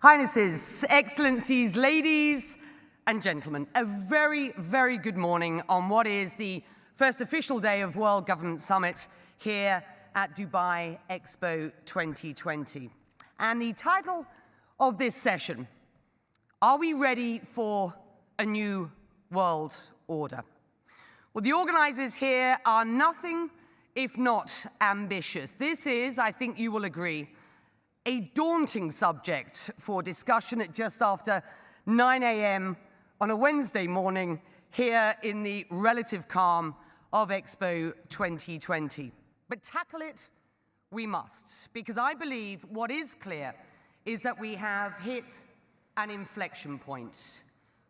Highnesses, Excellencies, ladies and gentlemen, a very, very good morning on what is the first official day of World Government Summit here at Dubai Expo 2020. And the title of this session, are we ready for a new world order? Well, the organizers here are nothing if not ambitious. This is, I think you will agree, a daunting subject for discussion at just after 9 a.m. on a Wednesday morning here in the relative calm of Expo 2020. But tackle it we must, because I believe what is clear is that we have hit an inflection point.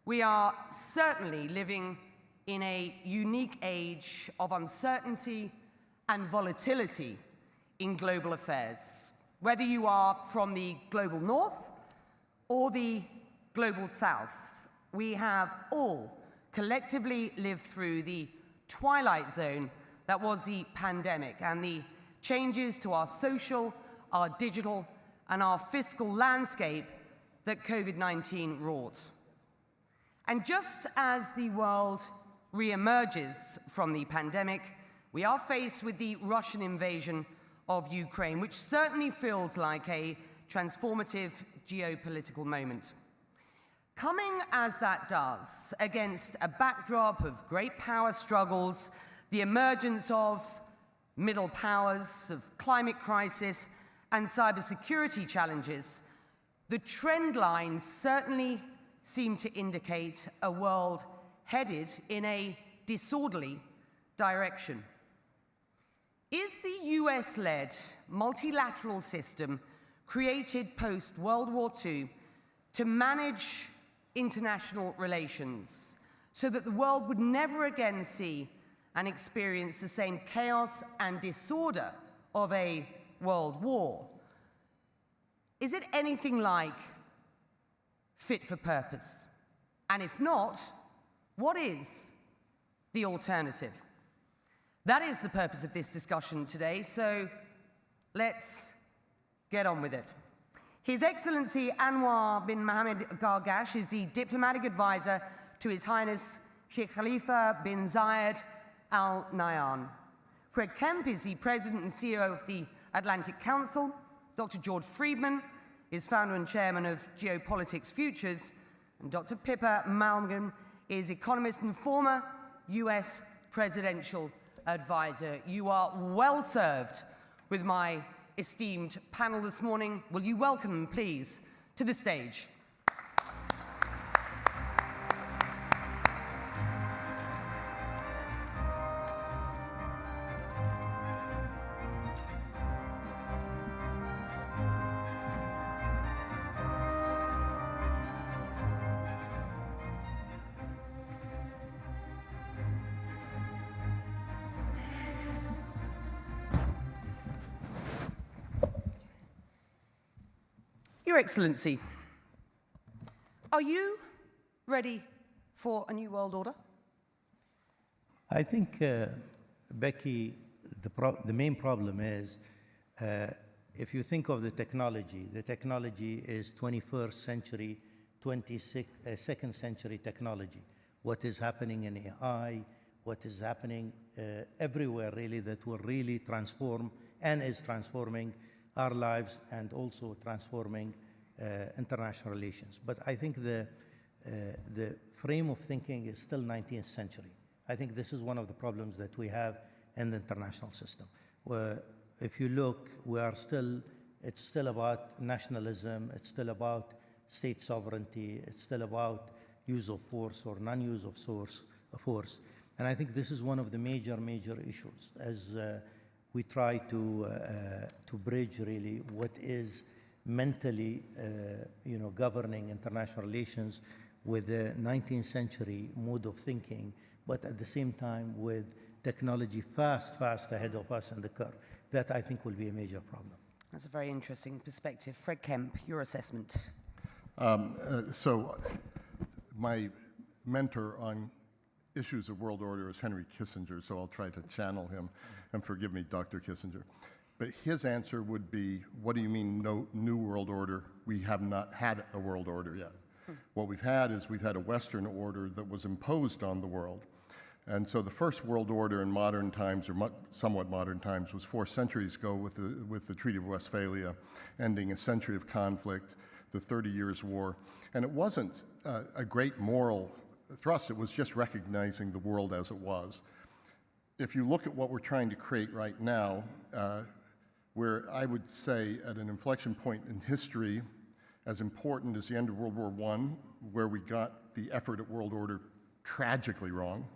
We are certainly living in a unique age of uncertainty and volatility in global affairs. Whether you are from the global north or the global south, we have all collectively lived through the twilight zone that was the pandemic and the changes to our social, our digital, and our fiscal landscape that COVID-19 wrought. And just as the world re-emerges from the pandemic, we are faced with the Russian invasion of Ukraine, which certainly feels like a transformative geopolitical moment. Coming as that does against a backdrop of great power struggles, the emergence of middle powers, of climate crisis, and cybersecurity challenges, the trend lines certainly seem to indicate a world headed in a disorderly direction. Is the US-led multilateral system created post-World War II to manage international relations so that the world would never again see and experience the same chaos and disorder of a world war? Is it anything like fit for purpose? And if not, what is the alternative? That is the purpose of this discussion today, so let's get on with it. His Excellency Anwar bin Mohammed Gargash is the diplomatic advisor to His Highness Sheikh Khalifa bin Zayed Al Nahyan. Fred Kemp is the President and CEO of the Atlantic Council. Dr. George Friedman is founder and chairman of Geopolitics Futures. And Dr. Pippa Malmgren is economist and former US presidential advisor. You are well served with my esteemed panel this morning. Will you welcome them, please, to the stage? Your Excellency, are you ready for a new world order? I think, Becky, the main problem is, if you think of the technology is 21st century, 22nd century technology. What is happening in AI, what is happening everywhere really that will really transform and is transforming our lives and also transforming international relations. But I think the frame of thinking is still 19th century. I think this is one of the problems that we have in the international system. If you look, it's still about nationalism, it's still about state sovereignty, it's still about use of force or non-use of force. And I think this is one of the major issues as we try to bridge really what is mentally, governing international relations with the 19th century mode of thinking, but at the same time with technology fast ahead of us in the curve. That I think will be a major problem. That's a very interesting perspective. Fred Kemp, your assessment. So my mentor on issues of world order is Henry Kissinger, so I'll try to channel him, and forgive me, Dr. Kissinger. But his answer would be, what do you mean no new world order? We have not had a world order yet. What we've had is we've had a Western order that was imposed on the world. And so the first world order in modern times, or somewhat modern times, was 4 centuries ago with the Treaty of Westphalia, ending a century of conflict, the 30 Years' War. And it wasn't a great moral thrust, it was just recognizing the world as it was. If you look at what we're trying to create right now, we're, I would say, at an inflection point in history, as important as the end of World War I, where we got the effort at world order tragically wrong.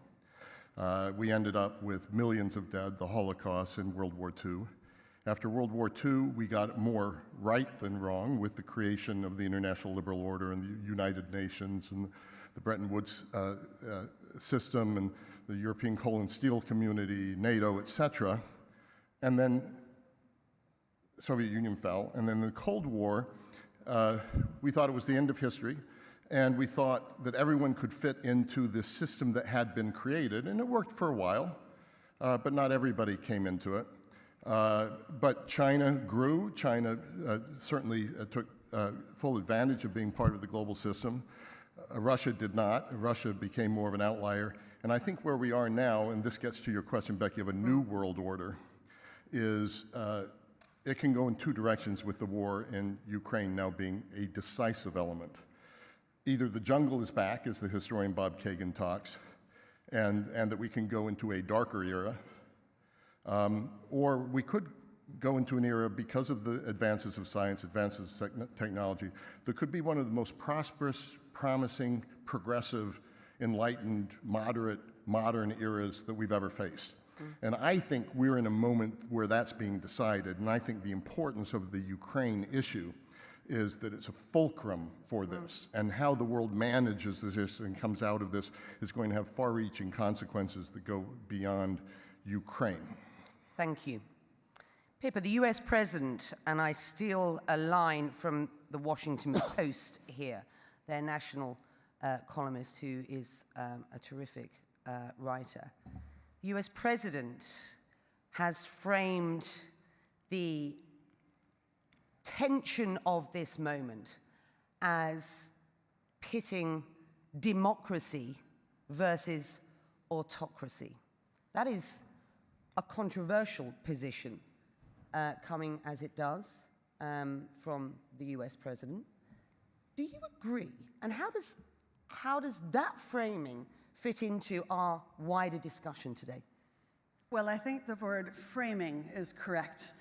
We ended up with millions of dead, the Holocaust in World War II. After World War II, we got it more right than wrong with the creation of the International Liberal Order and the United Nations and the Bretton Woods system and the European Coal and Steel Community, NATO, etc. And then the Soviet Union fell. And then the Cold War, we thought it was the end of history. And we thought that everyone could fit into this system that had been created. And it worked for a while, but not everybody came into it. But China grew. China certainly took full advantage of being part of the global system. Russia did not. Russia became more of an outlier. And I think where we are now, and this gets to your question, Becky, of a new world order, is it can go in 2 directions with the war in Ukraine now being a decisive element. Either the jungle is back, as the historian Bob Kagan talks, and that we can go into a darker era, or we could go into an era, because of the advances of science, advances of technology, that could be one of the most prosperous, promising, progressive, enlightened, moderate, modern eras that we've ever faced. And I think we're in a moment where that's being decided, and I think the importance of the Ukraine issue is that it's a fulcrum for this, and how the world manages this and comes out of this is going to have far-reaching consequences that go beyond Ukraine. Thank you. Pippa, the US president, and I steal a line from the Washington Post here, their national columnist who is a terrific writer. The US president has framed the tension of this moment as pitting democracy versus autocracy. That is a controversial position, coming as it does from the US president. Do you agree? And how does that framing fit into our wider discussion today? Well, I think the word framing is correct.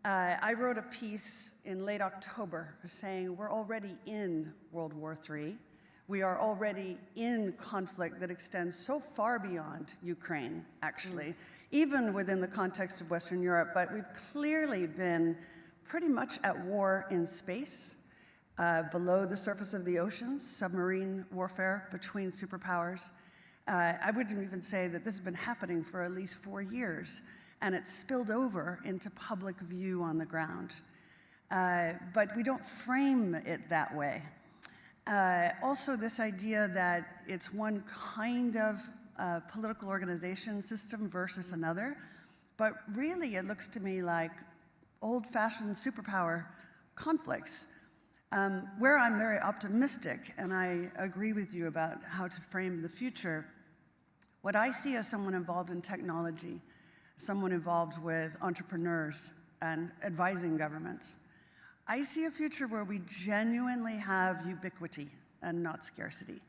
I wrote a piece in late October saying we're already in World War III. We are already in conflict that extends so far beyond Ukraine, actually, even within the context of Western Europe. But we've clearly been pretty much at war in space, below the surface of the oceans, submarine warfare between superpowers. I wouldn't even say that this has been happening for at least 4 years, and it's spilled over into public view on the ground. But we don't frame it that way. Also, this idea that it's one kind of political organization system versus another, but really it looks to me like old-fashioned superpower conflicts, where I'm very optimistic, and I agree with you about how to frame the future. What I see as someone involved in technology, someone involved with entrepreneurs and advising governments, I see a future where we genuinely have ubiquity and not scarcity.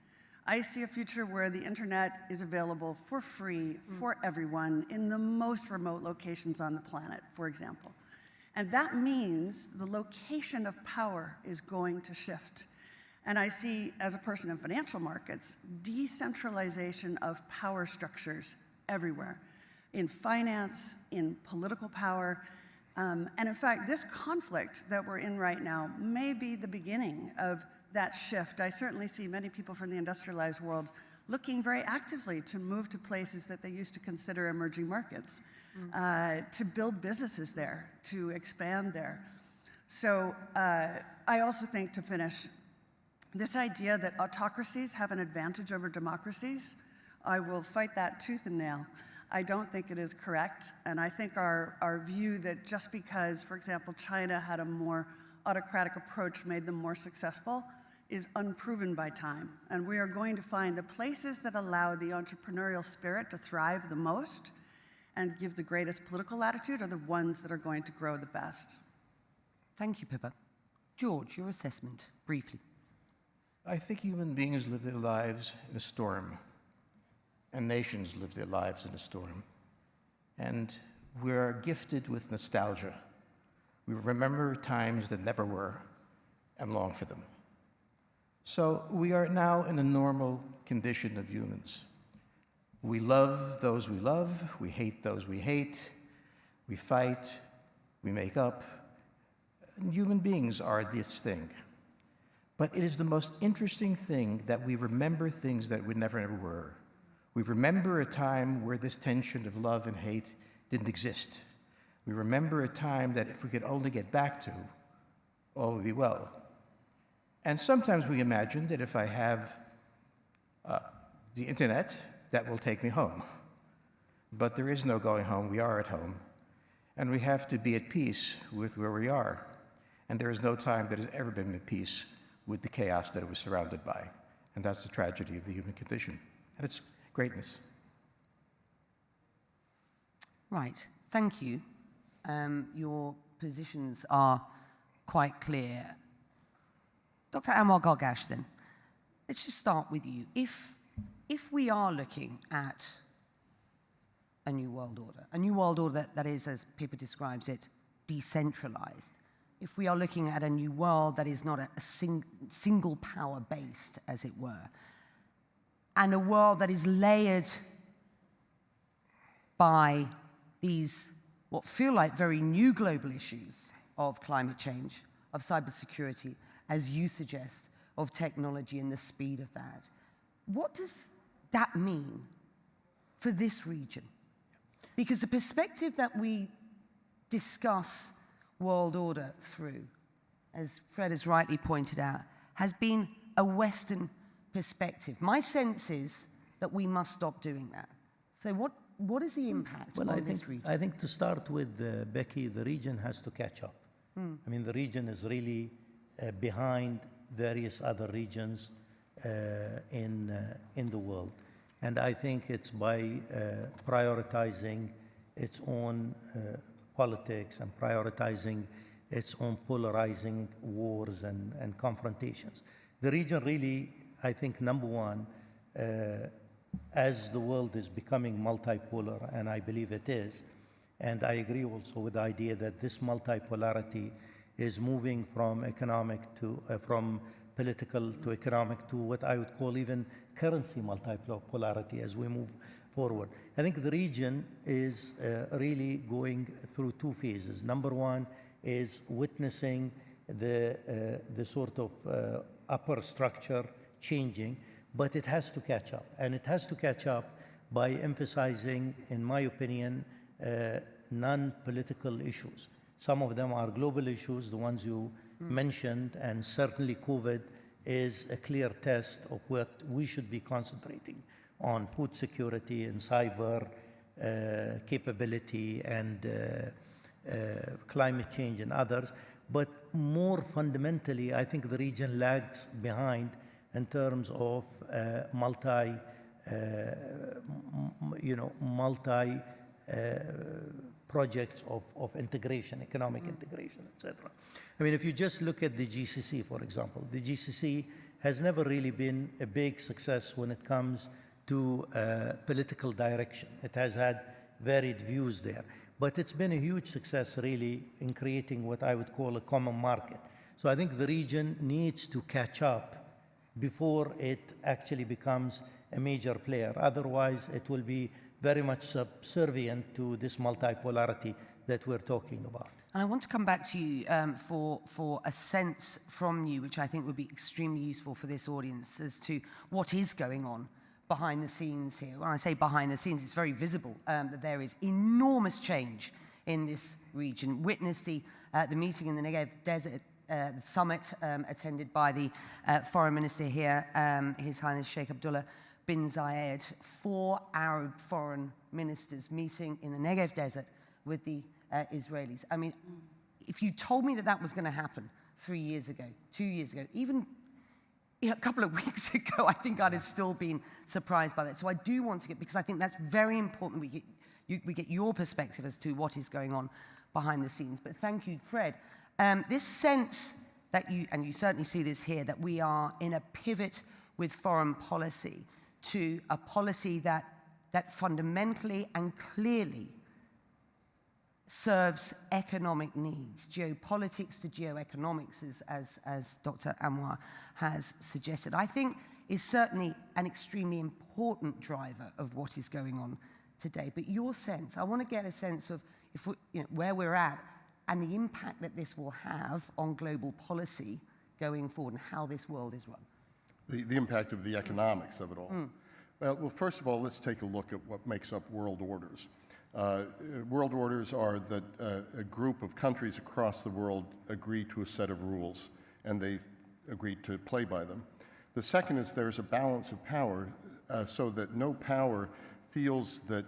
I see a future where the internet is available for free for everyone in the most remote locations on the planet, for example. And that means the location of power is going to shift. And I see, as a person in financial markets, decentralization of power structures everywhere, in finance, in political power. And in fact, this conflict that we're in right now may be the beginning of that shift. I certainly see many people from the industrialized world looking very actively to move to places that they used to consider emerging markets, to build businesses there, to expand there. So I also think, to finish, this idea that autocracies have an advantage over democracies, I will fight that tooth and nail. I don't think it is correct, and I think our view that just because, for example, China had a more autocratic approach made them more successful is unproven by time. And we are going to find the places that allow the entrepreneurial spirit to thrive the most and give the greatest political latitude are the ones that are going to grow the best. Thank you, Pippa. George, your assessment, briefly. I think human beings live their lives in a storm, and nations live their lives in a storm. And we're gifted with nostalgia. We remember times that never were and long for them. So we are now in a normal condition of humans. We love those we love, we hate those we hate, we fight, we make up. And human beings are this thing. But it is the most interesting thing that we remember things that we never ever were. We remember a time where this tension of love and hate didn't exist. We remember a time that if we could only get back to, all would be well. And sometimes we imagine that if I have the internet, that will take me home. But there is no going home, we are at home. And we have to be at peace with where we are. And there is no time that has ever been at peace with the chaos that it was surrounded by. And that's the tragedy of the human condition and its greatness. Right, thank you. Your positions are quite clear. Dr. Anwar Gargash, then, let's just start with you. If we are looking at a new world order that is, as Pippa describes it, decentralized, if we are looking at a new world that is not a single power based, as it were, and a world that is layered by these, what feel like very new global issues of climate change, of cybersecurity, as you suggest, of technology and the speed of that. What does that mean for this region? Because the perspective that we discuss world order through, as Fred has rightly pointed out, has been a Western perspective. My sense is that we must stop doing that. So what is the impact on this region? I think to start with, Becky, the region has to catch up. I mean, the region is really behind various other regions in the world. And I think it's by prioritizing its own politics and prioritizing its own polarizing wars and confrontations. The region really, I think, number one, as the world is becoming multipolar, and I believe it is, and I agree also with the idea that this multipolarity is moving from economic to, from political to economic to what I would call even currency multipolarity as we move forward. I think the region is really going through two phases. Number one is witnessing the sort of upper structure changing, but it has to catch up. And it has to catch up by emphasizing, in my opinion, non-political issues. Some of them are global issues, the ones you mentioned, and certainly COVID is a clear test of what we should be concentrating on: food security and cyber capability and climate change and others. But more fundamentally, I think the region lags behind in terms of multi projects of integration, economic integration, etc. I mean, if you just look at the GCC, for example, the GCC has never really been a big success when it comes to political direction. It has had varied views there, but it's been a huge success really in creating what I would call a common market. So I think the region needs to catch up before it actually becomes a major player. Otherwise, it will be very much subservient to this multipolarity that we're talking about. And I want to come back to you for a sense from you, which I think would be extremely useful for this audience, as to what is going on behind the scenes here. When I say behind the scenes, it's very visible that there is enormous change in this region. Witness the meeting in the Negev Desert, the summit attended by the foreign minister here, His Highness Sheikh Abdullah. bin Zayed, 4 Arab foreign ministers meeting in the Negev desert with the Israelis. I mean, if you told me that that was going to happen 3 years ago, 2 years ago, even a couple of weeks ago, I think I'd have still been surprised by that. So I do want to get, because I think that's very important, we get your perspective as to what is going on behind the scenes. But thank you, Fred. This sense that and you certainly see this here, that we are in a pivot with foreign policy to a policy that fundamentally and clearly serves economic needs, geopolitics to geoeconomics, as Dr. Anwar has suggested, I think is certainly an extremely important driver of what is going on today. But your sense, I want to get a sense of where we're at and the impact that this will have on global policy going forward and how this world is run. The impact of the economics of it all. Well, first of all, let's take a look at what makes up world orders. World orders are that a group of countries across the world agree to a set of rules, and they agree to play by them. The second is there's a balance of power so that no power feels that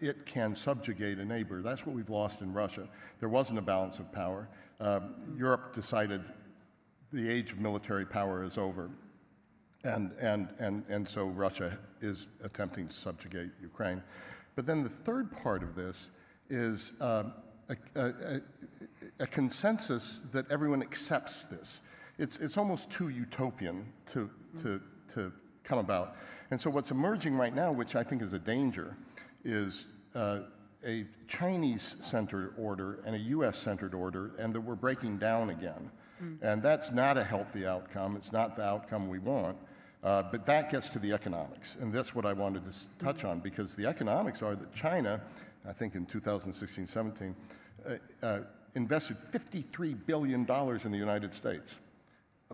it can subjugate a neighbor. That's what we've lost in Russia. There wasn't a balance of power. Europe decided the age of military power is over, and so Russia is attempting to subjugate Ukraine. But then the third part of this is a consensus that everyone accepts this. It's almost too utopian to come about. And so what's emerging right now, which I think is a danger, is a Chinese-centered order and a US-centered order, and that we're breaking down again. And that's not a healthy outcome. It's not the outcome we want. But that gets to the economics, and that's what I wanted to touch on, because the economics are that China, I think in 2016-17, invested $53 billion in the United States.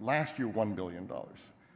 Last year, $1 billion.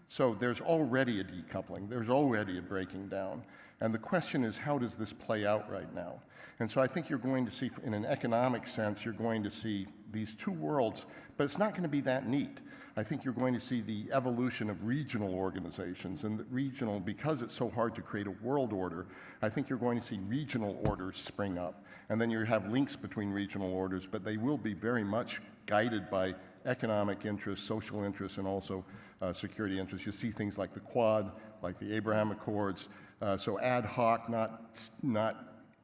So there's already a decoupling. There's already a breaking down. And the question is, how does this play out right now? And so I think you're going to see, in an economic sense, you're going to see these two worlds, but it's not going to be that neat. I think you're going to see the evolution of regional organizations, and the regional, because it's so hard to create a world order, I think you're going to see regional orders spring up. And then you have links between regional orders, but they will be very much guided by economic interests, social interests, and also security interests. You see things like the Quad, like the Abraham Accords, so ad hoc, not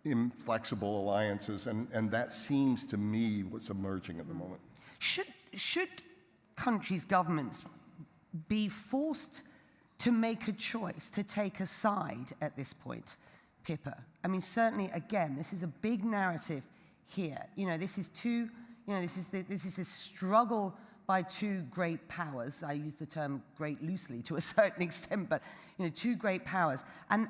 inflexible alliances, and that seems to me what's emerging at the moment. Should countries' governments be forced to make a choice, to take a side at this point, Pippa? I mean, certainly, again, this is a big narrative here. This is this struggle by two great powers. I use the term great loosely to a certain extent, but two great powers, and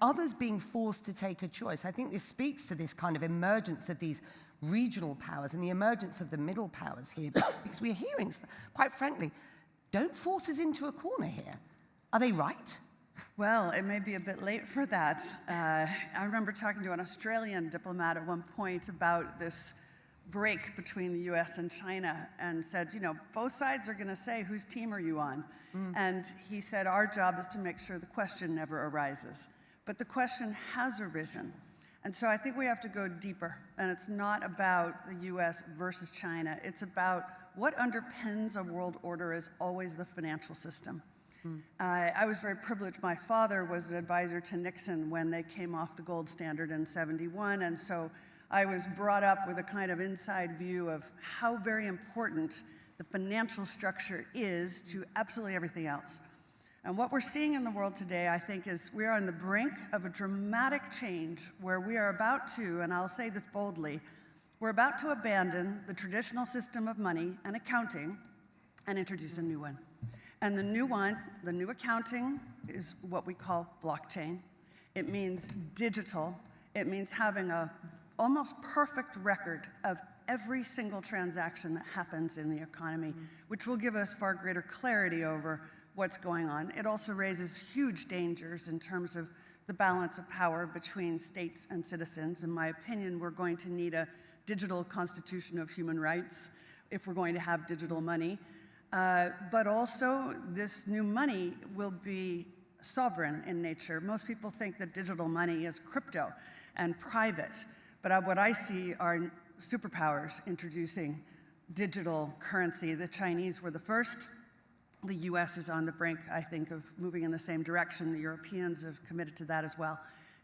others being forced to take a choice. I think this speaks to this kind of emergence of these regional powers and the emergence of the middle powers here, because we're hearing, quite frankly, don't force us into a corner here. Are they right? Well, it may be a bit late for that. I remember talking to an Australian diplomat at one point about this break between the US and China, and said, both sides are going to say, whose team are you on? And he said, our job is to make sure the question never arises. But the question has arisen. And so I think we have to go deeper, and it's not about the US versus China. It's about what underpins a world order is always the financial system. I was very privileged. My father was an advisor to Nixon when they came off the gold standard in '71, and so I was brought up with a kind of inside view of how very important the financial structure is to absolutely everything else. And what we're seeing in the world today, I think, is we are on the brink of a dramatic change where we are about to, and I'll say this boldly, we're about to abandon the traditional system of money and accounting and introduce a new one. And the new accounting is what we call blockchain. It means digital. It means having a almost perfect record of every single transaction that happens in the economy, which will give us far greater clarity over what's going on. It also raises huge dangers in terms of the balance of power between states and citizens. In my opinion, we're going to need a digital constitution of human rights if we're going to have digital money. But also, this new money will be sovereign in nature. Most people think that digital money is crypto and private, but what I see are superpowers introducing digital currency. The Chinese were the first. The US is on the brink, I think, of moving in the same direction. The Europeans have committed to that as well.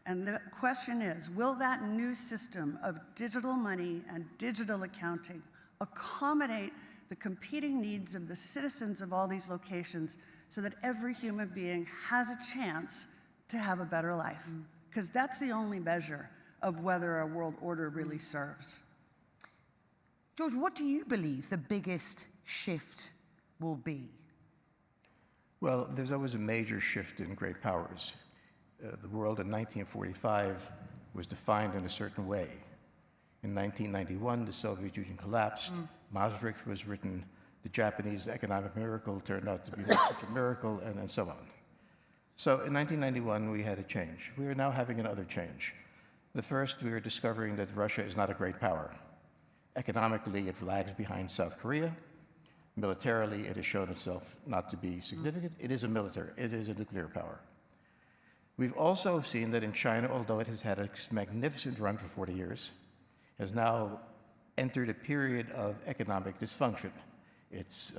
And the question is, will that new system of digital money and digital accounting accommodate the competing needs of the citizens of all these locations so that every human being has a chance to have a better life? Because that's the only measure of whether a world order really serves. George, what do you believe the biggest shift will be? Well, there's always a major shift in great powers. The world in 1945 was defined in a certain way. In 1991, the Soviet Union collapsed. Maastricht was written. The Japanese economic miracle turned out to be such a miracle, and so on. So in 1991, we had a change. We are now having another change. The first, we are discovering that Russia is not a great power. Economically, it lags behind South Korea. Militarily, it has shown itself not to be significant. It is a nuclear power. We've also seen that in China, although it has had a magnificent run for 40 years, has now entered a period of economic dysfunction. Its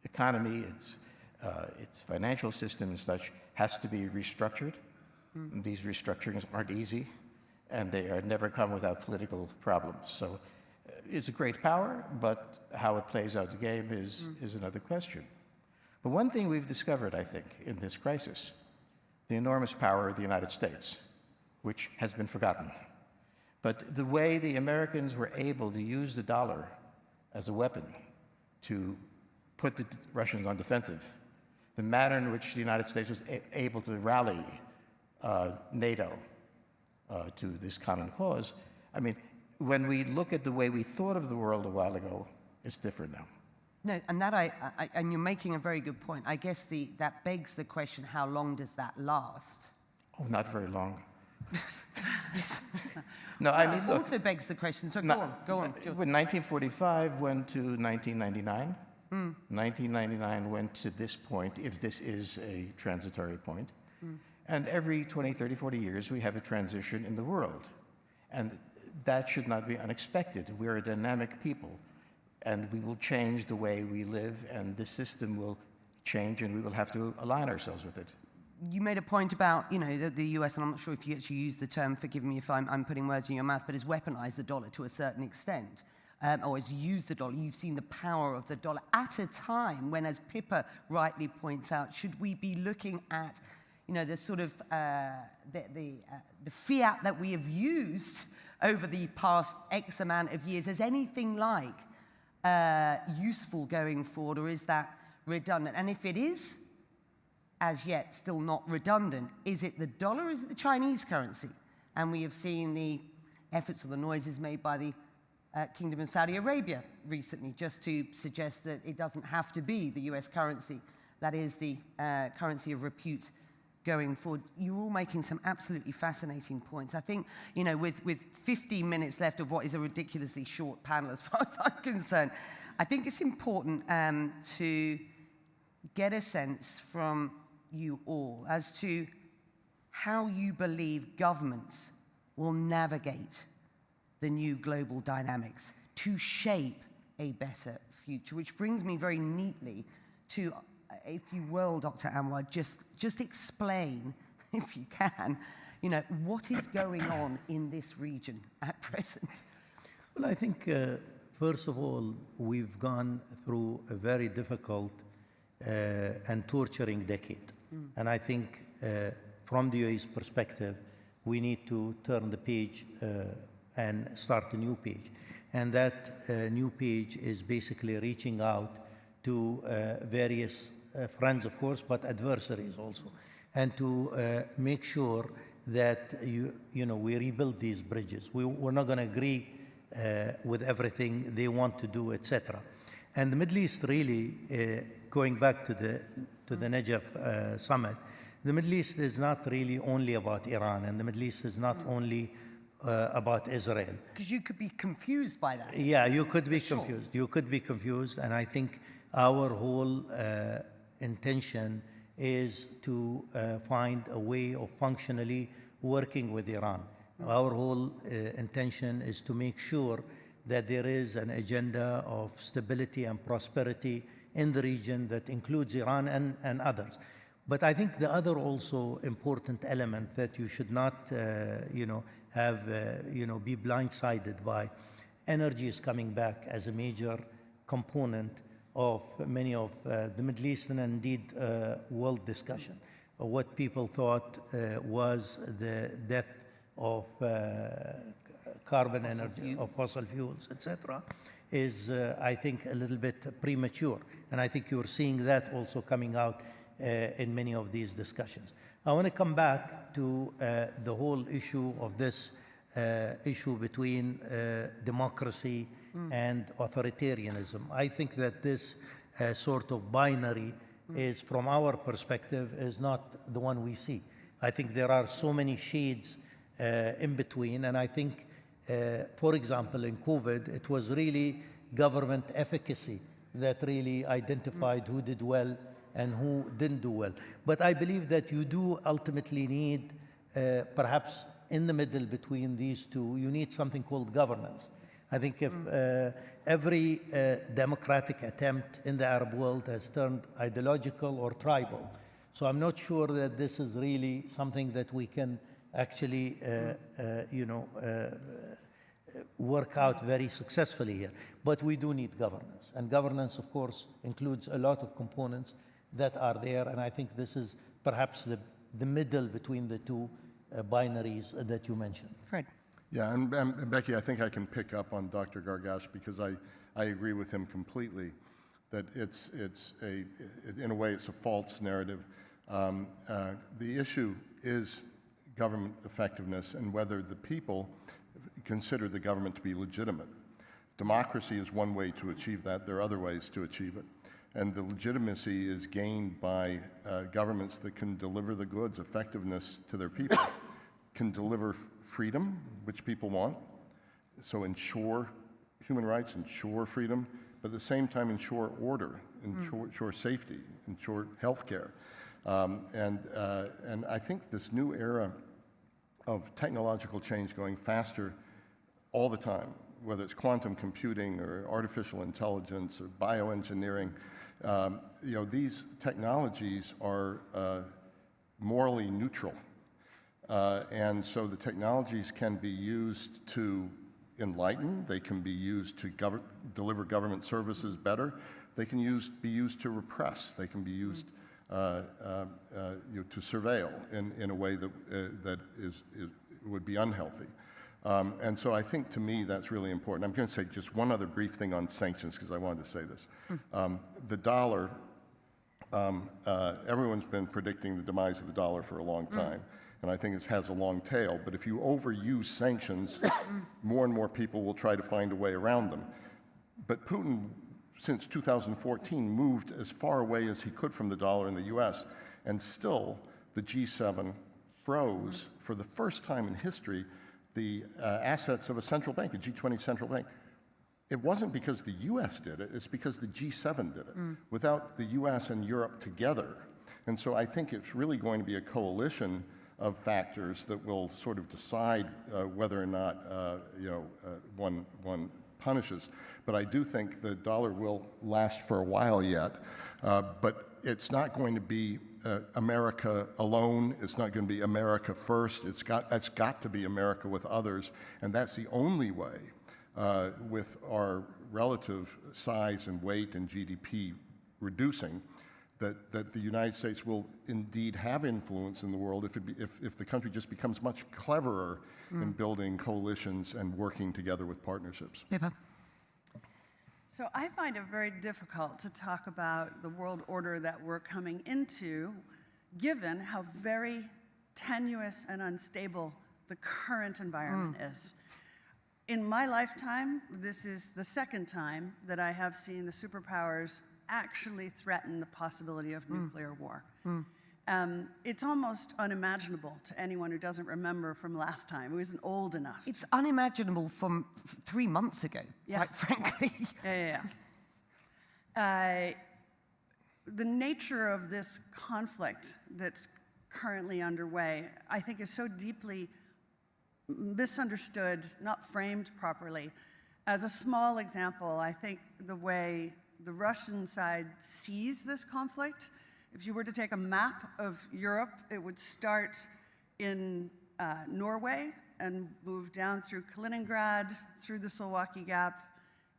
economy, its financial system and such has to be restructured. These restructurings aren't easy, and they are never come without political problems. So it's a great power, but how it plays out the game is another question. But one thing we've discovered, I think, in this crisis, the enormous power of the United States, which has been forgotten. But the way the Americans were able to use the dollar as a weapon to put the Russians on defensive, the manner in which the United States was able to rally NATO to this common cause, I mean, when we look at the way we thought of the world a while ago, it's different now. No, and that and you're making a very good point. I guess that begs the question: how long does that last? Oh, not very long. No, I mean, look, also begs the question. So go on. When 1945 went to 1999, 1999 went to this point, if this is a transitory point, and every 20, 30, 40 years we have a transition in the world, and that should not be unexpected. We're a dynamic people, and we will change the way we live, and the system will change, and we will have to align ourselves with it. You made a point about, the US, and I'm not sure if you actually used the term, forgive me if I'm putting words in your mouth, but has weaponized the dollar to a certain extent, or has used the dollar. You've seen the power of the dollar at a time when, as Pippa rightly points out, should we be looking at, the sort of, the fiat that we have used over the past X amount of years as anything like useful going forward, or is that redundant? And if it is, as yet still not redundant, is it the dollar or is it the Chinese currency? And we have seen the efforts or the noises made by the Kingdom of Saudi Arabia recently just to suggest that it doesn't have to be the US currency that is the currency of repute going forward. You're all making some absolutely fascinating points. I think, with 15 minutes left of what is a ridiculously short panel as far as I'm concerned, I think it's important to get a sense from you all as to how you believe governments will navigate the new global dynamics to shape a better future, which brings me very neatly to, if you will, Dr. Anwar, just explain, if you can, what is going on in this region at present? Well, I think, first of all, we've gone through a very difficult and torturing decade. And I think from the UAE's perspective, we need to turn the page and start a new page. And that new page is basically reaching out to various friends, of course, but adversaries also, and to make sure that we rebuild these bridges. We're not going to agree with everything they want to do, etc. And the Middle East really, going back to the Najaf summit, the Middle East is not really only about Iran, and the Middle East is not only about Israel. Because you could be confused by that. Yeah, you could be confused. You could be confused, and I think our whole intention is to find a way of functionally working with Iran. Our whole intention is to make sure that there is an agenda of stability and prosperity in the region that includes Iran and others. But I think the other also important element that you should not, be blindsided by, energy is coming back as a major component of many of the Middle Eastern and indeed world discussion. What people thought was the death of carbon energy, of fossil fuels, etc., is, I think, a little bit premature. And I think you're seeing that also coming out in many of these discussions. I want to come back to the whole issue of this issue between democracy and authoritarianism. I think that this sort of binary is, from our perspective, is not the one we see. I think there are so many shades in between, and I think, for example, in COVID, it was really government efficacy that really identified who did well and who didn't do well. But I believe that you do ultimately need, perhaps in the middle between these two, you need something called governance. I think if every democratic attempt in the Arab world has turned ideological or tribal, so I'm not sure that this is really something that we can actually, work out very successfully here. But we do need governance. And governance, of course, includes a lot of components that are there. And I think this is perhaps the middle between the two binaries that you mentioned. Fred. Yeah, and Becky, I think I can pick up on Dr. Gargash because I agree with him completely that it's in a way, it's a false narrative. The issue is government effectiveness and whether the people consider the government to be legitimate. Democracy is one way to achieve that. There are other ways to achieve it. And the legitimacy is gained by governments that can deliver the goods, effectiveness to their people, can deliver freedom, which people want, so ensure human rights, ensure freedom, but at the same time ensure order, ensure safety, ensure health care. And I think this new era of technological change going faster all the time, whether it's quantum computing or artificial intelligence or bioengineering, these technologies are morally neutral. And so the technologies can be used to enlighten, they can be used to deliver government services better, they can be used to repress, they can be used to surveil in a way that would be unhealthy. And so I think, to me, that's really important. I'm going to say just one other brief thing on sanctions, because I wanted to say this. The dollar, everyone's been predicting the demise of the dollar for a long time, and I think it has a long tail. But if you overuse sanctions, more and more people will try to find a way around them. But Putin, since 2014, moved as far away as he could from the dollar in the US, and still the G7 froze, for the first time in history, the assets of a central bank, a G20 central bank. It wasn't because the US did it, it's because the G7 did it, without the US and Europe together. And so I think it's really going to be a coalition of factors that will sort of decide whether or not one punishes. But I do think the dollar will last for a while yet, but it's not going to be America alone. It's not going to be America first. It's got to be America with others, and that's the only way, with our relative size and weight and GDP reducing, that the United States will indeed have influence in the world if the country just becomes much cleverer in building coalitions and working together with partnerships. Pippa. So I find it very difficult to talk about the world order that we're coming into, given how very tenuous and unstable the current environment is. In my lifetime, this is the second time that I have seen the superpowers actually threaten the possibility of nuclear war. It's almost unimaginable to anyone who doesn't remember from last time, who isn't old enough. It's unimaginable from 3 months ago, quite frankly. the nature of this conflict that's currently underway, I think, is so deeply misunderstood, not framed properly. As a small example, I think the way the Russian side sees this conflict, if you were to take a map of Europe, it would start in Norway and move down through Kaliningrad, through the Slovakia Gap,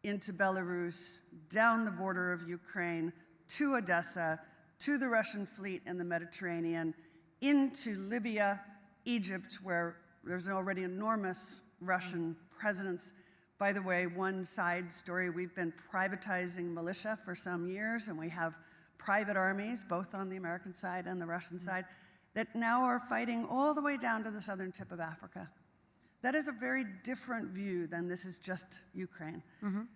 into Belarus, down the border of Ukraine, to Odessa, to the Russian fleet in the Mediterranean, into Libya, Egypt, where there's already enormous Russian presence. By the way, one side story, we've been privatizing militia for some years, and we have private armies, both on the American side and the Russian side, that now are fighting all the way down to the southern tip of Africa. That is a very different view than this is just Ukraine.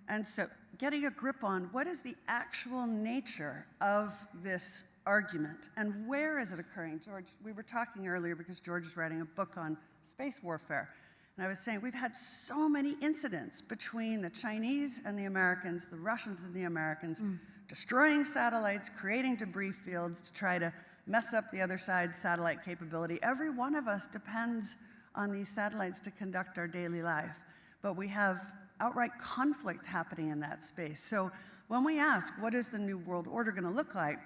And so getting a grip on what is the actual nature of this argument and where is it occurring? George, we were talking earlier because George is writing a book on space warfare. And I was saying we've had so many incidents between the Chinese and the Americans, the Russians and the Americans, destroying satellites, creating debris fields to try to mess up the other side's satellite capability. Every one of us depends on these satellites to conduct our daily life. But we have outright conflict happening in that space. So when we ask, what is the new world order going to look like?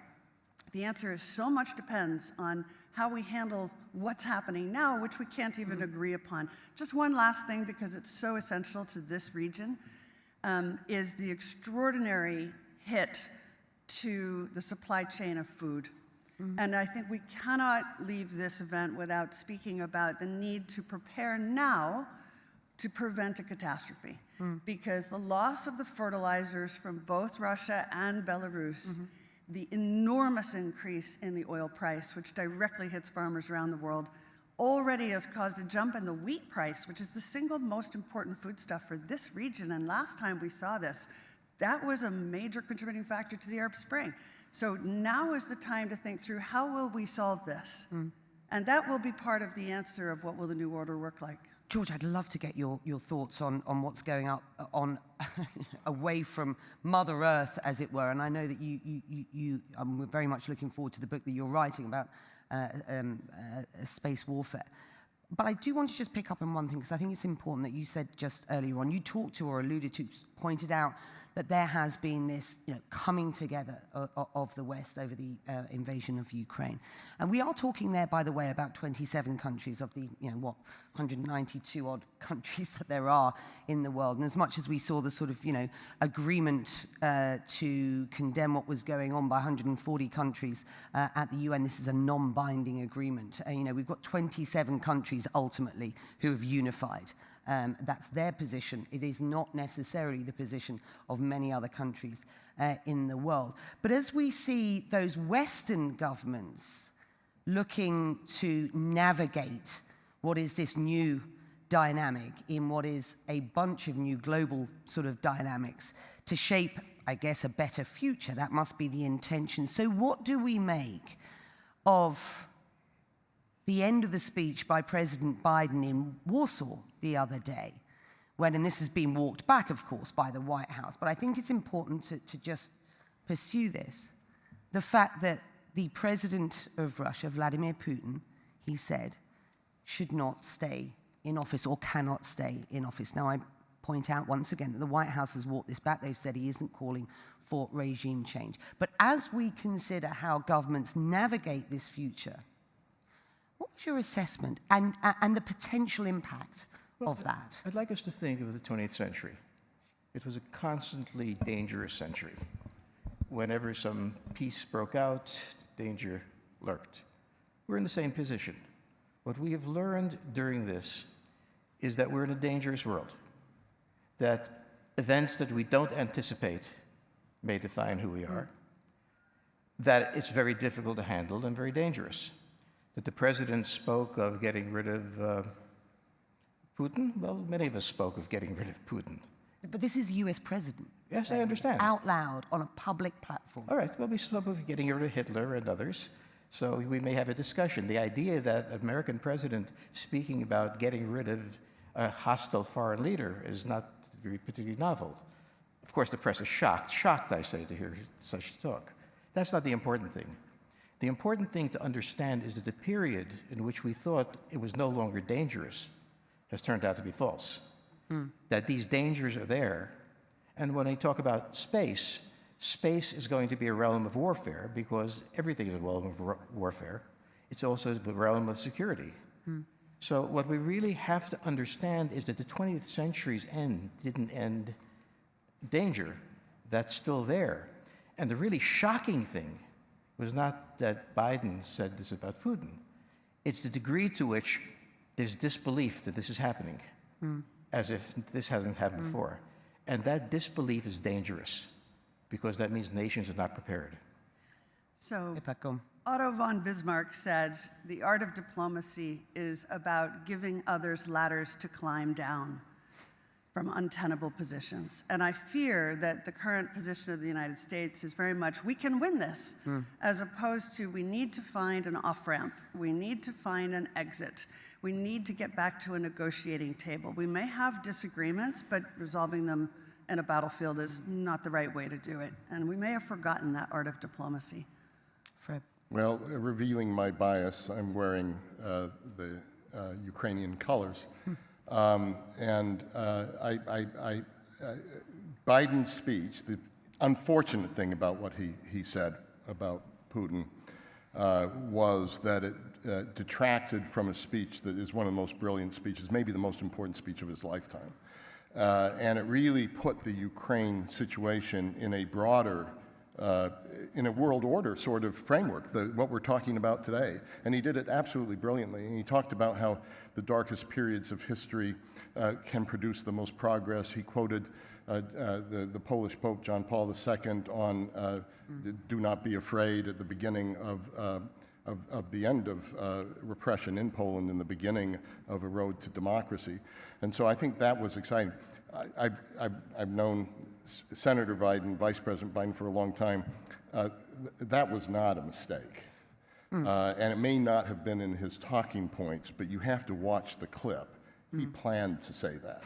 The answer is so much depends on how we handle what's happening now, which we can't even agree upon. Just one last thing, because it's so essential to this region, is the extraordinary hit to the supply chain of food. And I think we cannot leave this event without speaking about the need to prepare now to prevent a catastrophe. Because the loss of the fertilizers from both Russia and Belarus, the enormous increase in the oil price, which directly hits farmers around the world, already has caused a jump in the wheat price, which is the single most important foodstuff for this region. And last time we saw this, that was a major contributing factor to the Arab Spring. So now is the time to think through how will we solve this? And that will be part of the answer of what will the new order work like. George, I'd love to get your thoughts on what's going on away from Mother Earth, as it were. And I know that I'm very much looking forward to the book that you're writing about space warfare. But I do want to just pick up on one thing, because I think it's important that you said just earlier on, you talked to or alluded to, pointed out that there has been this coming together of the West over the invasion of Ukraine. And we are talking there, by the way, about 27 countries of the, 192 odd countries that there are in the world. And as much as we saw the sort of, agreement to condemn what was going on by 140 countries at the UN, this is a non-binding agreement. We've got 27 countries ultimately who have unified. That's their position. It is not necessarily the position of many other countries in the world. But as we see those Western governments looking to navigate what is this new dynamic in what is a bunch of new global sort of dynamics to shape, I guess, a better future, that must be the intention. So what do we make of the end of the speech by President Biden in Warsaw the other day, when, and this has been walked back, of course, by the White House, but I think it's important to just pursue this. The fact that the president of Russia, Vladimir Putin, he said, should not stay in office or cannot stay in office. Now, I point out once again that the White House has walked this back. They've said he isn't calling for regime change. But as we consider how governments navigate this future, what was your assessment and the potential impact of that? I'd like us to think of the 20th century. It was a constantly dangerous century. Whenever some peace broke out, danger lurked. We're in the same position. What we have learned during this is that we're in a dangerous world, that events that we don't anticipate may define who we are, that it's very difficult to handle and very dangerous. That the president spoke of getting rid of Putin. Well, many of us spoke of getting rid of Putin. But this is the US president. Yes, I understand. Out loud on a public platform. All right, well, we spoke of getting rid of Hitler and others, so we may have a discussion. The idea that an American president speaking about getting rid of a hostile foreign leader is not particularly novel. Of course, the press is shocked, I say, to hear such talk. That's not the important thing. The important thing to understand is that the period in which we thought it was no longer dangerous has turned out to be false. That these dangers are there. And when I talk about space, space is going to be a realm of warfare because everything is a realm of warfare. It's also the realm of security. So what we really have to understand is that the 20th century's end didn't end danger. That's still there. And the really shocking thing was not that Biden said this about Putin. It's the degree to which there's disbelief that this is happening, as if this hasn't happened before. And that disbelief is dangerous because that means nations are not prepared. So, Otto von Bismarck said, the art of diplomacy is about giving others ladders to climb down from untenable positions. And I fear that the current position of the United States is very much, we can win this, as opposed to we need to find an off-ramp. We need to find an exit. We need to get back to a negotiating table. We may have disagreements, but resolving them in a battlefield is not the right way to do it. And we may have forgotten that art of diplomacy. Fred. Well, revealing my bias, I'm wearing the Ukrainian colors. Biden's speech, the unfortunate thing about what he said about Putin was that it detracted from a speech that is one of the most brilliant speeches, maybe the most important speech of his lifetime. And it really put the Ukraine situation in a broader in a world order sort of framework, what we're talking about today. And he did it absolutely brilliantly. And he talked about how the darkest periods of history can produce the most progress. He quoted the Polish Pope John Paul II on do not be afraid at the beginning of the end of repression in Poland and the beginning of a road to democracy. And so I think that was exciting. I've known Senator Biden, Vice President Biden for a long time. That was not a mistake. And it may not have been in his talking points, but you have to watch the clip. He planned to say that.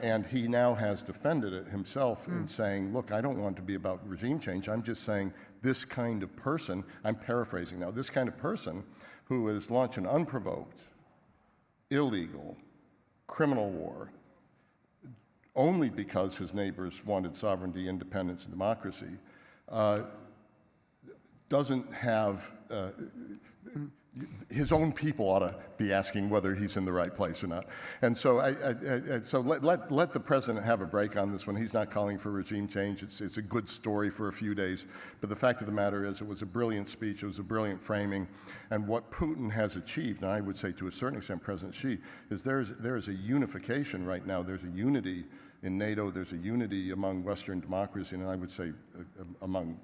And he now has defended it himself in saying, look, I don't want to be about regime change. I'm just saying this kind of person, I'm paraphrasing now, this kind of person who has launched an unprovoked, illegal, criminal war only because his neighbors wanted sovereignty, independence, and democracy, doesn't have, his own people ought to be asking whether he's in the right place or not. And so, let the president have a break on this one. He's not calling for regime change. It's a good story for a few days. But the fact of the matter is it was a brilliant speech. It was a brilliant framing. And what Putin has achieved, and I would say to a certain extent President Xi, is there is a unification right now. There's a unity in NATO. There's a unity among Western democracy, and I would say among.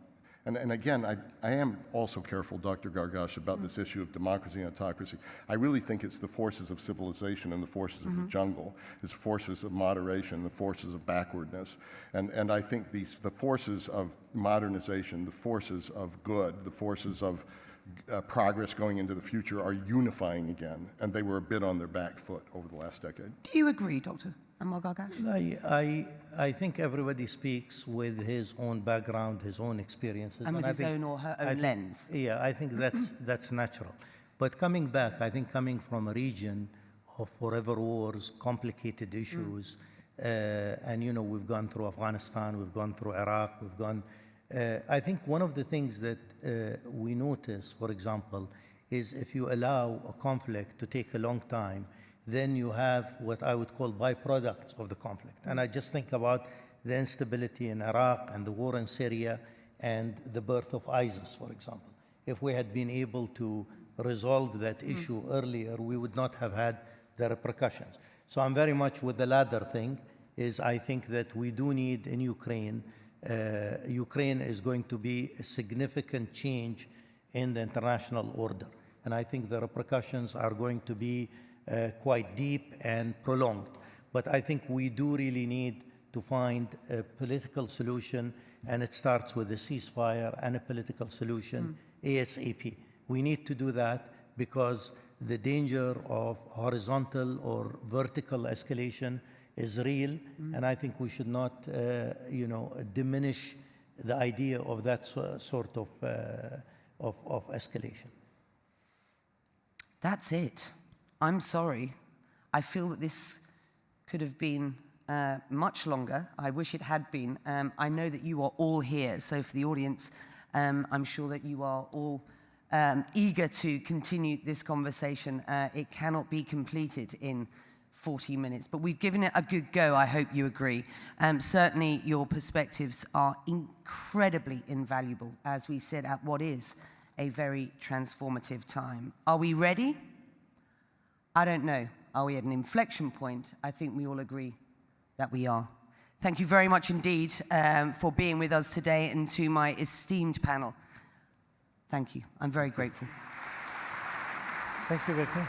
And again, I am also careful, Dr. Gargash, about this issue of democracy and autocracy. I really think it's the forces of civilization and the forces of the jungle, it's forces of moderation, the forces of backwardness. And I think the forces of modernization, the forces of good, the forces of progress going into the future are unifying again, and they were a bit on their back foot over the last decade. Do you agree, Dr. Gargash? I think everybody speaks with his own background, his own experiences. And with his own or her own lens. Yeah, I think that's natural. But coming back, I think coming from a region of forever wars, complicated issues, and you know, we've gone through Afghanistan, we've gone through Iraq, we've gone, I think one of the things that we notice, for example, is if you allow a conflict to take a long time, then you have what I would call byproducts of the conflict. And I just think about the instability in Iraq and the war in Syria and the birth of ISIS, for example. If we had been able to resolve that issue earlier, we would not have had the repercussions. So I'm very much with the latter thing, is I think that we do need in Ukraine, Ukraine is going to be a significant change in the international order. And I think the repercussions are going to be quite deep and prolonged. But I think we do really need to find a political solution, and it starts with a ceasefire and a political solution ASAP. We need to do that because the danger of horizontal or vertical escalation is real, and I think we should not, diminish the idea of that sort of escalation. That's it. I'm sorry. I feel that this could have been much longer. I wish it had been. I know that you are all here, so for the audience, I'm sure that you are all eager to continue this conversation. It cannot be completed in 40 minutes, but we've given it a good go. I hope you agree. Certainly your perspectives are incredibly invaluable, as we said, at what is a very transformative time. Are we ready? I don't know. Are we at an inflection point? I think we all agree that we are. Thank you very much indeed for being with us today, and to my esteemed panel. Thank you. I'm very grateful. Thank you, Becky.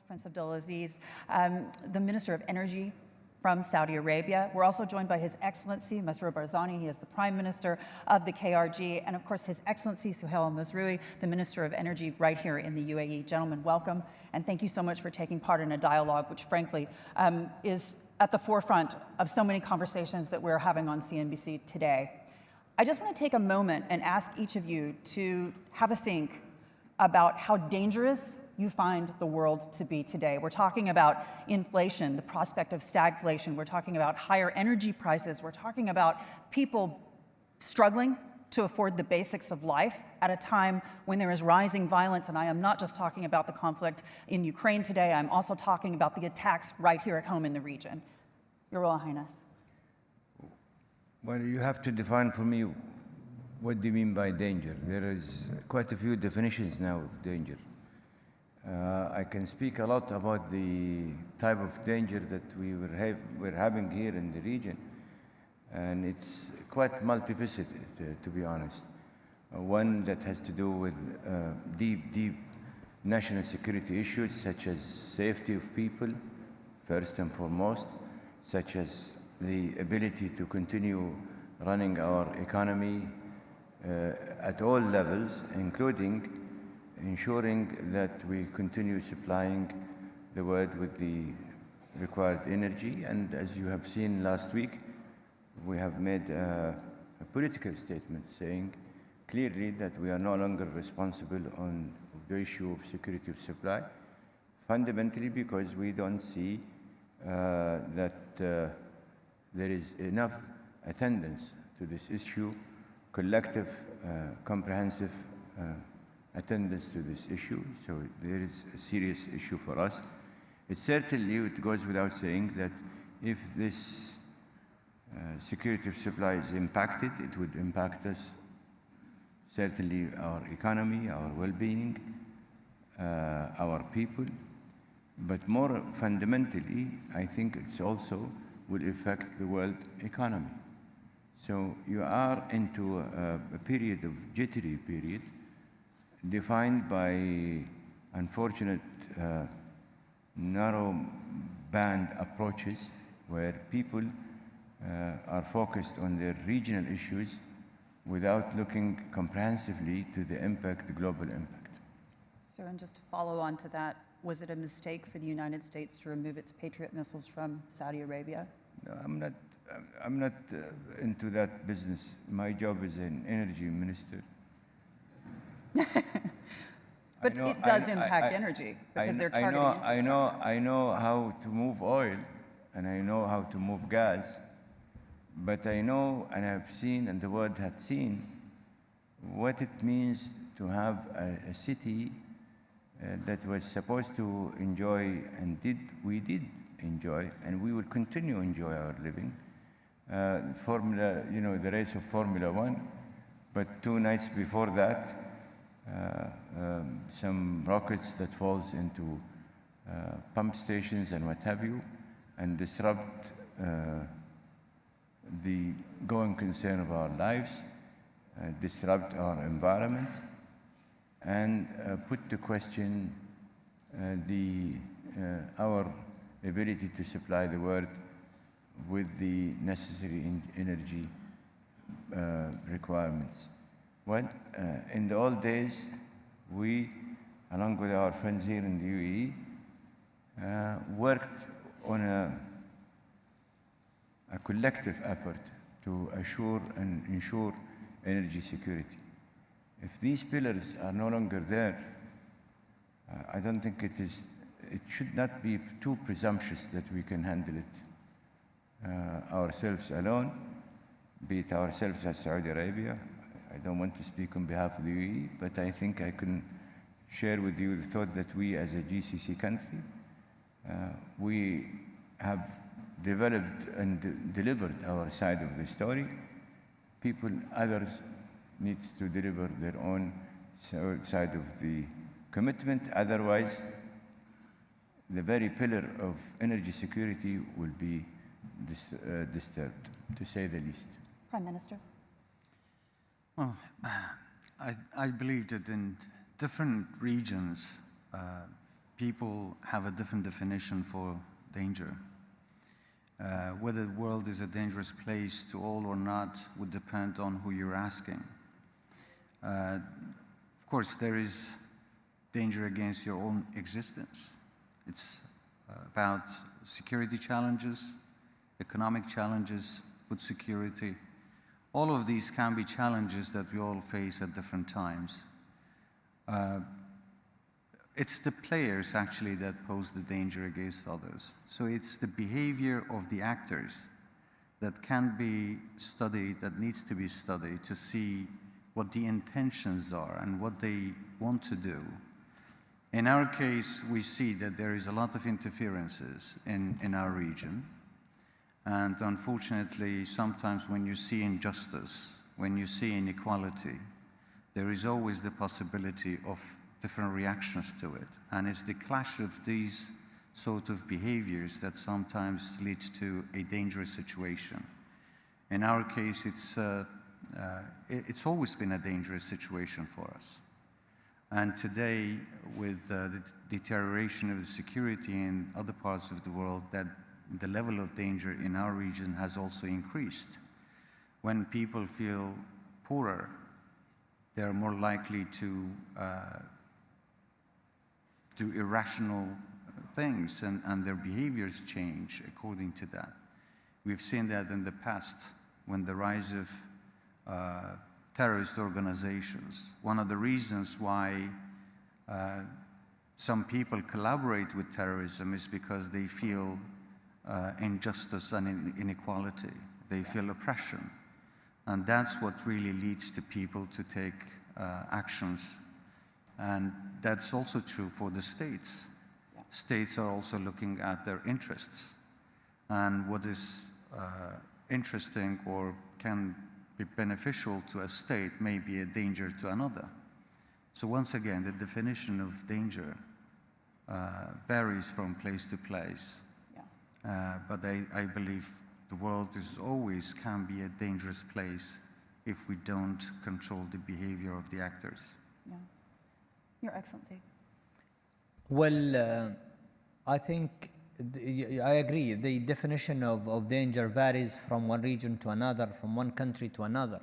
Prince Abdulaziz, the Minister of Energy from Saudi Arabia. We're also joined by His Excellency Masroor Barzani. He is the Prime Minister of the KRG, and of course His Excellency Suhail al-Mazrui, the Minister of Energy right here in the UAE. Gentlemen, welcome, and thank you so much for taking part in a dialogue which frankly is at the forefront of so many conversations that we're having on CNBC today. I just want to take a moment and ask each of you to have a think about how dangerous you find the world to be today. We're talking about inflation, the prospect of stagflation. We're talking about higher energy prices. We're talking about people struggling to afford the basics of life at a time when there is rising violence. And I am not just talking about the conflict in Ukraine today. I'm also talking about the attacks right here at home in the region. Your Royal Highness. Well, you have to define for me, what do you mean by danger? There is quite a few definitions now of danger. I can speak a lot about the type of danger that we're having here in the region, and it's quite multifaceted, to be honest. One that has to do with deep national security issues, such as safety of people, first and foremost, such as the ability to continue running our economy at all levels, including ensuring that we continue supplying the world with the required energy. And as you have seen last week, we have made a political statement saying clearly that we are no longer responsible on the issue of security of supply, fundamentally because we don't see that there is enough attendance to this issue, collective, comprehensive attendance to this issue, so there is a serious issue for us. It goes without saying that if this security of supply is impacted, it would impact us, certainly our economy, our well-being, our people, but more fundamentally, I think it's also will affect the world economy. So you are into a period of jittery period, defined by unfortunate narrow band approaches where people are focused on their regional issues without looking comprehensively to the impact, the global impact. Sir, and just to follow on to that, was it a mistake for the United States to remove its Patriot missiles from Saudi Arabia? No, I'm not into that business. My job is an energy minister. But it does impact energy because they're targeting infrastructure. I know how to move oil and I know how to move gas, but I know and I've seen and the world had seen what it means to have a city that was supposed to enjoy and we did enjoy and we will continue to enjoy our living. The race of Formula 1, but 2 nights before that, some rockets that falls into pump stations and what have you, and disrupt the going concern of our lives, disrupt our environment, and put to question our ability to supply the world with the necessary energy requirements. Well, in the old days, we, along with our friends here in the UAE, worked on a collective effort to assure and ensure energy security. If these pillars are no longer there, I don't think it should not be too presumptuous that we can handle it ourselves alone, be it ourselves as Saudi Arabia. I don't want to speak on behalf of the UAE, but I think I can share with you the thought that we as a GCC country, we have developed and delivered our side of the story. Others needs to deliver their own side of the commitment. Otherwise, the very pillar of energy security will be disturbed, to say the least. Prime Minister. Well, I believe that in different regions, people have a different definition for danger. Whether the world is a dangerous place to all or not would depend on who you're asking. Of course, there is danger against your own existence. It's about security challenges, economic challenges, food security. All of these can be challenges that we all face at different times. It's the players actually that pose the danger against others. So it's the behavior of the actors that can be studied, that needs to be studied to see what the intentions are and what they want to do. In our case, we see that there is a lot of interferences in our region. And unfortunately, sometimes when you see injustice, when you see inequality, there is always the possibility of different reactions to it. And it's the clash of these sort of behaviors that sometimes leads to a dangerous situation. In our case, it's always been a dangerous situation for us. And today, with the deterioration of the security in other parts of the world, that the level of danger in our region has also increased. When people feel poorer, they're more likely to do irrational things, and their behaviors change according to that. We've seen that in the past when the rise of terrorist organizations. One of the reasons why some people collaborate with terrorism is because they feel injustice and inequality. They feel oppression. And that's what really leads to people to take actions And that's also true for the states. Yeah. States are also looking at their interests. And what is interesting or can be beneficial to a state may be a danger to another. So once again, the definition of danger varies from place to place. Yeah. But I believe the world always can be a dangerous place if we don't control the behavior of the actors. Yeah. Your Excellency. Well, I think I agree. The definition of danger varies from one region to another, from one country to another.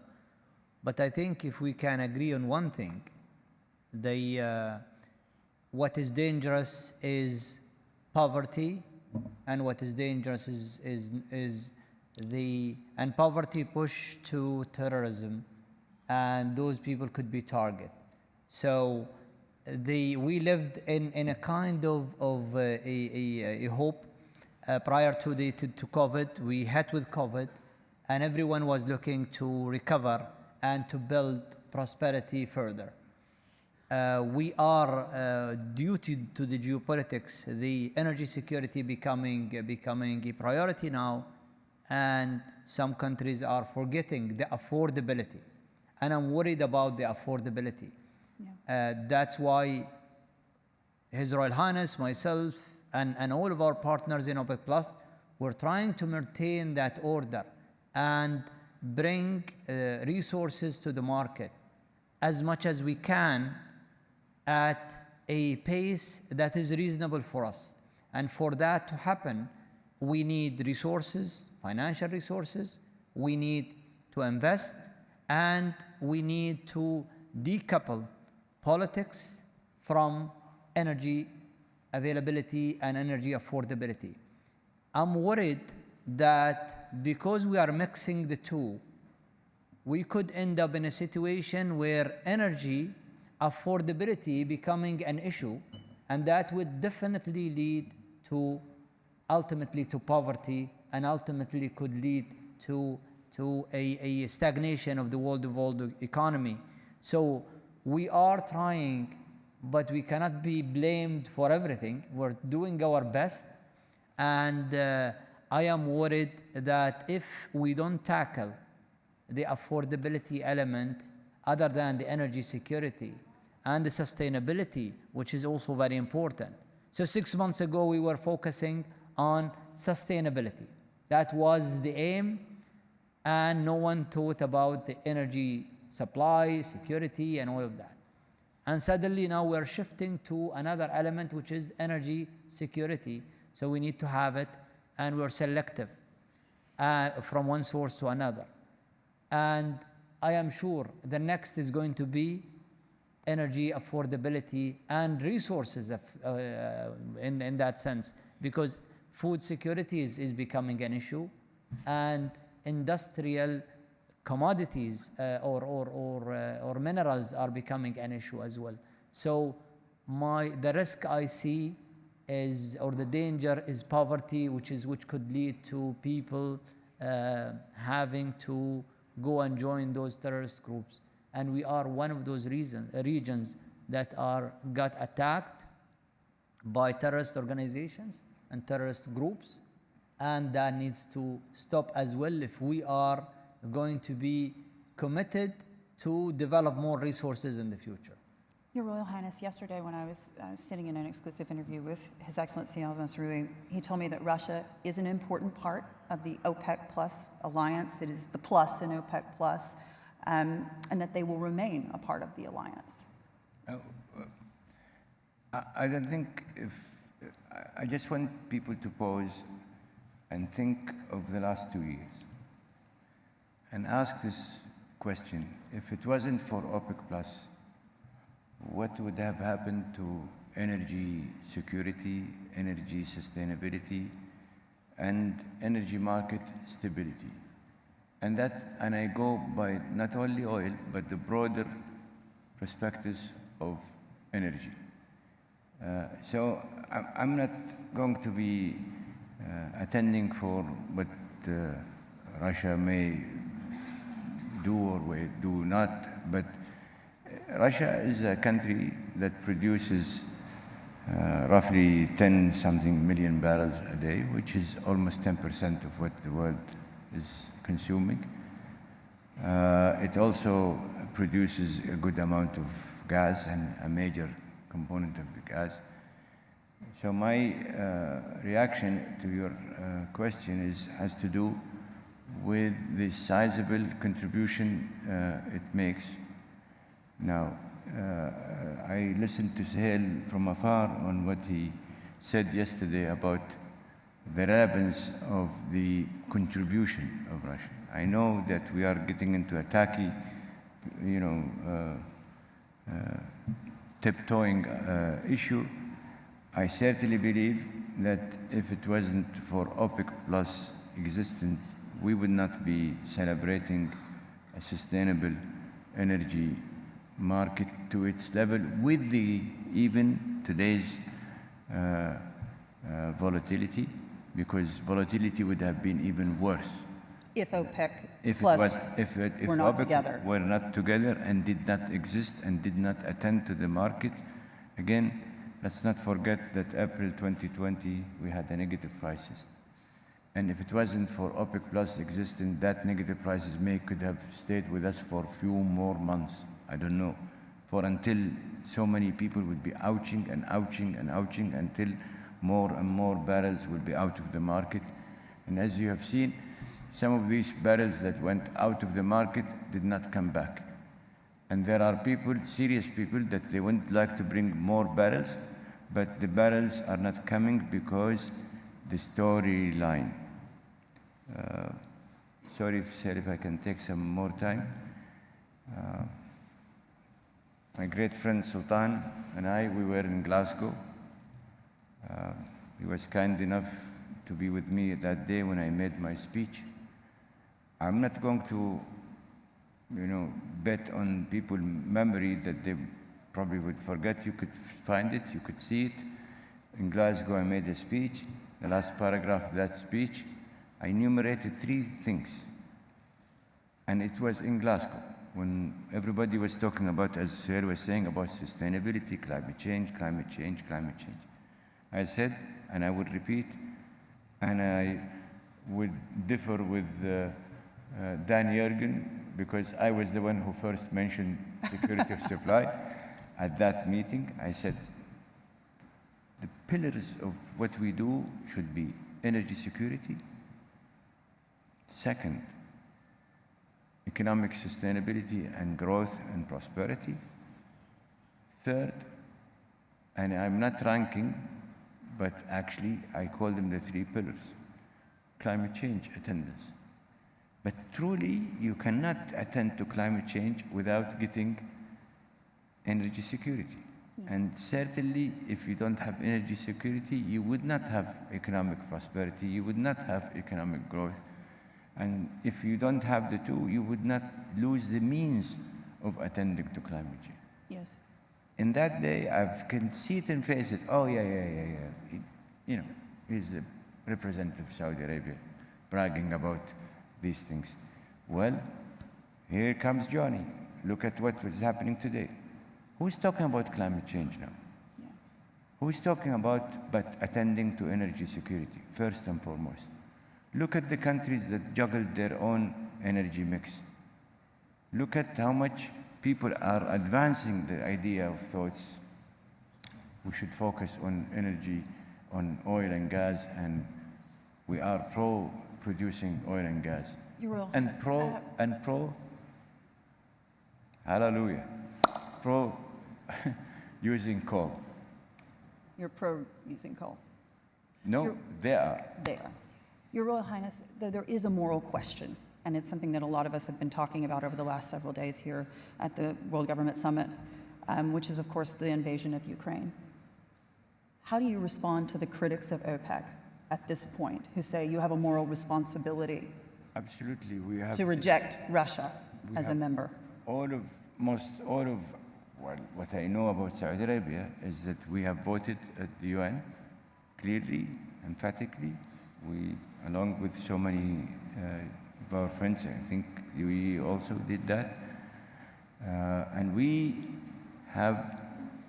But I think if we can agree on one thing, what is dangerous is poverty, and what is dangerous and poverty push to terrorism, and those people could be target. So we lived in a kind of a hope prior to COVID. We hit with COVID, and everyone was looking to recover and to build prosperity further. We are, due to the geopolitics, the energy security becoming a priority now, and some countries are forgetting the affordability. And I'm worried about the affordability. Yeah. That's why His Royal Highness, myself, and all of our partners in OPEC Plus, we're trying to maintain that order and bring resources to the market as much as we can at a pace that is reasonable for us. And for that to happen, we need resources, financial resources, we need to invest, and we need to decouple politics from energy availability and energy affordability. I'm worried that because we are mixing the two, we could end up in a situation where energy affordability becoming an issue, and that would definitely lead to ultimately to poverty, and ultimately could lead to a stagnation of the world economy. So we are trying, but we cannot be blamed for everything. We're doing our best, and I am worried that if we don't tackle the affordability element, other than the energy security and the sustainability, which is also very important. So 6 months ago, we were focusing on sustainability. That was the aim, and no one thought about the energy supply, security, and all of that. And suddenly now we're shifting to another element, which is energy security. So we need to have it, and we're selective from one source to another. And I am sure the next is going to be energy affordability and resources in that sense, because food security is becoming an issue, and industrial commodities or minerals are becoming an issue as well. So the risk I see is, or the danger is poverty, which could lead to people having to go and join those terrorist groups. And we are one of those regions that got attacked by terrorist organizations and terrorist groups, and that needs to stop as well if we are going to be committed to develop more resources in the future. Your Royal Highness, yesterday when I was sitting in an exclusive interview with His Excellency Al-Masroui, he told me that Russia is an important part of the OPEC Plus alliance. It is the plus in OPEC Plus, and that they will remain a part of the alliance. I don't think I just want people to pause and think of the last 2 years and ask this question: if it wasn't for OPEC Plus, what would have happened to energy security, energy sustainability, and energy market stability? And I go by not only oil, but the broader perspectives of energy. So I'm not going to be attending for what Russia may do or do not, but Russia is a country that produces roughly 10-something million barrels a day, which is almost 10% of what the world is consuming. It also produces a good amount of gas and a major component of the gas. So my reaction to your question has to do with the sizable contribution it makes. Now, I listened to Sahel from afar on what he said yesterday about the relevance of the contribution of Russia. I know that we are getting into a tacky, tiptoeing issue. I certainly believe that if it wasn't for OPEC Plus existence, we would not be celebrating a sustainable energy market to its level with the even today's volatility, because volatility would have been even worse If OPEC if plus OPEC together. were not together and did not exist and did not attend to the market. Again, let's not forget that April 2020 we had a negative prices. And if it wasn't for OPEC Plus existing, that negative prices could have stayed with us for a few more months. I don't know, for until so many people would be ouching and ouching and ouching until more and more barrels will be out of the market. And as you have seen, some of these barrels that went out of the market did not come back. And there are people, serious people, that they would like to bring more barrels, but the barrels are not coming because the storyline. Sorry, sir, if I can take some more time. My great friend Sultan and I, we were in Glasgow. He was kind enough to be with me that day when I made my speech. I'm not going to, bet on people's memory that they probably would forget. You could find it, you could see it. In Glasgow, I made a speech. The last paragraph of that speech, I enumerated 3 things. And it was in Glasgow, when everybody was talking about, as Sir was saying, about sustainability, climate change, climate change, climate change. I said, and I would repeat, and I would differ with Dan Yergin, because I was the one who first mentioned security of supply at that meeting. I said, the pillars of what we do should be energy security. Second, economic sustainability and growth and prosperity. Third, and I'm not ranking, but actually I call them the 3 pillars. Climate change attendance. But truly, you cannot attend to climate change without getting energy security. And certainly, if you don't have energy security, you would not have economic prosperity, you would not have economic growth. And if you don't have the 2, you would not lose the means of attending to climate change. Yes. In that day, I can see it in faces. Oh, yeah. He's a representative of Saudi Arabia bragging about these things. Well, here comes Johnny. Look at what was happening today. Who's talking about climate change now? Yeah. Who's talking about but attending to energy security, first and foremost? Look at the countries that juggled their own energy mix. Look at how much people are advancing the idea of thoughts. We should focus on energy, on oil and gas, and we are pro-producing oil and gas. And pro, hallelujah, pro using coal. You're pro using coal. No, they are. They are. Your Royal Highness, there is a moral question, and it's something that a lot of us have been talking about over the last several days here at the World Government Summit, which is, of course, the invasion of Ukraine. How do you respond to the critics of OPEC at this point, who say you have a moral responsibility Absolutely, we have to reject Russia as a member? Most all of what I know about Saudi Arabia is that we have voted at the UN clearly, emphatically. We, along with so many of our friends, I think we also did that. And we have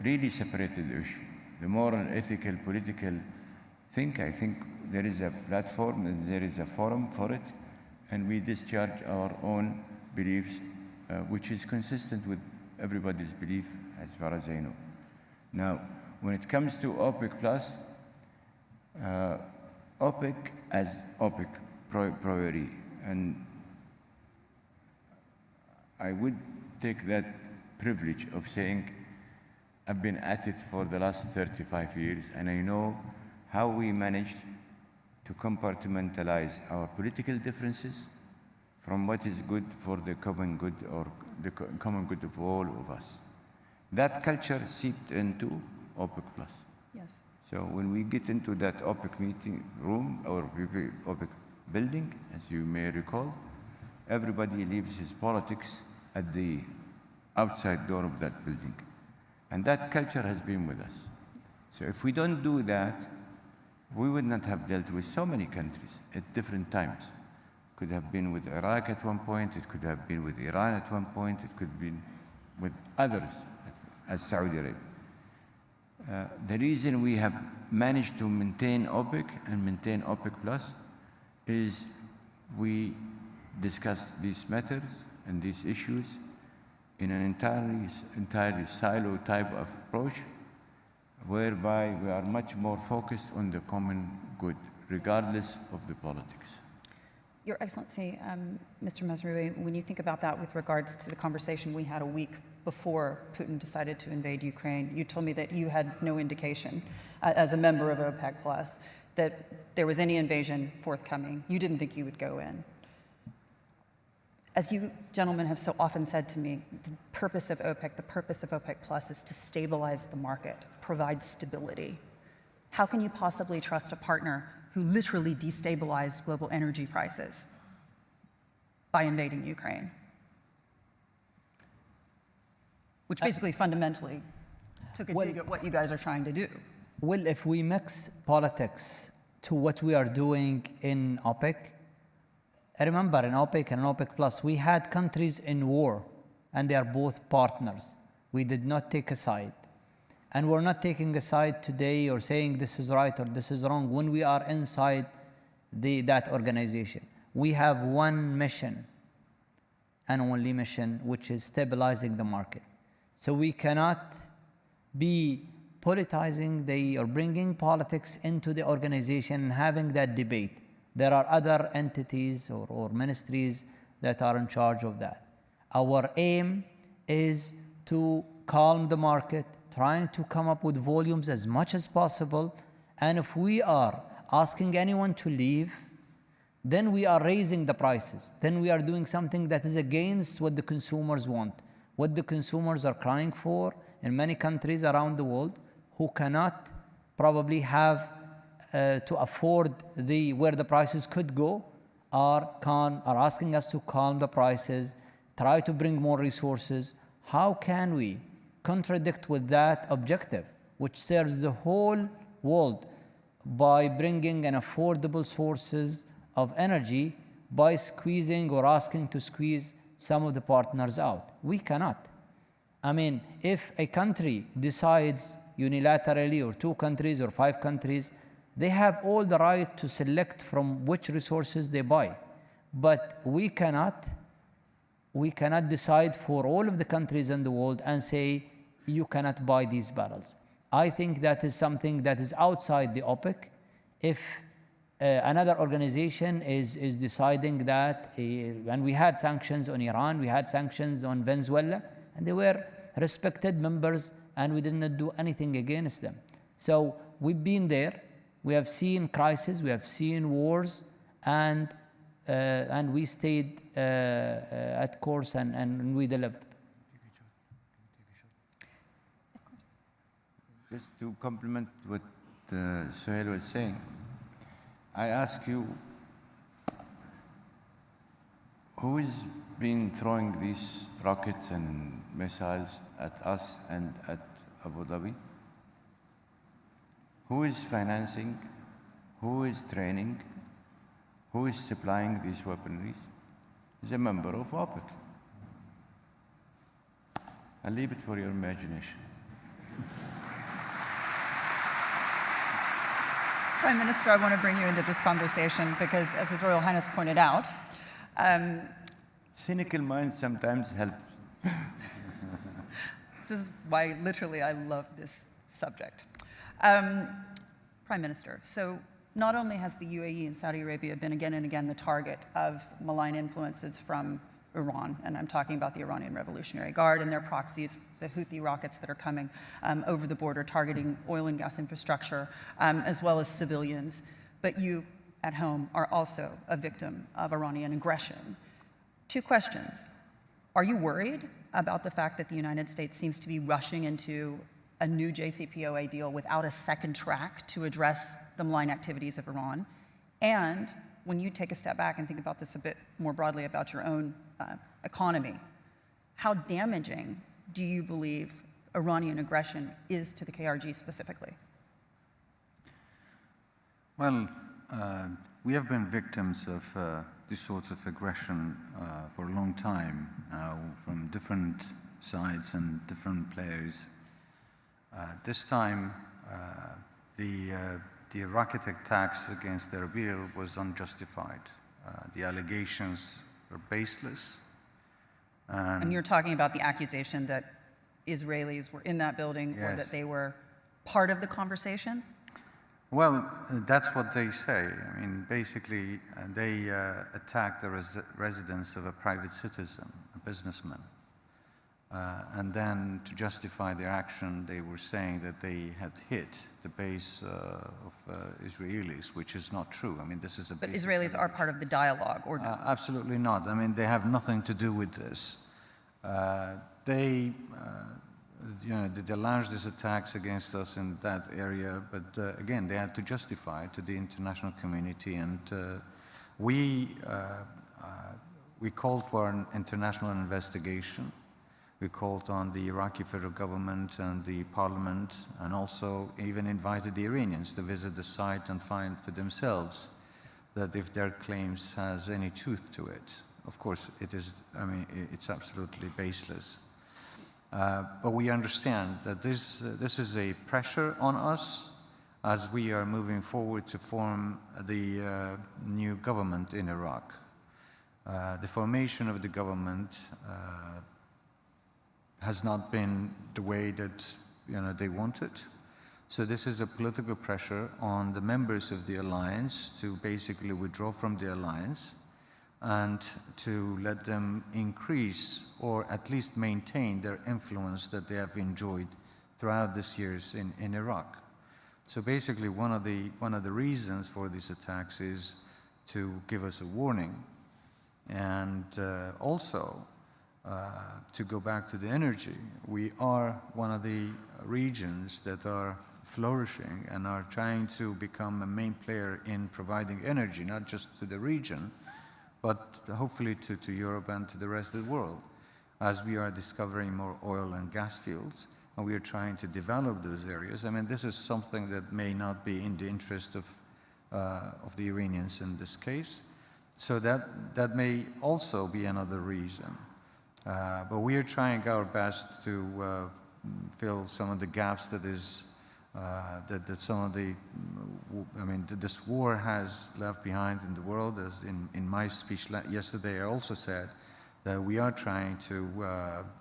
really separated the issue. The moral, ethical, political thing, I think there is a platform and there is a forum for it, and we discharge our own beliefs, which is consistent with everybody's belief as far as I know. Now, when it comes to OPEC Plus, OPEC as OPEC priority, and I would take that privilege of saying I've been at it for the last 35 years, and I know how we managed to compartmentalize our political differences from what is good for the common good or the common good of all of us. That culture seeped into OPEC Plus. Yes. So when we get into that OPEC meeting room or OPEC building, as you may recall, everybody leaves his politics at the outside door of that building. And that culture has been with us. So if we don't do that, we would not have dealt with so many countries at different times. Could have been with Iraq at one point, it could have been with Iran at one point, it could have been with others, as Saudi Arabia. The reason we have managed to maintain OPEC and maintain OPEC Plus is we discuss these matters and these issues in an entirely silo type of approach, whereby we are much more focused on the common good, regardless of the politics. Your Excellency, Mr. Masrouhi, when you think about that with regards to the conversation we had a week before Putin decided to invade Ukraine, you told me that you had no indication, as a member of OPEC Plus, that there was any invasion forthcoming. You didn't think you would go in. As you gentlemen have so often said to me, the purpose of OPEC Plus is to stabilize the market, provide stability. How can you possibly trust a partner who literally destabilized global energy prices by invading Ukraine? Which basically fundamentally took a dig at what you guys are trying to do. Well, if we mix politics to what we are doing in OPEC, remember in OPEC and OPEC Plus, we had countries in war and they are both partners. We did not take a side. And we're not taking a side today or saying this is right or this is wrong when we are inside that organization. We have one mission and only mission, which is stabilizing the market. So we cannot be politicizing or bringing politics into the organization and having that debate. There are other entities or ministries that are in charge of that. Our aim is to calm the market, trying to come up with volumes as much as possible. And if we are asking anyone to leave, then we are raising the prices. Then we are doing something that is against what the consumers want, what the consumers are crying for in many countries around the world who cannot probably have to afford where the prices could go, are asking us to calm the prices, try to bring more resources. How can we contradict with that objective, which serves the whole world by bringing an affordable sources of energy by squeezing or asking to squeeze some of the partners out? We cannot. I mean, if a country decides unilaterally, or 2 countries or 5 countries, they have all the right to select from which resources they buy. But we cannot decide for all of the countries in the world and say, you cannot buy these barrels. I think that is something that is outside the OPEC. If another organization is deciding that, and we had sanctions on Iran, we had sanctions on Venezuela, and they were respected members, and we did not do anything against them. So we've been there. We have seen crises, we have seen wars, and we stayed at course and we delivered. Just to complement what Suhail was saying, I ask you, who has been throwing these rockets and missiles at us and at Abu Dhabi? Who is financing? Who is training? Who is supplying these weaponries? Is a member of OPEC. I'll leave it for your imagination. Prime Minister, I want to bring you into this conversation because, as His Royal Highness pointed out, Cynical minds sometimes help. this is why literally I love this subject. Prime Minister, so not only has the UAE and Saudi Arabia been again and again the target of malign influences from Iran, and I'm talking about the Iranian Revolutionary Guard and their proxies, the Houthi rockets that are coming over the border targeting oil and gas infrastructure, as well as civilians. But you at home are also a victim of Iranian aggression. Two questions. Are you worried about the fact that the United States seems to be rushing into a new JCPOA deal without a second track to address the malign activities of Iran? And when you take a step back and think about this a bit more broadly about your own economy, how damaging do you believe Iranian aggression is to the KRG specifically? Well, we have been victims of these sorts of aggression for a long time now from different sides and different players. This time, the rocket attacks against Erbil was unjustified. The allegations were baseless. And you're talking about the accusation that Israelis were in that building, yes, or that they were part of the conversations? Well, that's what they say. I mean, basically, they attacked the residence of a private citizen, a businessman. And then to justify their action, they were saying that they had hit the base of Israelis, which is not true. I mean, this is a But Israelis are part of the dialogue, or not? Absolutely not. I mean, they have nothing to do with this. They launched these attacks against us in that area, but again, they had to justify it to the international community, and we called for an international investigation. We called on the Iraqi federal government and the parliament, and also even invited the Iranians to visit the site and find for themselves that if their claims has any truth to it. Of course, it is, I mean, it's absolutely baseless. But we understand that this is a pressure on us as we are moving forward to form the new government in Iraq. The formation of the government has not been the way that they wanted. So this is a political pressure on the members of the alliance to basically withdraw from the alliance and to let them increase or at least maintain their influence that they have enjoyed throughout these years in Iraq. So basically one of the reasons for these attacks is to give us a warning, and also to go back to the energy. We are one of the regions that are flourishing and are trying to become a main player in providing energy, not just to the region, but hopefully to Europe and to the rest of the world, as we are discovering more oil and gas fields, and we are trying to develop those areas. I mean, this is something that may not be in the interest of the Iranians in this case. So that may also be another reason. But we are trying our best to fill some of the gaps that some of the, this war has left behind in the world. As in my speech yesterday, I also said that we are trying to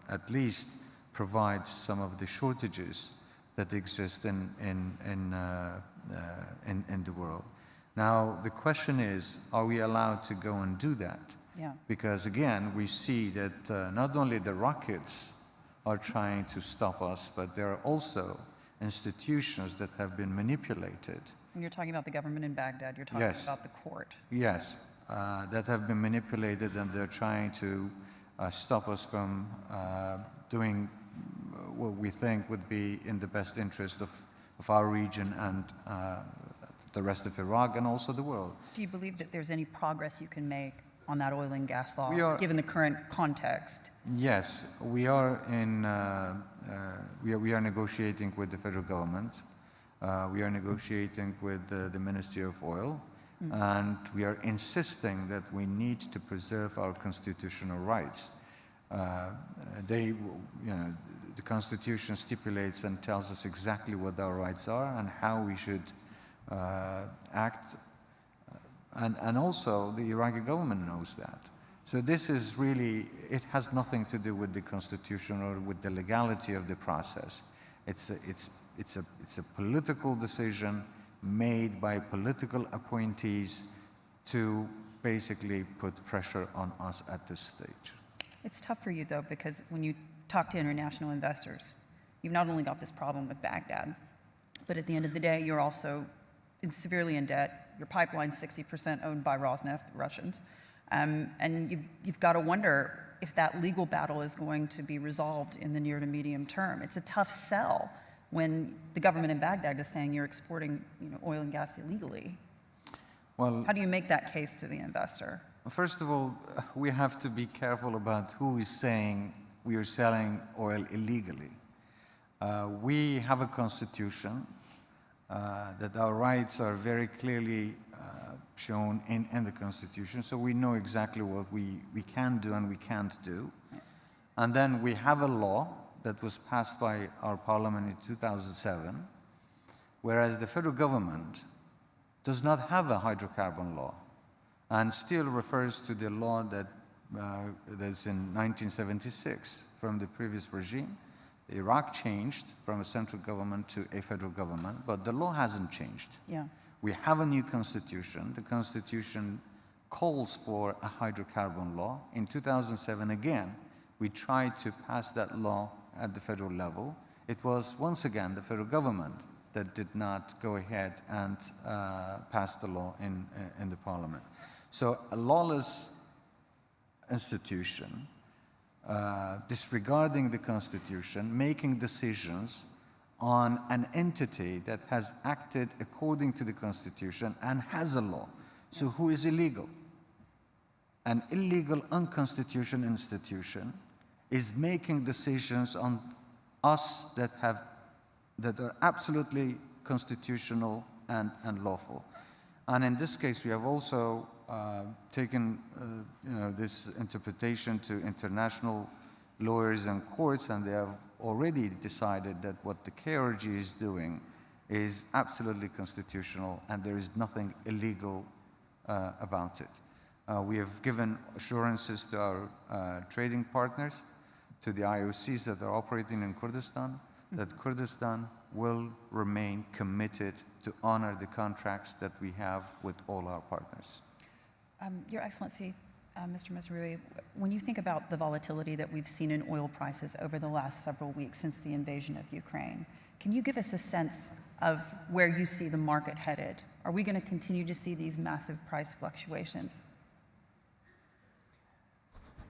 at least provide some of the shortages that exist in the world. Now, the question is, are we allowed to go and do that? Yeah. Because again, we see that not only the rockets are trying to stop us, but there are also institutions that have been manipulated. When you're talking about the government in Baghdad, you're talking Yes. about the court. Yes, that have been manipulated, and they're trying to stop us from doing what we think would be in the best interest of our region and the rest of Iraq and also the world. Do you believe that there's any progress you can make on that oil and gas law, We are- given the current context? Yes, we are we are negotiating with the federal government. We are negotiating with the Ministry of Oil, and we are insisting that we need to preserve our constitutional rights. the Constitution stipulates and tells us exactly what our rights are and how we should act. And also the Iraqi government knows that. So this is really, it has nothing to do with the Constitution or with the legality of the process. It's a political decision made by political appointees to basically put pressure on us at this stage. It's tough for you, though, because when you talk to international investors, you've not only got this problem with Baghdad, but at the end of the day, you're also severely in debt. Your pipeline's 60% owned by Rosneft, the Russians. And you've got to wonder if that legal battle is going to be resolved in the near to medium term. It's a tough sell when the government in Baghdad is saying you're exporting oil and gas illegally. Well, how do you make that case to the investor? First of all, we have to be careful about who is saying we are selling oil illegally. We have a constitution that our rights are very clearly shown in the Constitution, so we know exactly what we can do and we can't do. And then we have a law that was passed by our parliament in 2007, whereas the federal government does not have a hydrocarbon law and still refers to the law that's in 1976 from the previous regime. Iraq changed from a central government to a federal government, but the law hasn't changed. Yeah. We have a new constitution. The constitution calls for a hydrocarbon law. In 2007, again, we tried to pass that law at the federal level. It was, once again, the federal government that did not go ahead and pass the law in the parliament. So a lawless institution, disregarding the constitution, making decisions on an entity that has acted according to the Constitution and has a law. So who is illegal? An illegal, unconstitutional institution is making decisions on us that are absolutely constitutional and lawful. And in this case, we have also taken this interpretation to international lawyers and courts, and they have already decided that what the KRG is doing is absolutely constitutional and there is nothing illegal about it. We have given assurances to our trading partners, to the IOCs that are operating in Kurdistan, that Kurdistan will remain committed to honor the contracts that we have with all our partners. Your Excellency, Mr. Mazrui, when you think about the volatility that we've seen in oil prices over the last several weeks since the invasion of Ukraine, can you give us a sense of where you see the market headed? Are we going to continue to see these massive price fluctuations?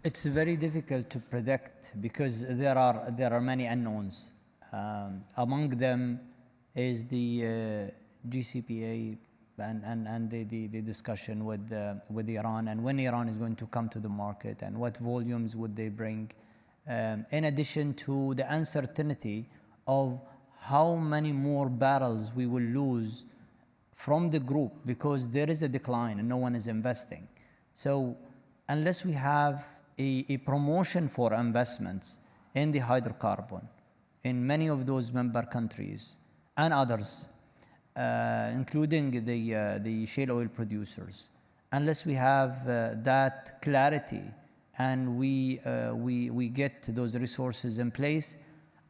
It's very difficult to predict because there are many unknowns. Among them is the GCPA and the discussion with Iran, and when Iran is going to come to the market and what volumes would they bring, in addition to the uncertainty of how many more barrels we will lose from the group because there is a decline and no one is investing. So unless we have a promotion for investments in the hydrocarbon in many of those member countries and others, including the shale oil producers, unless we have that clarity and we get those resources in place,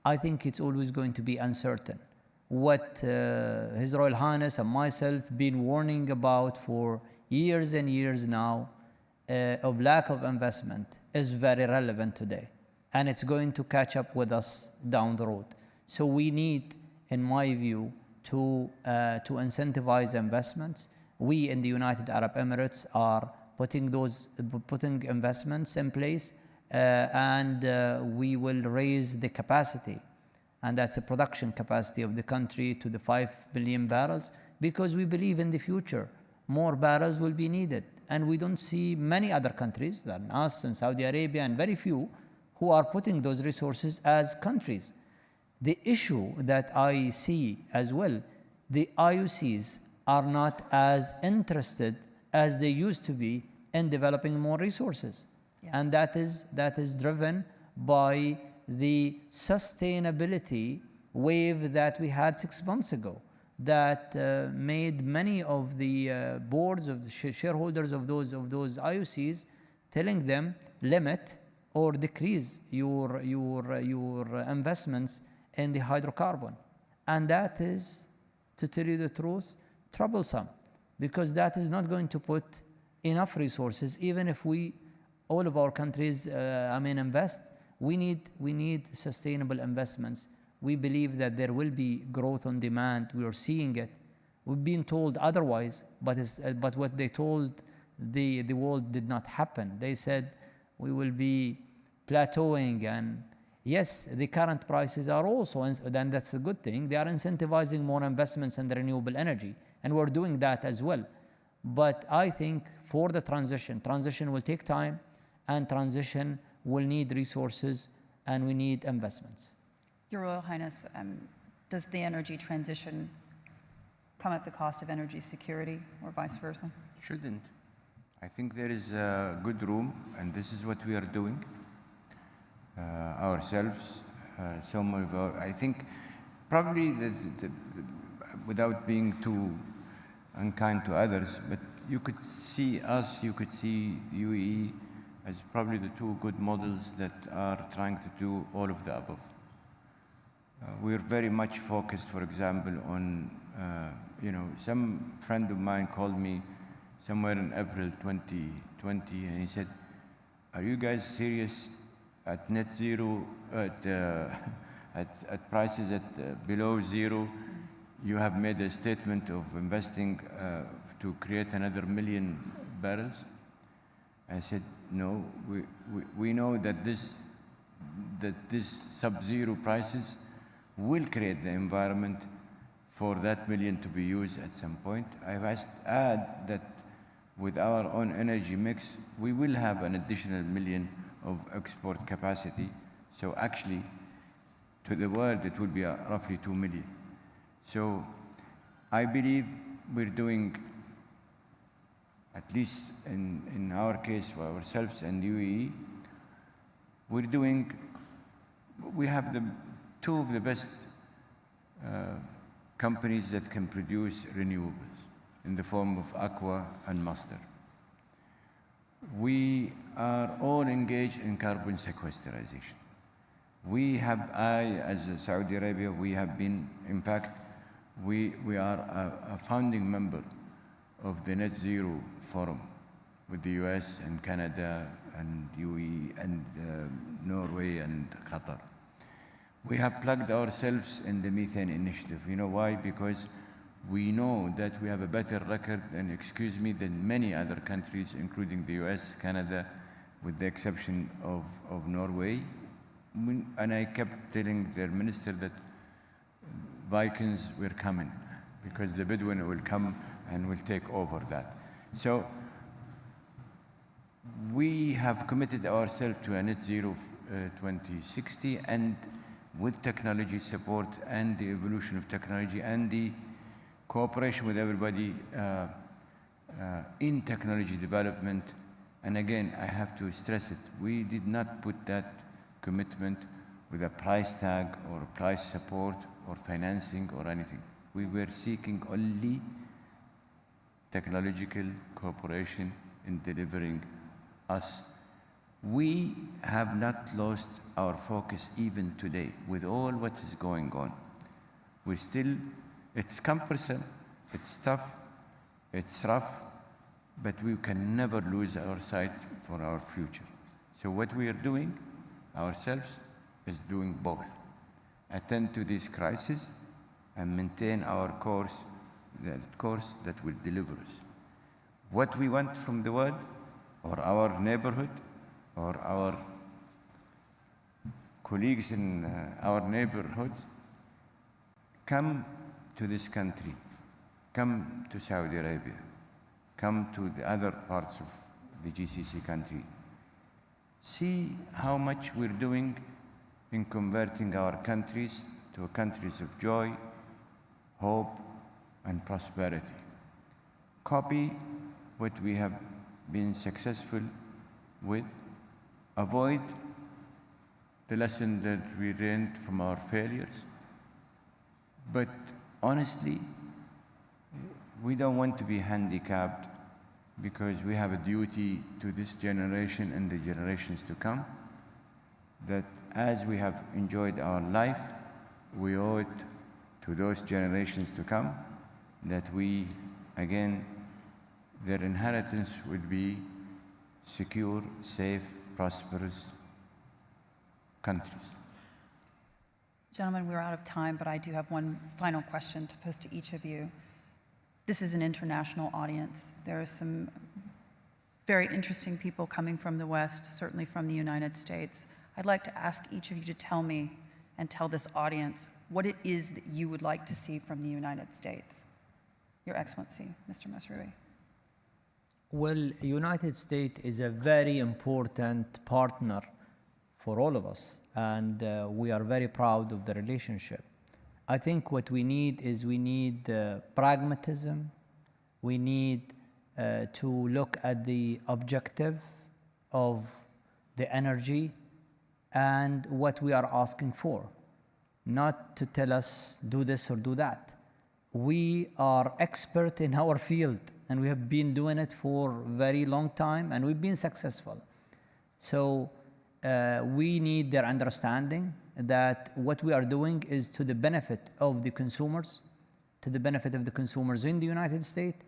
I think it's always going to be uncertain. What His Royal Highness and myself been warning about for years and years now of lack of investment is very relevant today, and it's going to catch up with us down the road. So we need, in my view, to incentivize investments. We in the United Arab Emirates are putting investments in place, and we will raise the capacity, and that's the production capacity of the country, to the 5 billion barrels, because we believe in the future more barrels will be needed. And we don't see many other countries than us and Saudi Arabia and very few who are putting those resources as countries. The issue that I see as well, the IOCs are not as interested as they used to be in developing more resources. Yeah. And that is driven by the sustainability wave that we had 6 months ago, that made many of the boards of the shareholders of those IOCs telling them limit or decrease your investments in the hydrocarbon. And that is, to tell you the truth, troublesome, because that is not going to put enough resources. Even if all of our countries invest, we need sustainable investments. We believe that there will be growth on demand. We are seeing it. We've been told otherwise, but what they told the world did not happen. They said we will be plateauing, and yes, the current prices are also, and that's a good thing, they are incentivizing more investments in the renewable energy, and we're doing that as well. But I think for the transition will take time, and transition will need resources, and we need investments. Your Royal Highness, does the energy transition come at the cost of energy security, or vice versa? Shouldn't. I think there is a good room, and this is what we are doing ourselves. I think probably without being too unkind to others, but you could see us, you could see the UAE as probably the two good models that are trying to do all of the above. We're very much focused, for example, on, some friend of mine called me somewhere in April 2020, and he said, "Are you guys serious at net zero, at prices at below zero? You have made a statement of investing to create another 1 million barrels?" I said, "No, we know that this sub-zero prices will create the environment for that million to be used at some point. I've add that with our own energy mix, we will have an additional 1 million of export capacity. So actually, to the world, it will be roughly 2 million. So I believe we're doing, at least in our case, for ourselves and UAE, we have two of the best companies that can produce renewables in the form of Aqua and Master. We are all engaged in carbon sequestration. As Saudi Arabia, we have been, in fact, we are a founding member of the Net Zero Forum with the US and Canada and UAE and Norway and Qatar. We have plugged ourselves in the methane initiative. You know why? Because we know that we have a better record, than many other countries, including the US, Canada, with the exception of Norway. And I kept telling their minister that Vikings were coming, because the Bedouin will come and will take over that. So we have committed ourselves to a net zero 2060, and with technology support and the evolution of technology and the cooperation with everybody in technology development. And again, I have to stress it, we did not put that commitment with a price tag or price support or financing or anything. We were seeking only technological cooperation in delivering us. We have not lost our focus even today with all what is going on. It's cumbersome, it's tough, it's rough, but we can never lose our sight for our future. So what we are doing ourselves is doing both. Attend to this crisis and maintain our course, the course that will deliver us. What we want from the world, or our neighborhood, or our colleagues in our neighborhoods, come to this country, come to Saudi Arabia, come to the other parts of the GCC country. See how much we're doing in converting our countries to countries of joy, hope, and prosperity. Copy what we have been successful with. Avoid the lesson that we learned from our failures. But honestly, we don't want to be handicapped because we have a duty to this generation and the generations to come, that as we have enjoyed our life, we owe it to those generations to come, that we, again, their inheritance would be secure, safe, prosperous countries. Gentlemen, we're out of time, but I do have one final question to pose to each of you. This is an international audience. There are some very interesting people coming from the West, certainly from the United States. I'd like to ask each of you to tell me and tell this audience what it is that you would like to see from the United States. Your Excellency, Mr. Masrouri. Well, United States is a very important partner for all of us, and we are very proud of the relationship. I think what we need is pragmatism. We need to look at the objective of the energy and what we are asking for, not to tell us do this or do that. We are expert in our field, and we have been doing it for a very long time, and we've been successful. So we need their understanding that what we are doing is to the benefit of the consumers, to the benefit of the consumers in the United States,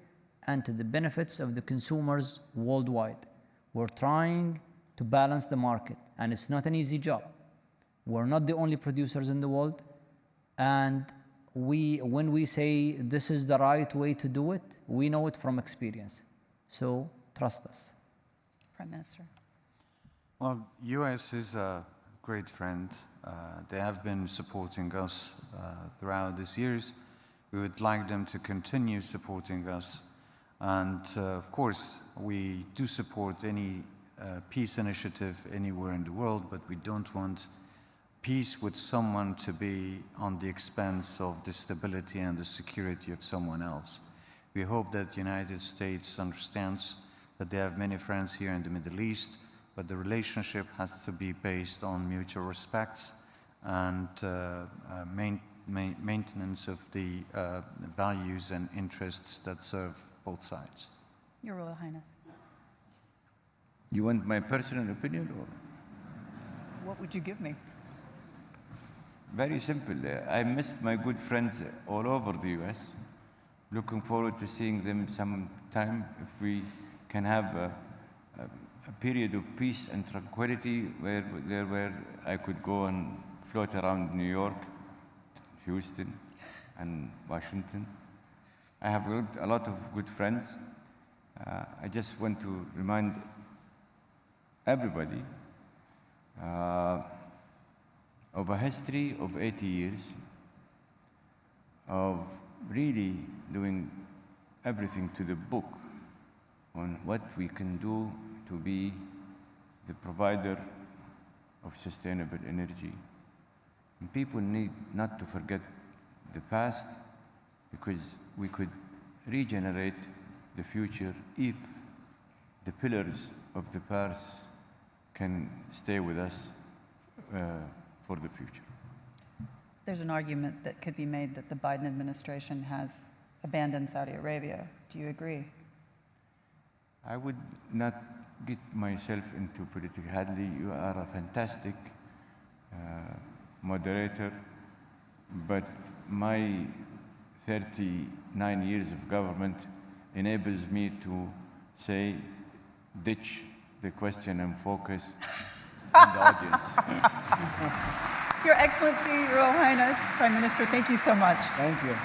and to the benefits of the consumers worldwide. We're trying to balance the market, and it's not an easy job. We're not the only producers in the world, and when we say this is the right way to do it, we know it from experience. So trust us. Prime Minister. Well, U.S. is a great friend. They have been supporting us throughout these years. We would like them to continue supporting us. And of course, we do support any peace initiative anywhere in the world, but we don't want peace with someone to be on the expense of the stability and the security of someone else. We hope that the United States understands that they have many friends here in the Middle East, but the relationship has to be based on mutual respects and maintenance of the values and interests that serve both sides. Your Royal Highness. You want my personal opinion, or? What would you give me? Very simple. I missed my good friends all over the U.S. Looking forward to seeing them sometime if we can have a period of peace and tranquility where I could go and float around New York, Houston, and Washington. I have a lot of good friends. I just want to remind everybody of a history of 80 years of really doing everything to the book on what we can do to be the provider of sustainable energy. And people need not to forget the past, because we could regenerate the future if the pillars of the past can stay with us for the future. There's an argument that could be made that the Biden administration has abandoned Saudi Arabia. Do you agree? I would not get myself into political. Hadley, you are a fantastic moderator, but my 39 years of government enables me to say, ditch the question and focus on the audience. Your Excellency, Your Royal Highness, Prime Minister, thank you so much. Thank you.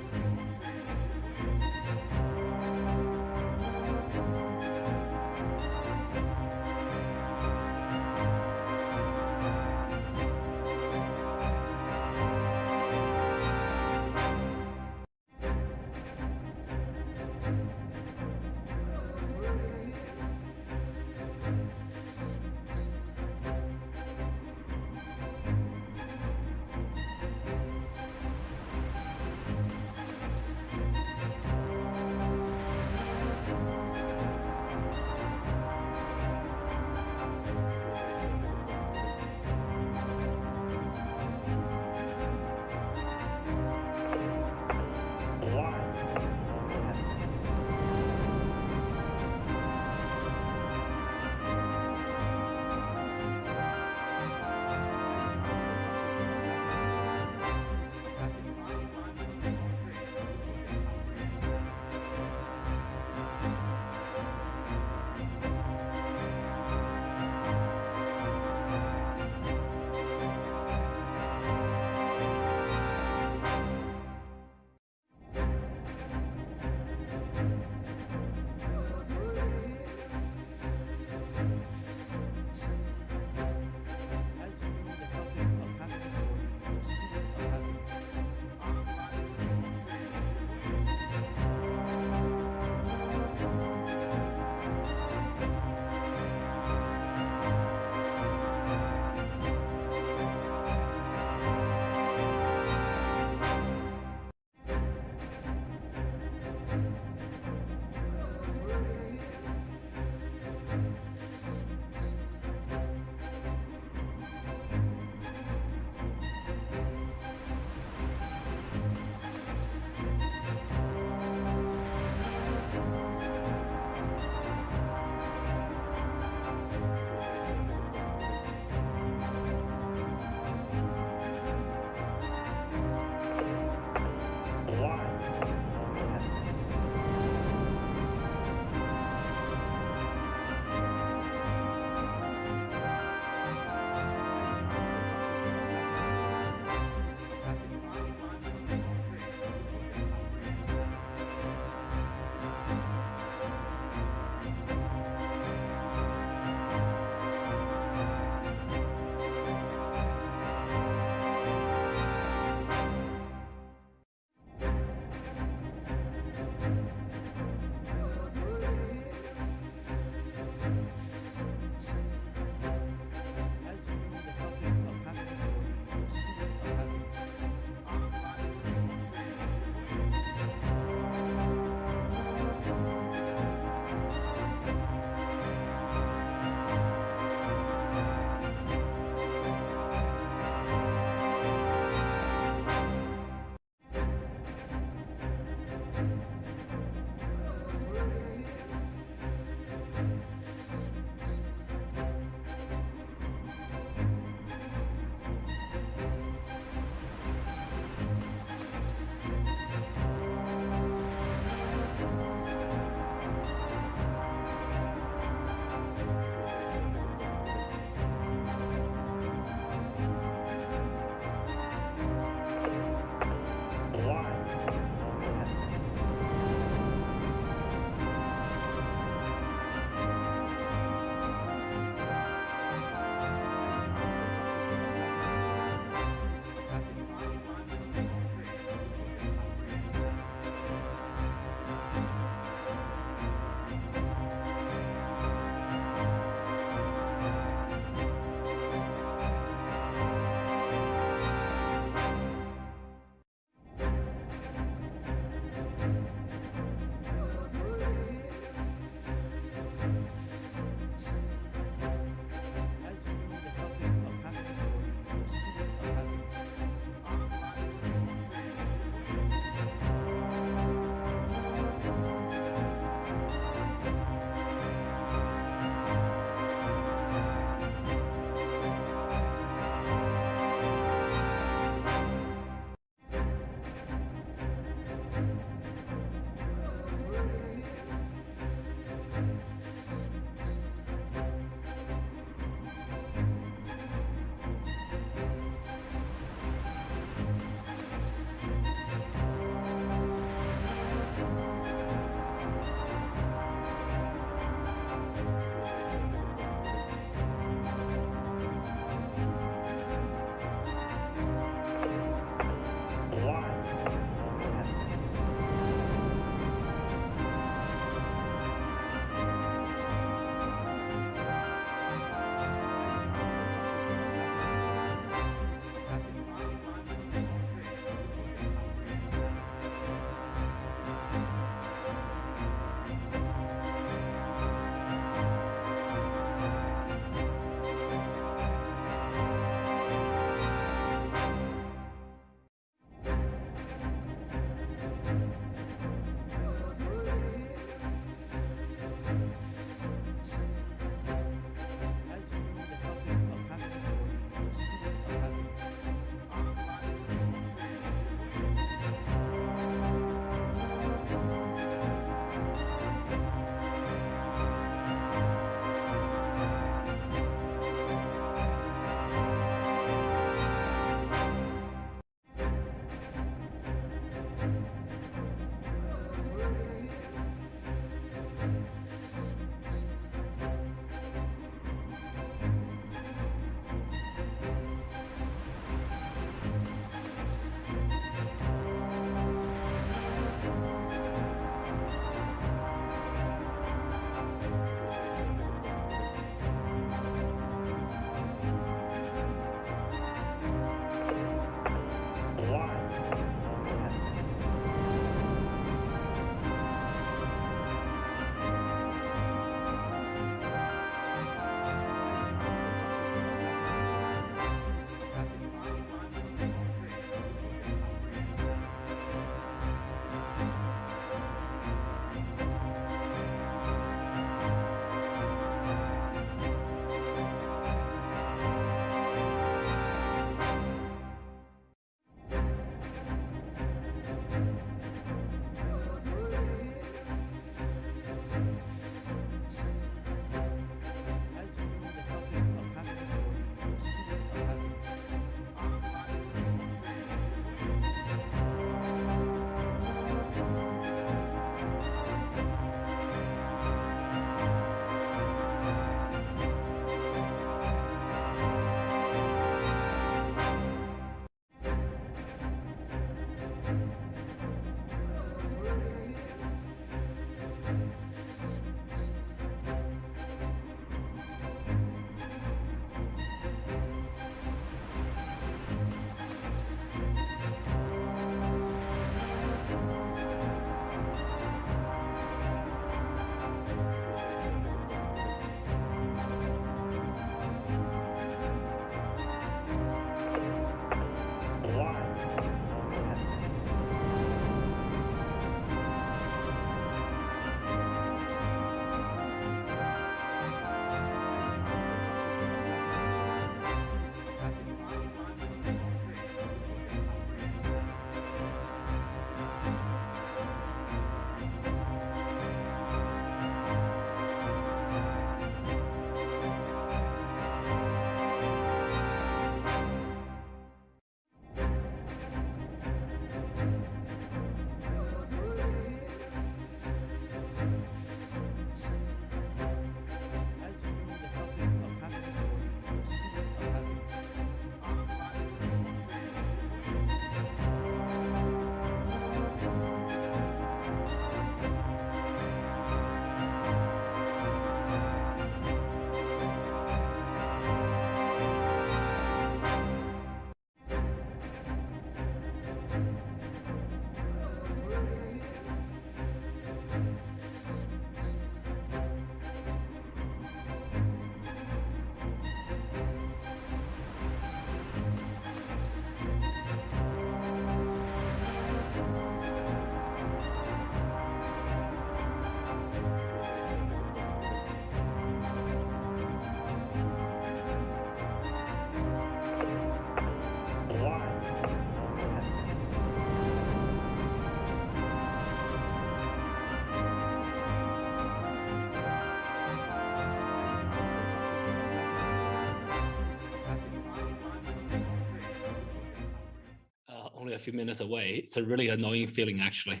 only a few minutes away. It's a really annoying feeling, actually.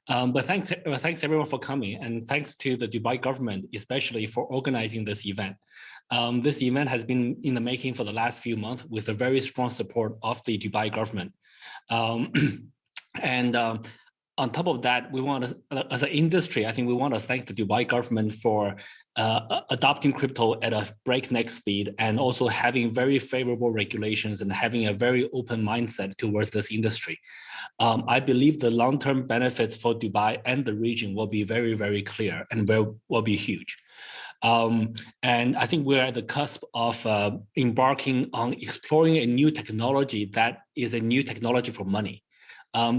But thanks everyone for coming, and thanks to the Dubai government, especially for organizing this event. This event has been in the making for the last few months with the very strong support of the Dubai government. On top of that, we want to, as an industry, I think we want to thank the Dubai government for adopting crypto at a breakneck speed and also having very favorable regulations and having a very open mindset towards this industry. I believe the long-term benefits for Dubai and the region will be very, very clear and will be huge. And I think we're at the cusp of embarking on exploring a new technology that is a new technology for money.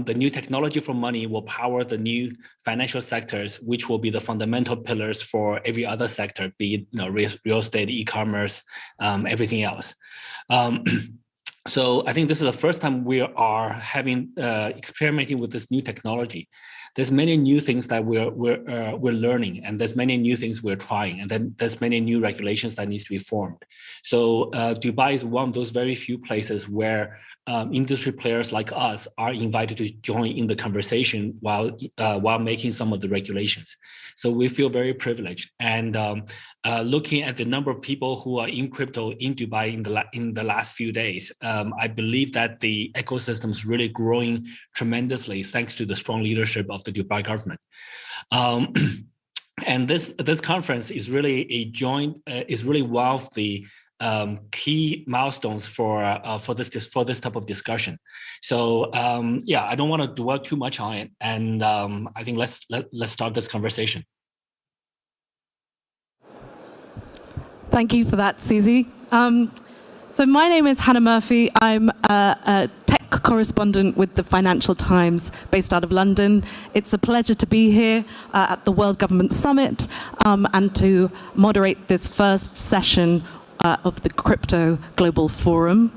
The new technology for money will power the new financial sectors, which will be the fundamental pillars for every other sector, be it real estate, e-commerce, everything else. So I think this is the first time we are having experimenting with this new technology. There's many new things that we're learning, and there's many new things we're trying, and then there's many new regulations that needs to be formed. So Dubai is one of those very few places where industry players like us are invited to join in the conversation while making some of the regulations. So we feel very privileged. And looking at the number of people who are in crypto in Dubai in the last few days, I believe that the ecosystem is really growing tremendously thanks to the strong leadership of the Dubai government. And this conference is really one of the key milestones for this type of discussion. So yeah, I don't want to dwell too much on it, and I think let's start this conversation. Thank you for that, Susie. So my name is Hannah Murphy. I'm a tech correspondent with the Financial Times based out of London. It's a pleasure to be here at the World Government Summit and to moderate this first session of the Crypto Global Forum.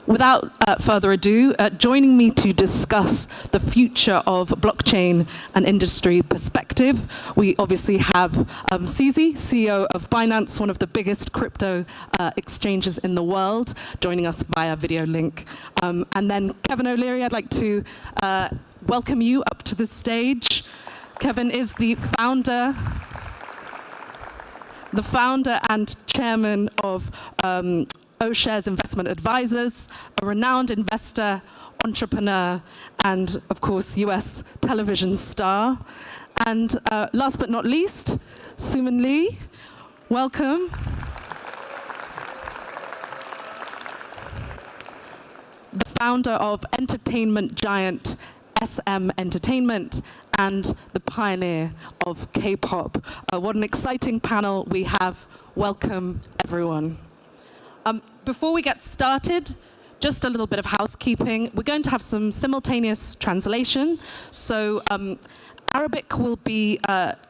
Without further ado, joining me to discuss the future of blockchain and industry perspective, we obviously have Susie, CEO of Binance, one of the biggest crypto exchanges in the world, joining us via video link. And then Kevin O'Leary, I'd like to welcome you up to the stage. Kevin is the founder and chairman of O-Shares Investment Advisors, a renowned investor, entrepreneur, and of course, US television star. And last but not least, Suman Lee, welcome. The founder of entertainment giant SM Entertainment and the pioneer of K-pop. What an exciting panel we have. Welcome, everyone. Before we get started, just a little bit of housekeeping. We're going to have some simultaneous translation. So Arabic will be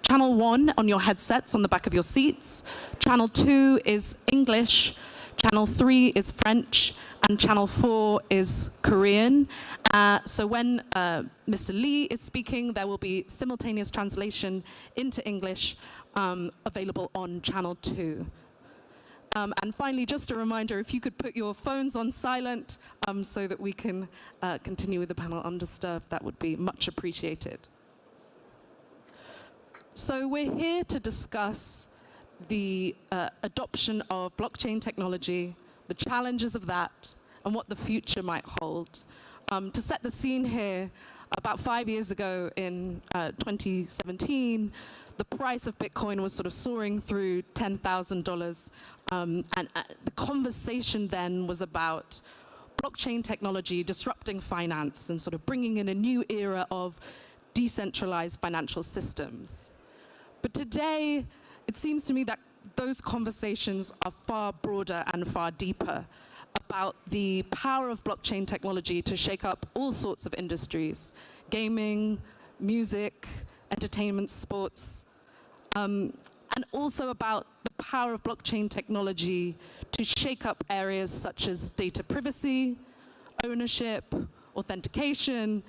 channel 1 on your headsets on the back of your seats. Channel 2 is English. Channel 3 is French. And channel 4 is Korean. So when Mr. Lee is speaking, there will be simultaneous translation into English available on channel 2. And finally, just a reminder, if you could put your phones on silent so that we can continue with the panel undisturbed, that would be much appreciated. So we're here to discuss the adoption of blockchain technology, the challenges of that, and what the future might hold. To set the scene here, about 5 years ago in 2017, the price of Bitcoin was sort of soaring through $10,000. And the conversation then was about blockchain technology disrupting finance and sort of bringing in a new era of decentralized financial systems. But today, it seems to me that those conversations are far broader and far deeper about the power of blockchain technology to shake up all sorts of industries: gaming, music, entertainment, sports, and also about the power of blockchain technology to shake up areas such as data privacy, ownership, authentication,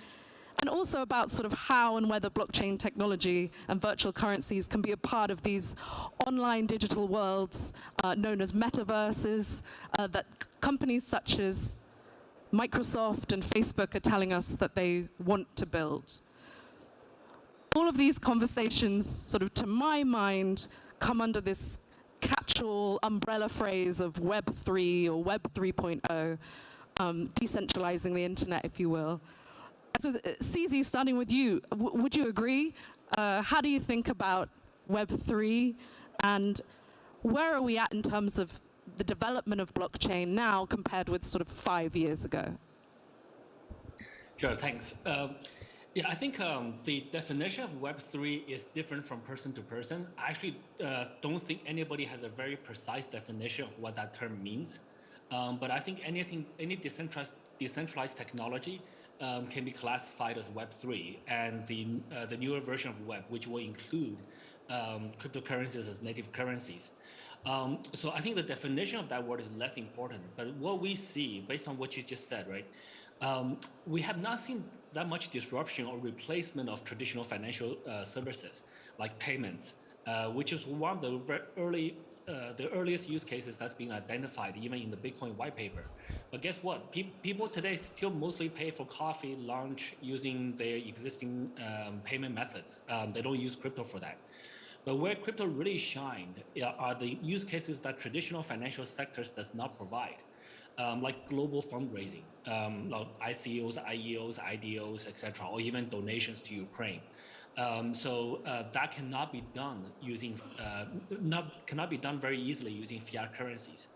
and also about sort of how and whether blockchain technology and virtual currencies can be a part of these online digital worlds known as metaverses that companies such as Microsoft and Facebook are telling us that they want to build. All of these conversations, sort of to my mind, come under this catch-all umbrella phrase of Web 3 or Web 3.0, decentralizing the internet, if you will. So, CZ, starting with you, would you agree? How do you think about Web 3, and where are we at in terms of the development of blockchain now compared with sort of 5 years ago? Sure, thanks. Yeah, I think the definition of Web3 is different from person to person. I actually don't think anybody has a very precise definition of what that term means. But I think any decentralized technology can be classified as Web3, and the newer version of Web, which will include cryptocurrencies as native currencies. So I think the definition of that word is less important. But what we see, based on what you just said, right? We have not seen that much disruption or replacement of traditional financial services like payments, which is one of the earliest use cases that's been identified even in the Bitcoin white paper. But guess what? People today still mostly pay for coffee, lunch using their existing payment methods. They don't use crypto for that. But where crypto really shined are the use cases that traditional financial sectors does not provide. Like global fundraising, like ICOs, IEOs, IDOs, etc., or even donations to Ukraine. So that cannot be done using cannot be done very easily using fiat currencies.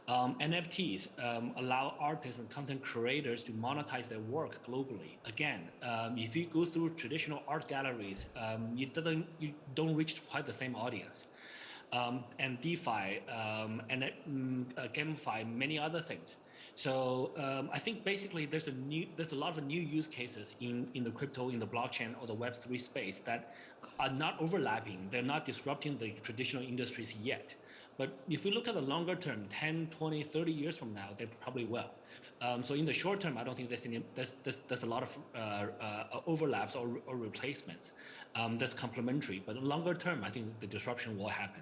NFTs allow artists and content creators to monetize their work globally. Again, if you go through traditional art galleries, you don't reach quite the same audience. And DeFi, and GameFi, many other things. So I think basically there's a lot of new use cases in the crypto, in the blockchain, or the Web3 space that are not overlapping. They're not disrupting the traditional industries yet. But if we look at the longer term, 10, 20, 30 years from now, they probably will. So in the short term, I don't think there's a lot of overlaps or replacements. That's complementary. But longer term, I think the disruption will happen.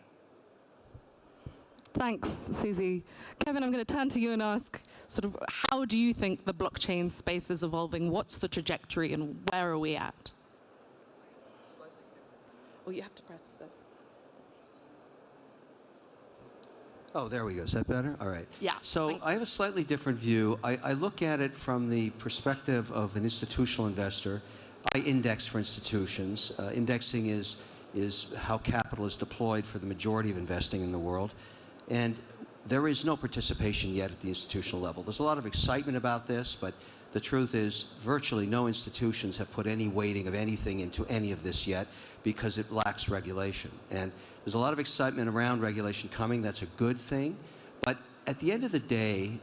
Thanks, Susie. Kevin, I'm going to turn to you and ask, sort of, how do you think the blockchain space is evolving? What's the trajectory and where are we at? Oh, you have to press the... Oh, there we go. Is that better? All right. Yeah. So I have a slightly different view. I look at it from the perspective of an institutional investor. I index for institutions. Indexing is how capital is deployed for the majority of investing in the world. And there is no participation yet at the institutional level. There's a lot of excitement about this, but the truth is virtually no institutions have put any weighting of anything into any of this yet because it lacks regulation. And there's a lot of excitement around regulation coming. That's a good thing. But at the end of the day,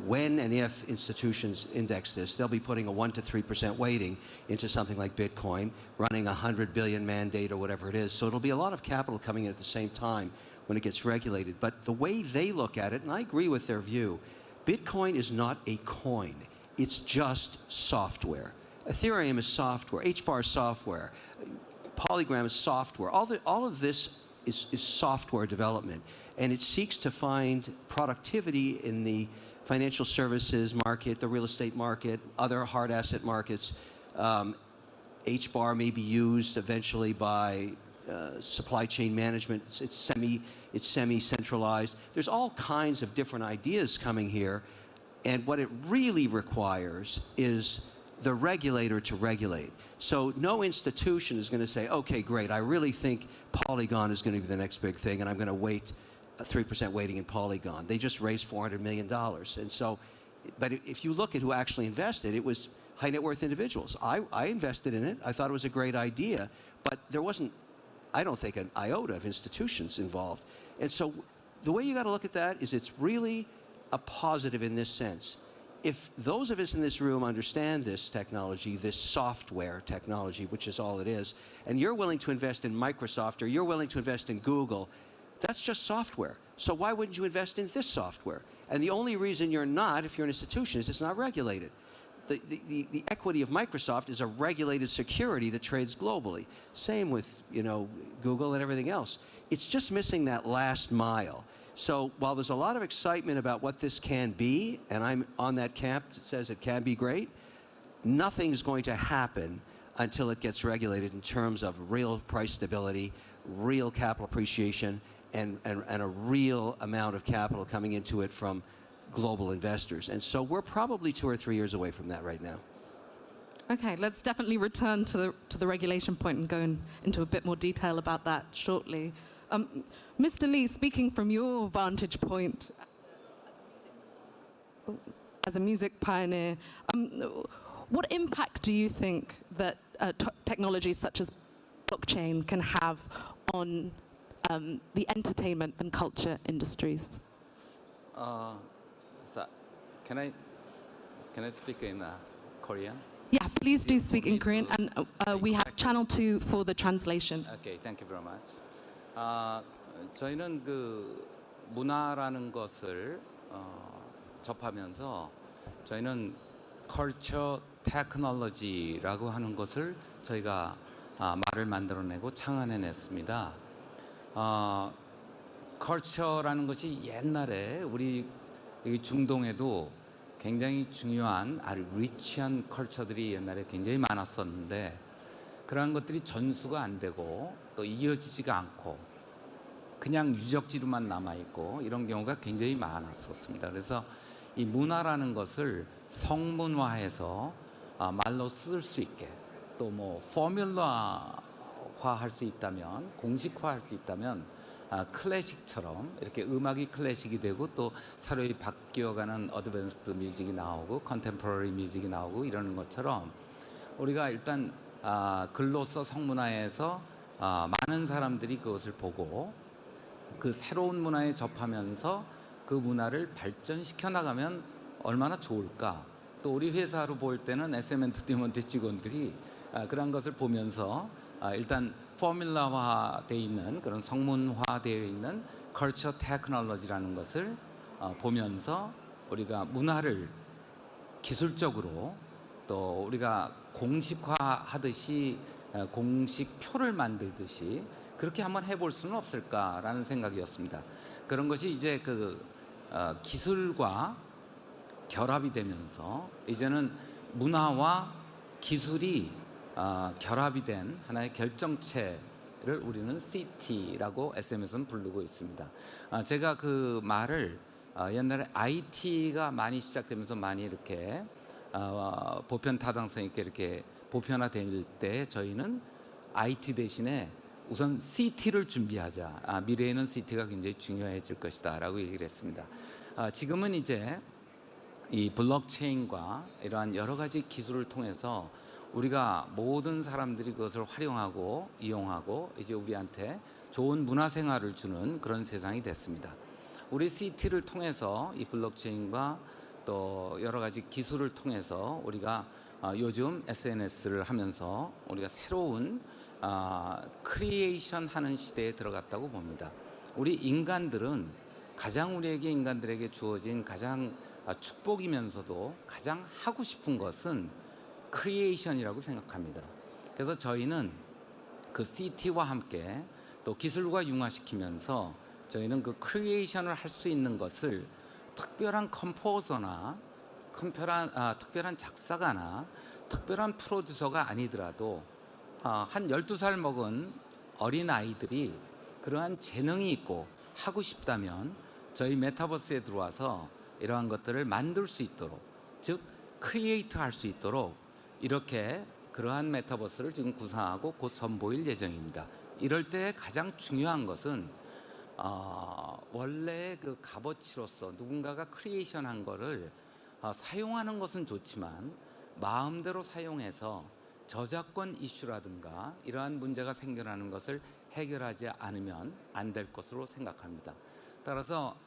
when and if institutions index this, they'll be putting a 1% to 3% weighting into something like Bitcoin, running a 100 billion mandate or whatever it is. So it'll be a lot of capital coming in at the same time when it gets regulated. But the way they look at it, and I agree with their view, Bitcoin is not a coin. It's just software. Ethereum is software. HBAR is software. Polygram is software. All of this is software development. And it seeks to find productivity in the financial services market, the real estate market, other hard asset markets. HBAR may be used eventually by supply chain management. It's semi-centralized. There's all kinds of different ideas coming here. And what it really requires is the regulator to regulate. So no institution is going to say, okay, great, I really think Polygon is going to be the next big thing, and I'm going to wait a 3% weighting in Polygon. They just raised $400 million. And so, but if you look at who actually invested, it was high net worth individuals. I invested in it. I thought it was a great idea, but there wasn't, I don't think, an iota of institutions involved. And so the way you got to look at that is it's really a positive in this sense. If those of us in this room understand this technology, this software technology, which is all it is, and you're willing to invest in Microsoft or you're willing to invest in Google, that's just software. So why wouldn't you invest in this software? And the only reason you're not, if you're an institution, is it's not regulated. The equity of Microsoft is a regulated security that trades globally. Same with, Google and everything else. It's just missing that last mile. So while there's a lot of excitement about what this can be, and I'm on that camp that says it can be great, nothing's going to happen until it gets regulated in terms of real price stability, real capital appreciation, and a real amount of capital coming into it from global investors. And so we're probably 2 or 3 years away from that right now. Okay, let's definitely return to the regulation point and go into a bit more detail about that shortly. Mr. Lee, speaking from your vantage point as a music pioneer, what impact do you think that technologies such as blockchain can have on the entertainment and culture industries? So can I speak in Korean? Yeah, please do speak in Korean, and we have channel 2 for the translation. Okay, thank you very much. 저희는 그 문화라는 것을 접하면서 저희는 컬처 테크놀로지라고 하는 것을 저희가 말을 만들어내고 창안해냈습니다. 컬처라는 것이 옛날에 우리 중동에도 굉장히 중요한 아주 리치한 컬처들이 옛날에 굉장히 많았었는데 그러한 것들이 전수가 안 되고 또 이어지지가 않고 그냥 유적지로만 남아있고 이런 경우가 굉장히 많았었습니다. 그래서 이 문화라는 것을 성문화해서 말로 쓸 수 있게 또 뭐 포뮬러화할 수 있다면 공식화할 수 있다면 클래식처럼 이렇게 음악이 클래식이 되고 또 사료이 바뀌어가는 어드밴스드 뮤직이 나오고 컨템포러리 뮤직이 나오고 이러는 것처럼 우리가 일단 글로써 성문화해서 많은 사람들이 그것을 보고 그 새로운 문화에 접하면서 그 문화를 발전시켜 나가면 얼마나 좋을까. 또 우리 회사로 볼 때는 SM 엔터테인먼트 직원들이 그런 것을 보면서 일단 포뮬러화되어 있는 그런 성문화되어 있는 컬처 테크놀로지라는 것을 보면서 우리가 문화를 기술적으로 또 우리가 공식화하듯이 공식표를 만들듯이 그렇게 한번 해볼 수는 없을까라는 생각이었습니다. 그런 것이 이제 그 기술과 결합이 되면서 이제는 문화와 기술이 결합이 된 하나의 결정체를 우리는 CT라고 SM에서는 부르고 있습니다. 제가 그 말을 옛날에 IT가 많이 시작되면서 많이 이렇게 보편 타당성 있게 이렇게 보편화될 때 저희는 IT 대신에 우선 CT를 준비하자. 미래에는 CT가 굉장히 중요해질 것이다 라고 얘기를 했습니다. 지금은 이제 이 블록체인과 이러한 여러 가지 기술을 통해서 우리가 모든 사람들이 그것을 활용하고 이용하고 이제 우리한테 좋은 문화생활을 주는 그런 세상이 됐습니다. 우리 CT를 통해서 이 블록체인과 또 여러 가지 기술을 통해서 우리가 요즘 SNS를 하면서 우리가 새로운 크리에이션 하는 시대에 들어갔다고 봅니다. 우리 인간들은 가장 우리에게 인간들에게 주어진 가장 축복이면서도 가장 하고 싶은 것은 크리에이션이라고 생각합니다. 그래서 저희는 그 CT와 함께 또 기술과 융화시키면서 저희는 그 크리에이션을 할 수 있는 것을 특별한 컴포저나 특별한 작사가나 특별한 프로듀서가 아니더라도 한 12살 먹은 어린 아이들이 그러한 재능이 있고 하고 싶다면 저희 메타버스에 들어와서 이러한 것들을 만들 수 있도록 즉 크리에이트 할 수 있도록 이렇게 그러한 메타버스를 지금 구상하고 곧 선보일 예정입니다. 이럴 때 가장 중요한 것은 원래 그 값어치로서 누군가가 크리에이션한 거를 사용하는 것은 좋지만 마음대로 사용해서 저작권 이슈라든가 이러한 문제가 생겨나는 것을 해결하지 않으면 안 될 것으로 생각합니다. 따라서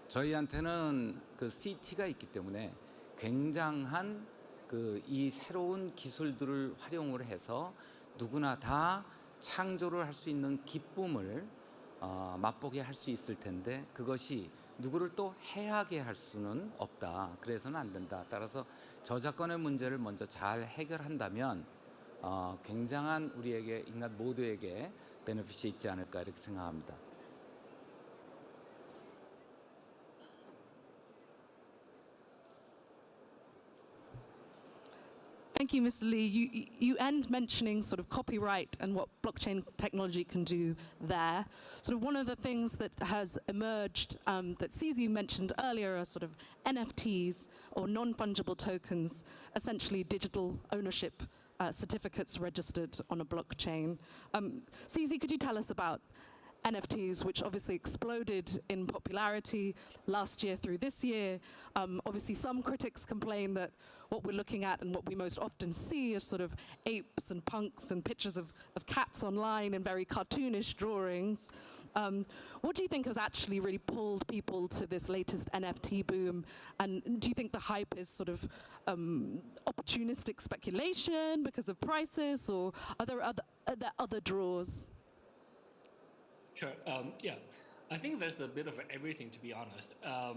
저희한테는 그 CT가 있기 때문에 굉장한 이 새로운 기술들을 활용을 해서 누구나 다 창조를 할 수 있는 기쁨을 맛보게 할 수 있을 텐데 그것이 누구를 또 해하게 할 수는 없다. 그래서는 안 된다. 따라서 저작권의 문제를 먼저 잘 해결한다면 굉장한 우리에게 인간 모두에게 베네핏이 있지 않을까 이렇게 생각합니다. Thank you, Mr. Lee. You end mentioning sort of copyright and what blockchain technology can do there. Sort of one of the things that has emerged that CZ mentioned earlier are sort of NFTs, or non-fungible tokens, essentially digital ownership certificates registered on a blockchain. CZ, could you tell us about NFTs, which obviously exploded in popularity last year through this year? Obviously, some critics complain that what we're looking at and what we most often see is sort of apes and punks and pictures of cats online and very cartoonish drawings. What do you think has actually really pulled people to this latest NFT boom? And do you think the hype is sort of opportunistic speculation because of prices, or are there other draws? Sure. Yeah, I think there's a bit of everything, to be honest.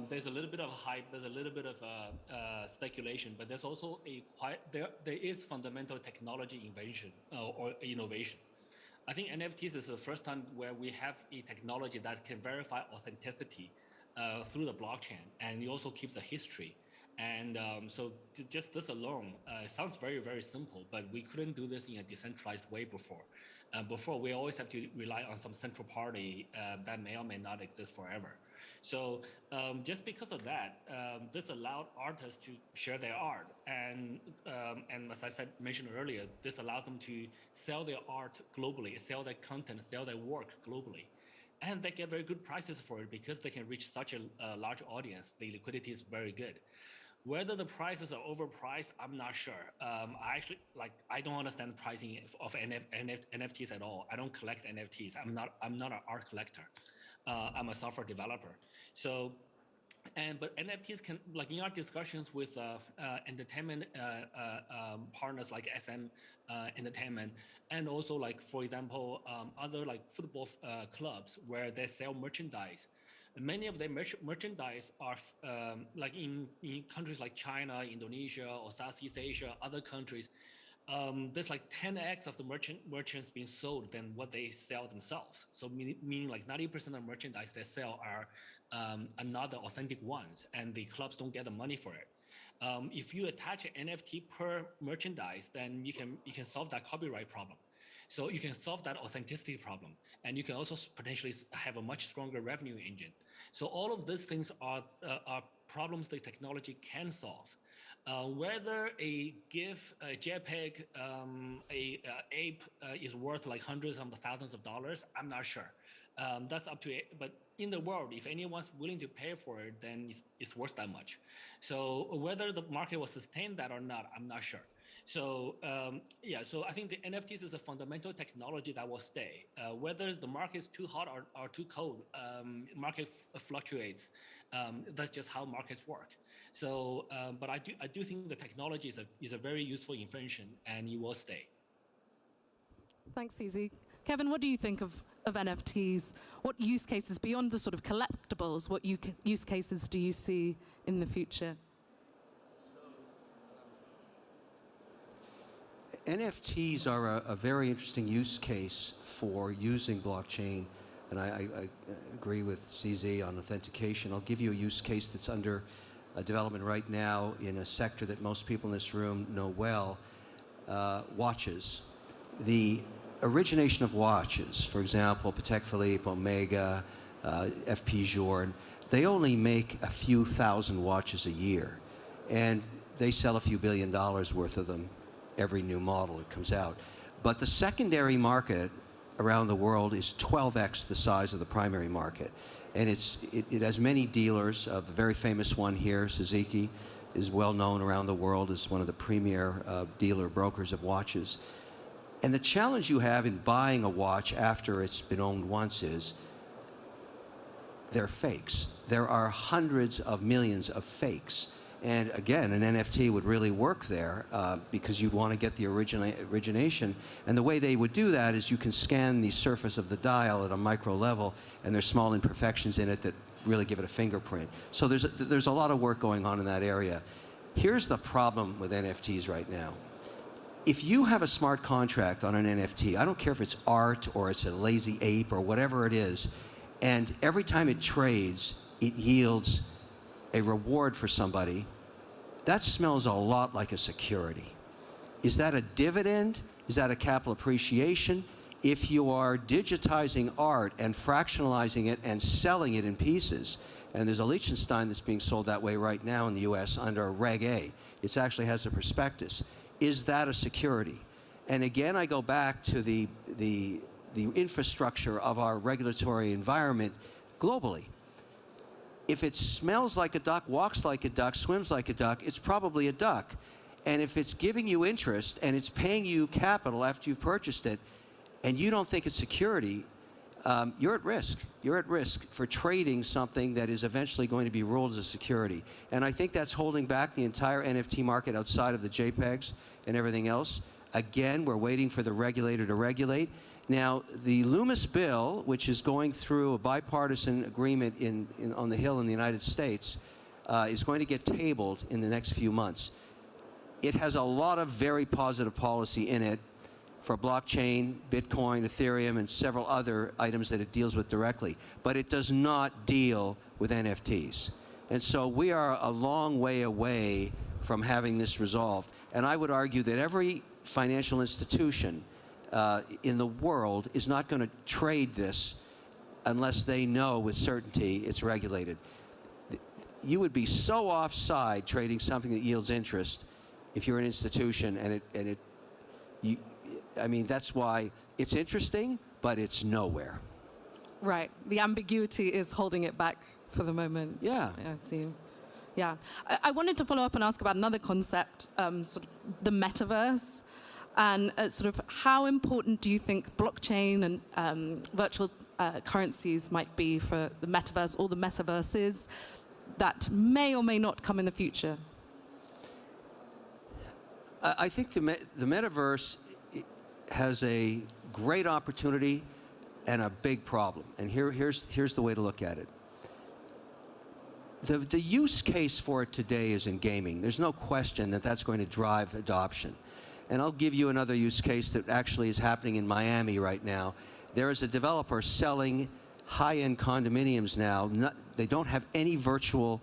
There's a little bit of hype, there's a little bit of speculation, but there's also there is fundamental technology invention or innovation. I think NFTs is the first time where we have a technology that can verify authenticity through the blockchain, and it also keeps a history. And so just this alone sounds very, very simple, but we couldn't do this in a decentralized way before. Before, we always have to rely on some central party that may or may not exist forever. So just because of that, this allowed artists to share their art. And as I mentioned earlier, this allowed them to sell their art globally, sell their content, sell their work globally. And they get very good prices for it because they can reach such a large audience. The liquidity is very good. Whether the prices are overpriced, I'm not sure. I don't understand the pricing of NFTs at all. I don't collect NFTs. I'm not an art collector. I'm a software developer. So, but NFTs can, like in our discussions with entertainment partners like SM Entertainment, and also like, for example, other like football clubs where they sell merchandise. Many of their merchandise are like in countries like China, Indonesia, or Southeast Asia, other countries. There's like 10x of the merchants being sold than what they sell themselves. So meaning like 90% of merchandise they sell are not the authentic ones, and the clubs don't get the money for it. If you attach an NFT per merchandise, then you can solve that copyright problem. So you can solve that authenticity problem, and you can also potentially have a much stronger revenue engine. So all of these things are problems the technology can solve. Whether a GIF, a JPEG, a ape is worth like hundreds of thousands of dollars, I'm not sure. That's up to it. But in the world, if anyone's willing to pay for it, then it's worth that much. So whether the market will sustain that or not, I'm not sure. So yeah, so I think the NFTs is a fundamental technology that will stay. Whether the market is too hot or too cold, market fluctuates. That's just how markets work. So, but I do think the technology is a very useful invention, and it will stay. Thanks, CZ. Kevin, what do you think of NFTs? What use cases, beyond the sort of collectibles, what use cases do you see in the future? NFTs are a very interesting use case for using blockchain, and I agree with CZ on authentication. I'll give you a use case that's under development right now in a sector that most people in this room know well, watches. The origination of watches, for example, Patek Philippe, Omega, FP Journe, they only make a few thousand watches a year, and they sell a few $1 billion worth of them every new model that comes out. But the secondary market around the world is 12x the size of the primary market. And it has many dealers. The very famous one here, Suzuki, is well known around the world as one of the premier dealer brokers of watches. And the challenge you have in buying a watch after it's been owned once is they're fakes. There are hundreds of millions of fakes. And again, an NFT would really work there because you'd want to get the origination. And the way they would do that is you can scan the surface of the dial at a micro level, and there's small imperfections in it that really give it a fingerprint. So there's a lot of work going on in that area. Here's the problem with NFTs right now. If you have a smart contract on an NFT, I don't care if it's art or it's a lazy ape or whatever it is, and every time it trades, it yields a reward for somebody, that smells a lot like a security. Is that a dividend? Is that a capital appreciation? If you are digitizing art and fractionalizing it and selling it in pieces, and there's a Liechtenstein that's being sold that way right now in the US under Reg A. It actually has a prospectus. Is that a security? And again, I go back to the infrastructure of our regulatory environment globally. If it smells like a duck, walks like a duck, swims like a duck, it's probably a duck. And if it's giving you interest and it's paying you capital after you've purchased it, and you don't think it's security, you're at risk. You're at risk for trading something that is eventually going to be ruled as a security. And I think that's holding back the entire NFT market outside of the JPEGs and everything else. Again, we're waiting for the regulator to regulate. Now, the Loomis bill, which is going through a bipartisan agreement on the Hill in the United States, is going to get tabled in the next few months. It has a lot of very positive policy in it for blockchain, Bitcoin, Ethereum, and several other items that it deals with directly. But it does not deal with NFTs. And so we are a long way away from having this resolved. And I would argue that every financial institution in the world is not going to trade this unless they know with certainty it's regulated. You would be so offside trading something that yields interest if you're an institution, I mean, that's why it's interesting, but it's nowhere. Right. The ambiguity is holding it back for the moment. Yeah. I see. Yeah. I wanted to follow up and ask about another concept, sort of the metaverse, and sort of how important do you think blockchain and virtual currencies might be for the metaverse or the metaverses that may or may not come in the future? I think the metaverse has a great opportunity and a big problem. And here's the way to look at it. The use case for it today is in gaming. There's no question that that's going to drive adoption. And I'll give you another use case that actually is happening in Miami right now. There is a developer selling high-end condominiums now. They don't have any virtual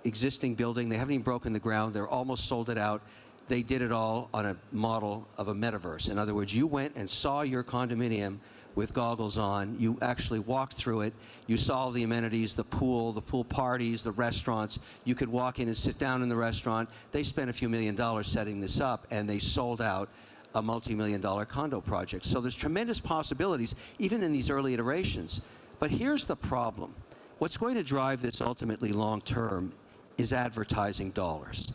existing building. They haven't even broken the ground. They're almost sold it out. They did it all on a model of a metaverse. In other words, you went and saw your condominium with goggles on. You actually walked through it. You saw all the amenities, the pool parties, the restaurants. You could walk in and sit down in the restaurant. They spent a few $1 million setting this up, and they sold out a multi-million-dollar condo project. So there's tremendous possibilities, even in these early iterations. But here's the problem. What's going to drive this ultimately long-term is advertising dollars.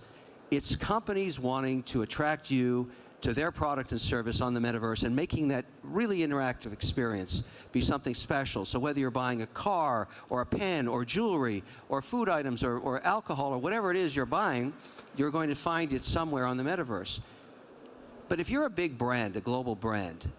It's companies wanting to attract you to their product and service on the metaverse and making that really interactive experience be something special. So whether you're buying a car or a pen or jewelry or food items or alcohol or whatever it is you're buying, you're going to find it somewhere on the metaverse. But if you're a big brand, a global brand,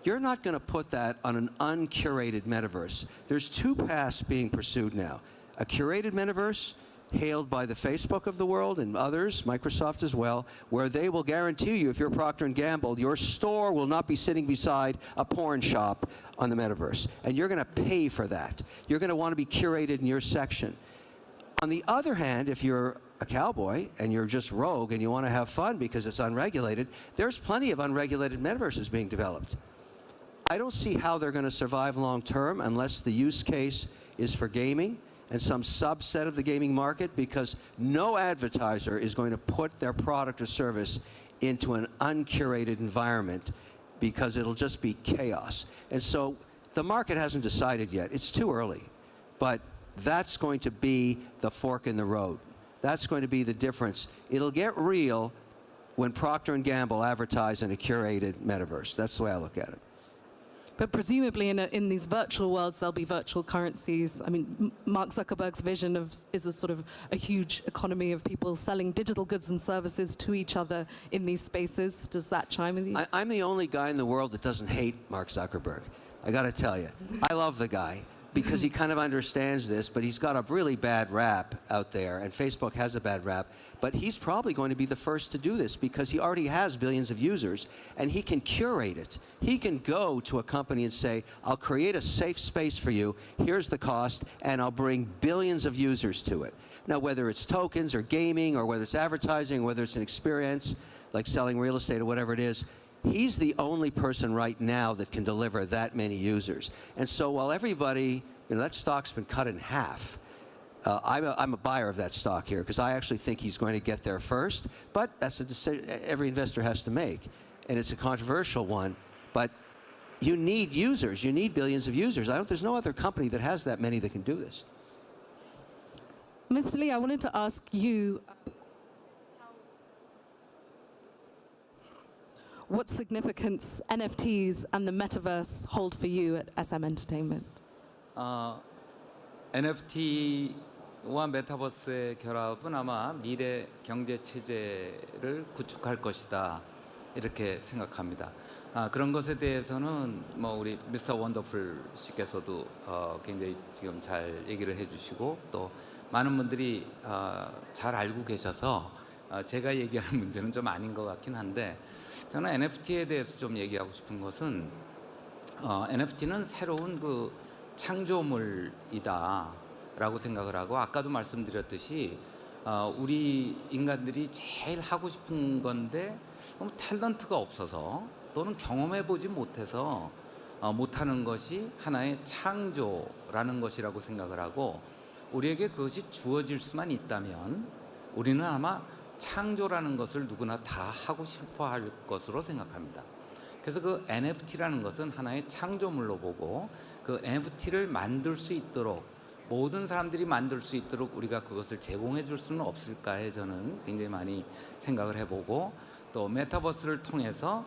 you're not going to put that on an uncurated metaverse. There's two paths being pursued now. A curated metaverse, hailed by the Facebook of the world and others, Microsoft as well, where they will guarantee you, if you're Procter & Gamble, your store will not be sitting beside a porn shop on the metaverse. And you're going to pay for that. You're going to want to be curated in your section. On the other hand, if you're a cowboy and you're just rogue and you want to have fun because it's unregulated, there's plenty of unregulated metaverses being developed. I don't see how they're going to survive long term unless the use case is for gaming and some subset of the gaming market, because no advertiser is going to put their product or service into an uncurated environment because it'll just be chaos. And so the market hasn't decided yet. It's too early. But that's going to be the fork in the road. That's going to be the difference. It'll get real when Procter & Gamble advertise in a curated metaverse. That's the way I look at it. But presumably in these virtual worlds, there'll be virtual currencies. I mean, Mark Zuckerberg's vision is a sort of a huge economy of people selling digital goods and services to each other in these spaces. Does that chime with you? I'm the only guy in the world that doesn't hate Mark Zuckerberg. I got to tell you, I love the guy. because he kind of understands this, but he's got a really bad rap out there, and Facebook has a bad rap. But he's probably going to be the first to do this because he already has billions of users, and he can curate it. He can go to a company and say, I'll create a safe space for you, here's the cost, and I'll bring billions of users to it. Now, whether it's tokens or gaming, or whether it's advertising, or whether it's an experience, like selling real estate or whatever it is, he's the only person right now that can deliver that many users. And so while everybody, that stock's been cut in half, I'm a buyer of that stock here because I actually think he's going to get there first, but that's a decision every investor has to make. And it's a controversial one, but you need users. You need billions of users. There's no other company that has that many that can do this. Mr. Lee, I wanted to ask you, what significance NFTs and the metaverse hold for you at SM Entertainment? NFT와 메타버스의 결합은 아마 미래 경제 체제를 구축할 것이다 이렇게 생각합니다. 그런 것에 대해서는 우리 미스터 원더풀 씨께서도 굉장히 지금 잘 얘기를 해주시고 또 많은 분들이 잘 알고 계셔서 제가 얘기하는 문제는 좀 아닌 것 같긴 한데 저는 NFT에 대해서 좀 얘기하고 싶은 것은 NFT는 새로운 그 창조물이다 라고 생각을 하고 아까도 말씀드렸듯이 우리 인간들이 제일 하고 싶은 건데 너무 탤런트가 없어서 또는 경험해 보지 못해서 못하는 것이 하나의 창조라는 것이라고 생각을 하고 우리에게 그것이 주어질 수만 있다면 우리는 아마 창조라는 것을 누구나 다 하고 싶어 할 것으로 생각합니다. 그래서 그 NFT라는 것은 하나의 창조물로 보고 그 NFT를 만들 수 있도록 모든 사람들이 만들 수 있도록 우리가 그것을 제공해 줄 수는 없을까에 저는 굉장히 많이 생각을 해보고 또 메타버스를 통해서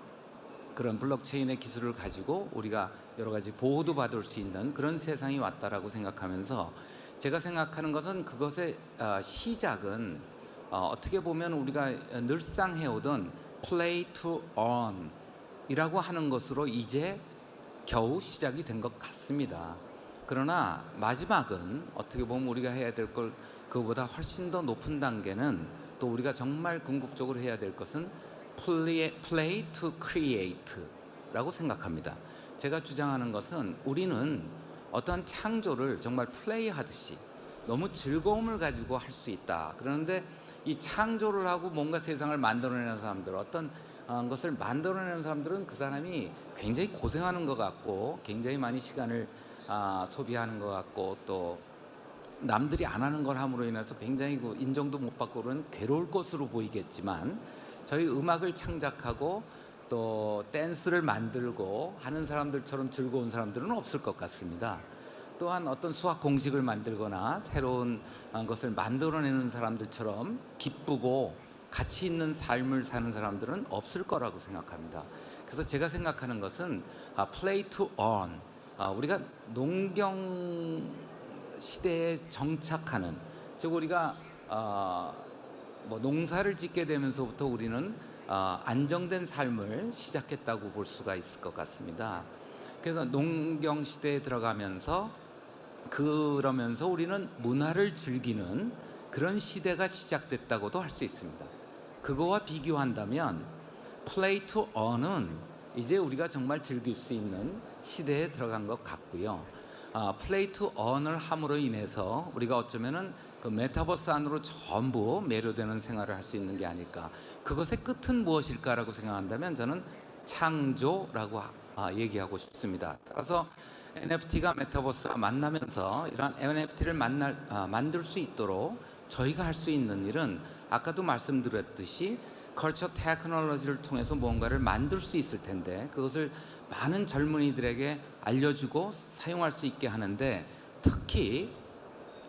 그런 블록체인의 기술을 가지고 우리가 여러 가지 보호도 받을 수 있는 그런 세상이 왔다라고 생각하면서 제가 생각하는 것은 그것의 시작은 어떻게 보면 우리가 늘상 해오던 play to earn 이라고 하는 것으로 이제 겨우 시작이 된 것 같습니다. 그러나 마지막은 어떻게 보면 우리가 해야 될 걸 그보다 훨씬 더 높은 단계는 또 우리가 정말 궁극적으로 해야 될 것은 play to create 라고 생각합니다. 제가 주장하는 것은 우리는 어떠한 창조를 정말 플레이하듯이 너무 즐거움을 가지고 할 수 있다. 그런데 이 창조를 하고 뭔가 세상을 만들어내는 사람들, 어떤 것을 만들어내는 사람들은 그 사람이 굉장히 고생하는 것 같고 굉장히 많이 시간을 소비하는 것 같고 또 남들이 안 하는 걸 함으로 인해서 굉장히 그 인정도 못 받고 그런 괴로울 것으로 보이겠지만 저희 음악을 창작하고 또 댄스를 만들고 하는 사람들처럼 즐거운 사람들은 없을 것 같습니다. 또한 어떤 수학 공식을 만들거나 새로운 것을 만들어내는 사람들처럼 기쁘고 가치 있는 삶을 사는 사람들은 없을 거라고 생각합니다. 그래서 제가 생각하는 것은 play to earn, 우리가 농경 시대에 정착하는, 즉 우리가 농사를 짓게 되면서부터 우리는 안정된 삶을 시작했다고 볼 수가 있을 것 같습니다. 그래서 농경 시대에 들어가면서 그러면서 우리는 문화를 즐기는 그런 시대가 시작됐다고도 할 수 있습니다. 그거와 비교한다면 play to earn은 이제 우리가 정말 즐길 수 있는 시대에 들어간 것 같고요. play to earn을 함으로 인해서 우리가 어쩌면은 그 메타버스 안으로 전부 매료되는 생활을 할 수 있는 게 아닐까. 그것의 끝은 무엇일까라고 생각한다면 저는 창조라고 얘기하고 싶습니다. 따라서 NFT가 메타버스와 만나면서 이런 NFT를 만들 수 있도록 저희가 할 수 있는 일은 아까도 말씀드렸듯이 컬처 테크놀로지를 통해서 뭔가를 만들 수 있을 텐데 그것을 많은 젊은이들에게 알려주고 사용할 수 있게 하는데 특히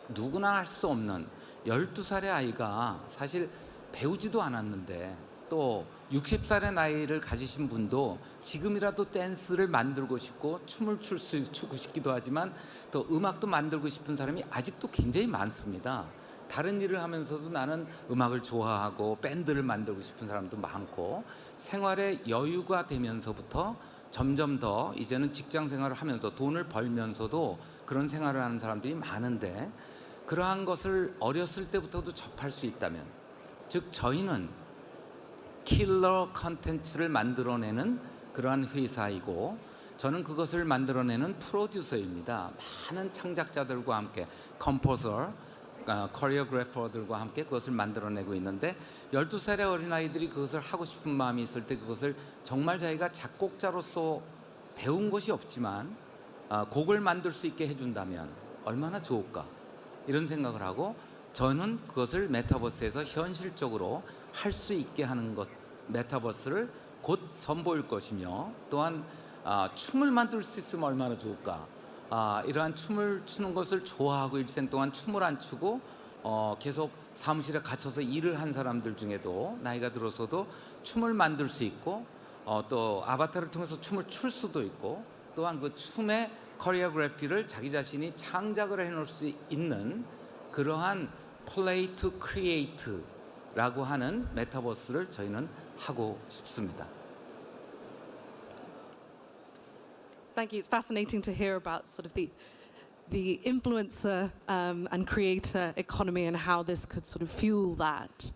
누구나 할 수 없는 12살의 아이가 사실 배우지도 않았는데 또 60살의 나이를 가지신 분도 지금이라도 댄스를 만들고 싶고 춤을 추고 싶기도 하지만 또 음악도 만들고 싶은 사람이 아직도 굉장히 많습니다. 다른 일을 하면서도 나는 음악을 좋아하고 밴드를 만들고 싶은 사람도 많고 생활의 여유가 되면서부터 점점 더 이제는 직장 생활을 하면서 돈을 벌면서도 그런 생활을 하는 사람들이 많은데 그러한 것을 어렸을 때부터도 접할 수 있다면, 즉 저희는 킬러 컨텐츠를 만들어내는 그러한 회사이고 저는 그것을 만들어내는 프로듀서입니다. 많은 창작자들과 함께 컴포저, 코리오그래퍼들과 함께 그것을 만들어내고 있는데 12살의 어린아이들이 그것을 하고 싶은 마음이 있을 때 그것을 정말 자기가 작곡자로서 배운 것이 없지만 곡을 만들 수 있게 해준다면 얼마나 좋을까 이런 생각을 하고 저는 그것을 메타버스에서 현실적으로 할 수 있게 하는 것, 메타버스를 곧 선보일 것이며 또한 춤을 만들 수 있으면 얼마나 좋을까. 이러한 춤을 추는 것을 좋아하고 일생 동안 춤을 안 추고 계속 사무실에 갇혀서 일을 한 사람들 중에도 나이가 들어서도 춤을 만들 수 있고 또 아바타를 통해서 춤을 출 수도 있고 또한 그 춤의 코리오그래피를 자기 자신이 창작을 해놓을 수 있는 그러한 플레이 투 크리에이트라고 하는 메타버스를 저희는 하고 싶습니다. Thank you. It's fascinating to hear about sort of the influencer and creator economy and how this could sort of fuel that.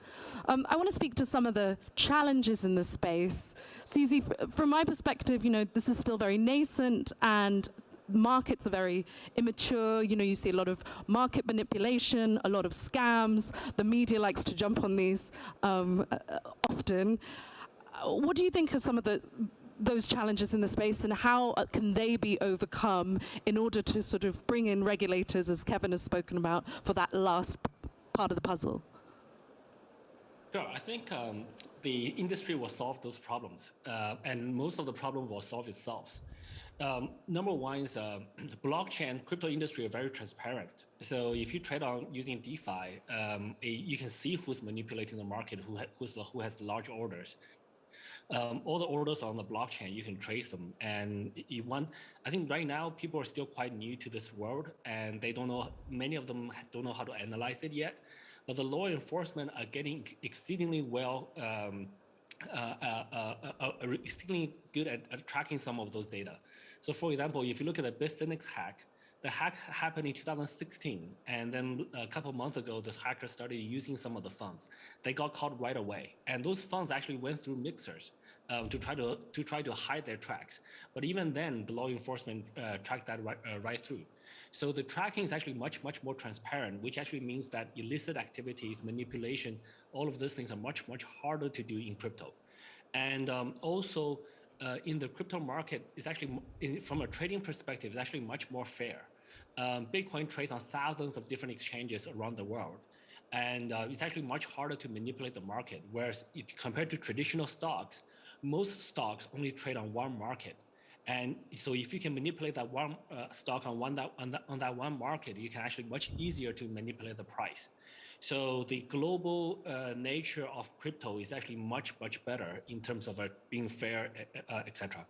I want to speak to some of the challenges in this space. Susie, from my perspective, you know, this is still very nascent and markets are very immature. You know, you see a lot of market manipulation, a lot of scams. The media likes to jump on these often. What do you think are some of those challenges in the space, and how can they be overcome in order to sort of bring in regulators, as Kevin has spoken about, for that last part of the puzzle? Sure, I think the industry will solve those problems, and most of the problem will solve itself. Number one is the blockchain crypto industry are very transparent. So if you trade on using DeFi, you can see who's manipulating the market, who has large orders. All the orders on the blockchain, you can trace them. And I think right now people are still quite new to this world, and they don't know, many of them don't know how to analyze it yet. But the law enforcement are getting exceedingly well, exceedingly good at tracking some of those data. So for example, if you look at the Bitfinex hack, the hack happened in 2016, and then a couple of months ago, this hacker started using some of the funds. They got caught right away, and those funds actually went through mixers to try to hide their tracks. But even then, the law enforcement tracked that right through. So the tracking is actually much more transparent, which actually means that illicit activities, manipulation, all of those things are much harder to do in crypto. And also, in the crypto market, is actually, from a trading perspective, is actually much more fair. Bitcoin trades on thousands of different exchanges around the world, and it's actually much harder to manipulate the market. Whereas compared to traditional stocks, most stocks only trade on one market, and so if you can manipulate that one stock on that one market, you can actually much easier to manipulate the price. So the global nature of crypto is actually much better in terms of being fair, etc.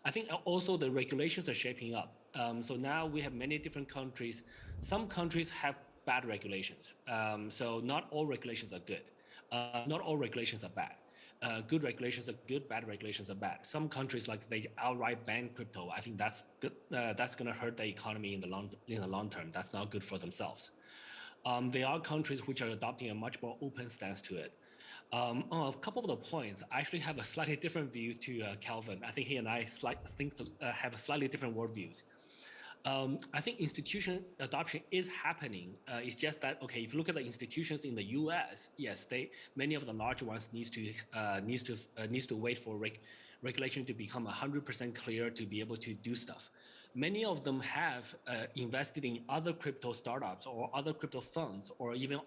I think also the regulations are shaping up. So now we have many different countries. Some countries have bad regulations. So not all regulations are good. Not all regulations are bad. Good regulations are good, bad regulations are bad. Some countries, like, they outright ban crypto. I think that's good. That's going to hurt the economy in the long term. That's not good for themselves. There are countries which are adopting a much more open stance to it. On a couple of the points, I actually have a slightly different view to Calvin. I think he and I have a slightly different worldviews. I think institution adoption is happening. It's just that, okay, if you look at the institutions in the U.S., yes, many of the large ones needs to wait for regulation to become 100% clear to be able to do stuff. Many of them have invested in other crypto startups or other crypto funds, or even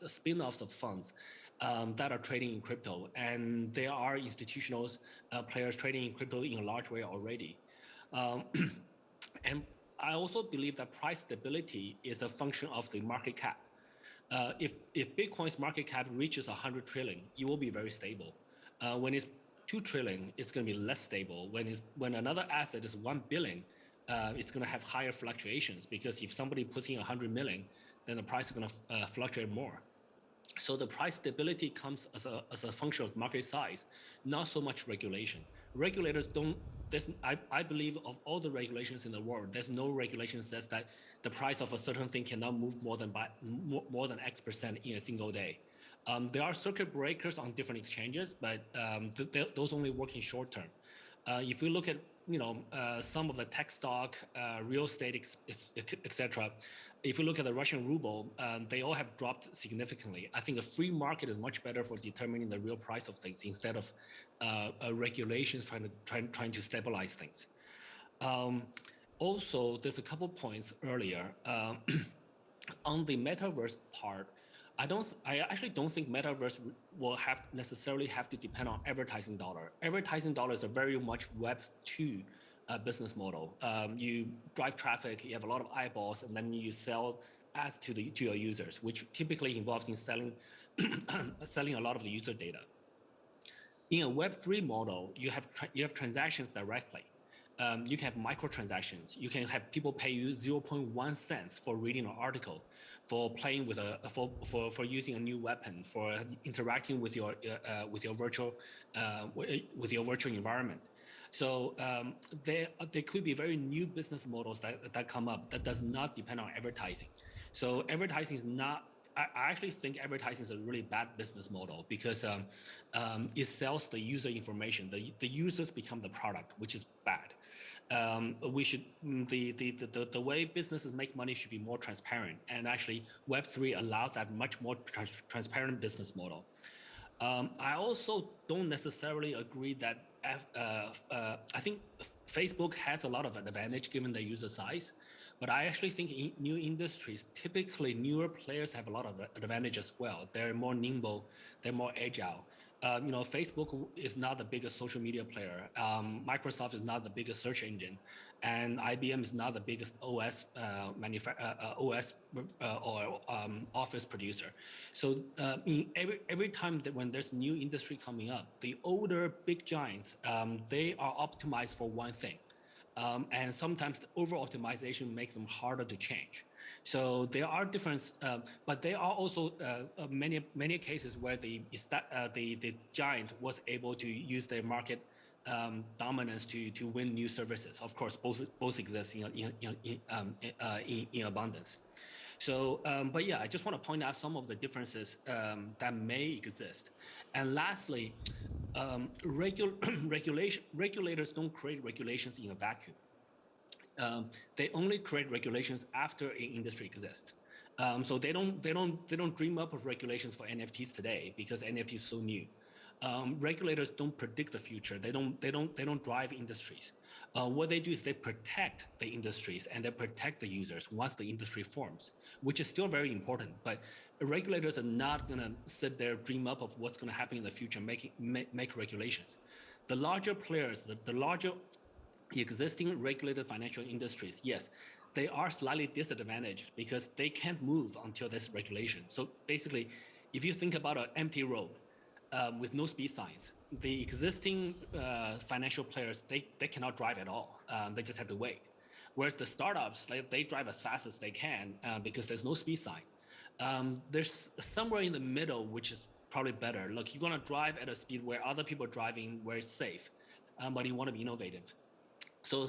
spin-offs of funds that are trading in crypto. And there are institutional players trading in crypto in a large way already. And I also believe that price stability is a function of the market cap. If Bitcoin's market cap reaches 100 trillion, it will be very stable. When it's 2 trillion, it's going to be less stable. When another asset is 1 billion, it's going to have higher fluctuations, because if somebody puts in 100 million, then the price is going to fluctuate more. So the price stability comes as a function of market size, not so much regulation. regulators don't. I believe of all the regulations in the world, there's no regulation that says that the price of a certain thing cannot move more than X% in a single day. There are circuit breakers on different exchanges, but those only work in short term. If we look at some of the tech stock, real estate, etc. If you look at the Russian ruble, they all have dropped significantly. I think a free market is much better for determining the real price of things instead of regulations trying to stabilize things. Also, there's a couple points earlier on the metaverse part. I actually don't think metaverse will necessarily have to depend on advertising dollar. Advertising dollar is a very much Web 2 business model. You drive traffic, you have a lot of eyeballs, and then you sell ads to your users, which typically involves in selling selling a lot of the user data. In a Web 3 model, you have transactions directly. You can have microtransactions. You can have people pay you 0.1 cents for reading an article, for playing with for using a new weapon, for interacting with your virtual environment. So there could be very new business models that come up that does not depend on advertising. So advertising is not. I actually think advertising is a really bad business model because it sells the user information. The users become the product, which is bad. We should the way businesses make money should be more transparent, and actually Web3 allows that much more transparent business model. I also don't necessarily agree that I think Facebook has a lot of advantage given their user size. But I actually think in new industries, typically newer players have a lot of advantage as well. They're more nimble, they're more agile. Facebook is not the biggest social media player. Microsoft is not the biggest search engine, and IBM is not the biggest OS or Office producer. So every time that when there's new industry coming up, the older big giants, they are optimized for one thing. And sometimes the over-optimization makes them harder to change. So there are differences, but there are also many cases where the giant was able to use their market dominance to win new services. Of course, both exist in abundance. So, but yeah, I just want to point out some of the differences that may exist. And lastly, regulators don't create regulations in a vacuum. They only create regulations after an industry exists. So they don't dream up of regulations for NFTs today because NFT is so new. Regulators don't predict the future. They don't drive industries. What they do is they protect the industries and they protect the users once the industry forms, which is still very important. But regulators are not going to sit there, dream up of what's going to happen in the future, make regulations. The larger players, the larger existing regulated financial industries, yes, they are slightly disadvantaged because they can't move until there's regulation. So basically, if you think about an empty road with no speed signs, the existing financial players, they cannot drive at all. They just have to wait. Whereas the startups, they drive as fast as they can because there's no speed sign. There's somewhere in the middle, which is probably better. Look, you want to drive at a speed where other people are driving, where it's safe, but you want to be innovative. So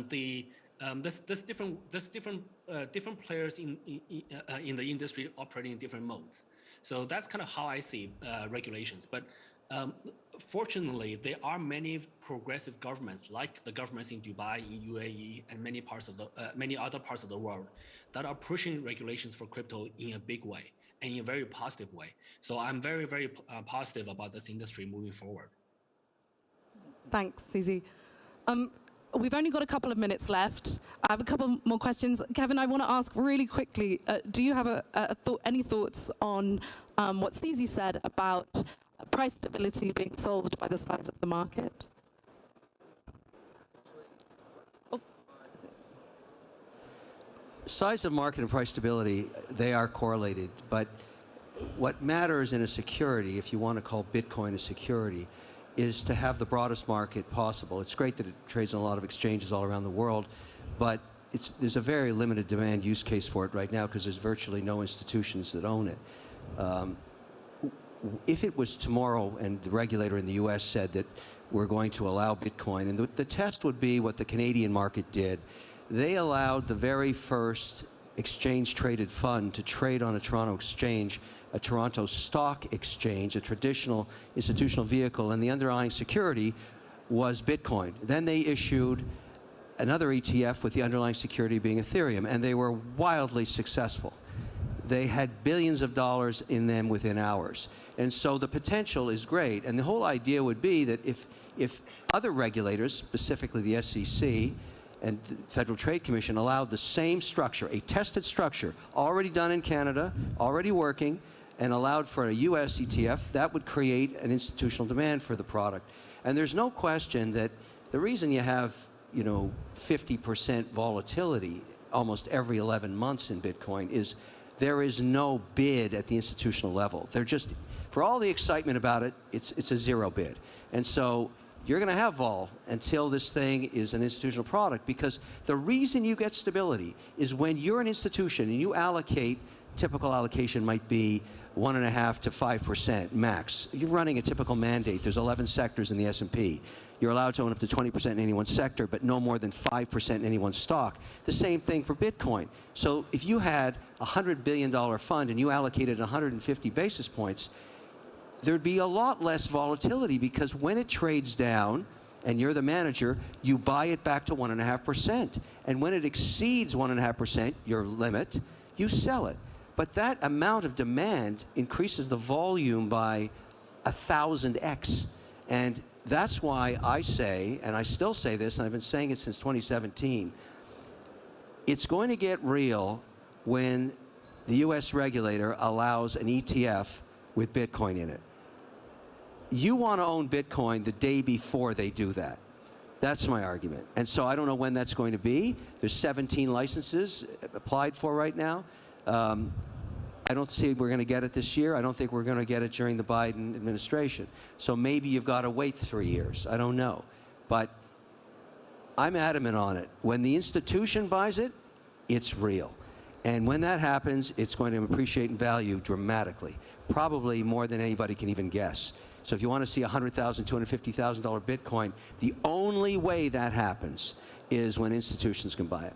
there's different players in the industry operating in different modes. So that's kind of how I see regulations. But fortunately, there are many progressive governments, like the governments in Dubai, in UAE, and many other parts of the world, that are pushing regulations for crypto in a big way and in a very positive way. So I'm very, very positive about this industry moving forward. Thanks, Susie. We've only got a couple of minutes left. I have a couple more questions. Kevin, I want to ask really quickly, do you have any thoughts on what Susie said about price stability being solved by the size of the market? Size of market and price stability, they are correlated, but what matters in a security, if you want to call Bitcoin a security, is to have the broadest market possible. It's great that it trades on a lot of exchanges all around the world, but there's a very limited demand use case for it right now because there's virtually no institutions that own it. if it was tomorrow and the regulator in the US said that we're going to allow Bitcoin, and the test would be what the Canadian market did. They allowed the very first exchange-traded fund to trade on a Toronto exchange, a Toronto stock exchange, a traditional institutional vehicle, and the underlying security was Bitcoin. Then they issued another ETF with the underlying security being Ethereum, and they were wildly successful. They had billions of dollars in them within hours. And so the potential is great. And the whole idea would be that if other regulators, specifically the SEC and the Federal Trade Commission, allowed the same structure, a tested structure, already done in Canada, already working, and allowed for a US ETF, that would create an institutional demand for the product. And there's no question that the reason you have, 50% volatility almost every 11 months in Bitcoin is there is no bid at the institutional level. They're just, for all the excitement about it, it's a zero bid. And so you're going to have vol until this thing is an institutional product, because the reason you get stability is when you're an institution and you allocate, typical allocation might be 1.5% to 5% max. You're running a typical mandate. There's 11 sectors in the S&P. You're allowed to own up to 20% in any one sector, but no more than 5% in any one stock. The same thing for Bitcoin. So if you had a $100 billion fund and you allocated 150 basis points, there'd be a lot less volatility, because when it trades down and you're the manager, you buy it back to 1.5%. And when it exceeds 1.5%, your limit, you sell it. But that amount of demand increases the volume by 1,000x. And that's why I say, and I still say this, and I've been saying it since 2017, it's going to get real when the US regulator allows an ETF with Bitcoin in it. You want to own Bitcoin the day before they do that. That's my argument. And so I don't know when that's going to be. There's 17 licenses applied for right now. I don't see we're going to get it this year. I don't think we're going to get it during the Biden administration. So maybe you've got to wait 3 years. I don't know. But I'm adamant on it. When the institution buys it, it's real. And when that happens, it's going to appreciate in value dramatically, probably more than anybody can even guess. So if you want to see $100,000, $250,000 Bitcoin, the only way that happens is when institutions can buy it.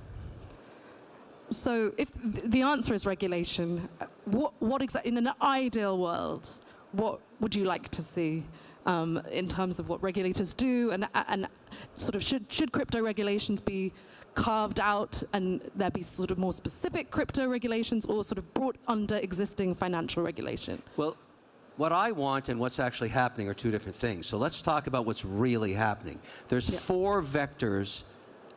So if the answer is regulation, what exactly, in an ideal world, what would you like to see in terms of what regulators do, and sort of should crypto regulations be carved out and there be sort of more specific crypto regulations, or sort of brought under existing financial regulation? Well, what I want and what's actually happening are two different things. So let's talk about what's really happening. There's 4 vectors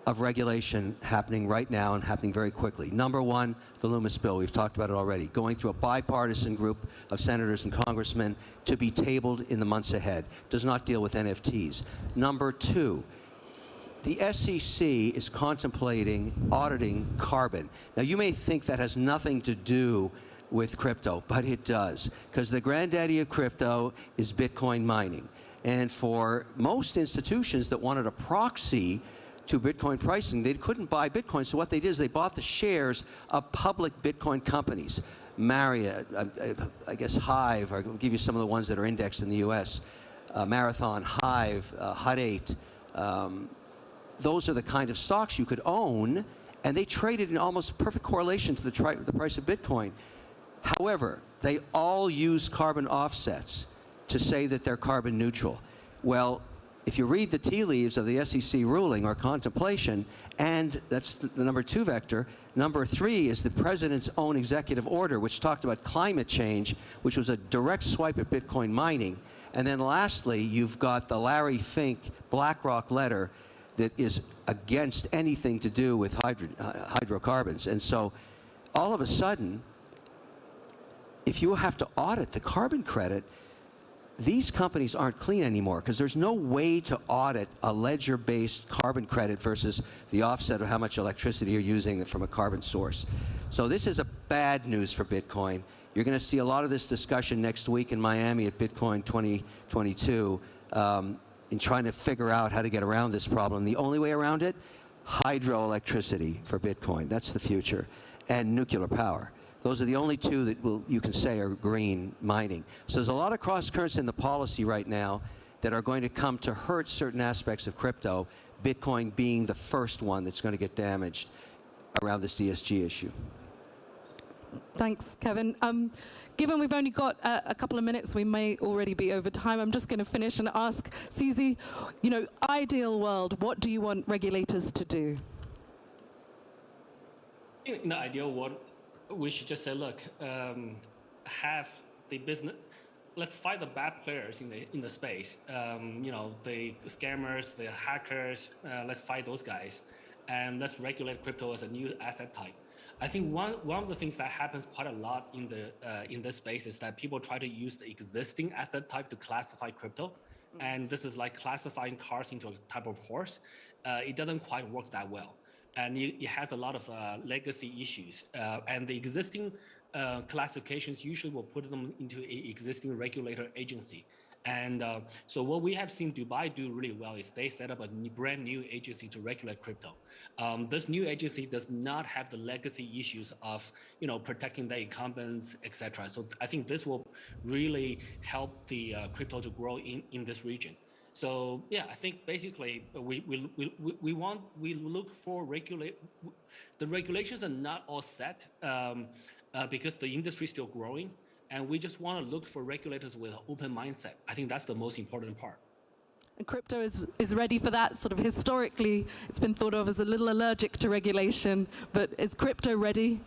of regulation happening right now and happening very quickly. Number one, the Loomis bill. We've talked about it already. Going through a bipartisan group of senators and congressmen to be tabled in the months ahead. Does not deal with NFTs. Number two, the SEC is contemplating auditing carbon. Now, you may think that has nothing to do with crypto, but it does, because the granddaddy of crypto is Bitcoin mining. And for most institutions that wanted a proxy to Bitcoin pricing, they couldn't buy Bitcoin. So what they did is they bought the shares of public Bitcoin companies. Marriott, I guess Hive, I'll give you some of the ones that are indexed in the US. Marathon, Hive, Hut 8. Those are the kind of stocks you could own, and they traded in almost perfect correlation to the price of Bitcoin. However, they all use carbon offsets to say that they're carbon neutral. Well, if you read the tea leaves of the SEC ruling or contemplation, and that's the number two vector, number three is the president's own executive order, which talked about climate change, which was a direct swipe at Bitcoin mining. And then lastly, you've got the Larry Fink BlackRock letter that is against anything to do with hydrocarbons. And so all of a sudden, if you have to audit the carbon credit, these companies aren't clean anymore, because there's no way to audit a ledger-based carbon credit versus the offset of how much electricity you're using from a carbon source. So this is a bad news for Bitcoin. You're going to see a lot of this discussion next week in Miami at Bitcoin 2022 in trying to figure out how to get around this problem. The only way around it, hydroelectricity for Bitcoin. That's the future. And nuclear power. Those are the only two that you can say are green mining. So there's a lot of cross currents in the policy right now that are going to come to hurt certain aspects of crypto, Bitcoin being the first one that's going to get damaged around this ESG issue. Thanks, Kevin. Given we've only got a couple of minutes, we may already be over time. I'm just going to finish and ask Susie, ideal world, what do you want regulators to do? In the ideal world, we should just say, look, have the business. Let's fight the bad players in the space. The scammers, the hackers. Let's fight those guys, and let's regulate crypto as a new asset type. I think one of the things that happens quite a lot in this space is that people try to use the existing asset type to classify crypto, and this is like classifying cars into a type of horse. It doesn't quite work that well, and it has a lot of legacy issues. And the existing classifications usually will put them into an existing regulator agency. And so what we have seen Dubai do really well is they set up a brand new agency to regulate crypto. This new agency does not have the legacy issues of protecting the incumbents, etc. So I think this will really help the crypto to grow in this region. So yeah, I think basically we look for the regulations are not all set because the industry is still growing. And we just want to look for regulators with an open mindset. I think that's the most important part. And crypto is ready for that. Sort of historically, it's been thought of as a little allergic to regulation, but is crypto ready?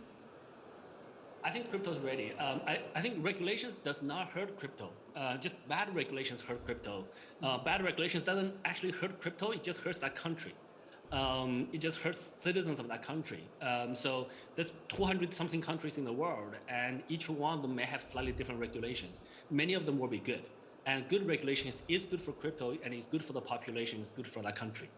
I think crypto's ready. I think regulations does not hurt crypto. Just bad regulations hurt crypto. Bad regulations doesn't actually hurt crypto, it just hurts that country. It just hurts citizens of that country. So there's 200-something countries in the world, and each one of them may have slightly different regulations. Many of them will be good. And good regulations is good for crypto, and it's good for the population, it's good for that country.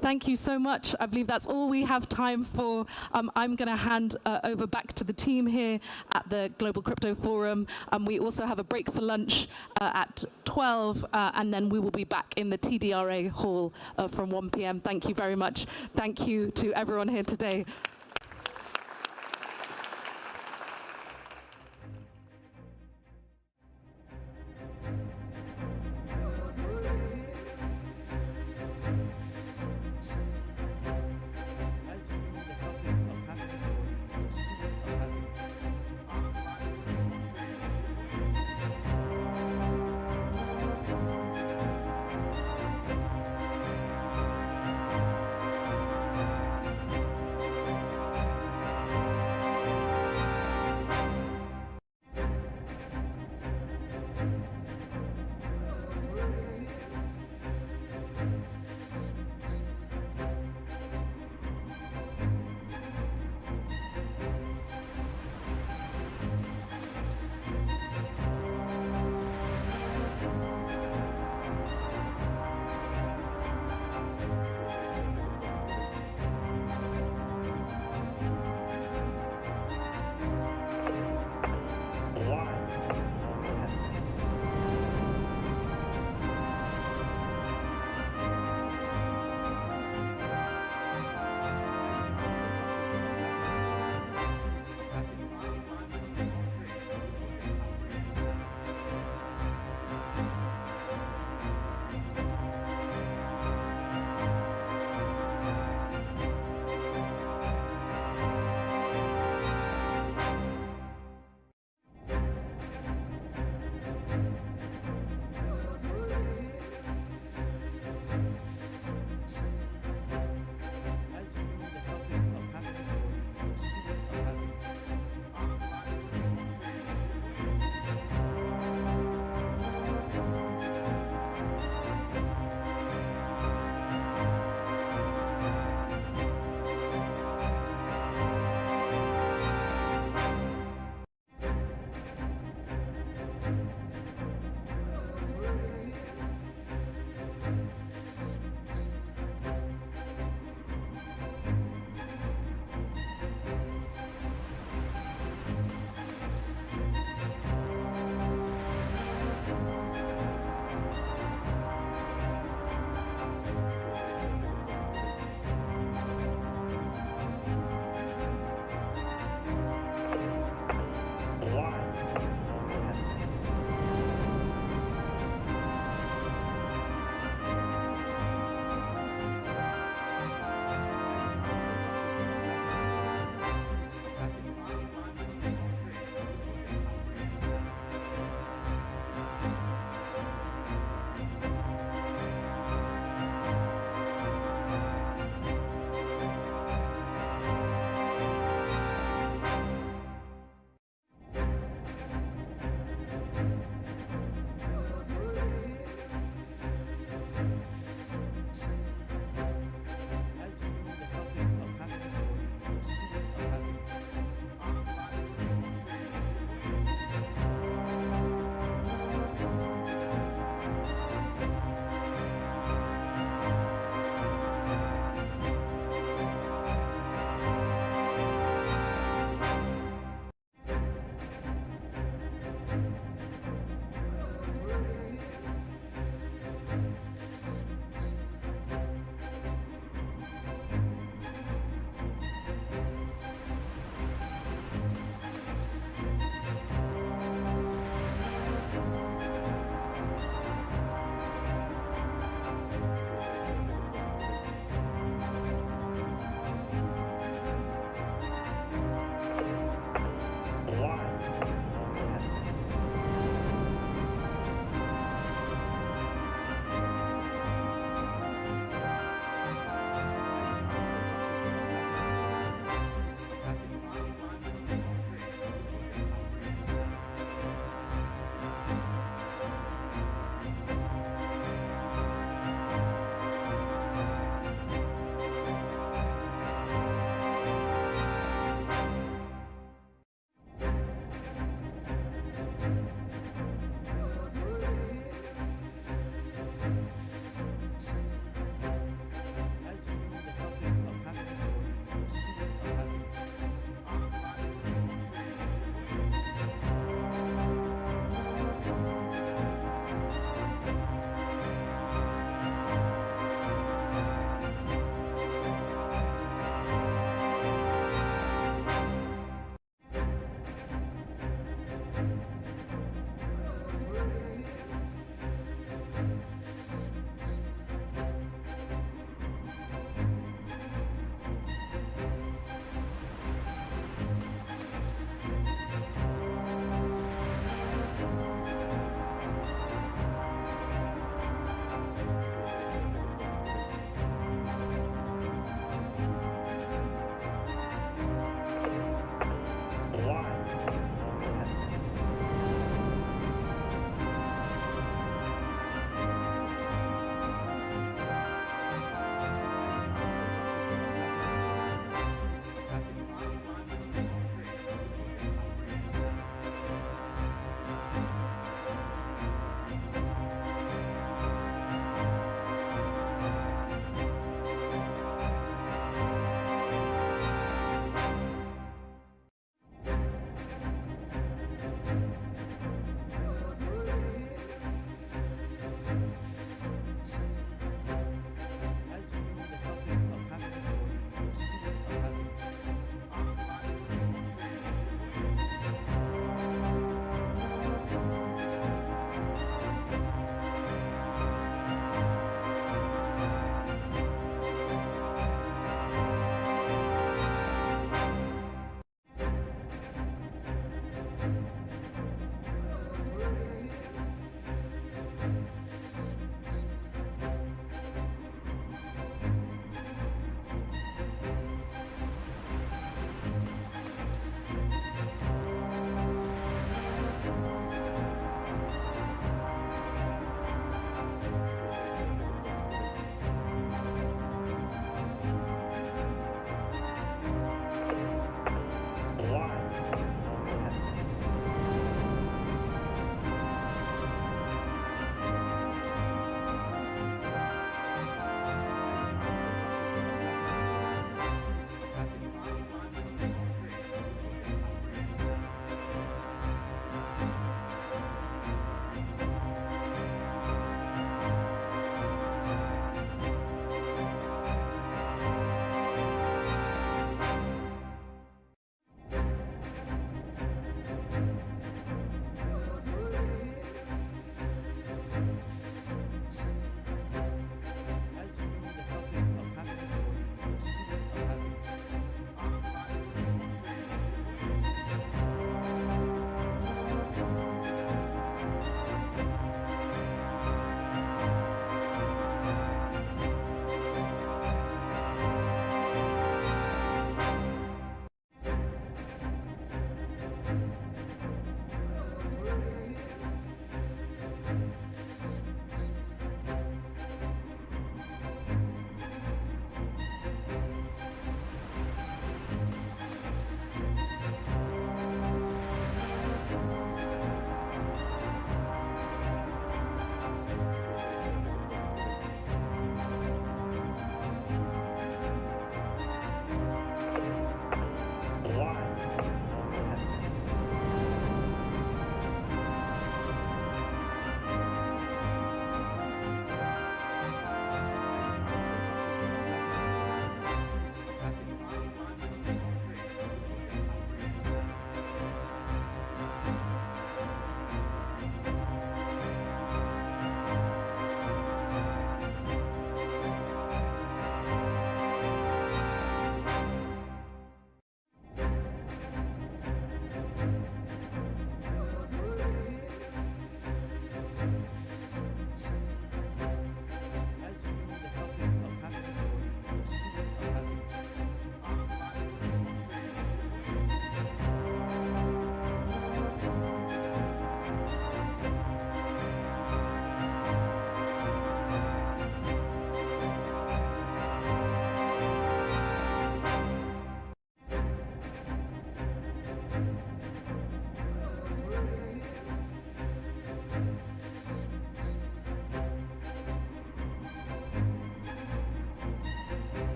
Thank you so much. I believe that's all we have time for. I'm going to hand over back to the team here at the Global Crypto Forum. We also have a break for lunch at 12, and then we will be back in the TDRA hall from 1 p.m. Thank you very much. Thank you to everyone here today.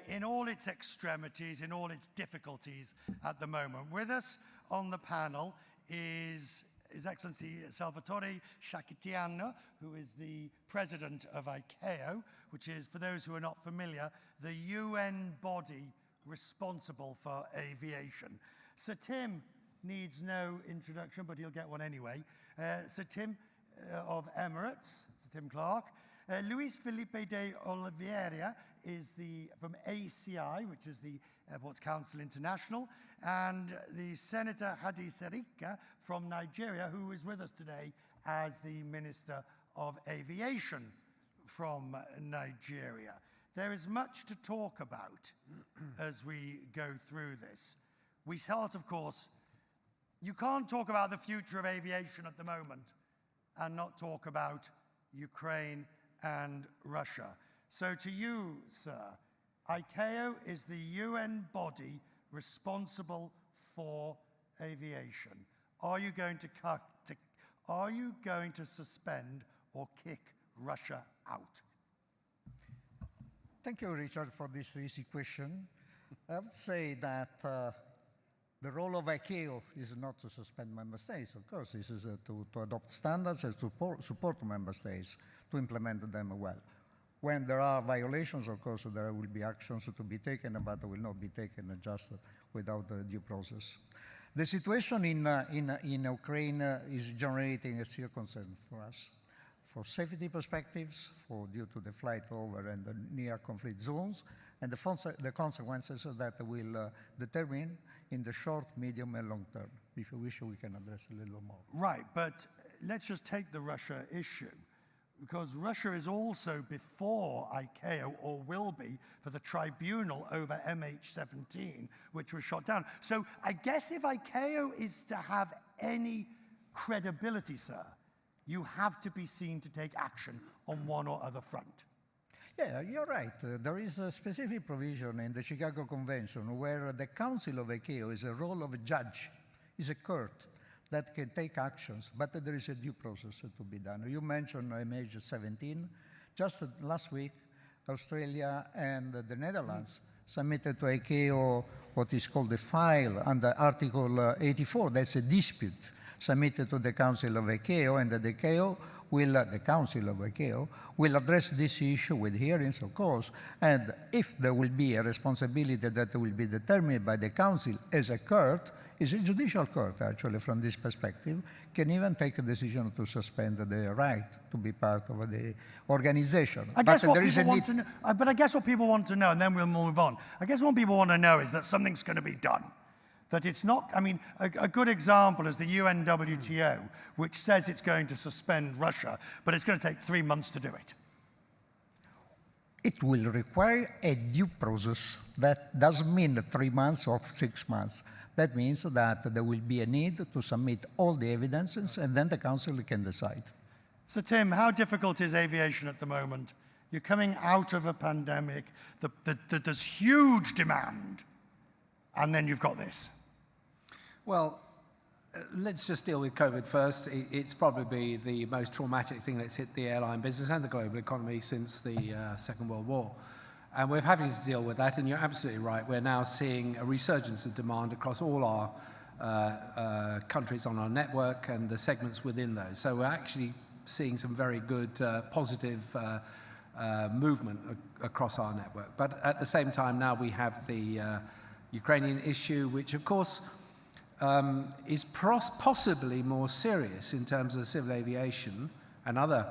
in all its extremities, in all its difficulties at the moment. With us on the panel is His Excellency Salvatore Shakitiano, who is the president of ICAO, which is, for those who are not familiar, the UN body responsible for aviation. Sir Tim needs no introduction, but he'll get one anyway. Sir Tim of Emirates, Sir Tim Clark. Luis Felipe de Oliveira is from ACI, which is the Airports Council International, and the Senator Hadi Serika from Nigeria, who is with us today as the Minister of Aviation from Nigeria. There is much to talk about as we go through this. We start, of course, you can't talk about the future of aviation at the moment and not talk about Ukraine and Russia. So to you, sir, ICAO is the UN body responsible for aviation. Are you going to suspend or kick Russia out? Thank you, Richard, for this easy question. I would say that the role of ICAO is not to suspend member states, of course. This is to adopt standards and to support member states to implement them well. When there are violations, of course, there will be actions to be taken, but they will not be taken just without a due process. The situation in Ukraine is generating a serious concern for us. For safety perspectives, due to the flight over and the near conflict zones, and the consequences that will determine in the short, medium, and long term. If you wish, we can address a little more. Right, but let's just take the Russia issue, because Russia is also before ICAO, or will be, for the tribunal over MH17, which was shot down. So I guess if ICAO is to have any credibility, sir, you have to be seen to take action on one or other front. Yeah, you're right. There is a specific provision in the Chicago Convention where the Council of ICAO is a role of a judge, is a court that can take actions, but there is a due process to be done. You mentioned MH17. Just last week, Australia and the Netherlands submitted to ICAO what is called a file under Article 84. That's a dispute submitted to the Council of ICAO, and the Council of ICAO will address this issue with hearings, of course, and if there will be a responsibility that will be determined by the Council as a court, is a judicial court, actually, from this perspective, can even take a decision to suspend the right to be part of the organization. But I guess what people want to know, and then we'll move on, I guess what people want to know is that something's going to be done. That it's not, I mean, a good example is the UNWTO, which says it's going to suspend Russia, but it's going to take 3 months to do it. It will require a due process. That doesn't mean 3 months or 6 months. That means that there will be a need to submit all the evidences, and then the Council can decide. So Tim, how difficult is aviation at the moment? You're coming out of a pandemic, there's huge demand, and then you've got this. Well, let's just deal with COVID first. It's probably the most traumatic thing that's hit the airline business and the global economy since the Second World War. And we're having to deal with that, and you're absolutely right. We're now seeing a resurgence of demand across all our countries on our network and the segments within those. So we're actually seeing some very good positive movement across our network. But at the same time, now we have the Ukrainian issue, which of course is possibly more serious in terms of civil aviation and other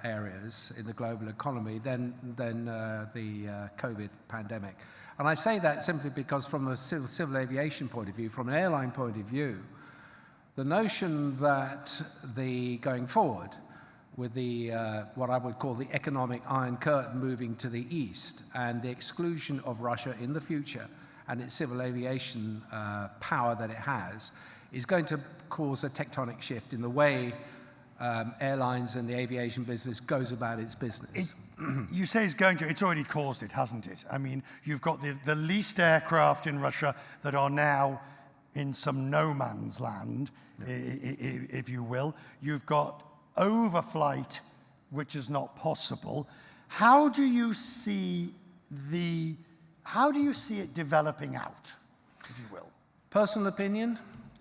areas in the global economy than the COVID pandemic. And I say that simply because from a civil aviation point of view, from an airline point of view, the notion that going forward with the what I would call the economic Iron Curtain moving to the east and the exclusion of Russia in the future and its civil aviation power that it has is going to cause a tectonic shift in the way airlines and the aviation business goes about its business. You say it's going to, it's already caused it, hasn't it? I mean, you've got the leased aircraft in Russia that are now in some no man's land, if you will. You've got overflight, which is not possible. How do you see how do you see it developing out, if you will? Personal opinion,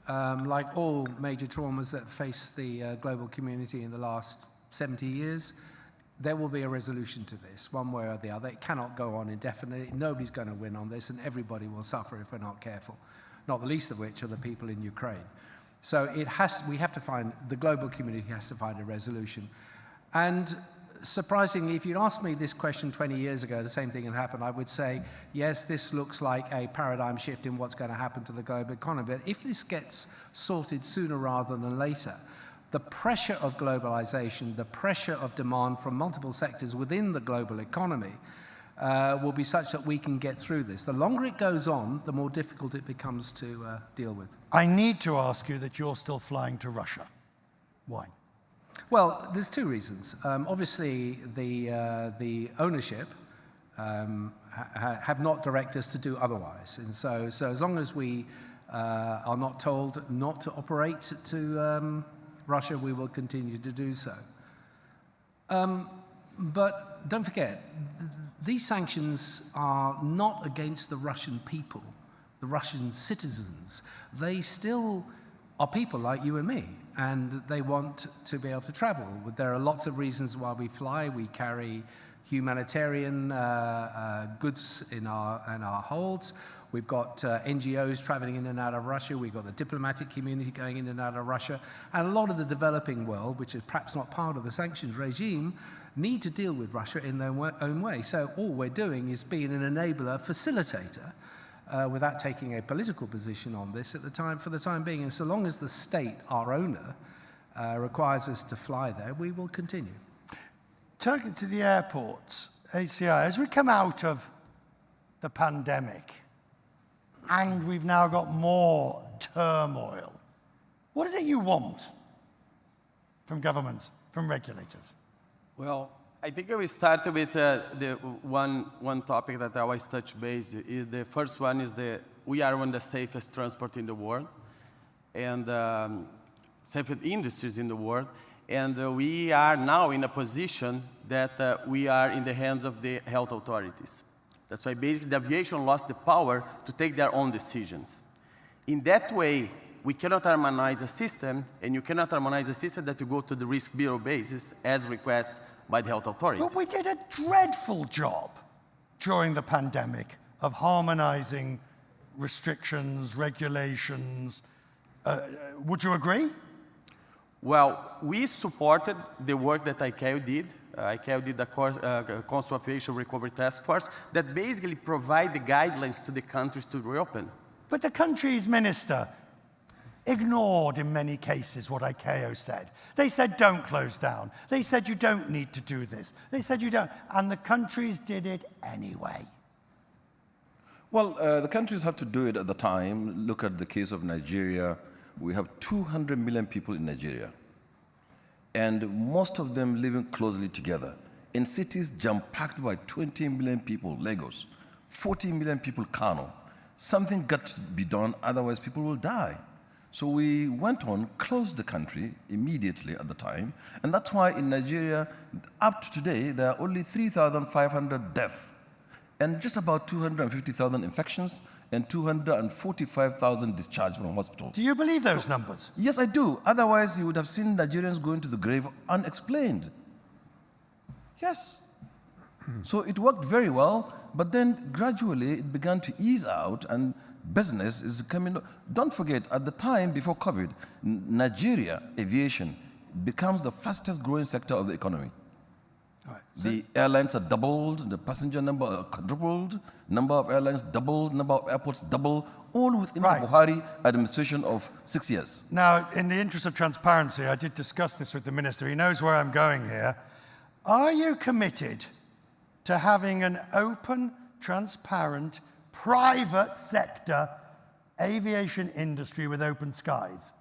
like all major traumas that face the global community in the last 70 years, there will be a resolution to this, one way or the other. It cannot go on indefinitely. Nobody's going to win on this, and everybody will suffer if we're not careful, not the least of which are the people in Ukraine. So we have to find, the global community has to find a resolution. And surprisingly, if you'd asked me this question 20 years ago, the same thing had happened, I would say, yes, this looks like a paradigm shift in what's going to happen to the global economy. But if this gets sorted sooner rather than later, the pressure of globalization, the pressure of demand from multiple sectors within the global economy will be such that we can get through this. The longer it goes on, the more difficult it becomes to deal with. I need to ask you that you're still flying to Russia. Why? Well, there's two reasons. Obviously, the ownership have not directed us to do otherwise. And so as long as we are not told not to operate to Russia, we will continue to do so. But don't forget, these sanctions are not against the Russian people, the Russian citizens. They still are people like you and me, and they want to be able to travel. There are lots of reasons why we fly. We carry humanitarian goods in our holds. We've got NGOs traveling in and out of Russia. We've got the diplomatic community going in and out of Russia. And a lot of the developing world, which is perhaps not part of the sanctions regime, need to deal with Russia in their own way. So all we're doing is being an enabler, facilitator, without taking a political position on this for the time being. And so long as the state, our owner, requires us to fly there, we will continue. Turning to the airports, ACI, as we come out of the pandemic, and we've now got more turmoil, what is it you want from governments, from regulators? Well, I think I will start with the one topic that I always touch base. The first one is we are one of the safest transport in the world, and safest industries in the world, and we are now in a position that we are in the hands of the health authorities. That's why basically the aviation lost the power to take their own decisions. In that way, we cannot harmonize a system, and you cannot harmonize a system that you go to the risk bureau basis as requested by the health authorities. But we did a dreadful job during the pandemic of harmonizing restrictions, regulations. Would you agree? Well, we supported the work that ICAO did. ICAO did the Council of Aviation Recovery Task Force that basically provide the guidelines to the countries to reopen. But the country's minister ignored in many cases what ICAO said. They said don't close down. They said you don't need to do this. They said you don't. And the countries did it anyway. Well, the countries had to do it at the time. Look at the case of Nigeria. We have 200 million people in Nigeria, and most of them living closely together. In cities jam-packed by 20 million people, Lagos, 40 million people, Kano. Something got to be done, otherwise people will die. So we went on, closed the country immediately at the time, and that's why in Nigeria, up to today, there are only 3,500 deaths, and just about 250,000 infections, and 245,000 discharged from hospital. Do you believe those numbers? Yes, I do. Otherwise, you would have seen Nigerians going to the grave unexplained. Yes. So it worked very well, but then gradually it began to ease out, and business is coming. Don't forget, at the time before COVID, Nigeria aviation becomes the fastest growing sector of the economy. Right, so the airlines are doubled, the passenger number are quadrupled, number of airlines doubled, number of airports doubled, all within the Buhari administration of 6 years. Now, in the interest of transparency, I did discuss this with the minister. He knows where I'm going here. Are you committed to having an open, transparent, private sector aviation industry with open skies?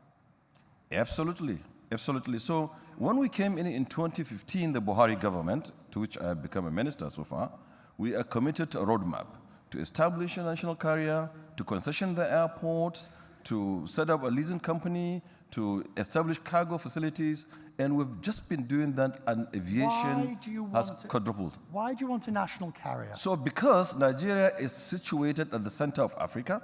Absolutely, absolutely. So when we came in 2015, the Buhari government, to which I have become a minister so far, we are committed to a roadmap to establish a national carrier, to concession the airports, to set up a leasing company, to establish cargo facilities, and we've just been doing that, and aviation has quadrupled. Why do you want a national carrier? So because Nigeria is situated at the center of Africa,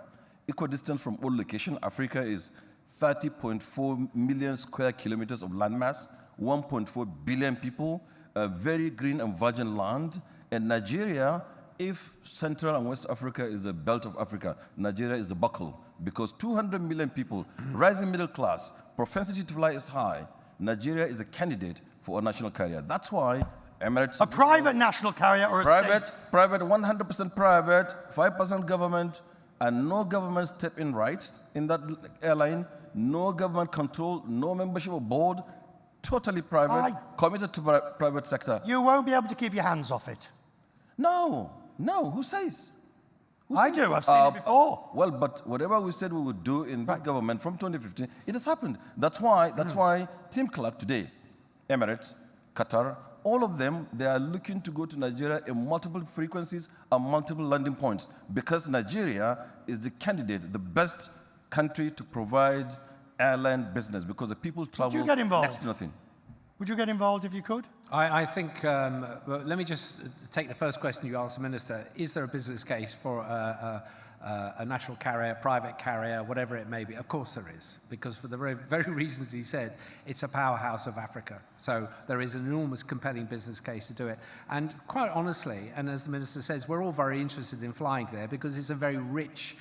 equidistant from all locations. Africa is 30.4 million square kilometers of landmass, 1.4 billion people, a very green and virgin land. And Nigeria, if Central and West Africa is the belt of Africa, Nigeria is the buckle, because 200 million people, rising middle class, propensity to fly is high. Nigeria is a candidate for a national carrier. That's why Emirates... A private national carrier or a state? Private, 100% private, 5% government, and no government step-in rights in that airline, no government control, no membership of board, totally private, committed to private sector. You won't be able to keep your hands off it. No, who says? I do, I've seen it before. Well, but whatever we said we would do in this government from 2015, it has happened. That's why Tim Clark today, Emirates, Qatar, all of them, they are looking to go to Nigeria in multiple frequencies and multiple landing points, because Nigeria is the candidate, the best country to provide airline business, because the people travel next to nothing. Would you get involved if you could? I think, well, let me just take the first question you asked the Minister. Is there a business case for a national carrier, private carrier, whatever it may be? Of course there is, because for the very reasons he said, it's a powerhouse of Africa. So there is an enormous compelling business case to do it. And quite honestly, and as the Minister says, we're all very interested in flying there, because it's a very rich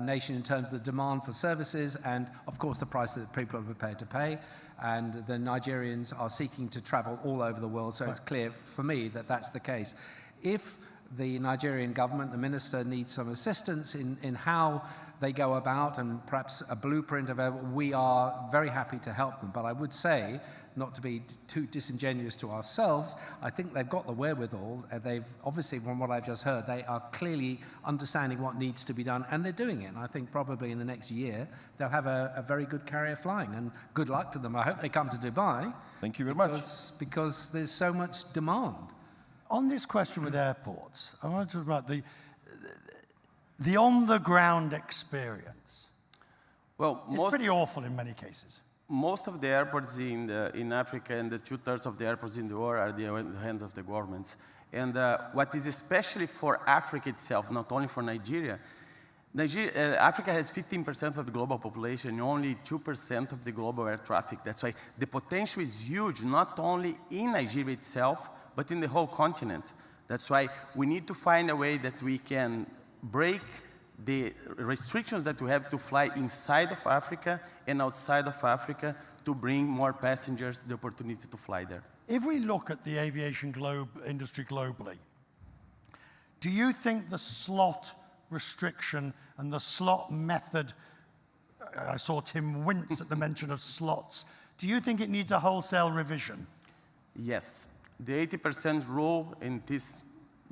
nation in terms of the demand for services and, of course, the price that people are prepared to pay. And the Nigerians are seeking to travel all over the world, so it's clear for me that that's the case. If the Nigerian government, the minister, needs some assistance in how they go about and perhaps a blueprint of it, we are very happy to help them. But I would say, not to be too disingenuous to ourselves, I think they've got the wherewithal. They've obviously, from what I've just heard, they are clearly understanding what needs to be done, and they're doing it. And I think probably in the next year, they'll have a very good carrier flying, and good luck to them. I hope they come to Dubai. Thank you very much. Because there's so much demand. On this question with airports, I want to talk about the on-the-ground experience. Well, it's pretty awful in many cases. Most of the airports in Africa and the 2/3 of the airports in the world are in the hands of the governments. And what is especially for Africa itself, not only for Nigeria, Africa has 15% of the global population and only 2% of the global air traffic. That's why the potential is huge, not only in Nigeria itself, but in the whole continent. That's why we need to find a way that we can break the restrictions that we have to fly inside of Africa and outside of Africa to bring more passengers the opportunity to fly there. If we look at the aviation industry globally, do you think the slot restriction and the slot method, I saw Tim wince at the mention of slots, do you think it needs a wholesale revision? Yes. The 80% rule in this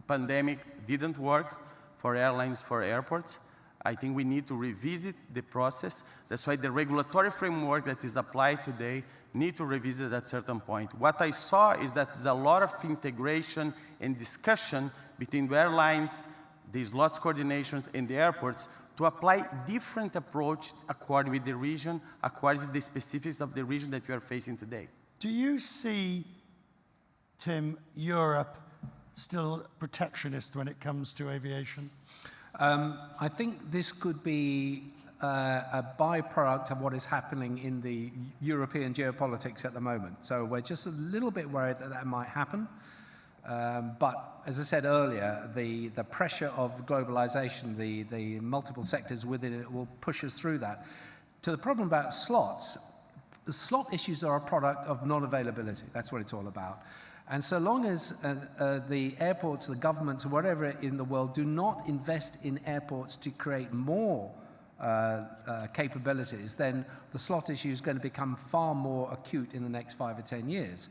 pandemic didn't work for airlines, for airports. I think we need to revisit the process. That's why the regulatory framework that is applied today need to revisit at a certain point. What I saw is that there's a lot of integration and discussion between the airlines, the slots coordinations, and the airports to apply different approach according with the region, according to the specifics of the region that we are facing today. Do you see, Tim, Europe still protectionist when it comes to aviation? I think this could be a byproduct of what is happening in the European geopolitics at the moment. So we're just a little bit worried that that might happen. But as I said earlier, the pressure of globalization, the multiple sectors within it will push us through that. To the problem about slots, the slot issues are a product of non-availability. That's what it's all about. And so long as the airports, the governments, or whatever in the world do not invest in airports to create more capabilities, then the slot issue is going to become far more acute in the next 5 or 10 years.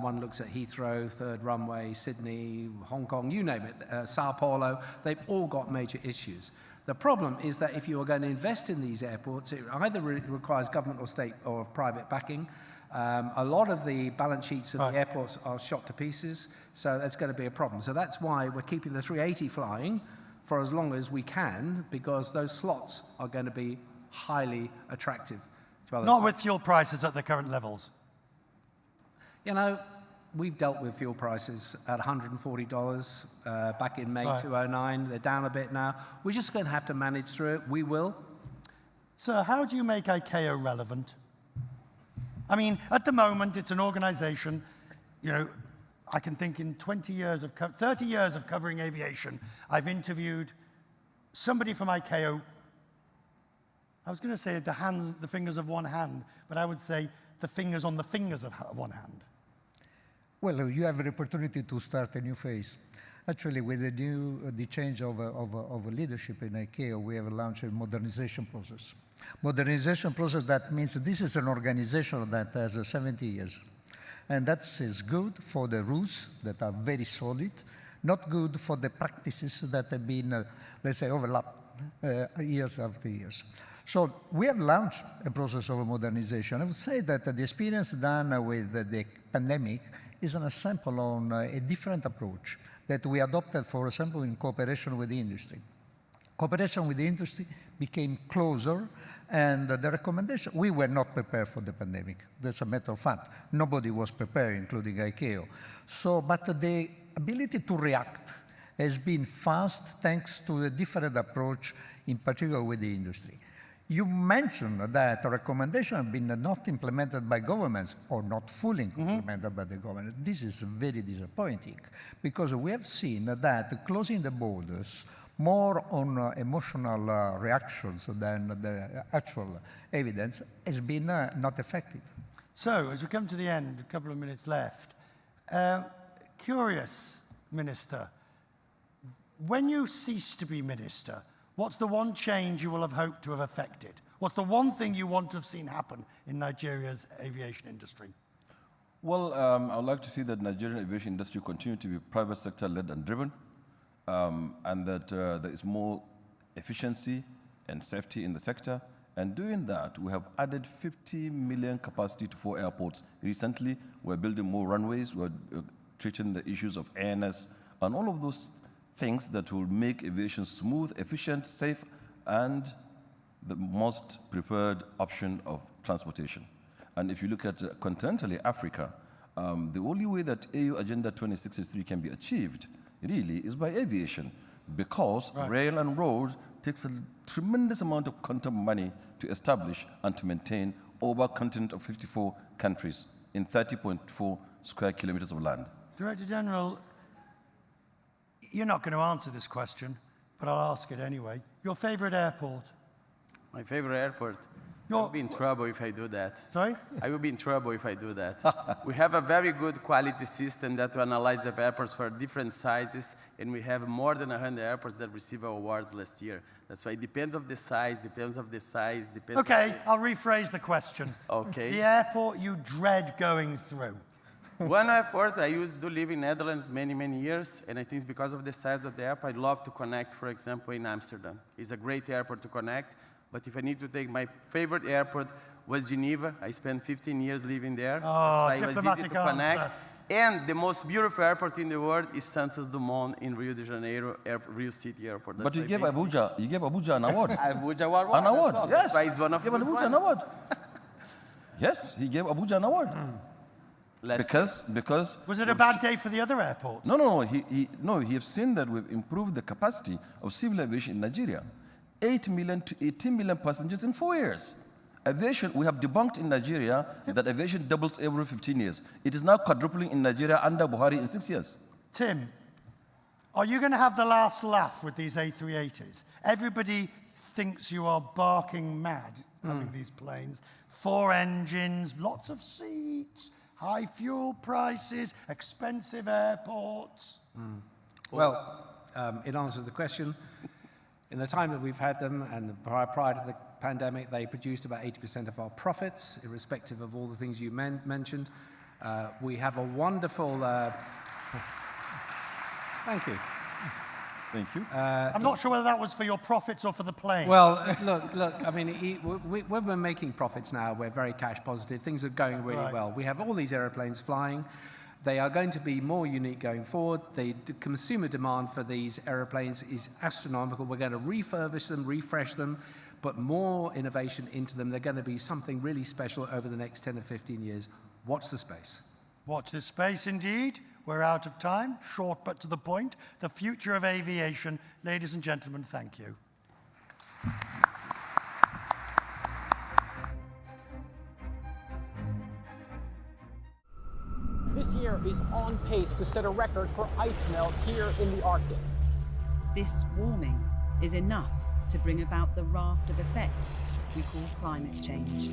One looks at Heathrow, Third Runway, Sydney, Hong Kong, you name it, Sao Paulo, they've all got major issues. The problem is that if you are going to invest in these airports, it either requires government or state or private backing. A lot of the balance sheets of the airports are shot to pieces, so that's going to be a problem. So that's why we're keeping the 380 flying for as long as we can, because those slots are going to be highly attractive to others. Not with fuel prices at the current levels. You know, we've dealt with fuel prices at $140 back in May 2009. They're down a bit now. We're just going to have to manage through it. We will. Sir, how do you make ICAO relevant? I mean, at the moment, it's an organization, you know, I can think in 30 years of covering aviation, I've interviewed somebody from ICAO. I was going to say the fingers of one hand, but I would say the fingers on the fingers of one hand. Well, you have an opportunity to start a new phase. Actually, with the change of leadership in ICAO, we have launched a modernization process. Modernization process, that means this is an organization that has 70 years. And that is good for the rules that are very solid, not good for the practices that have been, let's say, overlapped years after years. So we have launched a process of modernization. I would say that the experience done with the pandemic is an example on a different approach that we adopted, for example, in cooperation with the industry. Cooperation with the industry became closer, and the recommendation, we were not prepared for the pandemic. That's a matter of fact. Nobody was prepared, including ICAO. So, but the ability to react has been fast thanks to a different approach, in particular with the industry. You mentioned that recommendations have been not implemented by governments or not fully implemented by the government. This is very disappointing because we have seen that closing the borders more on emotional reactions than the actual evidence has been not effective. So, as we come to the end, a couple of minutes left, curious, Minister, when you cease to be Minister, what's the one change you will have hoped to have effected? What's the one thing you want to have seen happen in Nigeria's aviation industry? Well, I would like to see that Nigerian aviation industry continue to be private sector led and driven, and that there is more efficiency and safety in the sector. And doing that, we have added 50 million capacity to 4 airports. Recently, we're building more runways, we're treating the issues of ANS, and all of those things that will make aviation smooth, efficient, safe, and the most preferred option of transportation. And if you look at continentally Africa, the only way that AU Agenda 2063 can be achieved really is by aviation, because rail and road takes a tremendous amount of quantum money to establish and to maintain over a continent of 54 countries in 30.4 square kilometers of land. Director General, you're not going to answer this question, but I'll ask it anyway. Your favorite airport? My favorite airport? I will be in trouble if I do that. Sorry? I will be in trouble if I do that. We have a very good quality system that will analyze the airports for different sizes, and we have more than 100 airports that received awards last year. That's why it depends of the size, depends. Okay, I'll rephrase the question. Okay. The airport you dread going through. One airport, I used to live in Netherlands many, many years, and I think it's because of the size of the airport, I love to connect, for example, in Amsterdam. It's a great airport to connect, but if I need to take my favorite airport was Geneva. I spent 15 years living there. Oh, so it was easy to connect. And the most beautiful airport in the world is Santos Dumont in Rio de Janeiro, Rio City Airport. But you gave Abuja an award. Abuja award. An award, well. yes. That's why he's one of he gave Abuja an award. Yes, he gave Abuja an award. Because was it a bad day for the other airports? No. He has seen that we've improved the capacity of civil aviation in Nigeria, 8 million to 18 million passengers in 4 years. Aviation, we have debunked in Nigeria that aviation doubles every 15 years. It is now quadrupling in Nigeria under Buhari in 6 years. Tim, are you going to have the last laugh with these A380s? Everybody thinks you are barking mad having these planes. 4 engines, lots of seats, high fuel prices, expensive airports. Well, in answer to the question, in the time that we've had them and prior to the pandemic, they produced about 80% of our profits, irrespective of all the things you mentioned. We have a wonderful... Thank you. Thank you. I'm not sure whether that was for your profits or for the plane. Well, look, I mean, when we're making profits now, we're very cash positive. Things are going really well. We have all these airplanes flying. They are going to be more unique going forward. The consumer demand for these aeroplanes is astronomical. We're going to refurbish them, refresh them, put more innovation into them. They're going to be something really special over the next 10 or 15 years. Watch the space. Watch this space, indeed. We're out of time. Short but to the point. The future of aviation. Ladies and gentlemen, thank you. This year is on pace to set a record for ice melt here in the Arctic. This warming is enough to bring about the raft of effects we call climate change.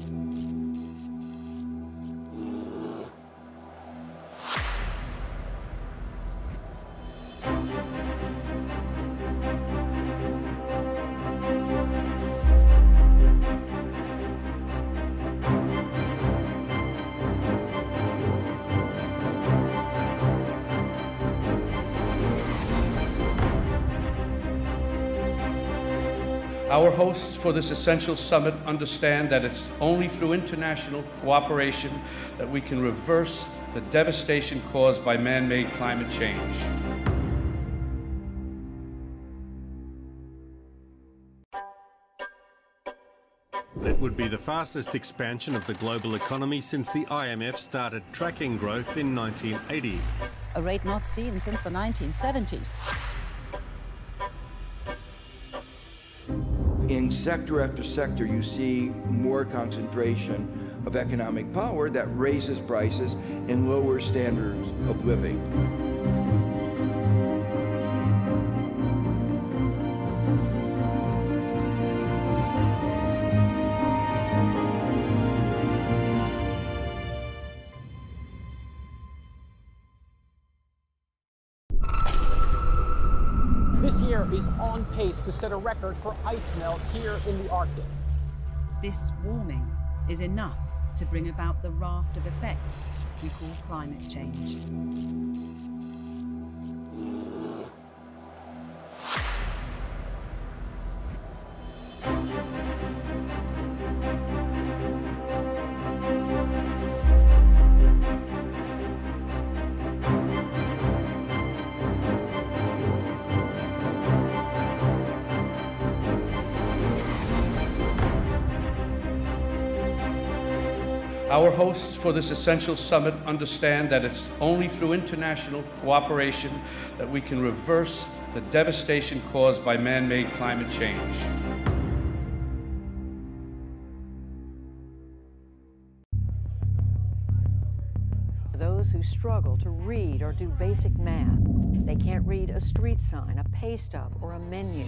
Our hosts for this essential summit understand that it's only through international cooperation that we can reverse the devastation caused by man-made climate change. It would be the fastest expansion of the global economy since the IMF started tracking growth in 1980. A rate not seen since the 1970s. In sector after sector, you see more concentration of economic power that raises prices and lowers standards of living. This year is on pace to set a record for ice melt here in the Arctic. This warming is enough to bring about the raft of effects we call climate change. Our hosts for this essential summit understand that it's only through international cooperation that we can reverse the devastation caused by man-made climate change. Those who struggle to read or do basic math, they can't read a street sign, a pay stub, or a menu.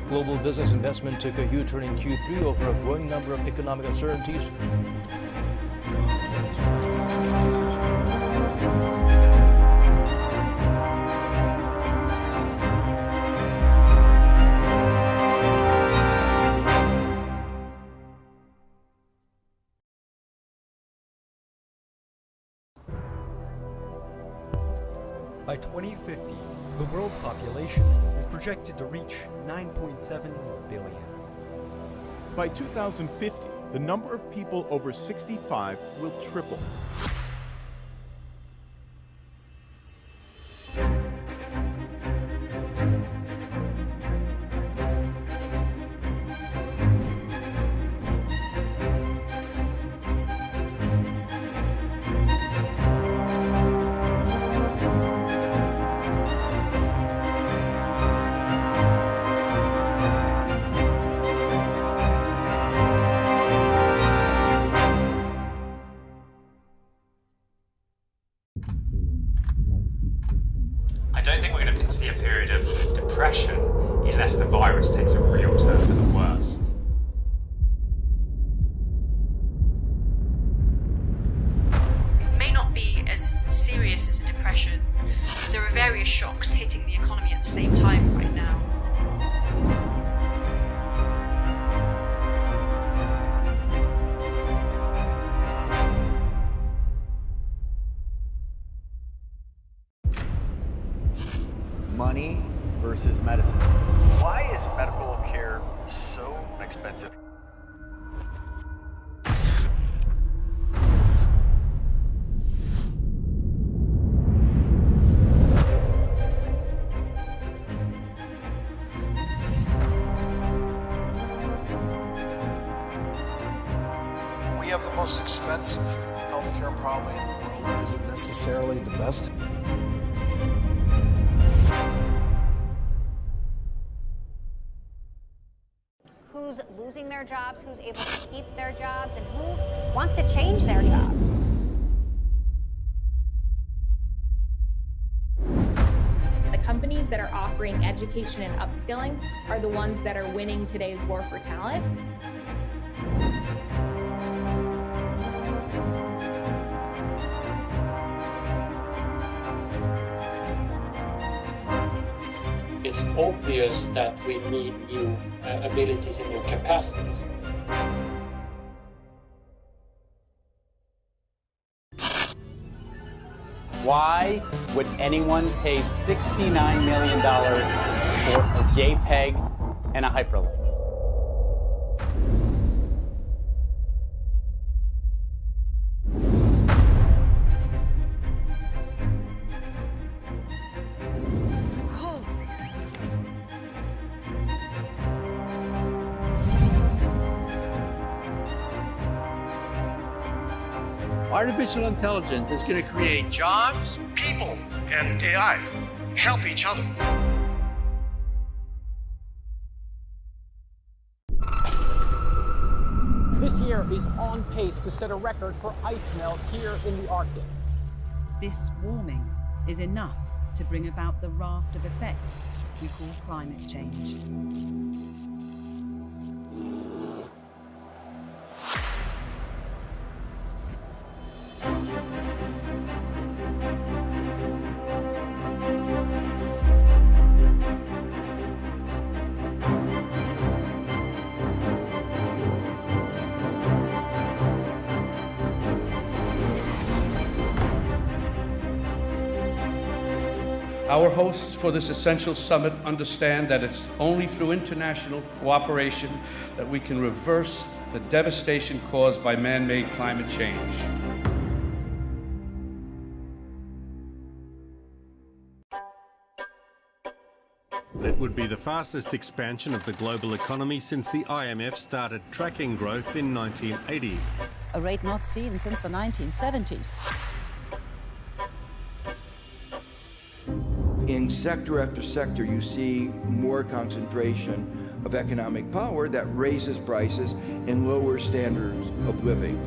Global business investment took a huge turn in Q3 over a growing number of economic uncertainties. By 2050, the world population is projected to reach 9.7 billion. By 2050, the number of people over 65 will triple. I don't think we're going to see a period of depression unless the virus takes a real turn for the worse. It may not be as serious as a depression. There are various shocks hitting the economy at the same time right now. Money versus medicine. Why is medical care so expensive? We have the most expensive healthcare probably in the world. It isn't necessarily the best. Who's losing their jobs, who's able to keep their jobs, and who wants to change their job. The companies that are offering education and upskilling are the ones that are winning today's war for talent. It's obvious that we need new abilities and new capacities. Why would anyone pay $69 million for a JPEG and a hyperlink? Artificial intelligence is going to create jobs. People and AI help each other. This year is on pace to set a record for ice melt here in the Arctic. This warming is enough to bring about the raft of effects we call climate change. Our hosts for this essential summit understand that it's only through international cooperation that we can reverse the devastation caused by man-made climate change. It would be the fastest expansion of the global economy since the IMF started tracking growth in 1980. A rate not seen since the 1970s. In sector after sector, you see more concentration of economic power that raises prices and lowers standards of living.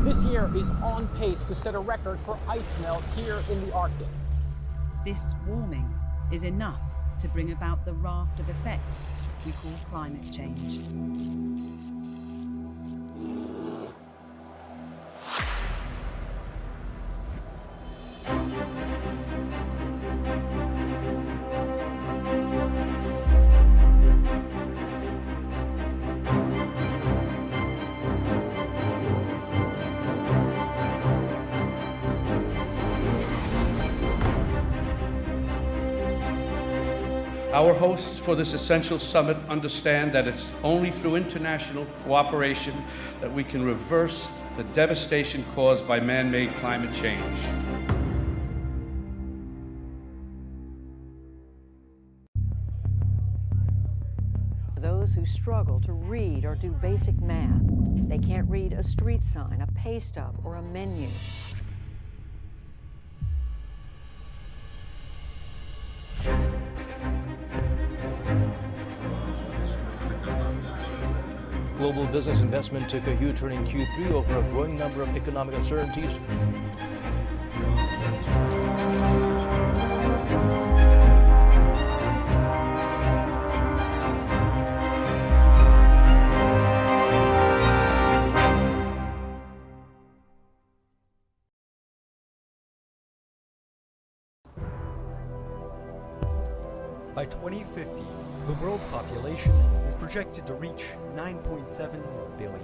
This year is on pace to set a record for ice melt here in the Arctic. This warming is enough to bring about the raft of effects we call climate change. Our hosts for this essential summit understand that it's only through international cooperation that we can reverse the devastation caused by man-made climate change. Those who struggle to read or do basic math. They can't read a street sign, a pay stub, or a menu. Global business investment took a huge turn in Q3 over a growing number of economic uncertainties. By 2050, the world population is projected to reach 9.7 billion.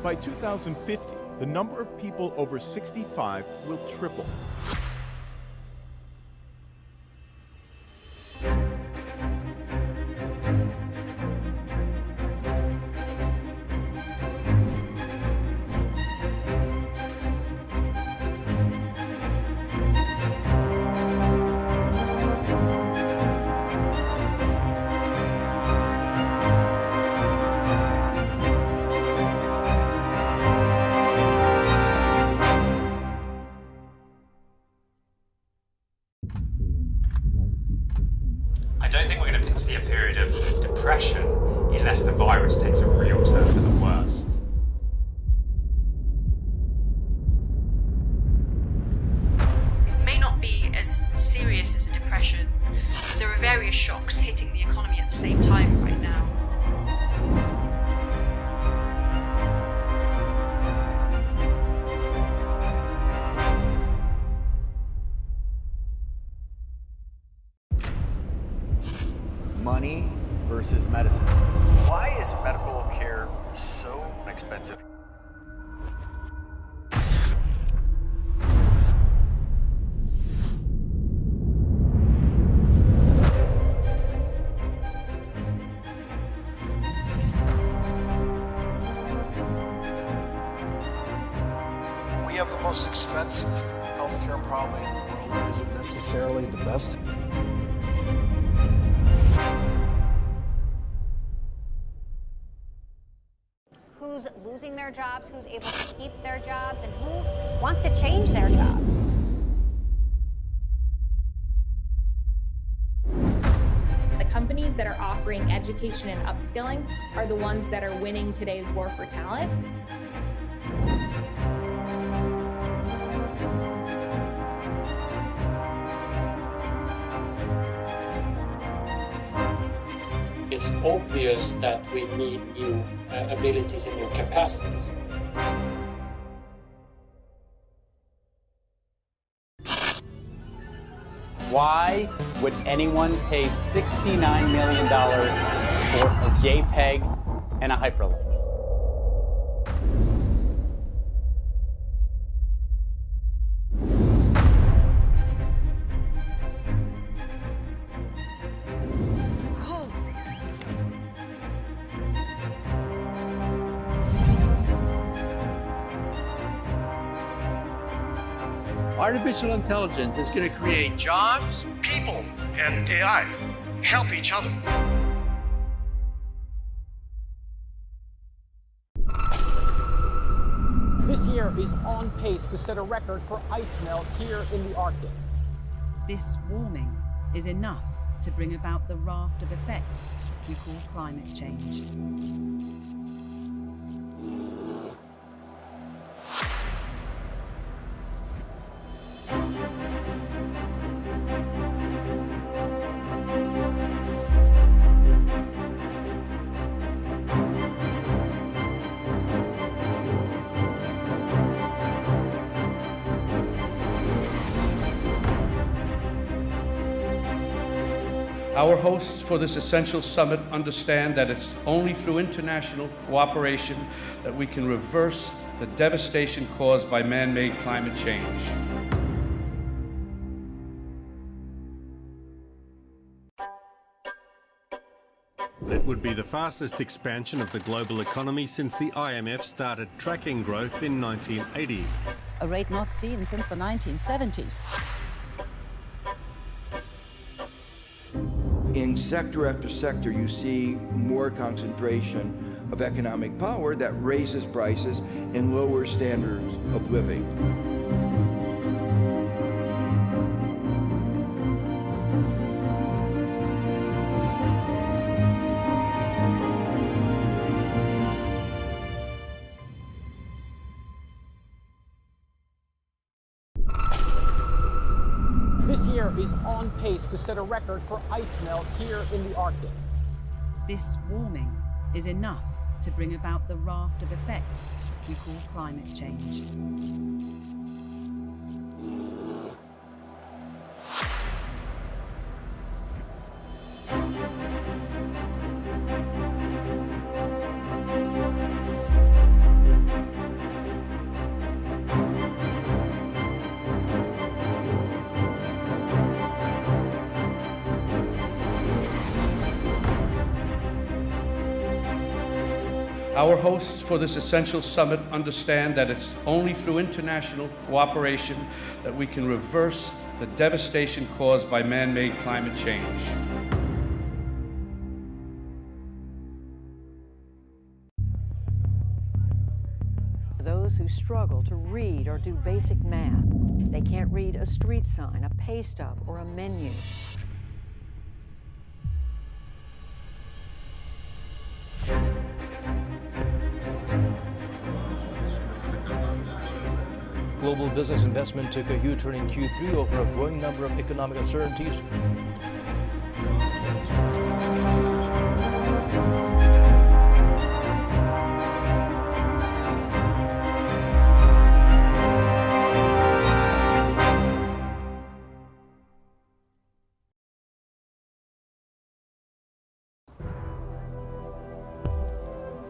By 2050, the number of people over 65 will triple. I don't think we're going to see a period of depression unless the virus takes a real turn for the worse. It may not be as serious as a depression, but there are various shocks hitting the economy at the same time right now. Money versus medicine. Why is medical care so expensive? We have the most expensive healthcare probably in the world. It isn't necessarily the best. Who's losing their jobs, who's able to keep their jobs, and who wants to change their job. The companies that are offering education and upskilling are the ones that are winning today's war for talent. It's obvious that we need new abilities and new capacities. Why would anyone pay $69 million for a JPEG and a hyperlink? Artificial intelligence is going to create jobs. People and AI help each other. This year is on pace to set a record for ice melt here in the Arctic. This warming is enough to bring about the raft of effects we call climate change. Our hosts for this essential summit understand that it's only through international cooperation that we can reverse the devastation caused by man-made climate change. It would be the fastest expansion of the global economy since the IMF started tracking growth in 1980. A rate not seen since the 1970s. In sector after sector, you see more concentration of economic power that raises prices and lowers standards of living. This year is on pace to set a record for ice melt here in the Arctic. This warming is enough to bring about the raft of effects we call climate change. Our hosts for this essential summit understand that it's only through international cooperation that we can reverse the devastation caused by man-made climate change. Those who struggle to read or do basic math. They can't read a street sign, a pay stub, or a menu. Global business investment took a huge turn in Q3 over a growing number of economic uncertainties.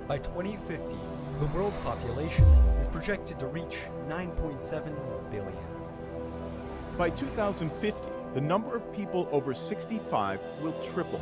By 2050, the world population is projected to reach 9.7 billion. By 2050, the number of people over 65 will triple.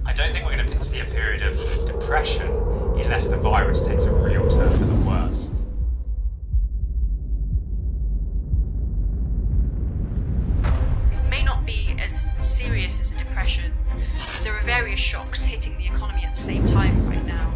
I don't think we're going to see a period of depression unless the virus takes a real turn for the worse. It may not be as serious as a depression, but there are various shocks hitting the economy at the same time right now.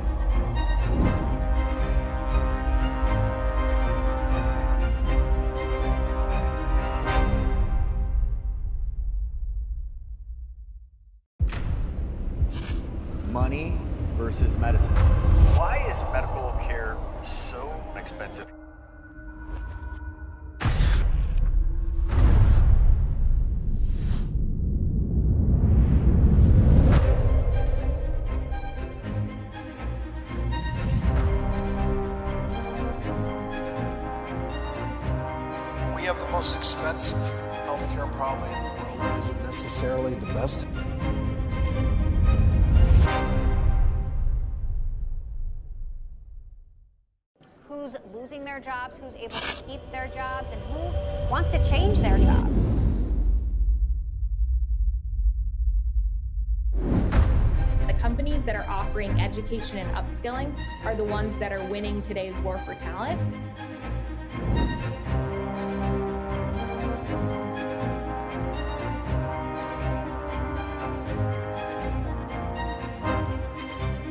Money versus medicine. Why is medical care so expensive? We have the most expensive healthcare probably in the world. It isn't necessarily the best. Who's losing their jobs, who's able to keep their jobs, and who wants to change their job. The companies that are offering education and upskilling are the ones that are winning today's war for talent.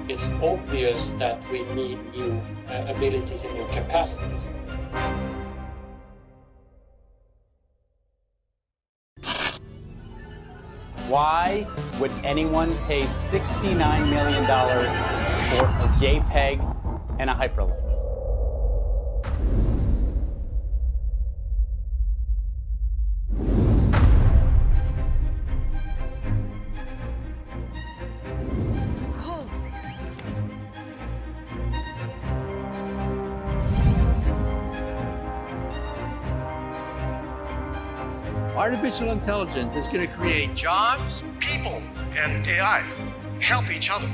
It's obvious that we need new abilities and new capacities. Why would anyone pay $69 million for a JPEG and a hyperlink? Artificial intelligence is going to create jobs. People and AI help each other.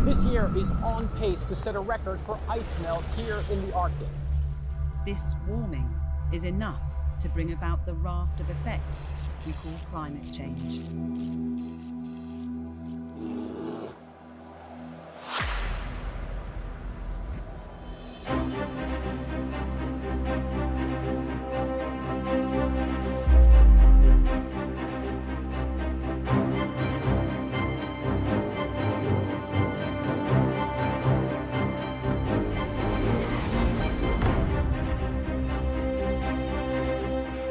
This year is on pace to set a record for ice melt here in the Arctic. This warming is enough to bring about the raft of effects we call climate change.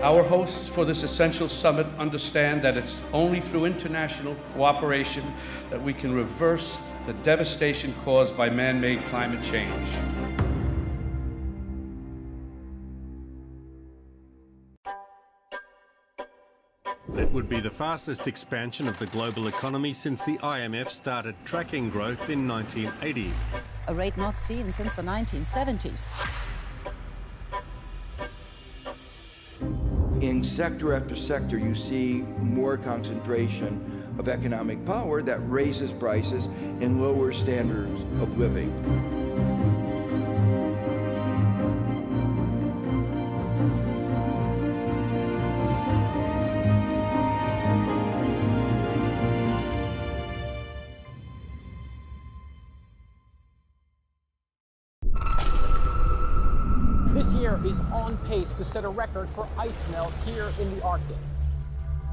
Our hosts for this essential summit understand that it's only through international cooperation that we can reverse the devastation caused by man-made climate change. It would be the fastest expansion of the global economy since the IMF started tracking growth in 1980. A rate not seen since the 1970s. In sector after sector, you see more concentration of economic power that raises prices and lowers standards of living. This year is on pace to set a record for ice melt here in the Arctic.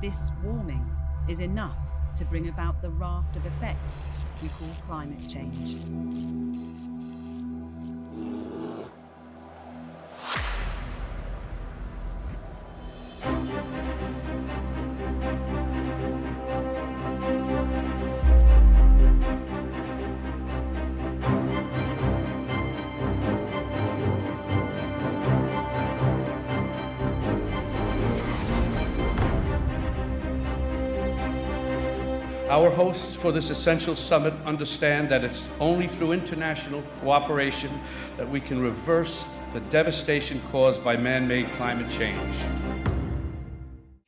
This warming is enough to bring about the raft of effects we call climate change. Our hosts for this essential summit understand that it's only through international cooperation that we can reverse the devastation caused by man-made climate change.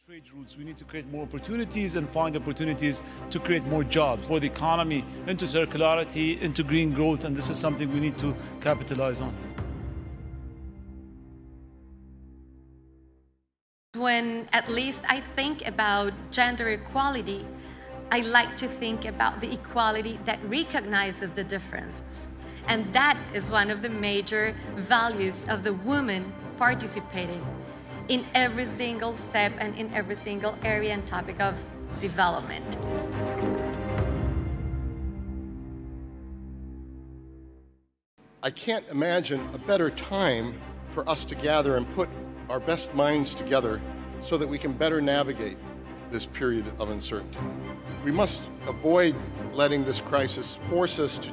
Trade routes, we need to create more opportunities and find opportunities to create more jobs for the economy, into circularity, into green growth, and this is something we need to capitalize on. When at least I think about gender equality, I like to think about the equality that recognizes the differences. And that is one of the major values of the woman participating in every single step and in every single area and topic of development. I can't imagine a better time for us to gather and put our best minds together so that we can better navigate this period of uncertainty. We must avoid letting this crisis force us to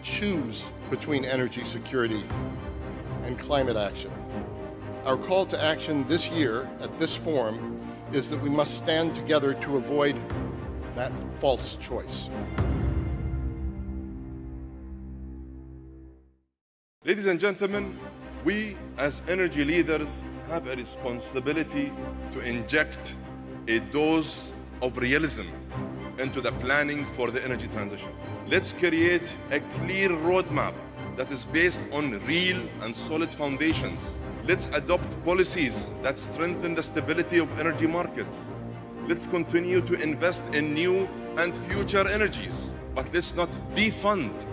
choose between energy security and climate action. Our call to action this year at this forum is that we must stand together to avoid that false choice. Ladies and gentlemen, we as energy leaders have a responsibility to inject a dose of realism into the planning for the energy transition. Let's create a clear roadmap that is based on real and solid foundations. Let's adopt policies that strengthen the stability of energy markets. Let's continue to invest in new and future energies, but let's not defund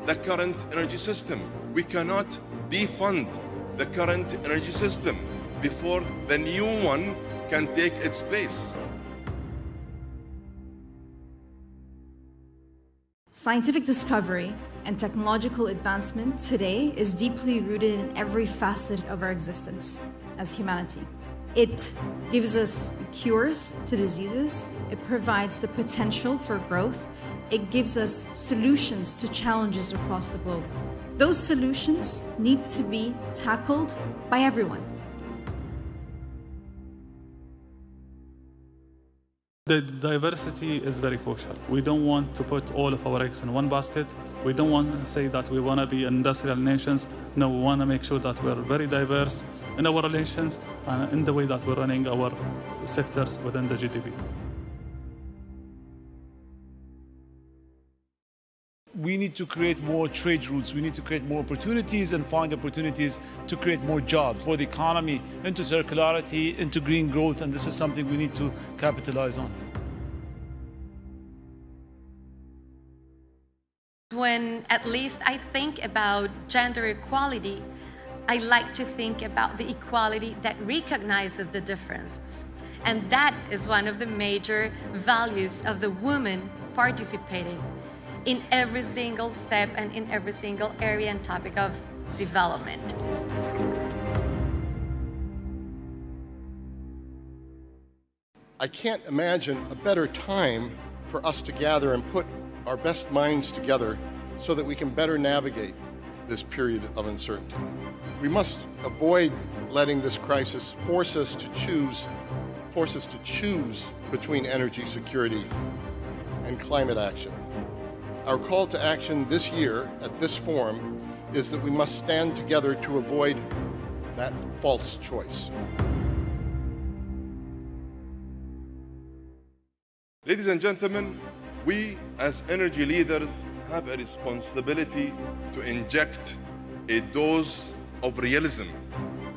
the current energy system. We cannot defund the current energy system before the new one can take its place. Scientific discovery and technological advancement today is deeply rooted in every facet of our existence as humanity. It gives us cures to diseases, it provides the potential for growth, it gives us solutions to challenges across the globe. Those solutions need to be tackled by everyone. The diversity is very crucial. We don't want to put all of our eggs in one basket. We don't want to say that we want to be industrial nations. No, we want to make sure that we're very diverse in our relations and in the way that we're running our sectors within the GDP. We need to create more trade routes. We need to create more opportunities and find opportunities to create more jobs for the economy, into circularity, into green growth, and this is something we need to capitalize on. When at least I think about gender equality, I like to think about the equality that recognizes the differences. And that is one of the major values of the woman participating in every single step and in every single area and topic of development. I can't imagine a better time for us to gather and put our best minds together so that we can better navigate this period of uncertainty. We must avoid letting this crisis force us to choose force us to choose between energy security and climate action. Our call to action this year at this forum is that we must stand together to avoid that false choice. Ladies and gentlemen, we as energy leaders have a responsibility to inject a dose of realism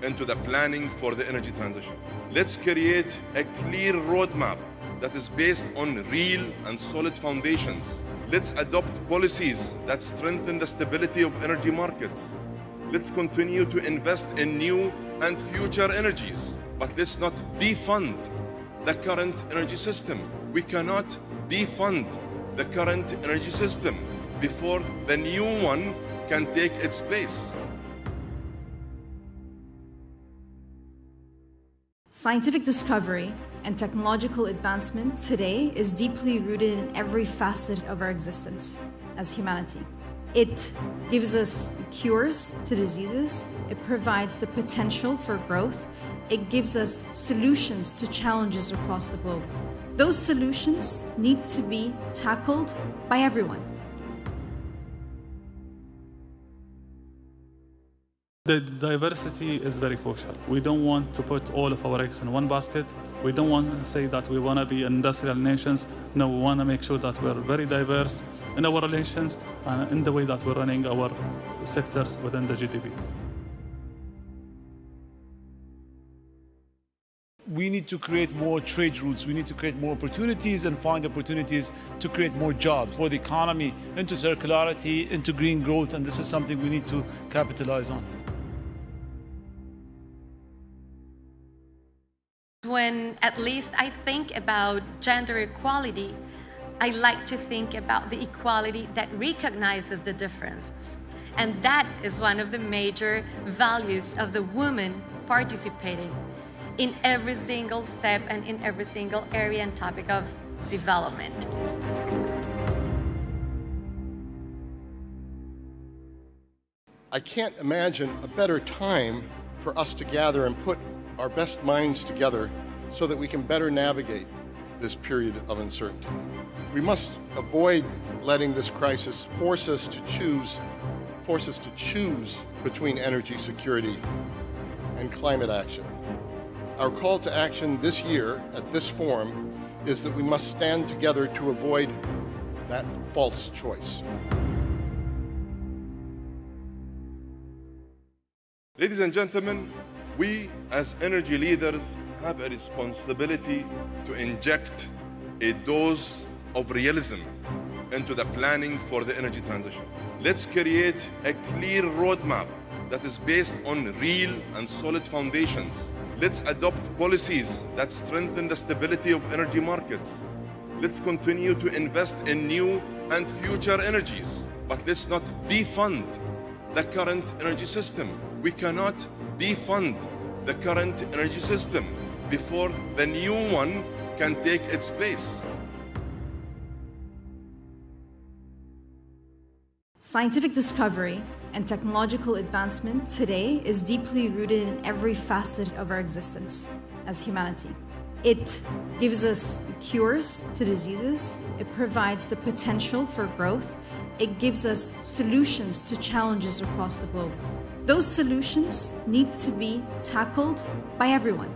into the planning for the energy transition. Let's create a clear roadmap that is based on real and solid foundations. Let's adopt policies that strengthen the stability of energy markets. Let's continue to invest in new and future energies, but let's not defund the current energy system. We cannot defund the current energy system before the new one can take its place. Scientific discovery and technological advancement today is deeply rooted in every facet of our existence as humanity. It gives us cures to diseases, it provides the potential for growth, it gives us solutions to challenges across the globe. Those solutions need to be tackled by everyone. The diversity is very crucial. We don't want to put all of our eggs in one basket. We don't want to say that we want to be industrial nations. No, we want to make sure that we're very diverse in our relations and in the way that we're running our sectors within the GDP. We need to create more trade routes. We need to create more opportunities and find opportunities to create more jobs for the economy, into circularity, into green growth, and this is something we need to capitalize on. When at least I think about gender equality, I like to think about the equality that recognizes the differences. And that is one of the major values of the woman participating in every single step and in every single area and topic of development. I can't imagine a better time for us to gather and put our best minds together so that we can better navigate this period of uncertainty. We must avoid letting this crisis force us to choose between energy security and climate action. Our call to action this year at this forum is that we must stand together to avoid that false choice. Ladies and gentlemen, we as energy leaders have a responsibility to inject a dose of realism into the planning for the energy transition. Let's create a clear roadmap that is based on real and solid foundations. Let's adopt policies that strengthen the stability of energy markets. Let's continue to invest in new and future energies, but let's not defund the current energy system. We cannot defund the current energy system before the new one can take its place. Scientific discovery and technological advancement today is deeply rooted in every facet of our existence as humanity. It gives us cures to diseases, it provides the potential for growth, it gives us solutions to challenges across the globe. Those solutions need to be tackled by everyone.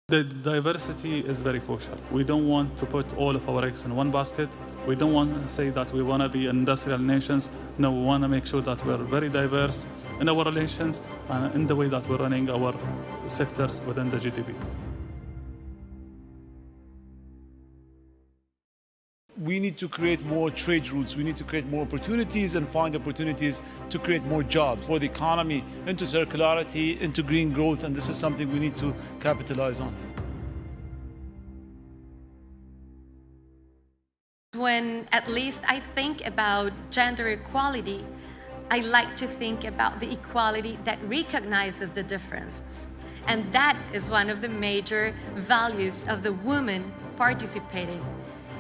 The diversity is very crucial. We don't want to put all of our eggs in one basket. We don't want to say that we want to be industrial nations. No, we want to make sure that we're very diverse in our relations and in the way that we're running our sectors within the GDP. We need to create more trade routes. We need to create more opportunities and find opportunities to create more jobs for the economy, into circularity, into green growth, and this is something we need to capitalize on. When at least I think about gender equality, I like to think about the equality that recognizes the differences. And that is one of the major values of the woman participating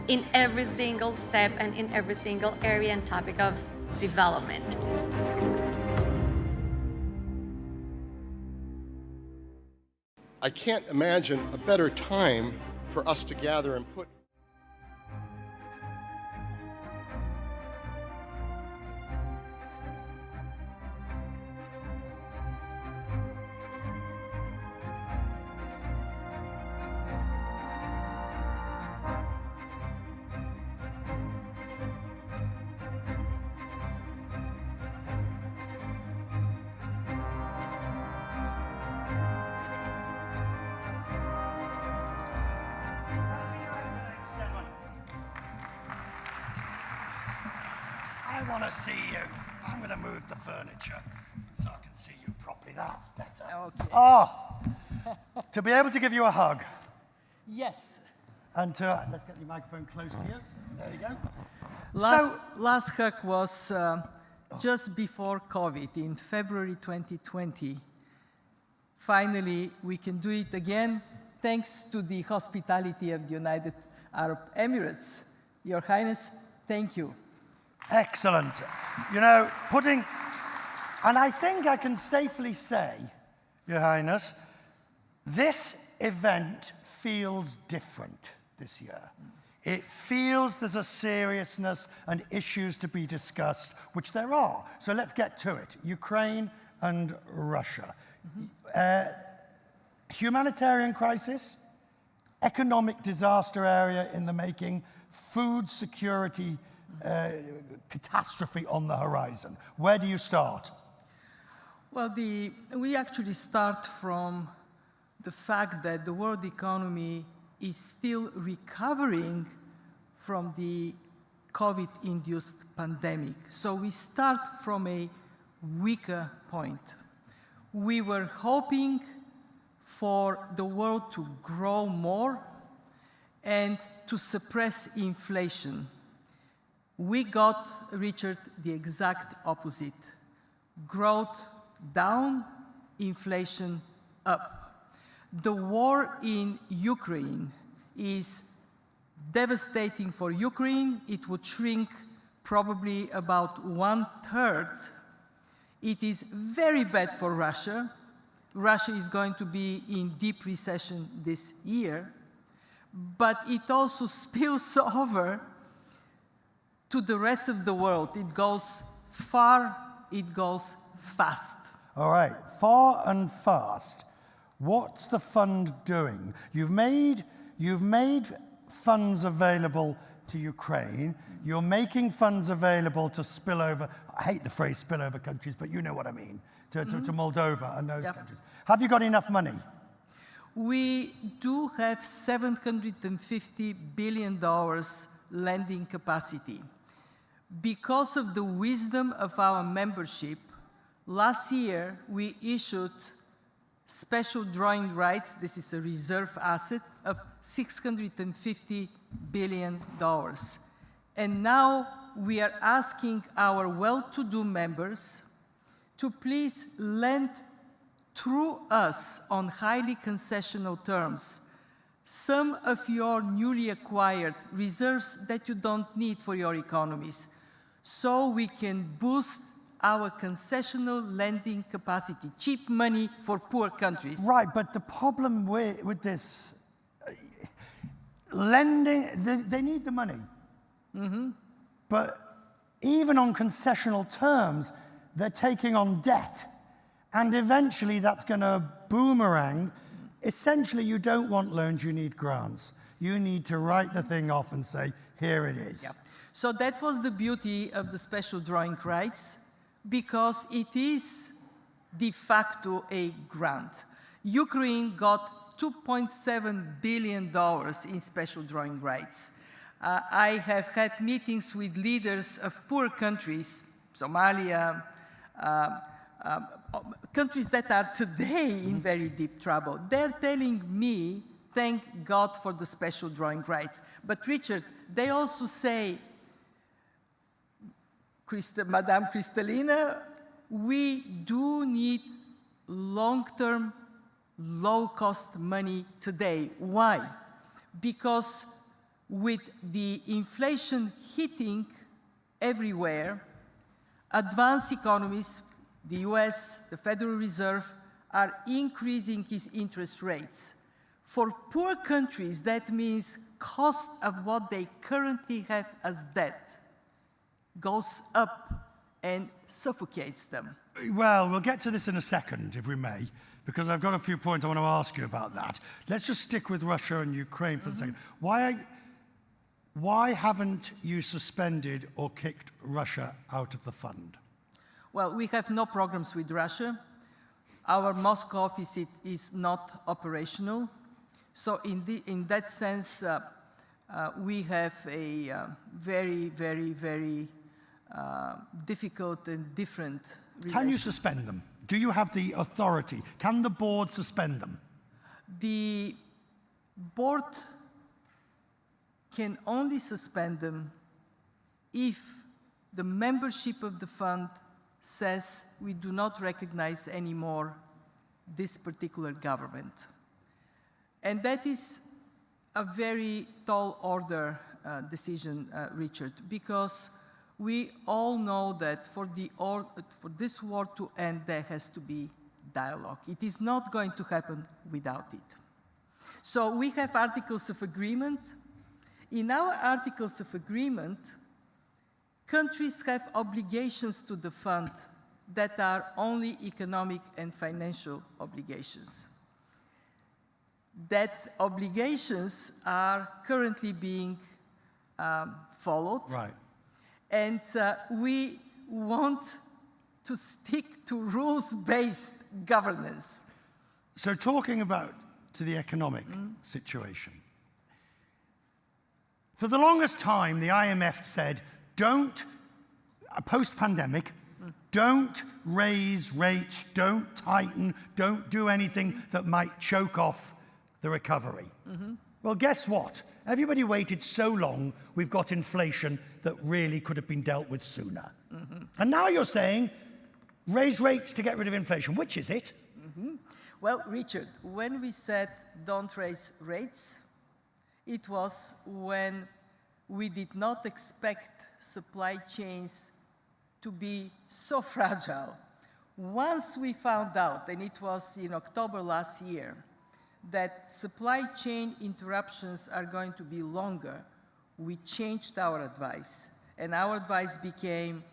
in every single step and in every single area and topic of development. I can't imagine a better time for us to gather and put I want to see you. I'm going to move the furniture so I can see you properly. That's better. Okay. Oh, to be able to give you a hug. Yes. And to, let's get your microphone close to you. There you go. Last hug was just before COVID in February 2020. Finally, we can do it again thanks to the hospitality of the United Arab Emirates. Your Highness, thank you. Excellent. You know, and I think I can safely say, Your Highness, this event feels different this year. It feels there's a seriousness and issues to be discussed, which there are. So let's get to it. Ukraine and Russia. Humanitarian crisis, economic disaster area in the making, food security catastrophe on the horizon. Where do you start? Well, we actually start from the fact that the world economy is still recovering from the COVID-induced pandemic. So we start from a weaker point. We were hoping for the world to grow more and to suppress inflation. We got, Richard, the exact opposite. Growth down, inflation up. The war in Ukraine is devastating for Ukraine. It would shrink probably about 1/3. It is very bad for Russia. Russia is going to be in deep recession this year, but it also spills over to the rest of the world. It goes far, it goes fast. All right, far and fast. What's the fund doing? You've made funds available to Ukraine. You're making funds available to spillover, I hate the phrase spillover countries, but you know what I mean, to Moldova and those countries. Have you got enough money? We do have $750 billion lending capacity. Because of the wisdom of our membership, last year we issued special drawing rights, this is a reserve asset, of $650 billion. And now we are asking our well-to-do members to please lend through us on highly concessional terms some of your newly acquired reserves that you don't need for your economies, so we can boost our concessional lending capacity, cheap money for poor countries. Right, but the problem with this lending, they need the money. But even on concessional terms, they're taking on debt. And eventually that's going to boomerang. Essentially, you don't want loans, you need grants. You need to write the thing off and say, here it is. Yep. So that was the beauty of the special drawing rights, because it is de facto a grant. Ukraine got $2.7 billion in special drawing rights. I have had meetings with leaders of poor countries, Somalia, countries that are today in very deep trouble. They're telling me, thank God for the special drawing rights. But Richard, they also say, Madame Kristalina, we do need long-term, low-cost money today. Why? Because with the inflation hitting everywhere, advanced economies, the US, the Federal Reserve, are increasing its interest rates. For poor countries, that means cost of what they currently have as debt goes up and suffocates them. Well, we'll get to this in a second, if we may, because I've got a few points I want to ask you about that. Let's just stick with Russia and Ukraine for a second. Why haven't you suspended or kicked Russia out of the fund? Well, we have no programs with Russia. Our Moscow office is not operational. So in that sense, we have a very, very, very difficult and different relations. Can you suspend them? Do you have the authority? Can the board suspend them? The board can only suspend them if the membership of the fund says we do not recognize anymore this particular government. And that is a very tall order decision, Richard, because we all know that for this war to end, there has to be dialogue. It is not going to happen without it. So we have articles of agreement. In our articles of agreement, countries have obligations to the fund that are only economic and financial obligations. That obligations are currently being followed. Right. And we want to stick to rules-based governance. So talking about to the economic situation, for the longest time, the IMF said, don't, post-pandemic, don't raise rates, don't tighten, don't do anything that might choke off the recovery. Well, guess what? Everybody waited so long, we've got inflation that really could have been dealt with sooner. And now you're saying, raise rates to get rid of inflation. Which is it? Well, Richard, when we said don't raise rates, it was when we did not expect supply chains to be so fragile. Once we found out, and it was in October last year, that supply chain interruptions are going to be longer, we changed our advice. And our advice became,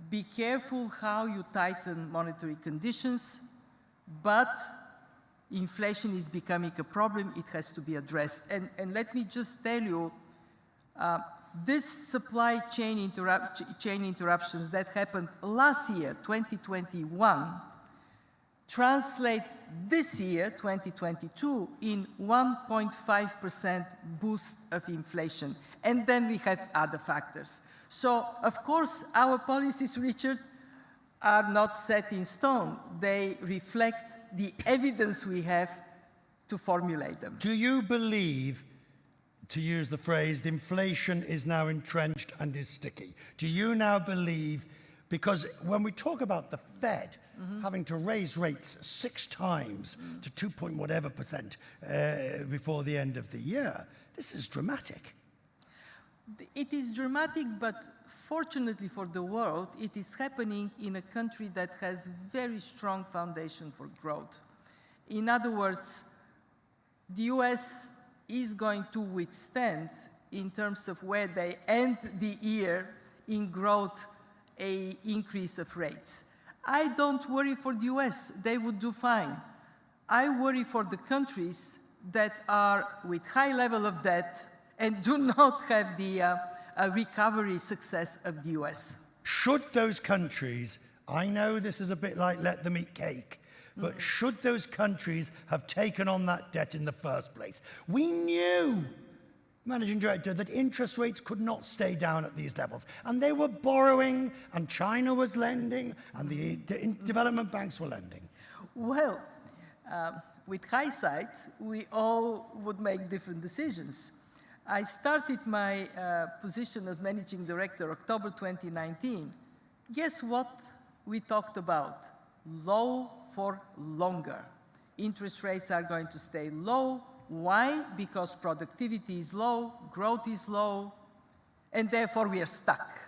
be careful how you tighten monetary conditions, but inflation is becoming a problem, it has to be addressed. And let me just tell you, this supply chain interruptions that happened last year, 2021, translate this year, 2022, in 1.5% boost of inflation. And then we have other factors. So, of course, our policies, Richard, are not set in stone. They reflect the evidence we have to formulate them. Do you believe, to use the phrase, the inflation is now entrenched and is sticky? Do you now believe, because when we talk about the Fed having to raise rates 6 times to 2.whatever% before the end of the year, this is dramatic. It is dramatic, but fortunately for the world, it is happening in a country that has very strong foundation for growth. In other words, the US is going to withstand, in terms of where they end the year in growth, an increase of rates. I don't worry for the US, they would do fine. I worry for the countries that are with high level of debt and do not have the recovery success of the US. Should those countries, I know this is a bit like let them eat cake, but should those countries have taken on that debt in the first place? We knew, Managing Director, that interest rates could not stay down at these levels. And they were borrowing, and China was lending, and the development banks were lending. Well, with hindsight, we all would make different decisions. I started my position as Managing Director October 2019. Guess what we talked about? Low for longer. Interest rates are going to stay low. Why? Because productivity is low, growth is low, and therefore we are stuck.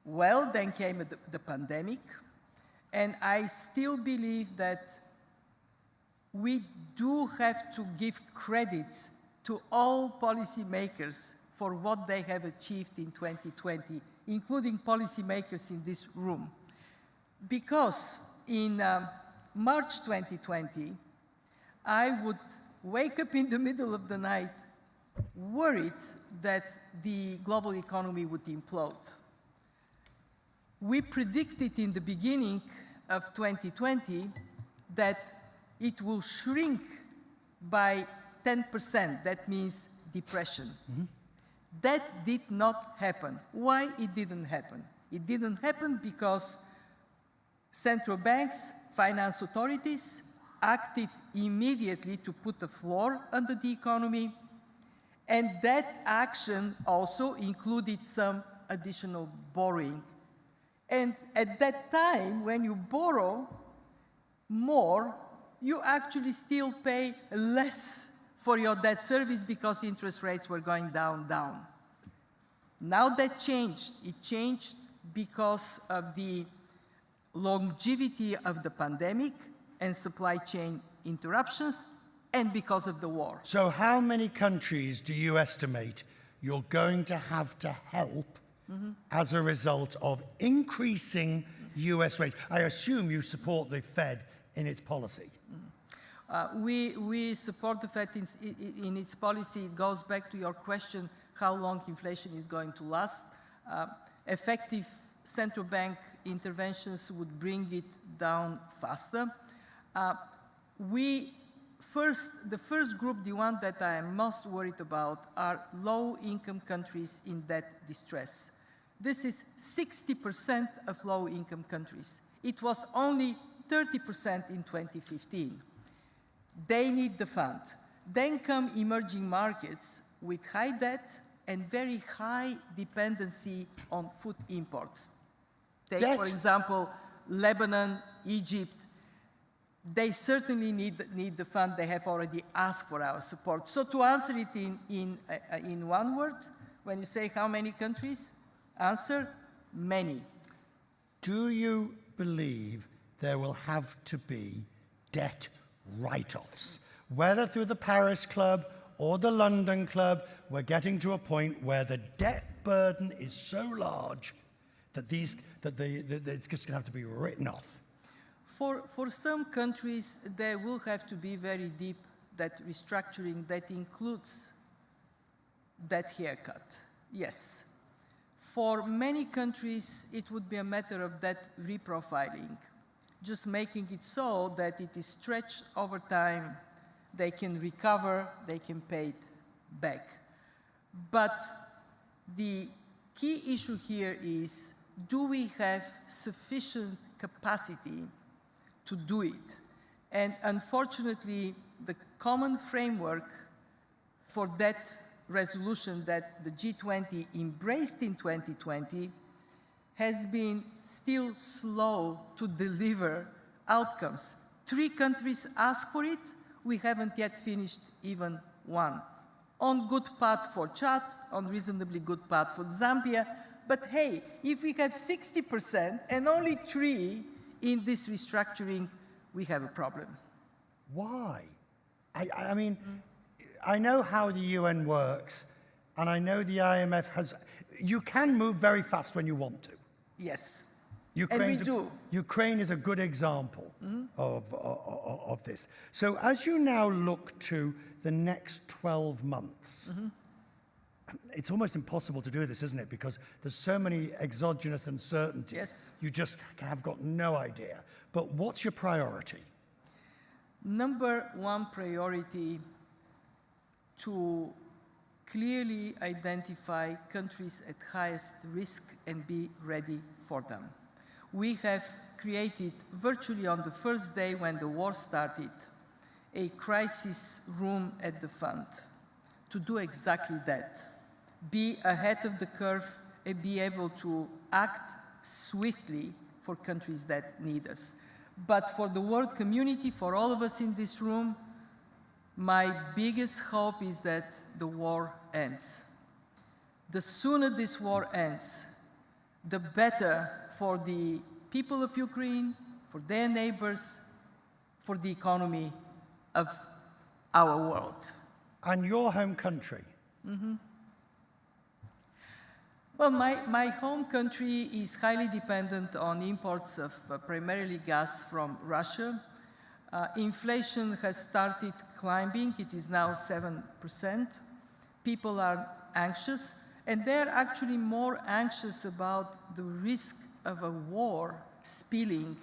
Well, then came the pandemic, And I still believe that we do have to give credit to all policymakers for what they have achieved in 2020, including policymakers in this room. Because in March 2020, I would wake up in the middle of the night worried that the global economy would implode. We predicted in the beginning of 2020 that it will shrink by 10%. That means depression. That did not happen. Why it didn't happen? It didn't happen because central banks, finance authorities acted immediately to put a floor under the economy, and that action also included some additional borrowing. And at that time, when you borrow more, you actually still pay less for your debt service because interest rates were going down. Now that changed. It changed because of the longevity of the pandemic and supply chain interruptions, and because of the war. So how many countries do you estimate you're going to have to help as a result of increasing US rates? I assume you support the Fed in its policy. We support the Fed in its policy. It goes back to your question, how long inflation is going to last. Effective central bank interventions would bring it down faster. The first group, the one that I am most worried about, are low-income countries in debt distress. This is 60% of low-income countries. It was only 30% in 2015. They need the fund. Then come emerging markets with high debt and very high dependency on food imports. Take, for example, Lebanon, Egypt. They certainly need the fund. They have already asked for our support. So to answer it in one word, when you say how many countries, answer, many. Do you believe there will have to be debt write-offs? Whether through the Paris Club or the London Club, we're getting to a point where the debt burden is so large that it's just going to have to be written off. For some countries, there will have to be very deep debt restructuring that includes debt haircut, yes. For many countries, it would be a matter of debt reprofiling, just making it so that it is stretched over time, they can recover, they can pay it back. But the key issue here is, do we have sufficient capacity to do it? And unfortunately, the common framework for debt resolution that the G20 embraced in 2020 has been still slow to deliver outcomes. 3 countries asked for it. We haven't yet finished even one. On good path for Chad, on reasonably good path for Zambia. But hey, if we have 60% and only 3 in this restructuring, we have a problem. Why? I mean, I know how the UN works, and I know the IMF has... You can move very fast when you want to. Yes, and we do. Ukraine is a good example of this. So as you now look to the next 12 months, it's almost impossible to do this, isn't it? Because there's so many exogenous uncertainties. Yes. You just have got no idea. But what's your priority? Number 1 priority, to clearly identify countries at highest risk and be ready for them. We have created, virtually on the first day when the war started, a crisis room at the fund to do exactly that. Be ahead of the curve and be able to act swiftly for countries that need us. But for the world community, for all of us in this room, my biggest hope is that the war ends. The sooner this war ends, the better for the people of Ukraine, for their neighbors, for the economy of our world. And your home country? Mm-hmm. Well, my home country is highly dependent on imports of primarily gas from Russia. Inflation has started climbing. It is now 7%. People are anxious, and they're actually more anxious about the risk of a war spilling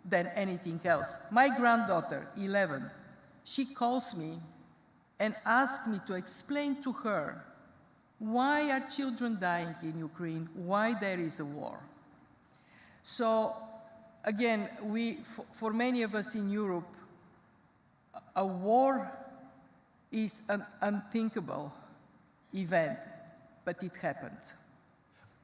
than anything else. My granddaughter, 11, she calls me and asks me to explain to her why are children dying in Ukraine, why there is a war. So again, for many of us in Europe, a war is an unthinkable event, but it happened.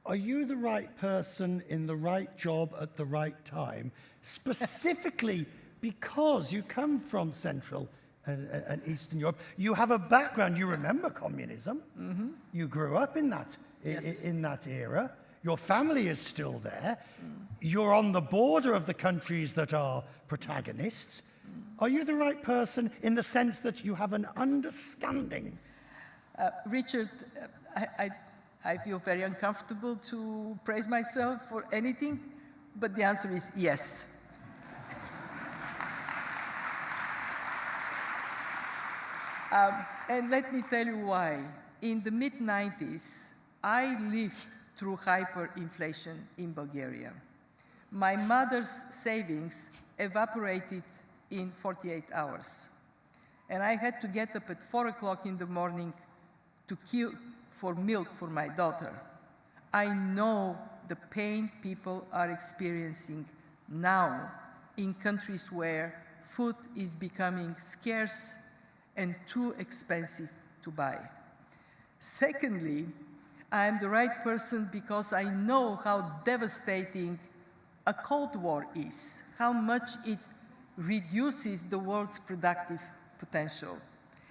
Are you the right person in the right job at the right time, specifically because you come from Central and Eastern Europe? You have a background, you remember communism. Mm-hmm. You grew up in that, Yes. in that era. Your family is still there. You're on the border of the countries that are protagonists. Are you the right person in the sense that you have an understanding? Richard, I feel very uncomfortable to praise myself for anything, but the answer is yes. And let me tell you why. In the mid-90s, I lived through hyperinflation in Bulgaria. My mother's savings evaporated in 48 hours. And I had to get up at 4 o'clock in the morning to queue for milk for my daughter. I know the pain people are experiencing now in countries where food is becoming scarce and too expensive to buy. Secondly, I am the right person because I know how devastating a Cold War is, how much it reduces the world's productive potential,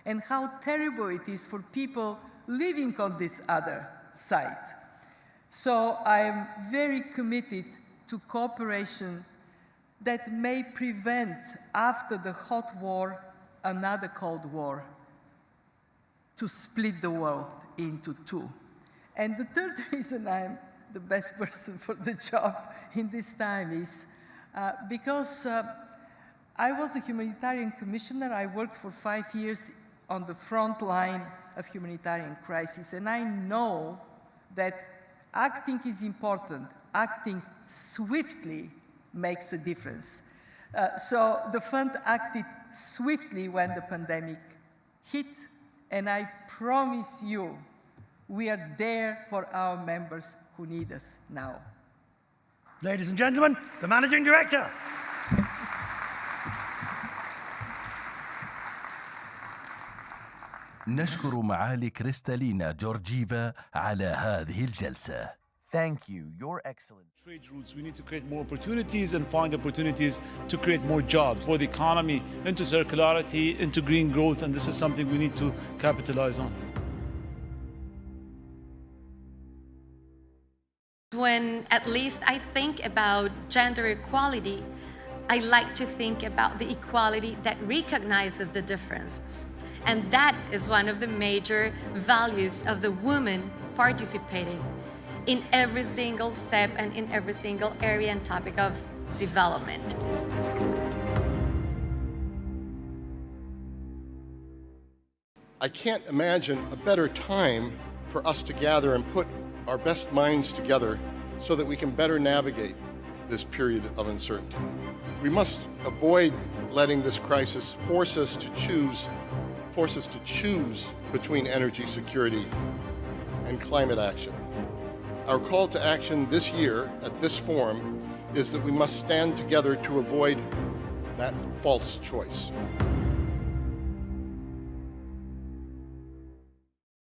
and how terrible it is for people living on this other side. So I am very committed to cooperation that may prevent, after the hot war, another Cold War, to split the world into two. And the third reason I'm the best person for the job in this time is because I was a humanitarian commissioner. I worked for 5 years on the front line of humanitarian crisis, and I know that acting is important. Acting swiftly makes a difference. So the fund acted swiftly when the pandemic hit, and I promise you, we are there for our members who need us now. Ladies and gentlemen, the Managing Director. نشكر معالي كريستالينا جورجيفا على هذه الجلسة. Thank you. You're excellent. Trade routes. We need to create more opportunities and find opportunities to create more jobs for the economy, into circularity, into green growth, and this is something we need to capitalize on. When at least I think about gender equality, I like to think about the equality that recognizes the differences. And that is one of the major values of the woman participating in every single step and in every single area and topic of development. I can't imagine a better time for us to gather and put our best minds together so that we can better navigate this period of uncertainty. We must avoid letting this crisis force us to choose between energy security and climate action. Our call to action this year at this forum is that we must stand together to avoid that false choice.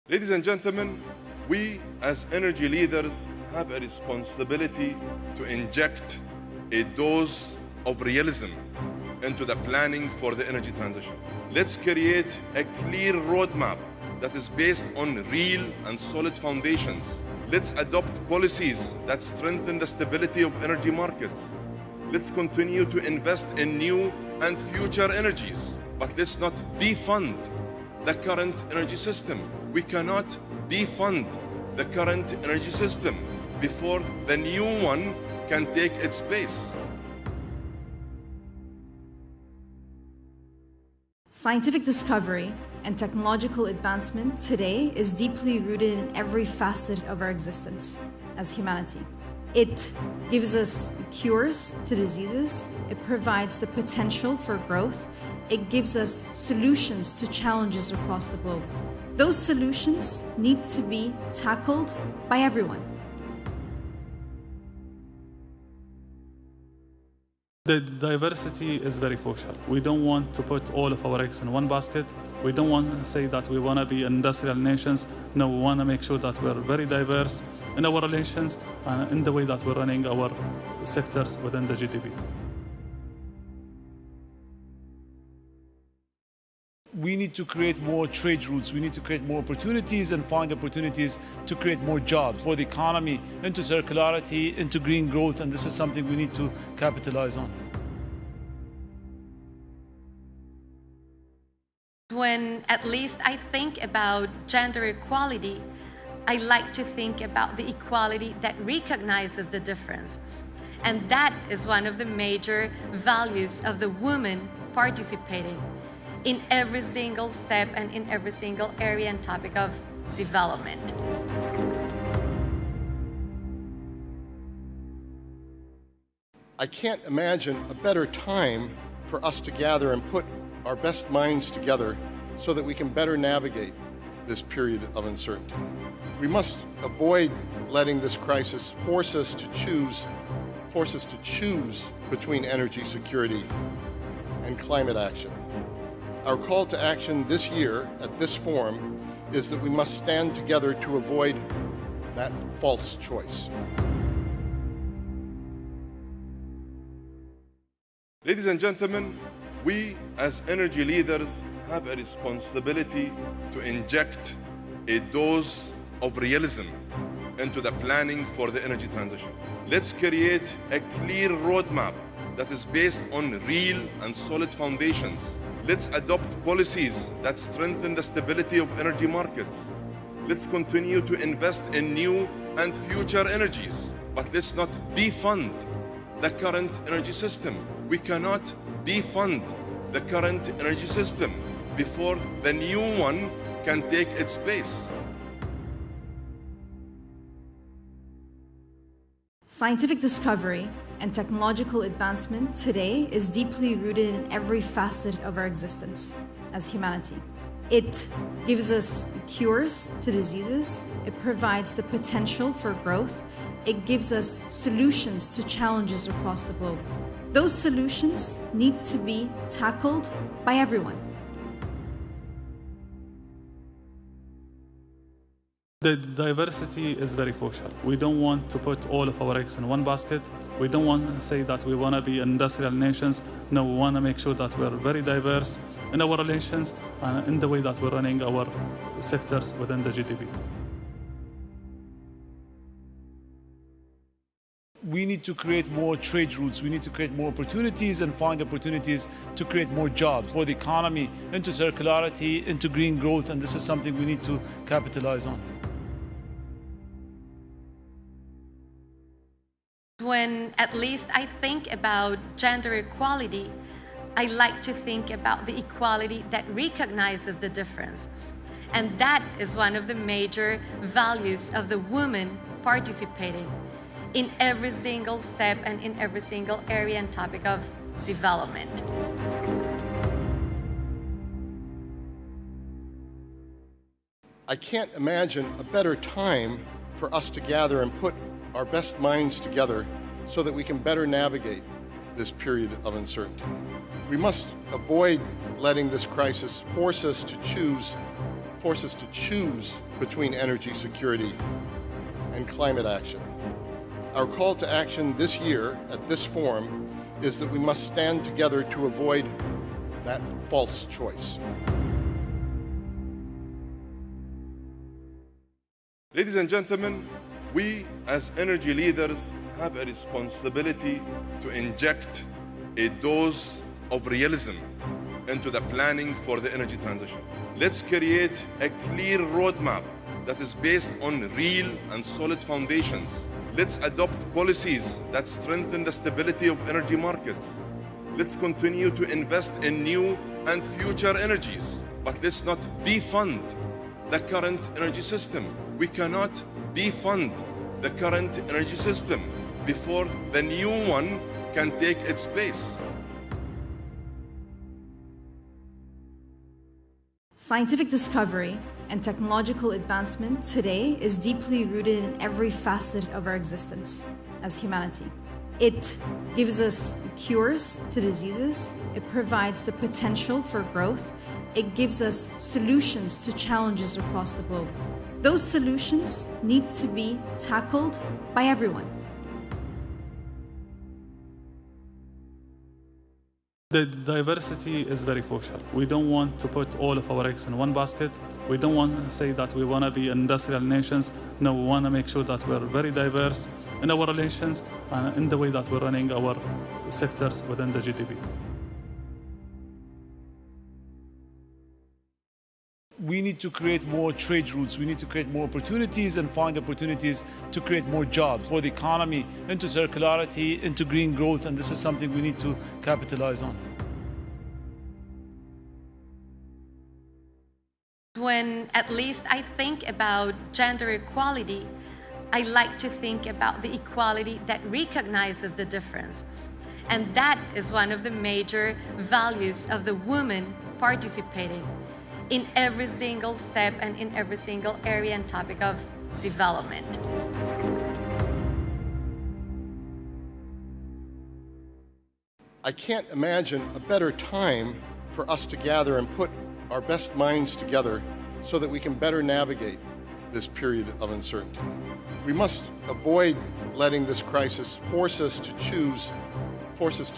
Ladies and gentlemen, we as energy leaders have a responsibility to inject a dose of realism into the planning for the energy transition. Let's create a clear roadmap that is based on real and solid foundations. Let's adopt policies that strengthen the stability of energy markets. Let's continue to invest in new and future energies. But let's not defund the current energy system. We cannot defund the current energy system before the new one can take its place. Scientific discovery and technological advancement today is deeply rooted in every facet of our existence as humanity. It gives us cures to diseases, it provides the potential for growth, it gives us solutions to challenges across the globe. Those solutions need to be tackled by everyone. The diversity is very crucial. We don't want to put all of our eggs in one basket. We don't want to say that we want to be industrial nations. No, we want to make sure that we're very diverse in our relations and in the way that we're running our sectors within the GDP. We need to create more trade routes. We need to create more opportunities and find opportunities to create more jobs for the economy, into circularity, into green growth, and this is something we need to capitalize on. When at least I think about gender equality, I like to think about the equality that recognizes the differences. And that is one of the major values of the woman participating in every single step and in every single area and topic of development. I can't imagine a better time for us to gather and put our best minds together so that we can better navigate this period of uncertainty. We must avoid letting this crisis force us to choose between energy security and climate action. Our call to action this year at this forum is that we must stand together to avoid that false choice. Ladies and gentlemen, we as energy leaders have a responsibility to inject a dose of realism into the planning for the energy transition. Let's create a clear roadmap that is based on real and solid foundations. Let's adopt policies that strengthen the stability of energy markets. Let's continue to invest in new and future energies. But let's not defund the current energy system. We cannot defund the current energy system before the new one can take its place. Scientific discovery and technological advancement today is deeply rooted in every facet of our existence as humanity. It gives us cures to diseases, it provides the potential for growth, it gives us solutions to challenges across the globe. Those solutions need to be tackled by everyone. The diversity is very crucial. We don't want to put all of our eggs in one basket. We don't want to say that we want to be industrial nations. No, we want to make sure that we're very diverse in our relations and in the way that we're running our sectors within the GDP. We need to create more trade routes. We need to create more opportunities and find opportunities to create more jobs for the economy, into circularity, into green growth, and this is something we need to capitalize on. When at least I think about gender equality, I like to think about the equality that recognizes the differences. And that is one of the major values of the woman participating in every single step and in every single area and topic of development. I can't imagine a better time for us to gather and put our best minds together so that we can better navigate this period of uncertainty. We must avoid letting this crisis force us to choose between energy security and climate action. Our call to action this year at this forum is that we must stand together to avoid that false choice. Ladies and gentlemen, we as energy leaders have a responsibility to inject a dose of realism into the planning for the energy transition. Let's create a clear roadmap that is based on real and solid foundations. Let's adopt policies that strengthen the stability of energy markets. Let's continue to invest in new and future energies, but let's not defund the current energy system. We cannot defund the current energy system before the new one can take its place. Scientific discovery and technological advancement today is deeply rooted in every facet of our existence as humanity. It gives us cures to diseases, it provides the potential for growth, it gives us solutions to challenges across the globe. Those solutions need to be tackled by everyone. The diversity is very crucial. We don't want to put all of our eggs in one basket. We don't want to say that we want to be industrial nations. No, we want to make sure that we're very diverse in our relations and in the way that we're running our sectors within the GDP. We need to create more trade routes. We need to create more opportunities and find opportunities to create more jobs for the economy, into circularity, into green growth, and this is something we need to capitalize on. When at least I think about gender equality, I like to think about the equality that recognizes the differences. And that is one of the major values of the woman participating in every single step and in every single area and topic of development. I can't imagine a better time for us to gather and put our best minds together so that we can better navigate this period of uncertainty. We must avoid letting this crisis force us to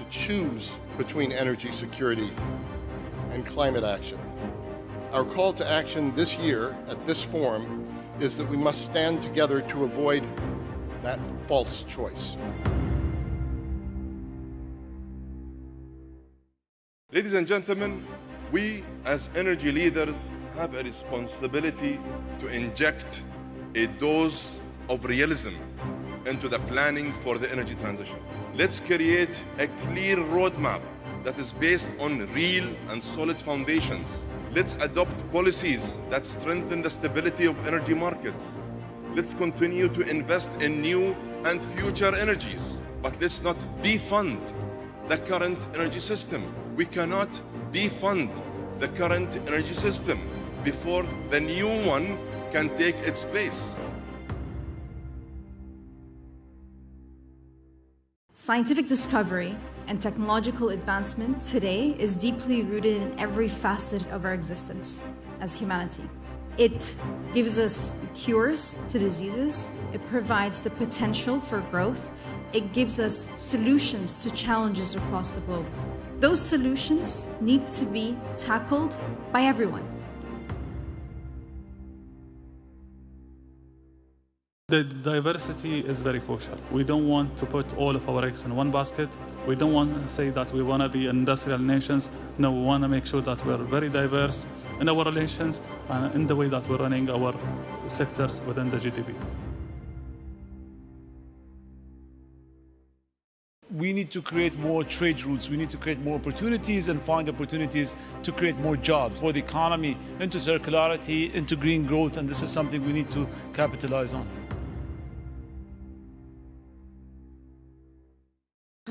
choose between energy security and climate action. Our call to action this year at this forum is that we must stand together to avoid that false choice. Ladies and gentlemen, we as energy leaders have a responsibility to inject a dose of realism into the planning for the energy transition. Let's create a clear roadmap that is based on real and solid foundations. Let's adopt policies that strengthen the stability of energy markets. Let's continue to invest in new and future energies, but let's not defund the current energy system. We cannot defund the current energy system before the new one can take its place. Scientific discovery and technological advancement today is deeply rooted in every facet of our existence as humanity. It gives us cures to diseases, it provides the potential for growth, it gives us solutions to challenges across the globe. Those solutions need to be tackled by everyone. The diversity is very crucial. We don't want to put all of our eggs in one basket. We don't want to say that we want to be industrial nations. No, we want to make sure that we're very diverse in our relations and in the way that we're running our sectors within the GDP. We need to create more trade routes. We need to create more opportunities and find opportunities to create more jobs for the economy, into circularity, into green growth, and this is something we need to capitalize on.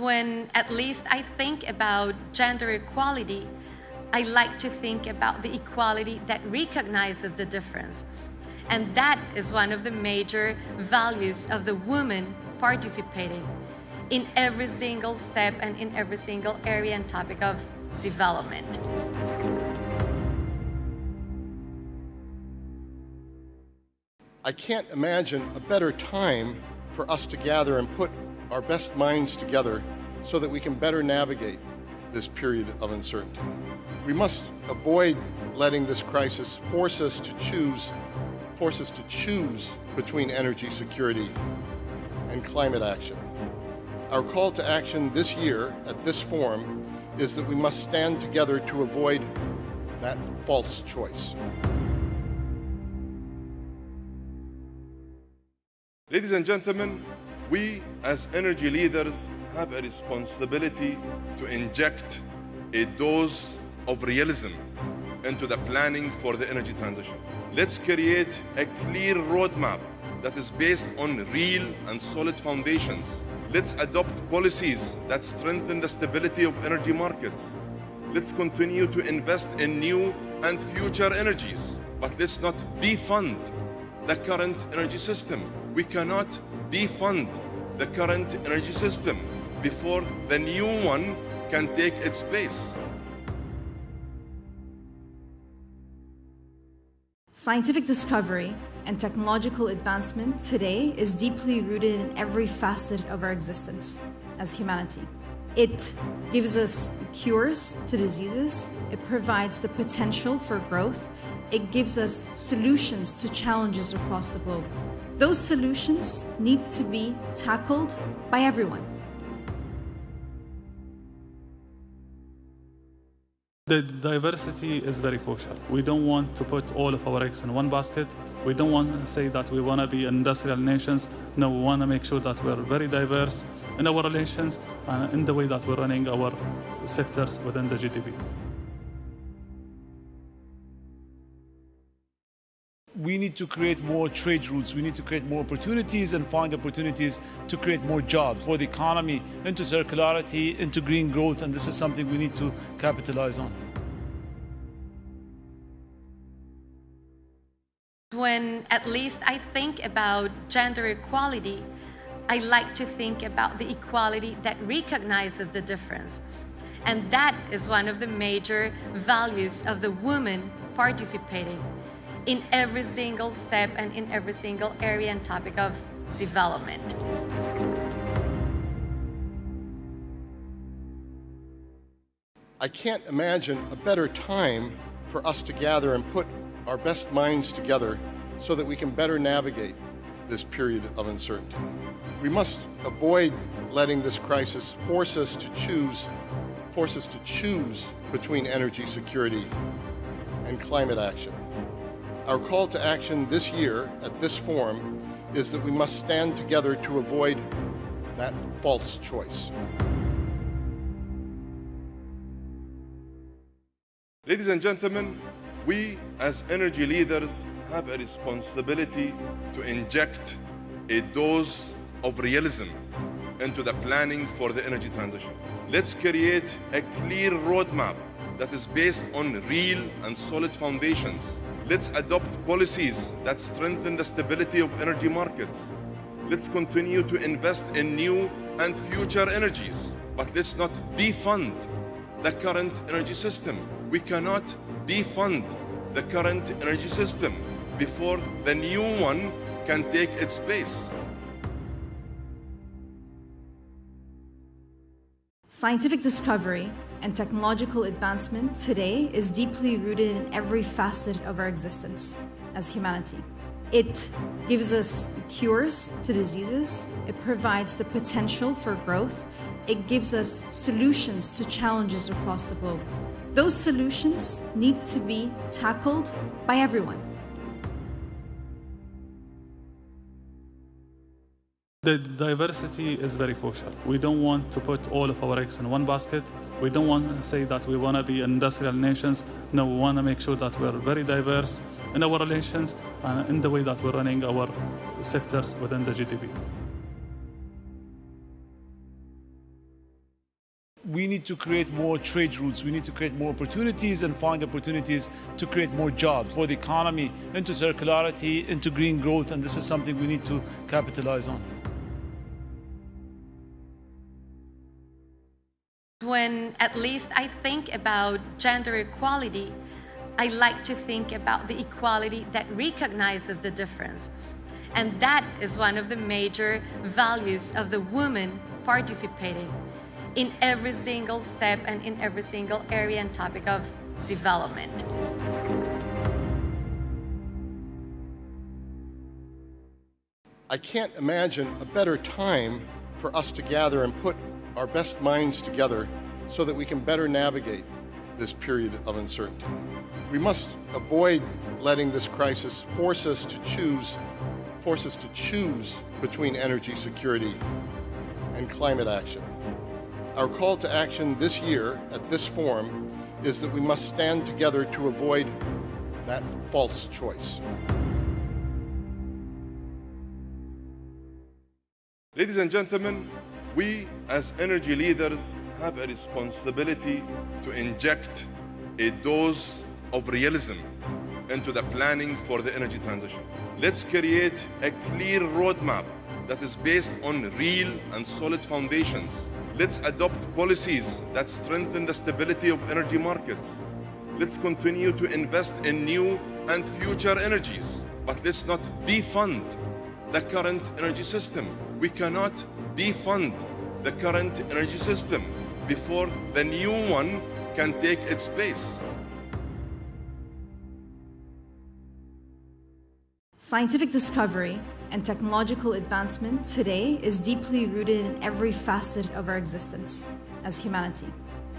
When at least I think about gender equality, I like to think about the equality that recognizes the differences. And that is one of the major values of the woman participating in every single step and in every single area and topic of development. I can't imagine a better time for us to gather and put our best minds together so that we can better navigate this period of uncertainty. We must avoid letting this crisis force us to choose between energy security and climate action. Our call to action this year at this forum is that we must stand together to avoid that false choice. Ladies and gentlemen, we as energy leaders have a responsibility to inject a dose of realism into the planning for the energy transition. Let's create a clear roadmap that is based on real and solid foundations. Let's adopt policies that strengthen the stability of energy markets. Let's continue to invest in new and future energies, but let's not defund the current energy system. We cannot defund the current energy system before the new one can take its place. Scientific discovery and technological advancement today is deeply rooted in every facet of our existence as humanity. It gives us cures to diseases, it provides the potential for growth, it gives us solutions to challenges across the globe. Those solutions need to be tackled by everyone. The diversity is very crucial. We don't want to put all of our eggs in one basket. We don't want to say that we want to be industrial nations. No, we want to make sure that we're very diverse in our relations and in the way that we're running our sectors within the GDP. We need to create more trade routes. We need to create more opportunities and find opportunities to create more jobs for the economy, into circularity, into green growth, and this is something we need to capitalize on. When at least I think about gender equality, I like to think about the equality that recognizes the differences. And that is one of the major values of the woman participating in every single step and in every single area and topic of development. I can't imagine a better time for us to gather and put our best minds together so that we can better navigate this period of uncertainty. We must avoid letting this crisis force us to choose between energy security and climate action. Our call to action this year at this forum is that we must stand together to avoid that false choice. Ladies and gentlemen, we as energy leaders have a responsibility to inject a dose of realism into the planning for the energy transition. Let's create a clear roadmap that is based on real and solid foundations. Let's adopt policies that strengthen the stability of energy markets. Let's continue to invest in new and future energies, but let's not defund the current energy system. We cannot defund the current energy system before the new one can take its place. Scientific discovery and technological advancement today is deeply rooted in every facet of our existence as humanity. It gives us cures to diseases, it provides the potential for growth, it gives us solutions to challenges across the globe. Those solutions need to be tackled by everyone. The diversity is very crucial. We don't want to put all of our eggs in one basket. We don't want to say that we want to be industrial nations. No, we want to make sure that we're very diverse in our relations and in the way that we're running our sectors within the GDP. We need to create more trade routes. We need to create more opportunities and find opportunities to create more jobs for the economy, into circularity, into green growth, and this is something we need to capitalize on. When at least I think about gender equality, I like to think about the equality that recognizes the differences. And that is one of the major values of the woman participating in every single step and in every single area and topic of development. I can't imagine a better time for us to gather and put our best minds together so that we can better navigate this period of uncertainty. We must avoid letting this crisis force us to choose between energy security and climate action. Our call to action this year at this forum is that we must stand together to avoid that false choice. Ladies and gentlemen, we as energy leaders have a responsibility to inject a dose of realism into the planning for the energy transition. Let's create a clear roadmap that is based on real and solid foundations. Let's adopt policies that strengthen the stability of energy markets. Let's continue to invest in new and future energies, but let's not defund the current energy system. We cannot defund the current energy system before the new one can take its place. Scientific discovery and technological advancement today is deeply rooted in every facet of our existence as humanity.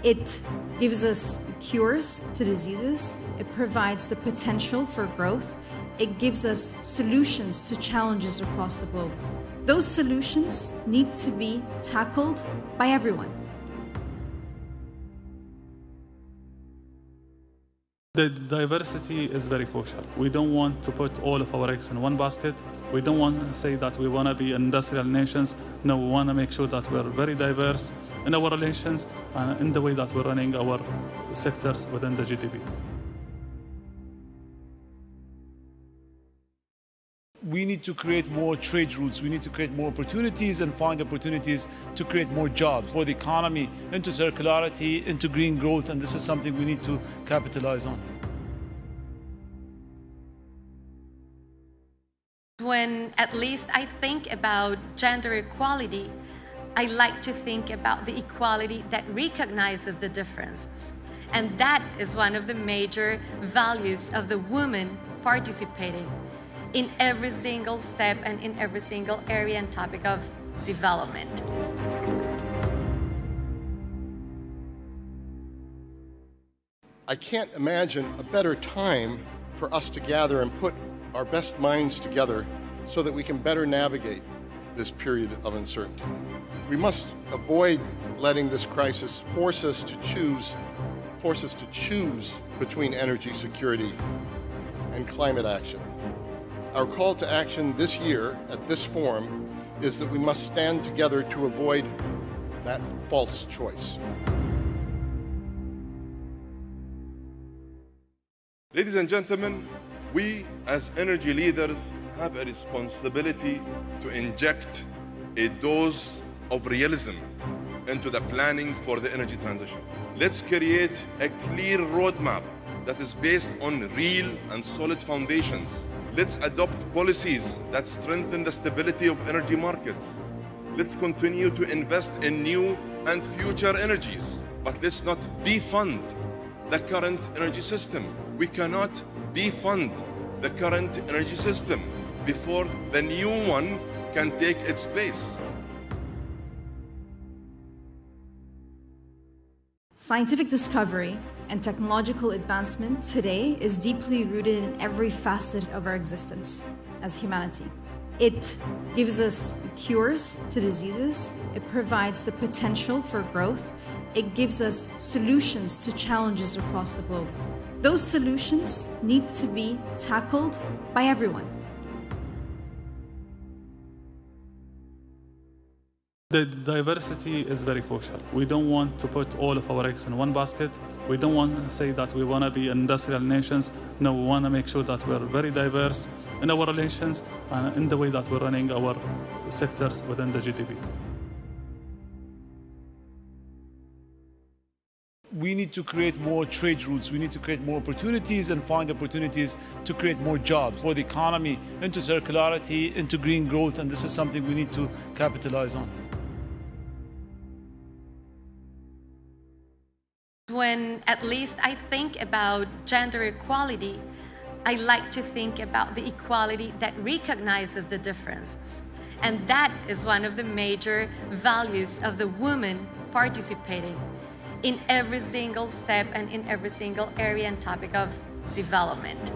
It gives us cures to diseases, it provides the potential for growth, it gives us solutions to challenges across the globe. Those solutions need to be tackled by everyone. The diversity is very crucial. We don't want to put all of our eggs in one basket. We don't want to say that we want to be industrial nations. No, we want to make sure that we're very diverse in our relations and in the way that we're running our sectors within the GDP. We need to create more trade routes. We need to create more opportunities and find opportunities to create more jobs for the economy, into circularity, into green growth, and this is something we need to capitalize on. When at least I think about gender equality, I like to think about the equality that recognizes the differences. And that is one of the major values of the woman participating in every single step and in every single area and topic of development. I can't imagine a better time for us to gather and put our best minds together so that we can better navigate this period of uncertainty. We must avoid letting this crisis force us to choose between energy security and climate action. Our call to action this year at this forum is that we must stand together to avoid that false choice. Ladies and gentlemen, we as energy leaders have a responsibility to inject a dose of realism into the planning for the energy transition. Let's create a clear roadmap that is based on real and solid foundations. Let's adopt policies that strengthen the stability of energy markets. Let's continue to invest in new and future energies, but let's not defund the current energy system. We cannot defund the current energy system before the new one can take its place. Scientific discovery and technological advancement today is deeply rooted in every facet of our existence as humanity. It gives us cures to diseases, it provides the potential for growth, it gives us solutions to challenges across the globe. Those solutions need to be tackled by everyone. The diversity is very crucial. We don't want to put all of our eggs in one basket. We don't want to say that we want to be industrial nations. No, we want to make sure that we're very diverse in our relations and in the way that we're running our sectors within the GDP. We need to create more trade routes. We need to create more opportunities and find opportunities to create more jobs for the economy, into circularity, into green growth, and this is something we need to capitalize on. When at least I think about gender equality, I like to think about the equality that recognizes the differences. And that is one of the major values of the woman participating in every single step and in every single area and topic of development.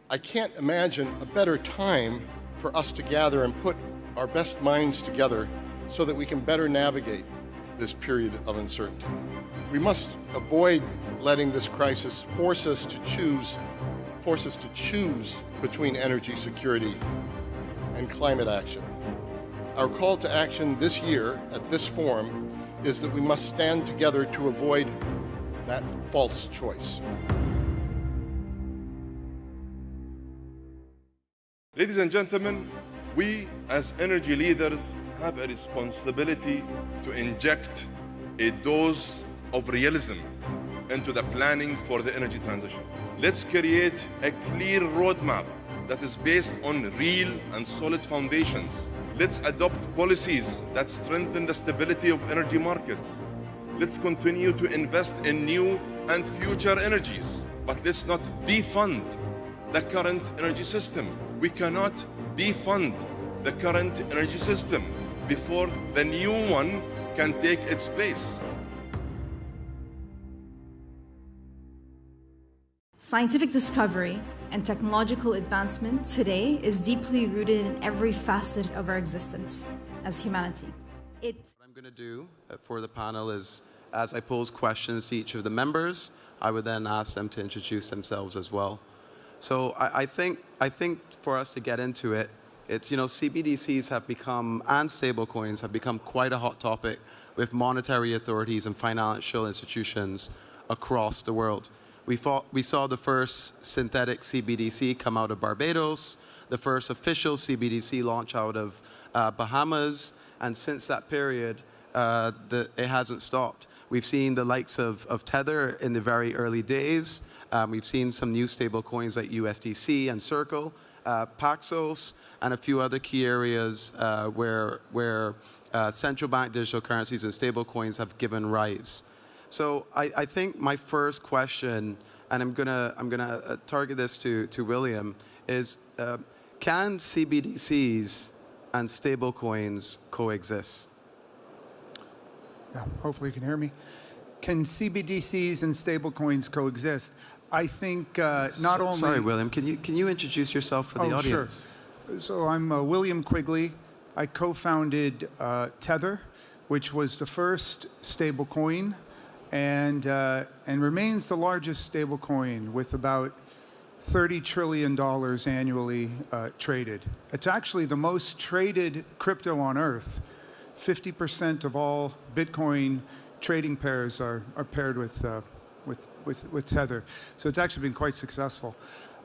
I can't imagine a better time for us to gather and put our best minds together so that we can better navigate this period of uncertainty. We must avoid letting this crisis force us to choose between energy security and climate action. Our call to action this year at this forum is that we must stand together to avoid that false choice. Ladies and gentlemen, we as energy leaders have a responsibility to inject a dose of realism into the planning for the energy transition. Let's create a clear roadmap that is based on real and solid foundations. Let's adopt policies that strengthen the stability of energy markets. Let's continue to invest in new and future energies, but let's not defund the current energy system. We cannot defund the current energy system before the new one can take its place. Scientific discovery and technological advancement today is deeply rooted in every facet of our existence as humanity. What I'm going to do for the panel is, as I pose questions to each of the members, I would then ask them to introduce themselves as well. So I think for us to get into it, it's, CBDCs have become, and stablecoins have become quite a hot topic with monetary authorities and financial institutions across the world. We saw the first synthetic CBDC come out of Barbados, the first official CBDC launch out of Bahamas, and since that period, it hasn't stopped. We've seen the likes of Tether in the very early days. We've seen some new stable coins like USDC and Circle, Paxos, and a few other key areas where central bank digital currencies and stable coins have given rise. So I think my first question, and I'm gonna target this to William, is can CBDCs and stable coins coexist? Yeah, hopefully you can hear me. Can CBDCs and stablecoins coexist? I think not only... Sorry, William, can you introduce yourself for the audience? Sure. So I'm William Quigley. I co-founded Tether, which was the first stablecoin and remains the largest stablecoin with about $30 trillion annually traded. It's actually the most traded crypto on Earth. 50% of all Bitcoin trading pairs are paired with Tether. So it's actually been quite successful.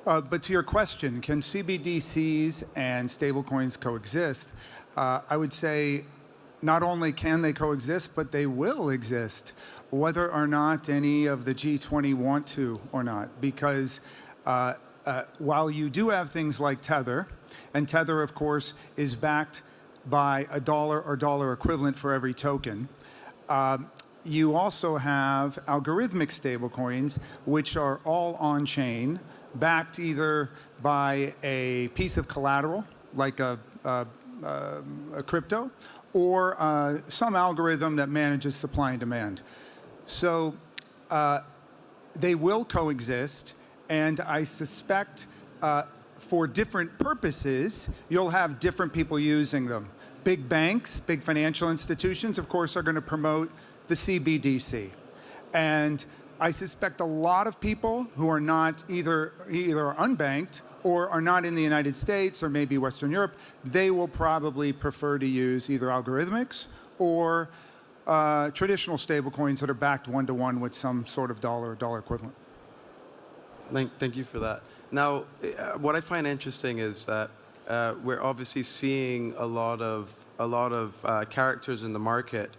But to your question, can CBDCs and stablecoins coexist? I would say not only can they coexist, but they will exist, whether or not any of the G20 want to or not. Because while you do have things like Tether, and Tether, of course, is backed by $1 or dollar equivalent for every token, you also have algorithmic stablecoins, which are all on-chain, backed either by a piece of collateral, like a crypto, or some algorithm that manages supply and demand. So they will coexist, and I suspect for different purposes, you'll have different people using them. Big banks, big financial institutions, of course, are going to promote the CBDC. And I suspect a lot of people who are not either unbanked or are not in the United States or maybe Western Europe, they will probably prefer to use either algorithmics or traditional stablecoins that are backed one-to-one with some sort of dollar or dollar equivalent. Thank you for that. Now, what I find interesting is that we're obviously seeing a lot of characters in the market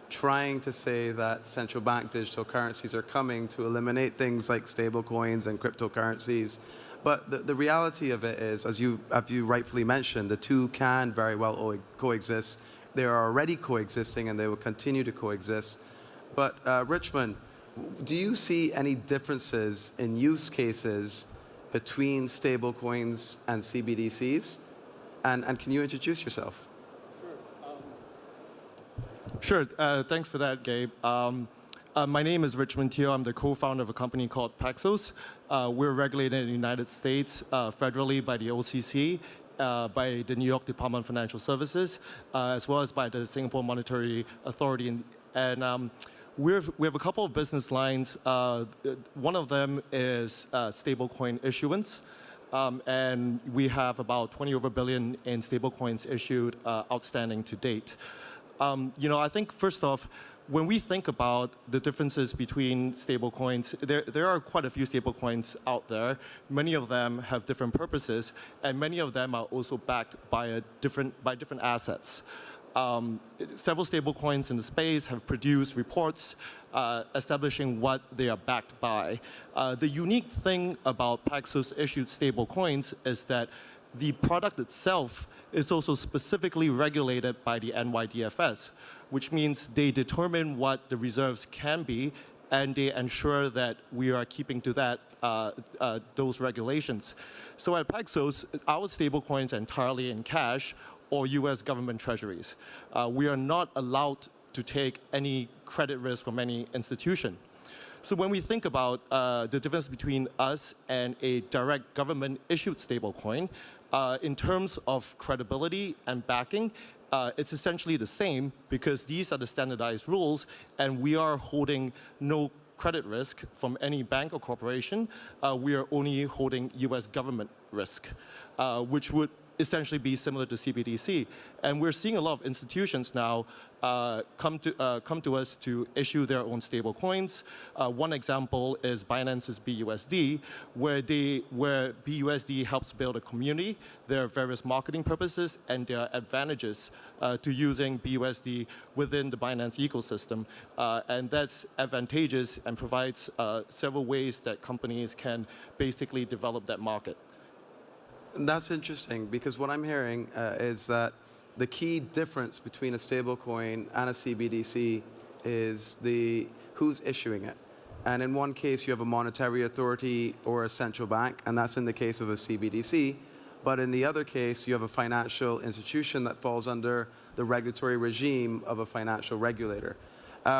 trying to say that central bank digital currencies are coming to eliminate things like stable coins and cryptocurrencies. But the reality of it is, as you rightfully mentioned, the two can very well coexist. They are already coexisting and they will continue to coexist. But Richmond, do you see any differences in use cases between stablecoins and CBDCs? And can you introduce yourself? Sure. Thanks for that, Gabe. My name is Richmond Teo. I'm the co-founder of a company called Paxos. We're regulated in the United States federally by the OCC, by the New York Department of Financial Services, as well as by the Singapore Monetary Authority. And we have a couple of business lines. One of them is stablecoin issuance. And we have about 20 over billion in stablecoins issued outstanding to date. I think first off, when we think about the differences between stablecoins, there are quite a few stablecoins out there. Many of them have different purposes, and many of them are also backed by different assets. Several stablecoins in the space have produced reports establishing what they are backed by. The unique thing about Paxos issued stablecoins is that the product itself is also specifically regulated by the NYDFS, which means they determine what the reserves can be, and they ensure that we are keeping to that those regulations. So at Paxos, our stablecoins are entirely in cash or U.S. government treasuries. We are not allowed to take any credit risk from any institution. So when we think about the difference between us and a direct government-issued stablecoin, in terms of credibility and backing, it's essentially the same because these are the standardized rules, and we are holding no credit risk from any bank or corporation. We are only holding U.S. government risk, which would essentially be similar to CBDC. And we're seeing a lot of institutions now come to us to issue their own stable coins. One example is Binance's BUSD, where BUSD helps build a community. There are various marketing purposes, and there are advantages to using BUSD within the Binance ecosystem. And that's advantageous and provides several ways that companies can basically develop that market. That's interesting, because what I'm hearing is that the key difference between a stablecoin and a CBDC is who's issuing it. And in one case, you have a monetary authority or a central bank, and that's in the case of a CBDC. But in the other case, you have a financial institution that falls under the regulatory regime of a financial regulator,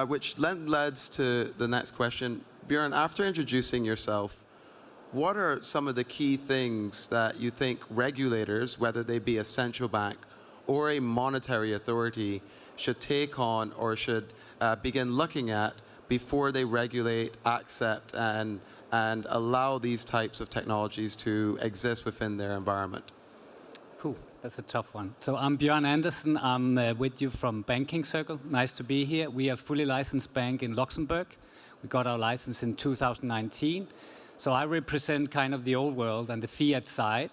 which leads to the next question. Björn, after introducing yourself, what are some of the key things that you think regulators, whether they be a central bank or a monetary authority, should take on or should begin looking at before they regulate, accept, and allow these types of technologies to exist within their environment? Cool. That's a tough one. So I'm Björn Andersen. I'm with you from Banking Circle. Nice to be here. We are a fully licensed bank in Luxembourg. We got our license in 2019. So I represent kind of the old world and the fiat side.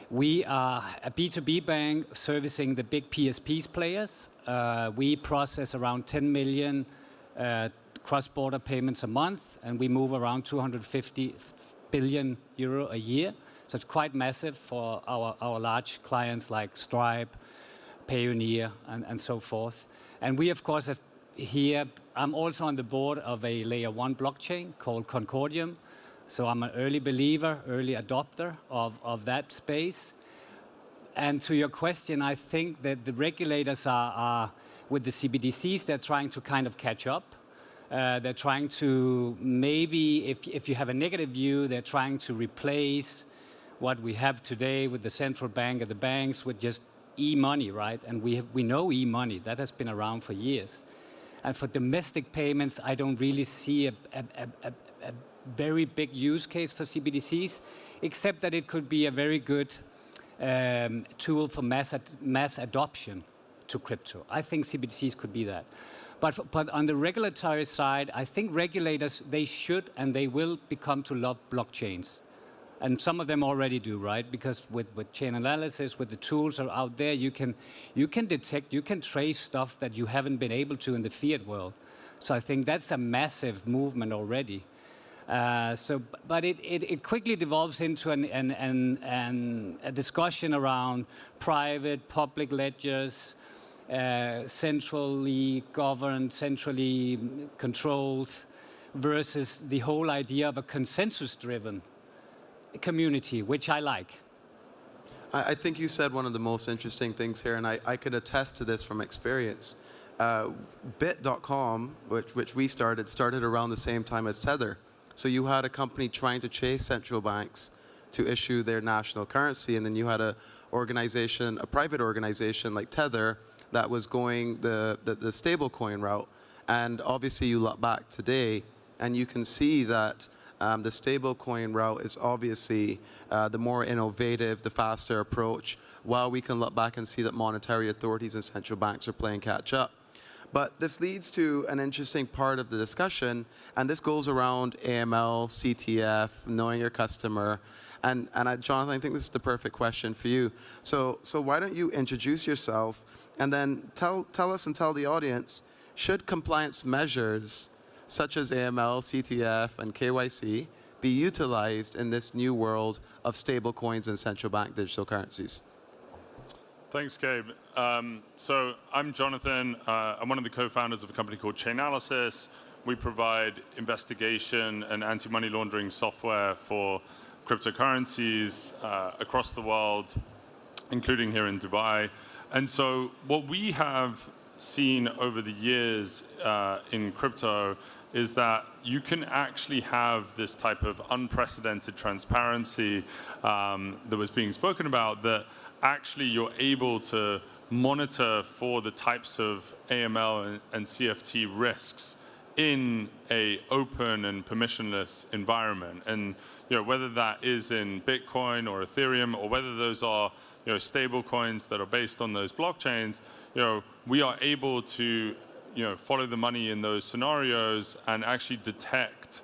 We are a B2B bank servicing the big PSPs players. We process around 10 million cross-border payments a month, and we move around 250 billion euro a year. So it's quite massive for our large clients like SCHWAB, PERJURY, and so forth. And we, of course, have here, I'm also on the board of a layer 1 blockchain called Concordium. So I'm an early believer, early adopter of that space. And to your question, I think that the regulators are with the CBDCs, they're trying to kind of catch up. They're trying to maybe, if you have a negative view, they're trying to replace what we have today with the central bank and the banks with just e-money, right? And we know e-money. That has been around for years. And for domestic payments, I don't really see a very big use case for CBDCs, except that it could be a very good tool for mass adoption to crypto. I think CBDCs could be that. But on the regulatory side, I think regulators, they should and they will become to love blockchains. And some of them already do, right? Because with chain analysis, with the tools are out there, you can detect, you can trace stuff that you haven't been able to in the fiat world. So I think that's a massive movement already. But it quickly devolves into a discussion around private, public ledgers, centrally governed, centrally controlled, versus the whole idea of a consensus-driven community, which I like. I think you said one of the most interesting things here, and I could attest to this from experience. Bit.com, which we started around the same time as Tether. So you had a company trying to chase central banks to issue their national currency, and then you had a private organization like Tether that was going the stablecoin route. And obviously you look back today, and you can see that the stablecoin route is obviously the more innovative, the faster approach, while we can look back and see that monetary authorities and central banks are playing catch up. But this leads to an interesting part of the discussion, and this goes around AML, CTF, knowing your customer. And Jonathan, I think this is the perfect question for you. So why don't you introduce yourself, and then tell us and tell the audience, should compliance measures such as AML, CTF, and KYC be utilized in this new world of stablecoins and central bank digital currencies? Thanks, Gabe. So I'm Jonathan. I'm one of the co-founders of a company called Chainalysis. We provide investigation and anti-money laundering software for cryptocurrencies across the world, including here in Dubai. And so what we have seen over the years in crypto is that you can actually have this type of unprecedented transparency that was being spoken about, that actually you're able to monitor for the types of AML and CFT risks in a open and permissionless environment. And whether that is in Bitcoin or Ethereum, or whether those are stable coins that are based on those blockchains, we are able to follow the money in those scenarios and actually detect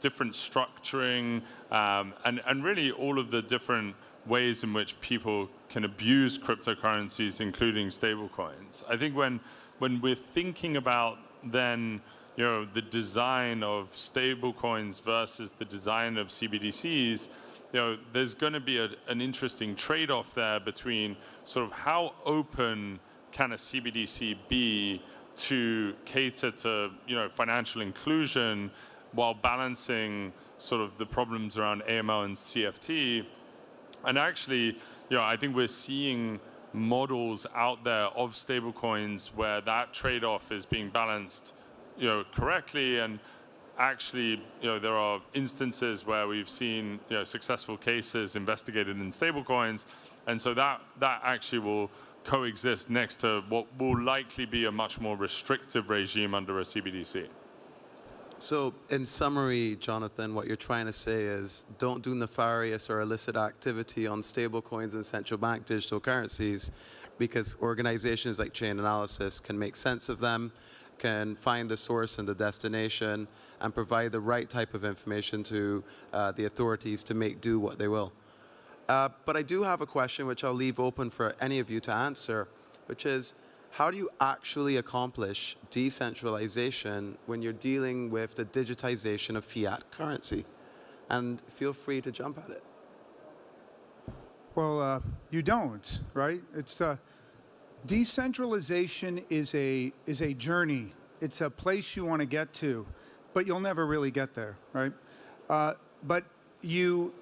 different structuring and really all of the different ways in which people can abuse cryptocurrencies, including stablecoins. I think when we're thinking about then the design of stablecoins versus the design of CBDCs, there's going to be an interesting trade-off there between sort of how open can a CBDC be to cater to financial inclusion while balancing sort of the problems around AML and CFT. And actually, I think we're seeing models out there of stablecoins where that trade-off is being balanced correctly. And actually, there are instances where we've seen successful cases investigated in stablecoins, and so that actually will coexist next to what will likely be a much more restrictive regime under a CBDC. So in summary, Jonathan, what you're trying to say is don't do nefarious or illicit activity on stablecoins and central bank digital currencies, because organizations like Chainalysis can make sense of them, can find the source and the destination, and provide the right type of information to the authorities to make do what they will. But I do have a question which I'll leave open for any of you to answer, which is, how do you actually accomplish decentralization when you're dealing with the digitization of fiat currency? And feel free to jump at it. Well, you don't, right? It's decentralization is a journey. It's a place you want to get to, but you'll never really get there, right? But you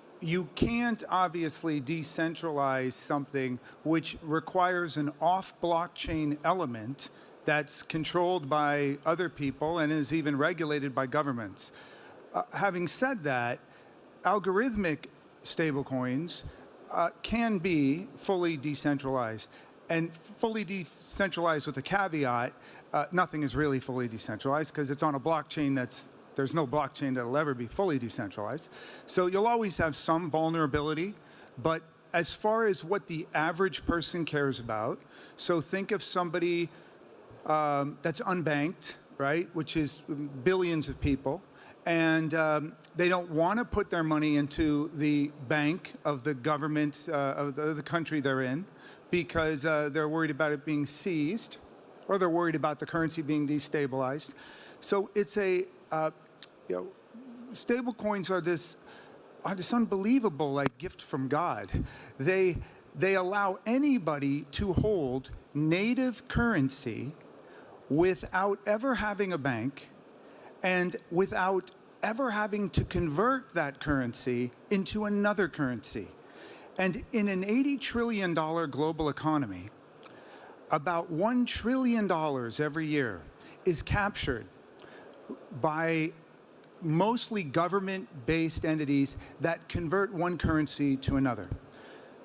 can't obviously decentralize something which requires an off-blockchain element that's controlled by other people and is even regulated by governments. Having said that, algorithmic stablecoins can be fully decentralized. And fully decentralized with a caveat, nothing is really fully decentralized because it's on a blockchain there's no blockchain that'll ever be fully decentralized. So you'll always have some vulnerability, but as far as what the average person cares about, so think of somebody that's unbanked, right, which is billions of people, and they don't want to put their money into the bank of the government of the country they're in because they're worried about it being seized, or they're worried about the currency being destabilized. So it's stable coins are this unbelievable gift from God. They allow anybody to hold native currency without ever having a bank and without ever having to convert that currency into another currency. And in an $80 trillion global economy, about $1 trillion every year is captured by mostly government-based entities that convert one currency to another.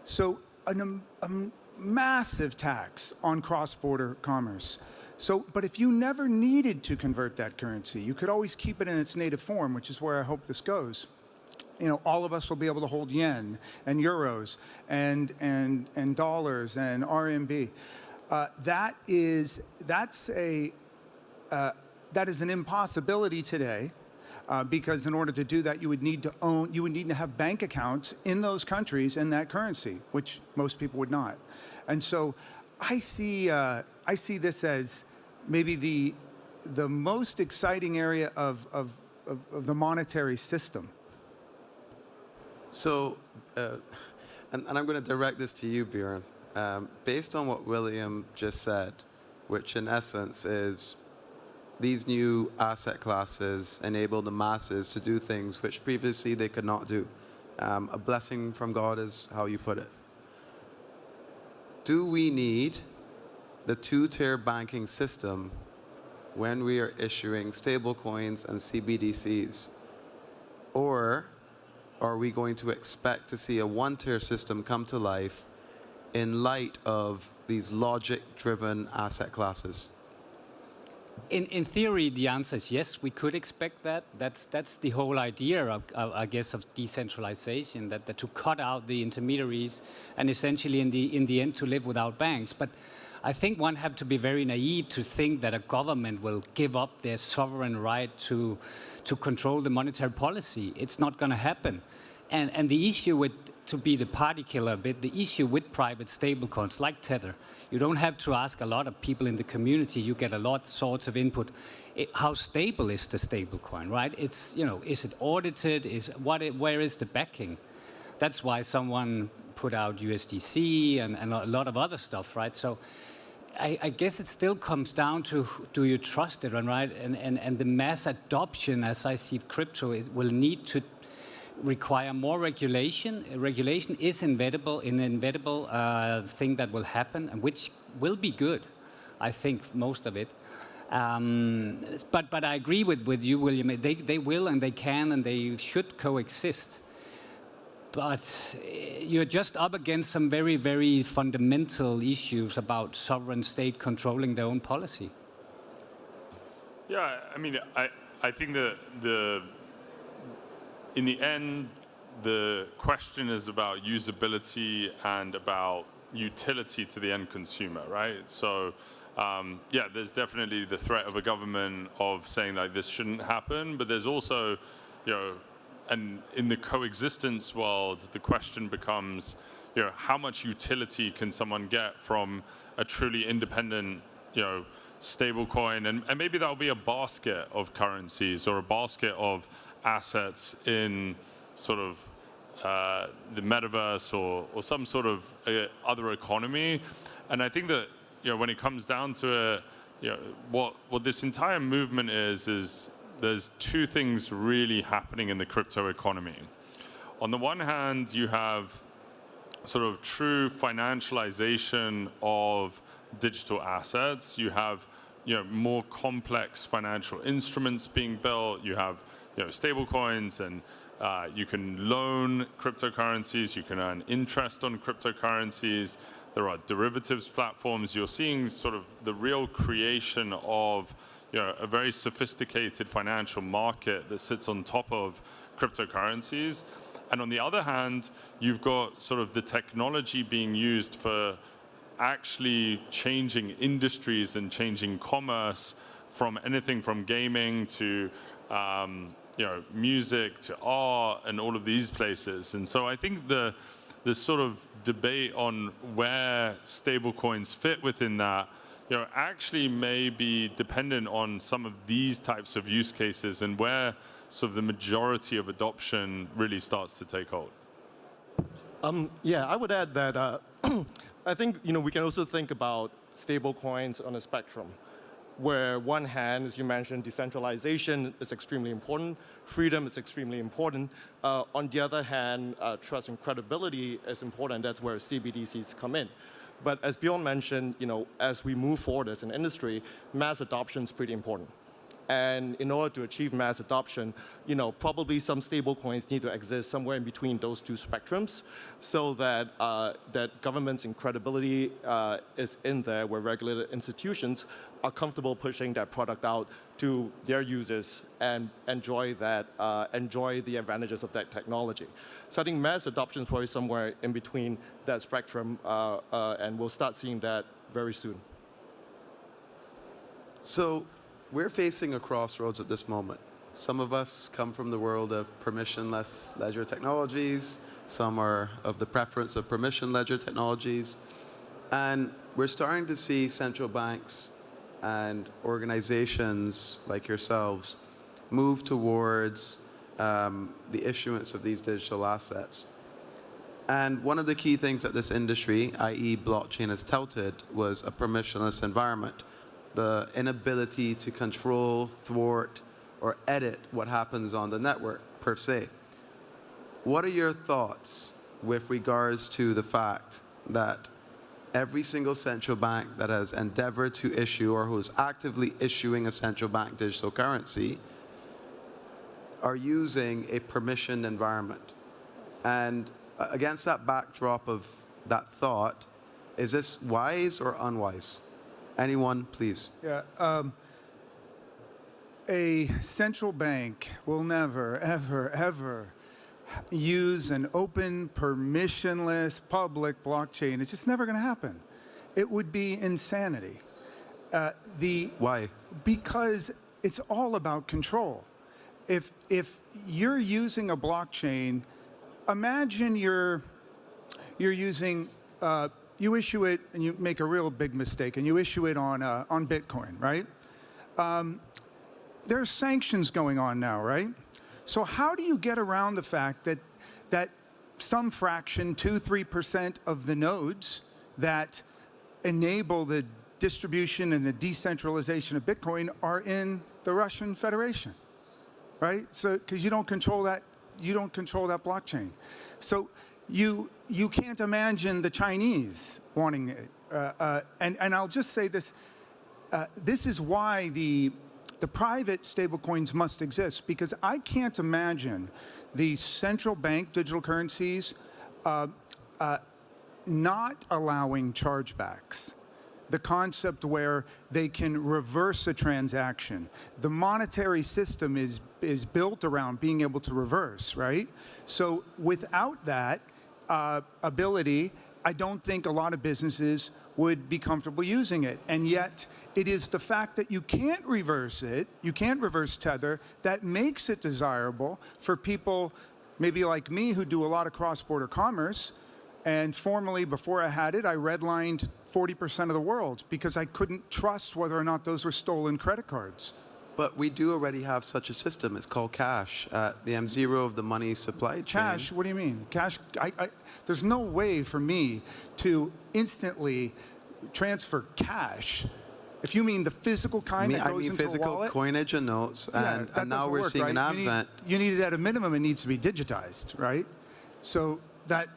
So a massive tax on cross-border commerce. So, but if you never needed to convert that currency, you could always keep it in its native form, which is where I hope this goes. You know, all of us will be able to hold yen and euros and dollars and RMB. That is an impossibility today, because in order to do that, you would need to have bank accounts in those countries in that currency, which most people would not. And so, I see this as maybe the most exciting area of the monetary system. So, and I'm going to direct this to you, Bjorn. Based on what William just said, which in essence is these new asset classes enable the masses to do things which previously they could not do. A blessing from God is how you put it. Do we need the two-tier banking system when we are issuing stablecoins and CBDCs? Or are we going to expect to see a one-tier system come to life in light of these logic-driven asset classes? In theory, the answer is yes, we could expect that. That's the whole idea, I guess, of decentralization, that to cut out the intermediaries and essentially in the end to live without banks. But I think one have to be very naive to think that a government will give up their sovereign right to control the monetary policy. It's not going to happen. And the issue with, to be the party killer a bit, the issue with private stablecoins like Tether, you don't have to ask a lot of people in the community. You get a lot sorts of input. How stable is the stablecoin, right? It's, you know, is it audited? Where is the backing? That's why someone put out USDC and a lot of other stuff, right? So I guess it still comes down to, do you trust it, right? And the mass adoption, as I see crypto, will need to require more regulation. Regulation is an inevitable thing that will happen, and which will be good, I think, most of it. But I agree with you, William. They will and they can and they should coexist. But you're just up against some very, very fundamental issues about sovereign state controlling their own policy. Yeah, I mean, I think that in the end, the question is about usability and about utility to the end consumer, right? So, yeah, there's definitely the threat of a government of saying like this shouldn't happen, but there's also, you know, and in the coexistence world, the question becomes, you know, how much utility can someone get from a truly independent, you know, stable coin? And maybe that'll be a basket of currencies or a basket of assets in sort of the metaverse or some sort of other economy. And I think that, you know, when it comes down to it, you know, what this entire movement is there's two things really happening in the crypto economy. On the one hand, you have sort of true financialization of digital assets. You have, you know, more complex financial instruments being built. You have, you know, stable coins, and you can loan cryptocurrencies. You can earn interest on cryptocurrencies. There are derivatives platforms. You're seeing sort of the real creation of, you know, a very sophisticated financial market that sits on top of cryptocurrencies. And on the other hand, you've got sort of the technology being used for actually changing industries and changing commerce, from anything from gaming to you know, music to art and all of these places. And so I think the sort of debate on where stablecoins fit within that, you know, actually may be dependent on some of these types of use cases and where sort of the majority of adoption really starts to take hold. Yeah, I would add that I think, you know, we can also think about stable coins on a spectrum. where one hand, as you mentioned, decentralization is extremely important, freedom is extremely important. On the other hand, trust and credibility is important. That's where CBDCs come in. But as Bjorn mentioned, as we move forward as an industry, mass adoption is pretty important. And in order to achieve mass adoption, probably some stable coins need to exist somewhere in between those two spectrums, so that that government's credibility is in there, where regulated institutions are comfortable pushing that product out to their users and enjoy the advantages of that technology. So I think mass adoption is probably somewhere in between that spectrum, and we'll start seeing that very soon. So we're facing a crossroads at this moment. Some of us come from the world of permissionless ledger technologies. Some are of the preference of permission ledger technologies. And we're starting to see central banks and organizations like yourselves move towards the issuance of these digital assets. And one of the key things that this industry, i.e. blockchain, has touted was a permissionless environment. The inability to control, thwart, or edit what happens on the network, per se. What are your thoughts with regards to the fact that every single central bank that has endeavored to issue or who is actively issuing a central bank digital currency are using a permissioned environment? And against that backdrop of that thought, is this wise or unwise? Anyone, please. Yeah. A central bank will never, ever, ever use an open, permissionless, public blockchain. It's just never going to happen. It would be insanity. Why? Because it's all about control. If you're using a blockchain, imagine you're using. You issue it and you make a real big mistake and you issue it on Bitcoin, right? There are sanctions going on now, right? So how do you get around the fact that some fraction, 2-3% of the nodes that enable the distribution and the decentralization of Bitcoin are in the Russian Federation, right? So because you don't control that blockchain. So you can't imagine the Chinese wanting it. And I'll just say this, this is why the private stablecoins must exist, because I can't imagine the central bank digital currencies not allowing chargebacks. The concept where they can reverse a transaction. The monetary system is built around being able to reverse, right? So without that ability, I don't think a lot of businesses would be comfortable using it. And yet, it is the fact that you can't reverse it, you can't reverse Tether, that makes it desirable for people maybe like me who do a lot of cross-border commerce. And formerly, before I had it, I redlined 40% of the world because I couldn't trust whether or not those were stolen credit cards. But we do already have such a system. It's called cash, the M0 of the money supply chain. Cash? What do you mean? Cash? There's no way for me to instantly transfer cash. If you mean the physical kind that goes into a wallet? I mean physical coinage and notes, and now we're seeing an advent. You need it at a minimum. It needs to be digitized, right? So that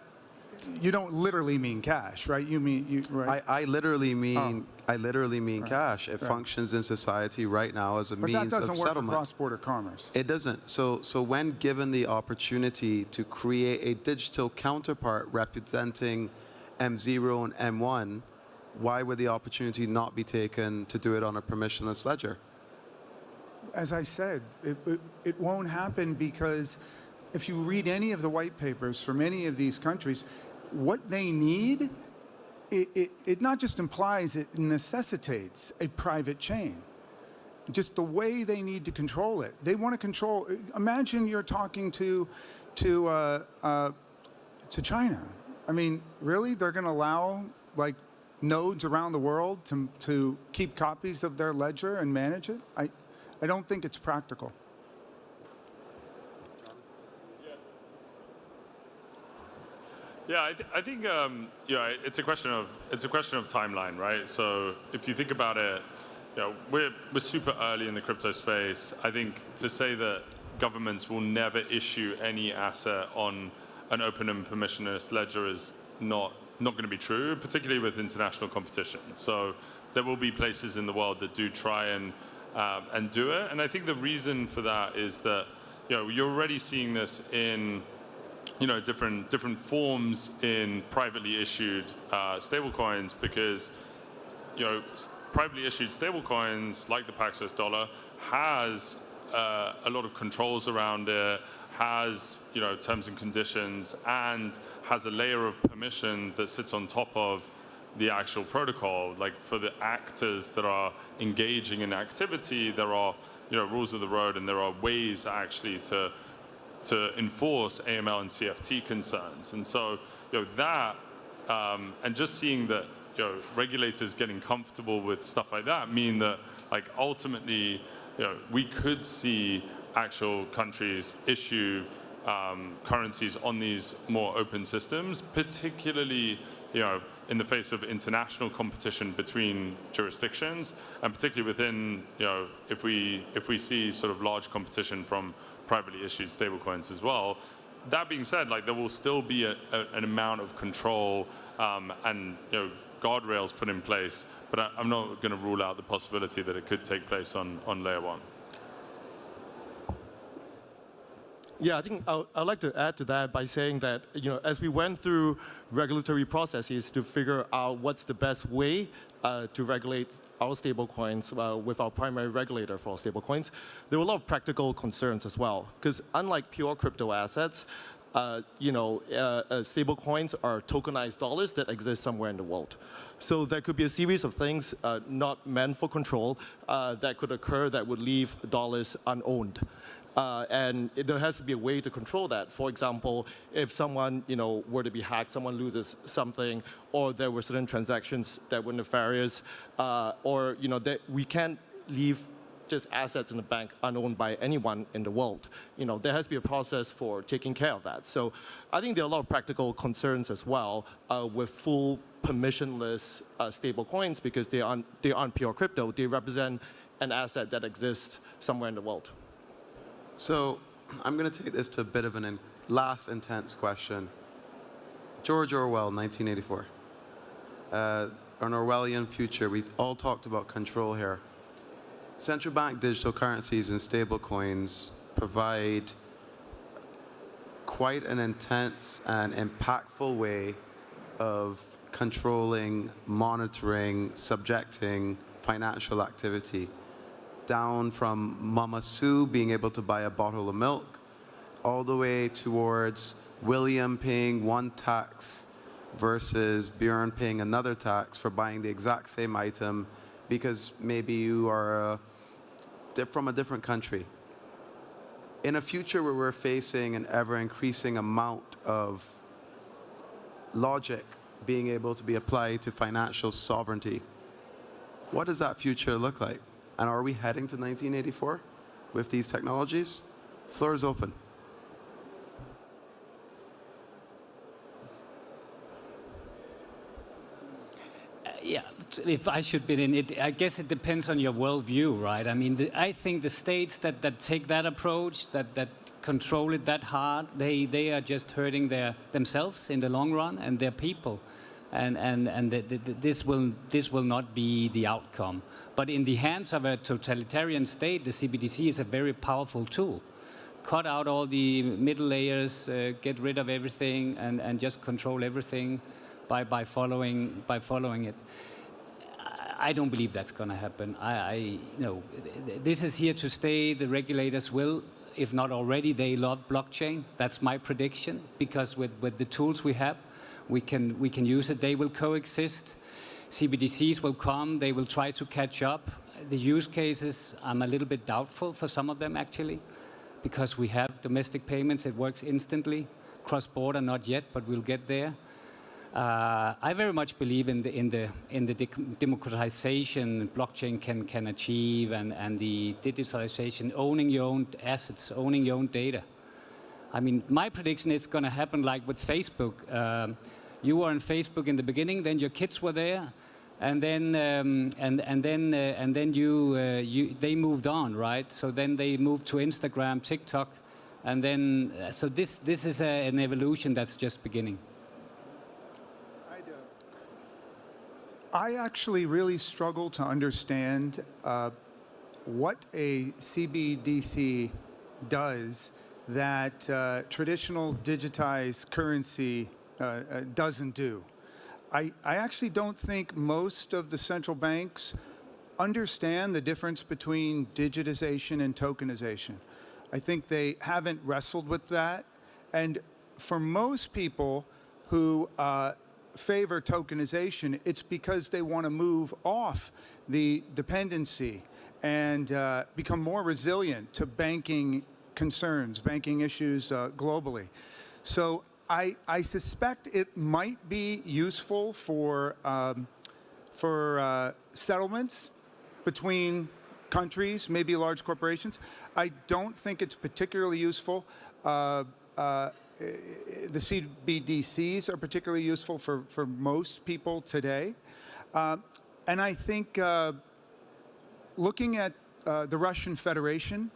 you don't literally mean cash, right? You mean right? I literally mean cash. It functions in society right now as a means of settlement. But that doesn't work for cross-border commerce. It doesn't. So when given the opportunity to create a digital counterpart representing M0 and M1, why would the opportunity not be taken to do it on a permissionless ledger? As I said, it won't happen because if you read any of the white papers from any of these countries, what they need, it not just implies, it necessitates a private chain. Just the way they need to control it. They want to control. Imagine you're talking to China. I mean, really, they're going to allow like nodes around the world to keep copies of their ledger and manage it? I don't think it's practical. Yeah, I think it's a question of timeline, right? So if you think about it, we're super early in the crypto space. I think to say that governments will never issue any asset on an open and permissionless ledger is not going to be true, particularly with international competition. So there will be places in the world that do try and do it. And I think the reason for that is that you're already seeing this in different forms in privately issued stablecoins, because privately issued stablecoins like the Paxos dollar has a lot of controls around it, has terms and conditions, and has a layer of permission that sits on top of the actual protocol. Like for the actors that are engaging in activity, there are rules of the road, and there are ways actually to enforce AML and CFT concerns. And so that and just seeing that regulators getting comfortable with stuff like that mean that ultimately we could see actual countries issue currencies on these more open systems, particularly in the face of international competition between jurisdictions, and particularly within if we see sort of large competition from privately issued stablecoins as well. That being said, there will still be an amount of control and guardrails put in place, but I'm not going to rule out the possibility that it could take place on layer 1. Yeah, I think I'd like to add to that by saying that, as we went through regulatory processes to figure out what's the best way to regulate our stablecoins with our primary regulator for stablecoins, there were a lot of practical concerns as well. Because unlike pure crypto assets, stablecoins are tokenized dollars that exist somewhere in the world. So there could be a series of things not meant for control that could occur that would leave dollars unowned. And there has to be a way to control that. For example, if someone were to be hacked, someone loses something, or there were certain transactions that were nefarious, or that we can't leave just assets in the bank unowned by anyone in the world. There has to be a process for taking care of that. So I think there are a lot of practical concerns as well with full permissionless stable coins, because they aren't pure crypto. They represent an asset that exists somewhere in the world. So I'm going to take this to a bit of an last intense question. George Orwell, 1984. An Orwellian future. We all talked about control here. Central bank digital currencies and stable coins provide quite an intense and impactful way of controlling, monitoring, subjecting financial activity. Down from Mama Sue being able to buy a bottle of milk, all the way towards William paying one tax versus Bjorn paying another tax for buying the exact same item because maybe you are from a different country. In a future where we're facing an ever-increasing amount of logic being able to be applied to financial sovereignty, what does that future look like? And are we heading to 1984 with these technologies? Floor is open. Yeah, if I should be in it, I guess it depends on your worldview, right? I mean, I think the states that take that approach, that control it that hard, they are just hurting themselves in the long run and their people. And this will not be the outcome. But in the hands of a totalitarian state, the CBDC is a very powerful tool. Cut out all the middle layers, get rid of everything, and just control everything by following it. I don't believe that's going to happen. This is here to stay. The regulators will, if not already, they love blockchain. That's my prediction, because with the tools we have, we can use it. They will coexist. CBDCs will come. They will try to catch up. The use cases, I'm a little bit doubtful for some of them, actually, because we have domestic payments. It works instantly. Cross-border, not yet, but we'll get there. I very much believe in the democratization blockchain can achieve, and the digitalization, owning your own assets, owning your own data. I mean, my prediction is going to happen like with Facebook. You were on Facebook in the beginning, then your kids were there, And then they moved on, right? So then they moved to Instagram, TikTok, and then so this is an evolution that's just beginning. I actually really struggle to understand what a CBDC does that traditional digitized currency doesn't do. I actually don't think most of the central banks understand the difference between digitization and tokenization. I think they haven't wrestled with that. And for most people who favor tokenization, it's because they want to move off the dependency and become more resilient to banking concerns, banking issues globally. So I suspect it might be useful for settlements between countries, maybe large corporations. I don't think it's particularly useful. The CBDCs are particularly useful for most people today. And I think looking at the Russian Federation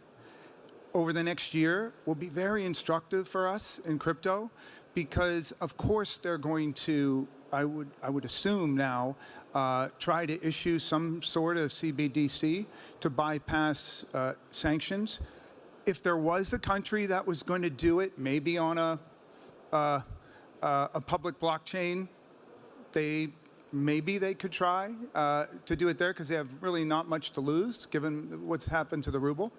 over the next year will be very instructive for us in crypto, because of course they're going to, I would assume now, try to issue some sort of CBDC to bypass sanctions. If there was a country that was going to do it, maybe on a public blockchain, maybe they could try to do it there, because they have really not much to lose given what's happened to the ruble.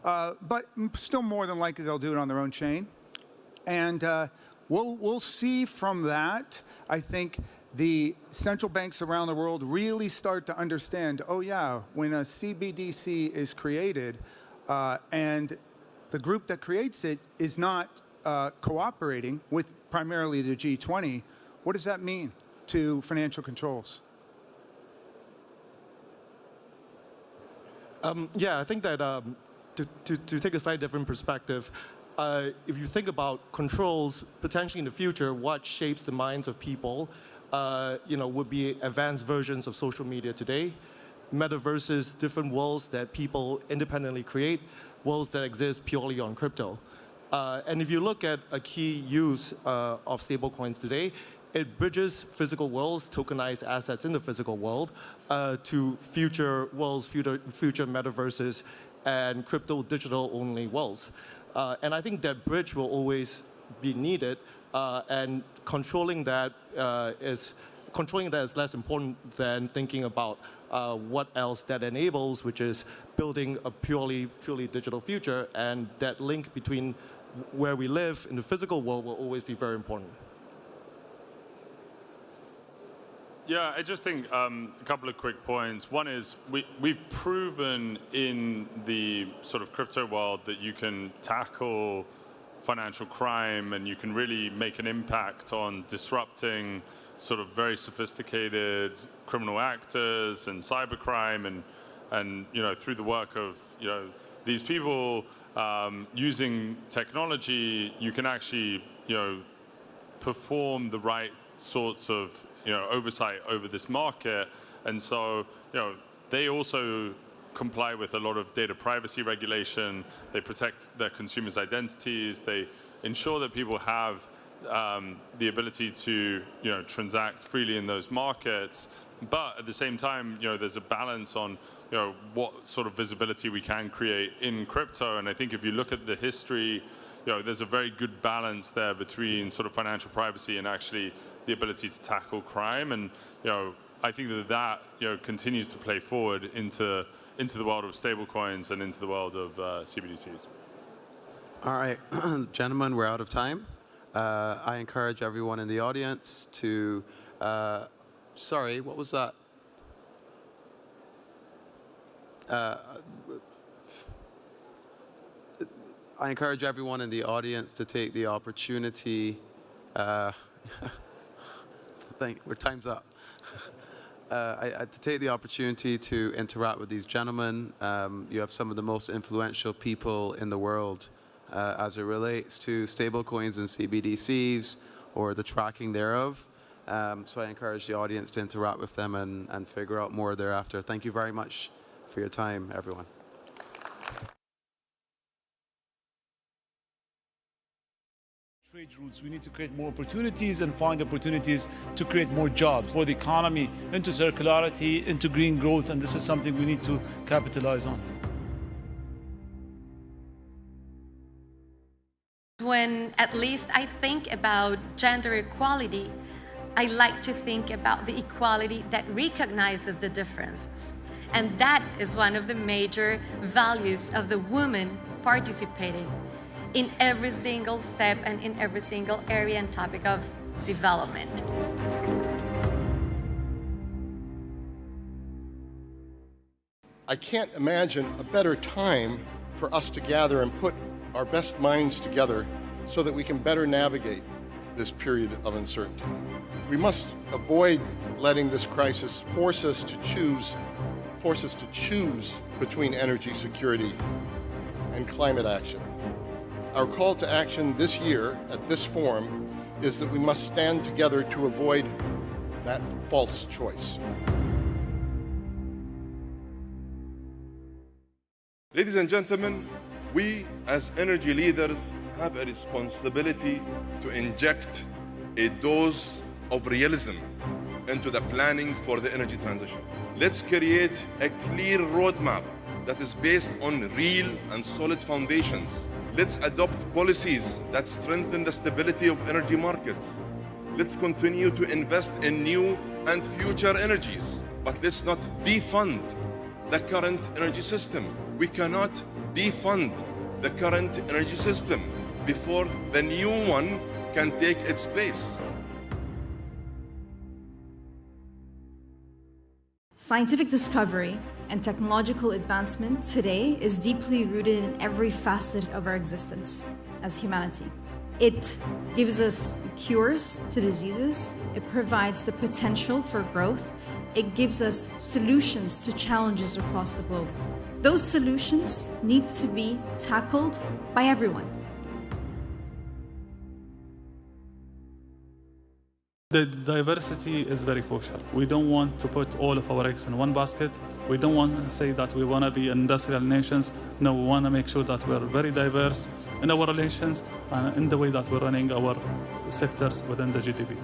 But still more than likely they'll do it on their own chain. And we'll see from that, I think, the central banks around the world really start to understand, oh yeah, when a CBDC is created and the group that creates it is not cooperating with primarily the G20, what does that mean to financial controls? Yeah, I think that to take a slightly different perspective, if you think about controls potentially in the future, what shapes the minds of people, would be advanced versions of social media today, metaverses, different worlds that people independently create, worlds that exist purely on crypto. And if you look at a key use of stablecoins today, it bridges physical worlds, tokenized assets in the physical world, to future worlds, future metaverses, and crypto digital only worlds. And I think that bridge will always be needed, and controlling that is less important than thinking about what else that enables, which is building a purely digital future, and that link between where we live in the physical world will always be very important. Yeah, I just think a couple of quick points. One is we've proven in the sort of crypto world that you can tackle financial crime and you can really make an impact on disrupting sort of very sophisticated criminal actors and cybercrime, and through the work of these people using technology, you can actually perform the right sorts of oversight over this market. And so they also comply with a lot of data privacy regulation. They protect their consumers' identities. They ensure that people have the ability to transact freely in those markets. But at the same time, there's a balance on what sort of visibility we can create in crypto. And I think if you look at the history, there's a very good balance there between sort of financial privacy and actually the ability to tackle crime. And I think that continues to play forward into the world of stablecoins and into the world of CBDCs. All right, gentlemen, we're out of time. I encourage everyone in the audience to, sorry, what was that? I encourage everyone in the audience to take the opportunity, time's up. To take the opportunity to interact with these gentlemen. You have some of the most influential people in the world as it relates to stablecoins and CBDCs or the tracking thereof. So I encourage the audience to interact with them and figure out more thereafter. Thank you very much for your time, everyone. Trade routes. We need to create more opportunities and find opportunities to create more jobs for the economy, into circularity, into green growth, and this is something we need to capitalize on. When at least I think about gender equality, I like to think about the equality that recognizes the differences. And that is one of the major values of the woman participating in every single step and in every single area and topic of development. I can't imagine a better time for us to gather and put our best minds together so that we can better navigate this period of uncertainty. We must avoid letting this crisis force us to choose between energy security and climate action. Our call to action this year at this forum is that we must stand together to avoid that false choice. Ladies and gentlemen, we as energy leaders have a responsibility to inject a dose of realism into the planning for the energy transition. Let's create a clear roadmap that is based on real and solid foundations. Let's adopt policies that strengthen the stability of energy markets. Let's continue to invest in new and future energies, but let's not defund the current energy system. We cannot defund the current energy system before the new one can take its place. Scientific discovery and technological advancement today is deeply rooted in every facet of our existence as humanity. It gives us cures to diseases, it provides the potential for growth, it gives us solutions to challenges across the globe. Those solutions need to be tackled by everyone. The diversity is very crucial. We don't want to put all of our eggs in one basket. We don't want to say that we want to be industrial nations. No, we want to make sure that we're very diverse in our relations and in the way that we're running our sectors within the GDP.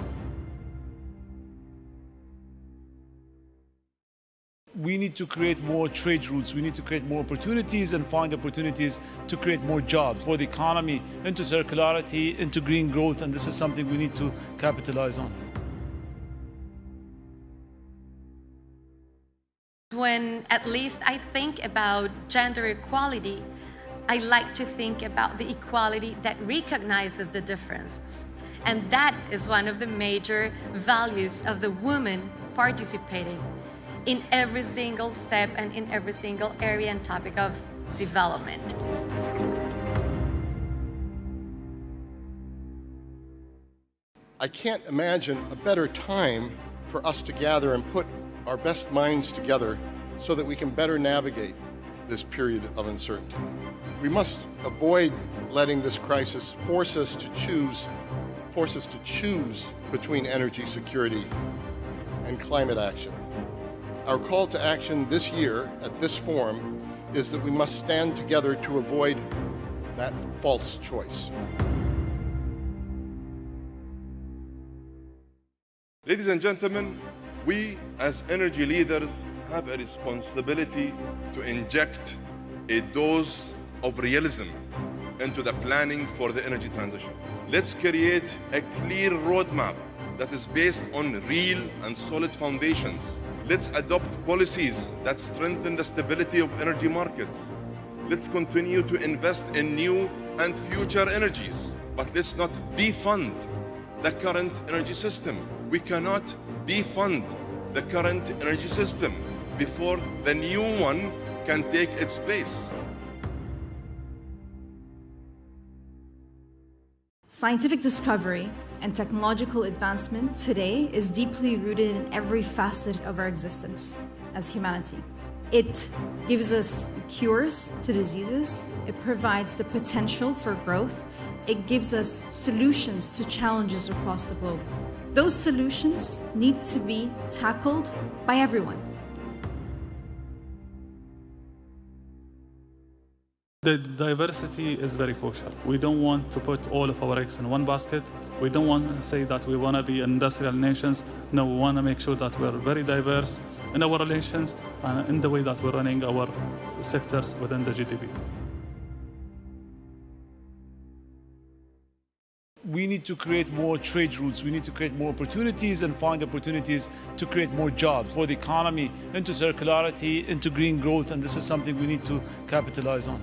We need to create more trade routes. We need to create more opportunities and find opportunities to create more jobs for the economy, into circularity, into green growth, and this is something we need to capitalize on. When at least I think about gender equality, I like to think about the equality that recognizes the differences. And that is one of the major values of the woman participating in every single step and in every single area and topic of development. I can't imagine a better time for us to gather and put our best minds together so that we can better navigate this period of uncertainty. We must avoid letting this crisis force us to choose between energy security and climate action. Our call to action this year at this forum is that we must stand together to avoid that false choice. Ladies and gentlemen, we as energy leaders have a responsibility to inject a dose of realism into the planning for the energy transition. Let's create a clear roadmap that is based on real and solid foundations. Let's adopt policies that strengthen the stability of energy markets. Let's continue to invest in new and future energies, but let's not defund the current energy system. We cannot defund the current energy system before the new one can take its place. Scientific discovery and technological advancement today is deeply rooted in every facet of our existence as humanity. It gives us cures to diseases, it provides the potential for growth, it gives us solutions to challenges across the globe. Those solutions need to be tackled by everyone. The diversity is very crucial. We don't want to put all of our eggs in one basket. We don't want to say that we want to be industrial nations. No, we want to make sure that we're very diverse in our relations and in the way that we're running our sectors within the GDP. We need to create more trade routes. We need to create more opportunities and find opportunities to create more jobs for the economy, into circularity, into green growth, and this is something we need to capitalize on.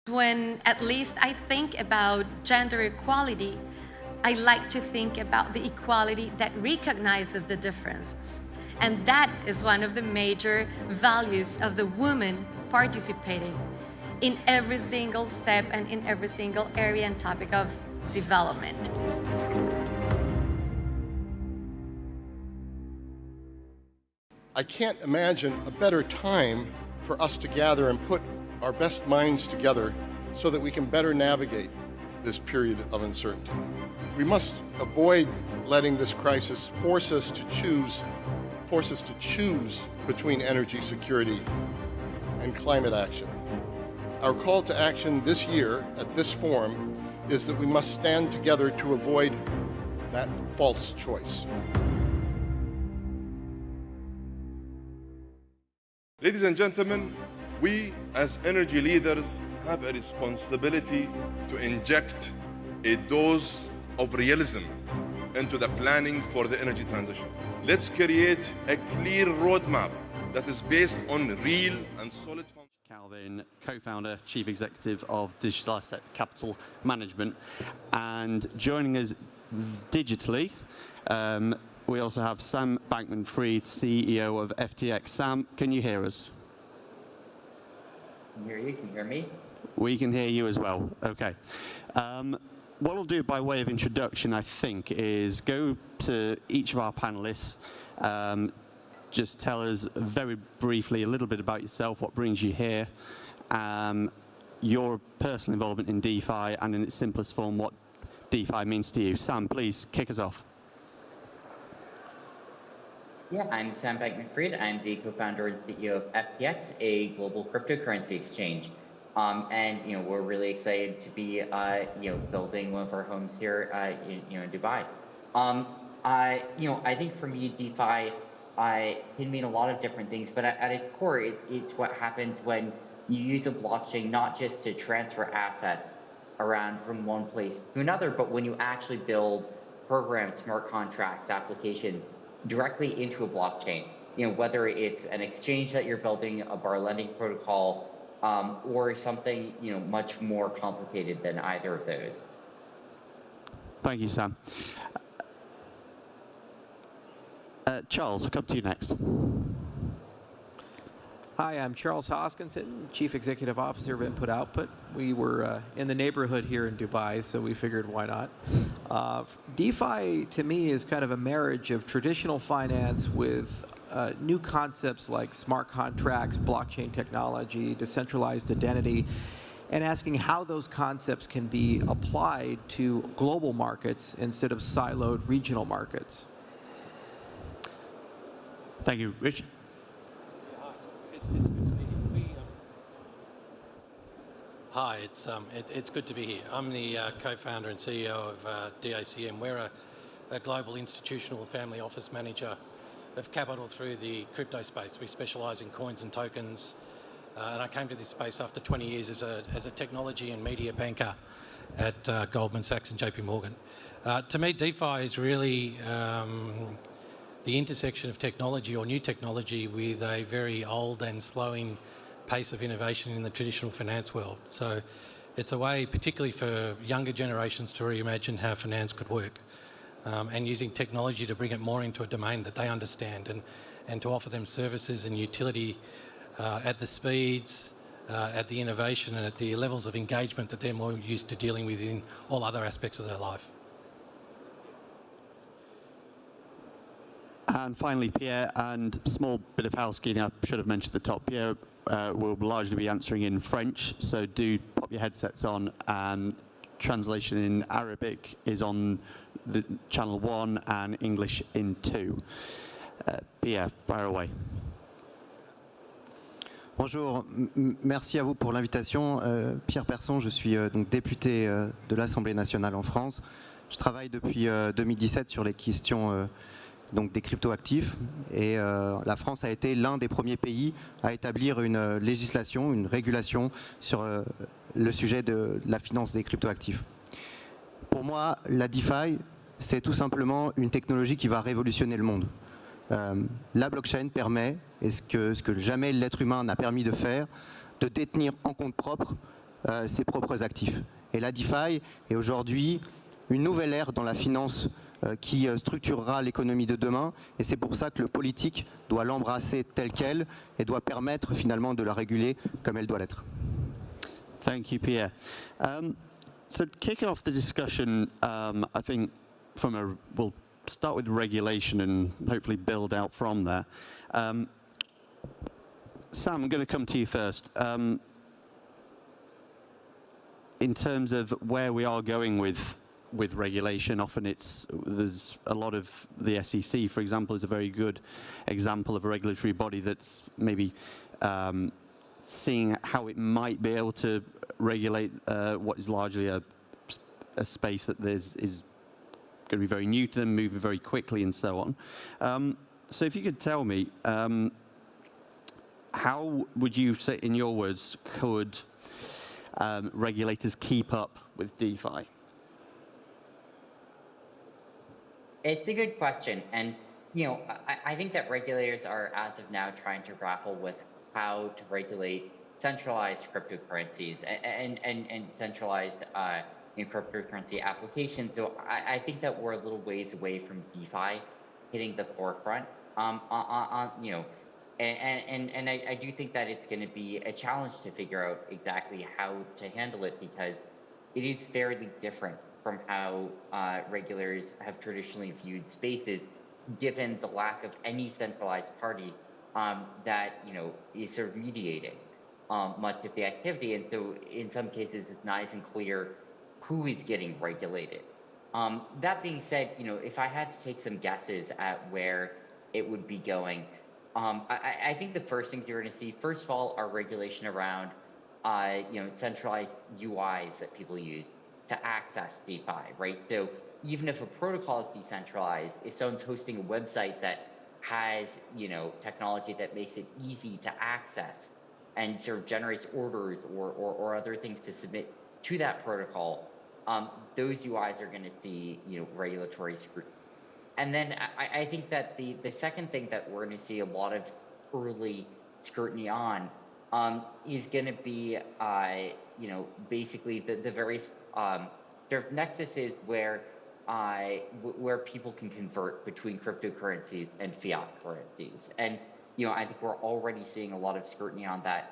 When at least I think about gender equality, I like to think about the equality that recognizes the differences. And that is one of the major values of the woman participating in every single step and in every single area and topic of development. I can't imagine a better time for us to gather and put our best minds together so that we can better navigate this period of uncertainty. We must avoid letting this crisis force us to choose between energy security and climate action. Our call to action this year at this forum is that we must stand together to avoid that false choice. Ladies and gentlemen, we as energy leaders have a responsibility to inject a dose of realism into the planning for the energy transition. Let's create a clear roadmap that is based on real and solid foundations. Calvin, co-founder, chief executive of Digital Asset Capital Management, and joining us digitally, we also have Sam Bankman-Fried, CEO of FTX. Sam, can you hear us? I can hear you. Can you hear me? We can hear you as well. Okay. What we'll do by way of introduction, I think, is go to each of our panelists. Just tell us very briefly a little bit about yourself, what brings you here, your personal involvement in DeFi, and in its simplest form, what DeFi means to you. Sam, please kick us off. Yeah, I'm Sam Bankman-Fried. I'm the co-founder and CEO of FTX, a global cryptocurrency exchange. And we're really excited to be building one of our homes here in Dubai. I think for me, DeFi can mean a lot of different things, but at its core, it's what happens when you use a blockchain not just to transfer assets around from one place to another, but when you actually build programs, smart contracts, applications directly into a blockchain. Whether it's an exchange that you're building, a bar lending protocol, or something much more complicated than either of those. Thank you, Sam. Charles, I'll come to you next. Hi, I'm Charles Hoskinson, Chief Executive Officer of Input Output. We were in the neighborhood here in Dubai, so we figured why not. DeFi, to me, is kind of a marriage of traditional finance with new concepts like smart contracts, blockchain technology, decentralized identity, and asking how those concepts can be applied to global markets instead of siloed regional markets. Thank you. Richard? Hi, it's good to be here. I'm the co-founder and CEO of DACM. We're a global institutional family office manager of capital through the crypto space. We specialise in coins and tokens, and I came to this space after 20 years as a technology and media banker at Goldman Sachs and JP Morgan. To me, DeFi is really the intersection of technology or new technology with a very old and slowing pace of innovation in the traditional finance world. So it's a way, particularly for younger generations, to reimagine how finance could work, and using technology to bring it more into a domain that they understand, and to offer them services and utility at the speeds, at the innovation and at the levels of engagement that they're more used to dealing with in all other aspects of their life. And finally, Pierre, and small bit of housekeeping I should have mentioned at the top. Pierre will largely be answering in French, so do pop your headsets on and translation in Arabic is on the channel 1 and English in 2. Pierre, fire away. Bonjour, merci à vous pour l'invitation. Pierre Persson, je suis donc député de l'Assemblée nationale en France. Je travaille depuis 2017 sur les questions donc des cryptoactifs et la France a été l'un des premiers pays à établir une législation, une régulation sur le sujet de la finance des cryptoactifs. Pour moi, la DeFi, c'est tout simplement une technologie qui va révolutionner le monde. La blockchain permet, et ce que jamais l'être humain n'a permis de faire, de détenir en compte propre ses propres actifs. Et la DeFi est aujourd'hui une nouvelle ère dans la finance qui structurera l'économie de demain, et c'est pour ça que le politique doit l'embrasser telle qu'elle et doit permettre finalement de la réguler comme elle doit l'être. Thank you, Pierre. So kicking off the discussion, I think we'll start with regulation and hopefully build out from there. Sam, I'm going to come to you first. In terms of where we are going with regulation, often there's a lot of the SEC, for example, is a very good example of a regulatory body that's maybe seeing how it might be able to regulate what is largely a space that is going to be very new to them, moving very quickly and so on. So if you could tell me, how would you say, in your words, could regulators keep up with DeFi? It's a good question, and I think that regulators are, as of now, trying to grapple with how to regulate centralized cryptocurrencies and centralized cryptocurrency applications. So I think that we're a little ways away from DeFi hitting the forefront. And I do think that it's going to be a challenge to figure out exactly how to handle it, because it is fairly different from how regulators have traditionally viewed spaces, given the lack of any centralized party that is sort of mediating much of the activity. And so in some cases, it's not even clear who is getting regulated. That being said, if I had to take some guesses at where it would be going, I think the first things you're going to see, first of all, are regulation around centralized UIs that people use to access DeFi, right? So even if a protocol is decentralized, if someone's hosting a website that has technology that makes it easy to access and sort of generates orders or other things to submit to that protocol, those UIs are going to see regulatory scrutiny. And then I think that the second thing that we're going to see a lot of early scrutiny on is going to be basically the various sort of nexuses where people can convert between cryptocurrencies and fiat currencies. And I think we're already seeing a lot of scrutiny on that.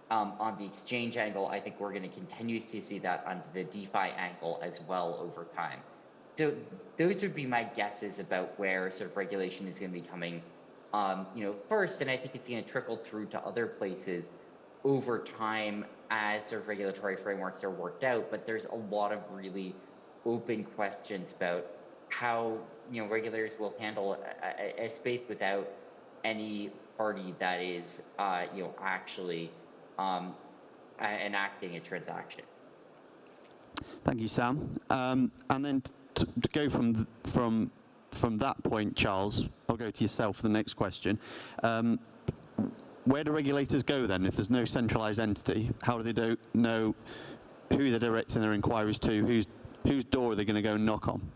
On the exchange angle, I think we're going to continue to see that on the DeFi angle as well over time. So those would be my guesses about where sort of regulation is going to be coming first, and I think it's going to trickle through to other places over time as sort of regulatory frameworks are worked out. But there's a lot of really open questions about how regulators will handle a space without any party that is actually enacting a transaction. Thank you, Sam. And then to go from that point, Charles, I'll go to yourself for the next question. Where do regulators go then if there's no centralized entity? How do they know who they're directing their inquiries to? Whose door are they going to go and knock on?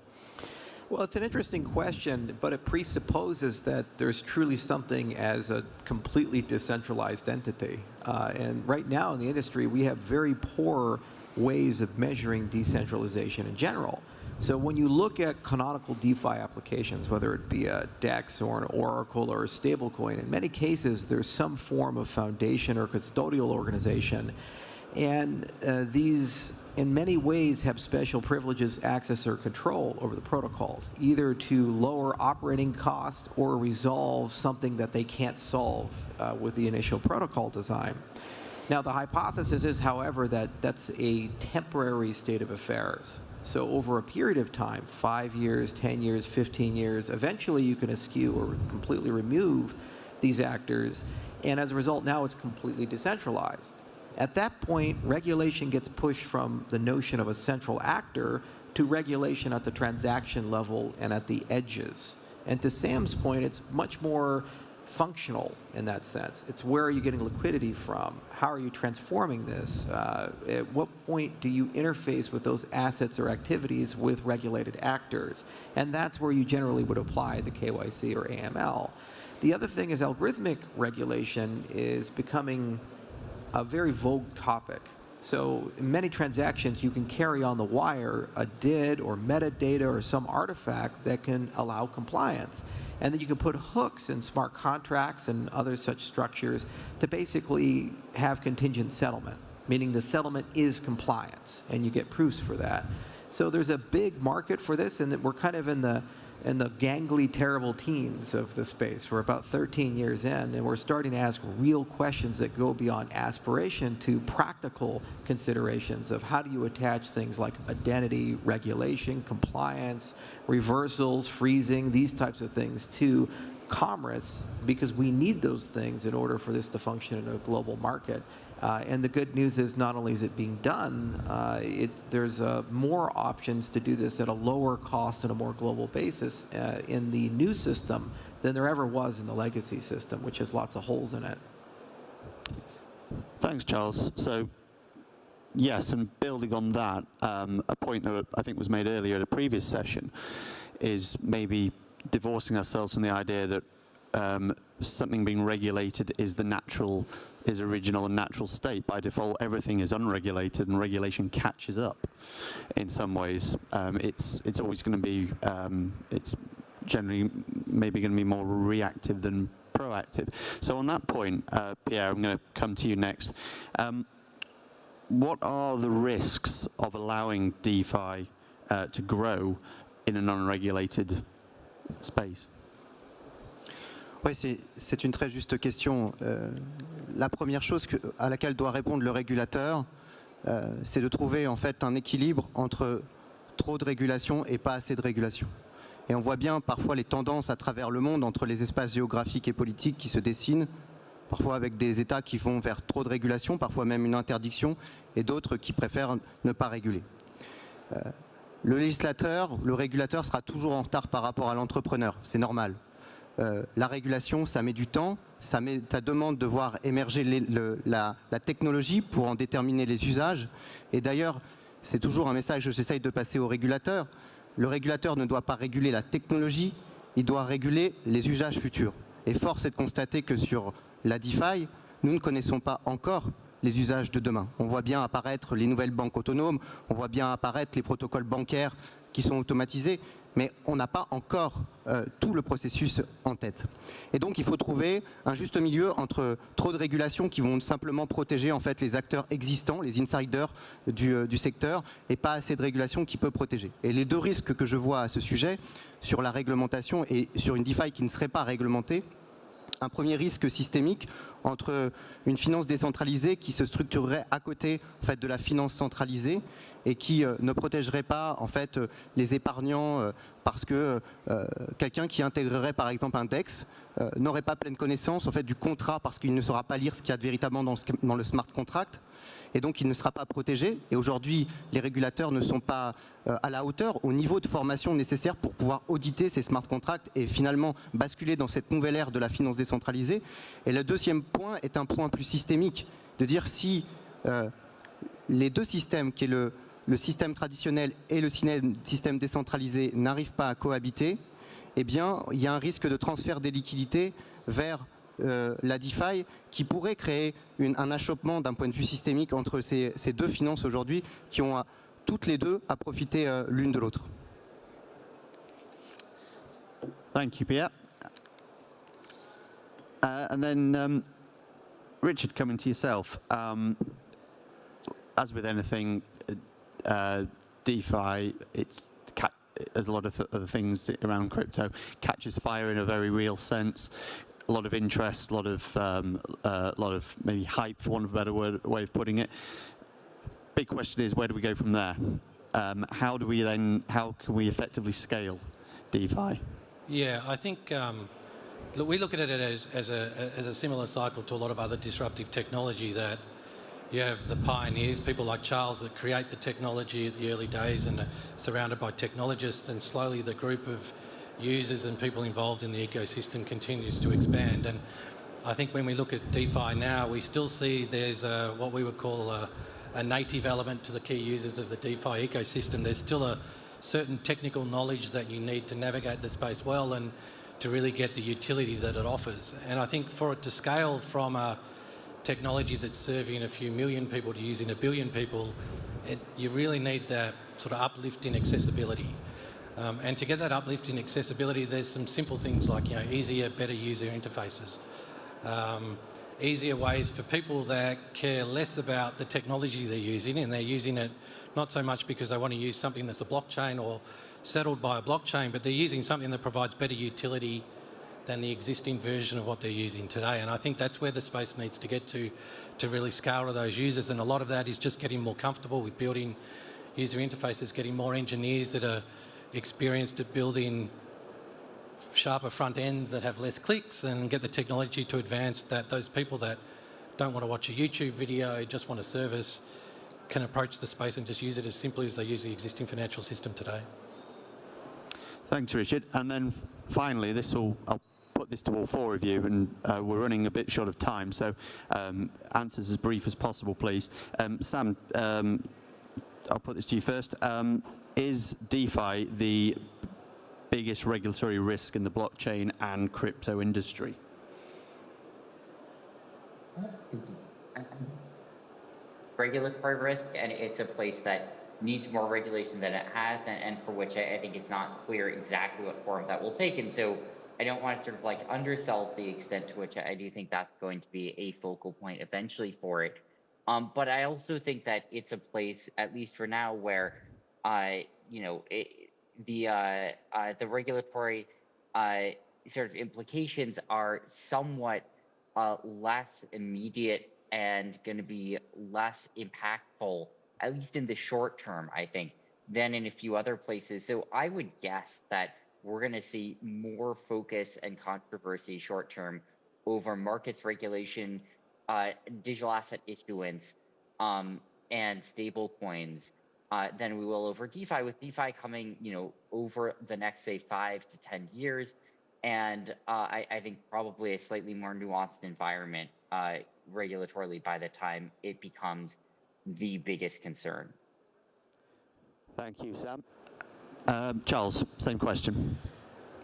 Well, it's an interesting question, but it presupposes that there's truly something as a completely decentralized entity. And right now in the industry, we have very poor ways of measuring decentralization in general. So when you look at canonical DeFi applications, whether it be a DEX or an Oracle or a stablecoin, in many cases there's some form of foundation or custodial organization, and these in many ways have special privileges, access, or control over the protocols, either to lower operating costs or resolve something that they can't solve with the initial protocol design. Now, the hypothesis is, however, that that's a temporary state of affairs. So over a period of time, 5 years, 10 years, 15 years, eventually you can eschew or completely remove these actors, and as a result, now it's completely decentralized. At that point, regulation gets pushed from the notion of a central actor to regulation at the transaction level and at the edges. And to Sam's point, it's much more functional in that sense. It's where are you getting liquidity from? How are you transforming this? At what point do you interface with those assets or activities with regulated actors? And that's where you generally would apply the KYC or AML. The other thing is algorithmic regulation is becoming a very vogue topic. So in many transactions, you can carry on the wire a DID or metadata or some artifact that can allow compliance. And then you can put hooks in smart contracts and other such structures to basically have contingent settlement, meaning the settlement is compliance, and you get proofs for that. So there's a big market for this, and that we're kind of in the gangly, terrible teens of the space. We're about 13 years in, and we're starting to ask real questions that go beyond aspiration to practical considerations of how do you attach things like identity, regulation, compliance, reversals, freezing, these types of things to commerce, because we need those things in order for this to function in a global market. And the good news is not only is it being done, there's more options to do this at a lower cost and a more global basis in the new system than there ever was in the legacy system, which has lots of holes in it. Thanks, Charles. So, yes, and building on that, a point that I think was made earlier at a previous session is maybe divorcing ourselves from the idea that something being regulated is original and natural state. By default, everything is unregulated, and regulation catches up in some ways. It's always going to be, it's generally maybe going to be more reactive than proactive. So on that point, Pierre, I'm going to come to you next. What are the risks of allowing DeFi to grow in an unregulated space? Oui, c'est une très juste question. La première chose à laquelle doit répondre le régulateur, c'est de trouver en fait un équilibre entre trop de régulation et pas assez de régulation. Et on voit bien parfois les tendances à travers le monde entre les espaces géographiques et politiques qui se dessinent, parfois avec des États qui vont vers trop de régulation, parfois même une interdiction, et d'autres qui préfèrent ne pas réguler. Le législateur, le régulateur sera toujours en retard par rapport à l'entrepreneur, c'est normal. La régulation, ça met du temps, ça demande de voir émerger la technologie pour en déterminer les usages. Et d'ailleurs, c'est toujours un message que j'essaye de passer au régulateur. Le régulateur ne doit pas réguler la technologie, il doit réguler les usages futurs. Et force est de constater que sur la DeFi, nous ne connaissons pas encore les usages de demain. On voit bien apparaître les nouvelles banques autonomes, on voit bien apparaître les protocoles bancaires qui sont automatisés, mais on n'a pas encore tout le processus en tête. Et donc il faut trouver un juste milieu entre trop de régulations qui vont simplement protéger en fait les acteurs existants, les insiders du secteur, et pas assez de régulations qui peut protéger. Et les deux risques que je vois à ce sujet, sur la réglementation et sur une DeFi qui ne serait pas réglementée, un premier risque systémique entre une finance décentralisée qui se structurerait à côté en fait, de la finance centralisée et qui ne protégerait pas en fait, les épargnants parce que quelqu'un qui intégrerait par exemple un DEX n'aurait pas pleine connaissance en fait, du contrat parce qu'il ne saura pas lire ce qu'il y a véritablement dans le smart contract. Et donc il ne sera pas protégé. Et aujourd'hui, les régulateurs ne sont pas à la hauteur, au niveau de formation nécessaire pour pouvoir auditer ces smart contracts et finalement basculer dans cette nouvelle ère de la finance décentralisée. Et le deuxième point est un point plus systémique, de dire si les deux systèmes, qui est le système traditionnel et le système décentralisé, n'arrivent pas à cohabiter, eh bien il y a un risque de transfert des liquidités vers la DeFi qui pourrait créer un achoppement d'un point de vue systémique entre ces deux finances aujourd'hui qui ont toutes les deux à profiter l'une de l'autre. Thank you, Pierre. And then, Richard, coming to yourself. As with anything, DeFi, there's a lot of other things around crypto, catches fire in a very real sense. a lot of interest, a lot of maybe hype, for want of a better way of putting it. Big question is, where do we go from there? How can we effectively scale DeFi? Yeah, I think we look at it as a similar cycle to a lot of other disruptive technology, that you have the pioneers, people like Charles, that create the technology at the early days and are surrounded by technologists, and slowly the group of users and people involved in the ecosystem continues to expand. And I think when we look at DeFi now, we still see there's what we would call a native element to the key users of the DeFi ecosystem. There's still a certain technical knowledge that you need to navigate the space well and to really get the utility that it offers. And I think for it to scale from a technology that's serving a few million people to using a billion people, you really need that sort of uplift in accessibility. And to get that uplift in accessibility, there's some simple things like, easier, better user interfaces. Easier ways for people that care less about the technology they're using, and they're using it not so much because they want to use something that's a blockchain or settled by a blockchain, but they're using something that provides better utility than the existing version of what they're using today. And I think that's where the space needs to get to really scale to those users. And a lot of that is just getting more comfortable with building user interfaces, getting more engineers that are experienced at building sharper front ends that have less clicks, and get the technology to advance that those people that don't want to watch a YouTube video, just want a service, can approach the space and just use it as simply as they use the existing financial system today. Thanks, Richard. And then finally, I'll put this to all four of you, and we're running a bit short of time, so answers as brief as possible, please. Sam, I'll put this to you first. Is DeFi the biggest regulatory risk in the blockchain and crypto industry? Regulatory risk, and it's a place that needs more regulation than it has, and for which I think it's not clear exactly what form that will take. And so I don't want to sort of like undersell the extent to which I do think that's going to be a focal point eventually for it. But I also think that it's a place, at least for now, where the regulatory sort of implications are somewhat less immediate and going to be less impactful, at least in the short term, I think, than in a few other places. So I would guess that we're going to see more focus and controversy short term over markets regulation, digital asset issuance, and stable coins than we will over DeFi, with DeFi coming, over the next, say, 5 to 10 years. And I think probably a slightly more nuanced environment regulatorily by the time it becomes the biggest concern. Thank you, Sam. Charles, same question.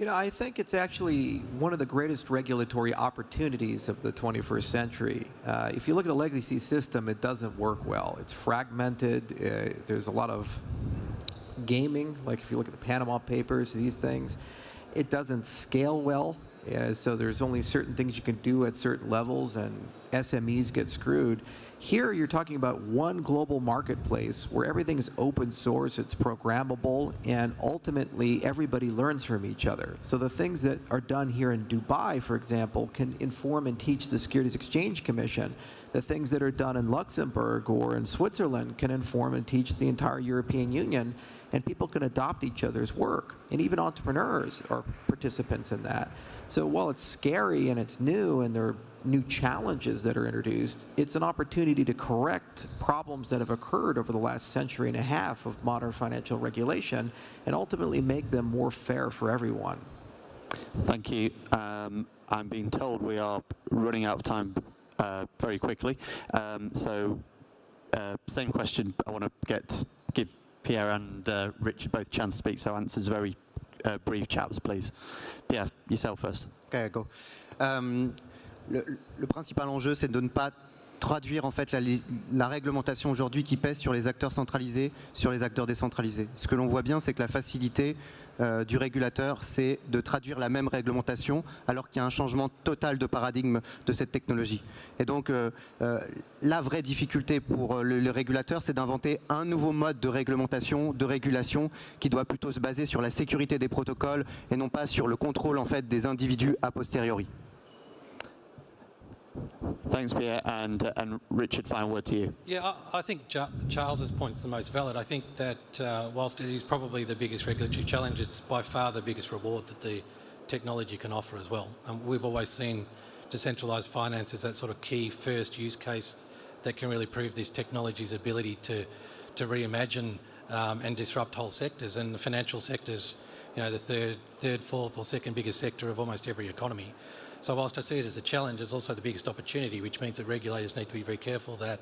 I think it's actually one of the greatest regulatory opportunities of the 21st century. If you look at the legacy system, it doesn't work well. It's fragmented. There's a lot of gaming, like if you look at the Panama Papers, these things. It doesn't scale well, so there's only certain things you can do at certain levels, and SMEs get screwed. Here you're talking about one global marketplace where everything is open source, it's programmable, and ultimately everybody learns from each other. So the things that are done here in Dubai, for example, can inform and teach the Securities Exchange Commission. The things that are done in Luxembourg or in Switzerland can inform and teach the entire European Union, and people can adopt each other's work. And even entrepreneurs are participants in that. So while it's scary and it's new and there are new challenges that are introduced, it's an opportunity to correct problems that have occurred over the last century and a half of modern financial regulation and ultimately make them more fair for everyone. Thank you. I'm being told we are running out of time very quickly. Same question. I want to give Pierre and Richard both a chance to speak, so answers very brief, chaps, please. Pierre, yourself first. Okay, go. Le principal enjeu, c'est de ne pas traduire en fait la réglementation aujourd'hui qui pèse sur les acteurs centralisés, sur les acteurs décentralisés. Ce que l'on voit bien, c'est que la facilité du régulateur, c'est de traduire la même réglementation alors qu'il y a un changement total de paradigme de cette technologie. Et donc, la vraie difficulté pour le régulateur, c'est d'inventer un nouveau mode de réglementation, de régulation, qui doit plutôt se baser sur la sécurité des protocoles et non pas sur le contrôle en fait des individus a posteriori. Thanks, Pierre. And Richard, final word to you. Yeah, I think Charles's point's the most valid. I think that whilst it is probably the biggest regulatory challenge, it's by far the biggest reward that the technology can offer as well. We've always seen decentralised finance as that sort of key first use case that can really prove this technology's ability to reimagine and disrupt whole sectors. And the financial sector's, you know, the third, fourth or second biggest sector of almost every economy. So whilst I see it as a challenge, it's also the biggest opportunity, which means that regulators need to be very careful that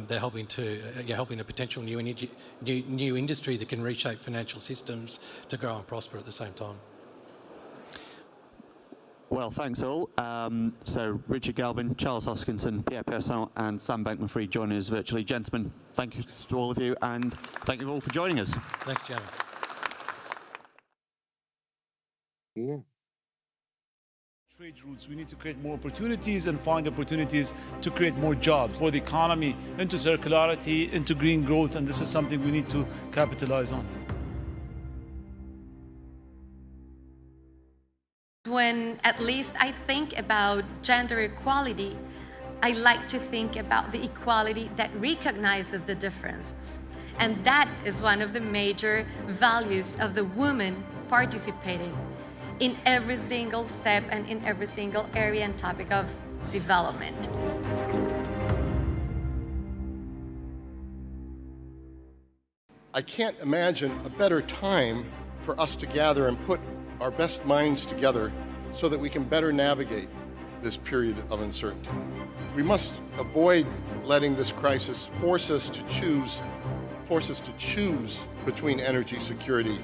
they're helping a potential new industry that can reshape financial systems to grow and prosper at the same time. Well, thanks all. So Richard Galvin, Charles Hoskinson, Pierre Persson and Sam Bankman-Fried joining us virtually. Gentlemen, thank you to all of you and thank you all for joining us. Thanks, Jeremy. Yeah. Trade routes. We need to create more opportunities and find opportunities to create more jobs for the economy, into circularity, into green growth, and this is something we need to capitalize on. When at least I think about gender equality, I like to think about the equality that recognizes the differences. And that is one of the major values of the woman participating in every single step and in every single area and topic of development. I can't imagine a better time for us to gather and put our best minds together so that we can better navigate this period of uncertainty. We must avoid letting this crisis force us to choose between energy security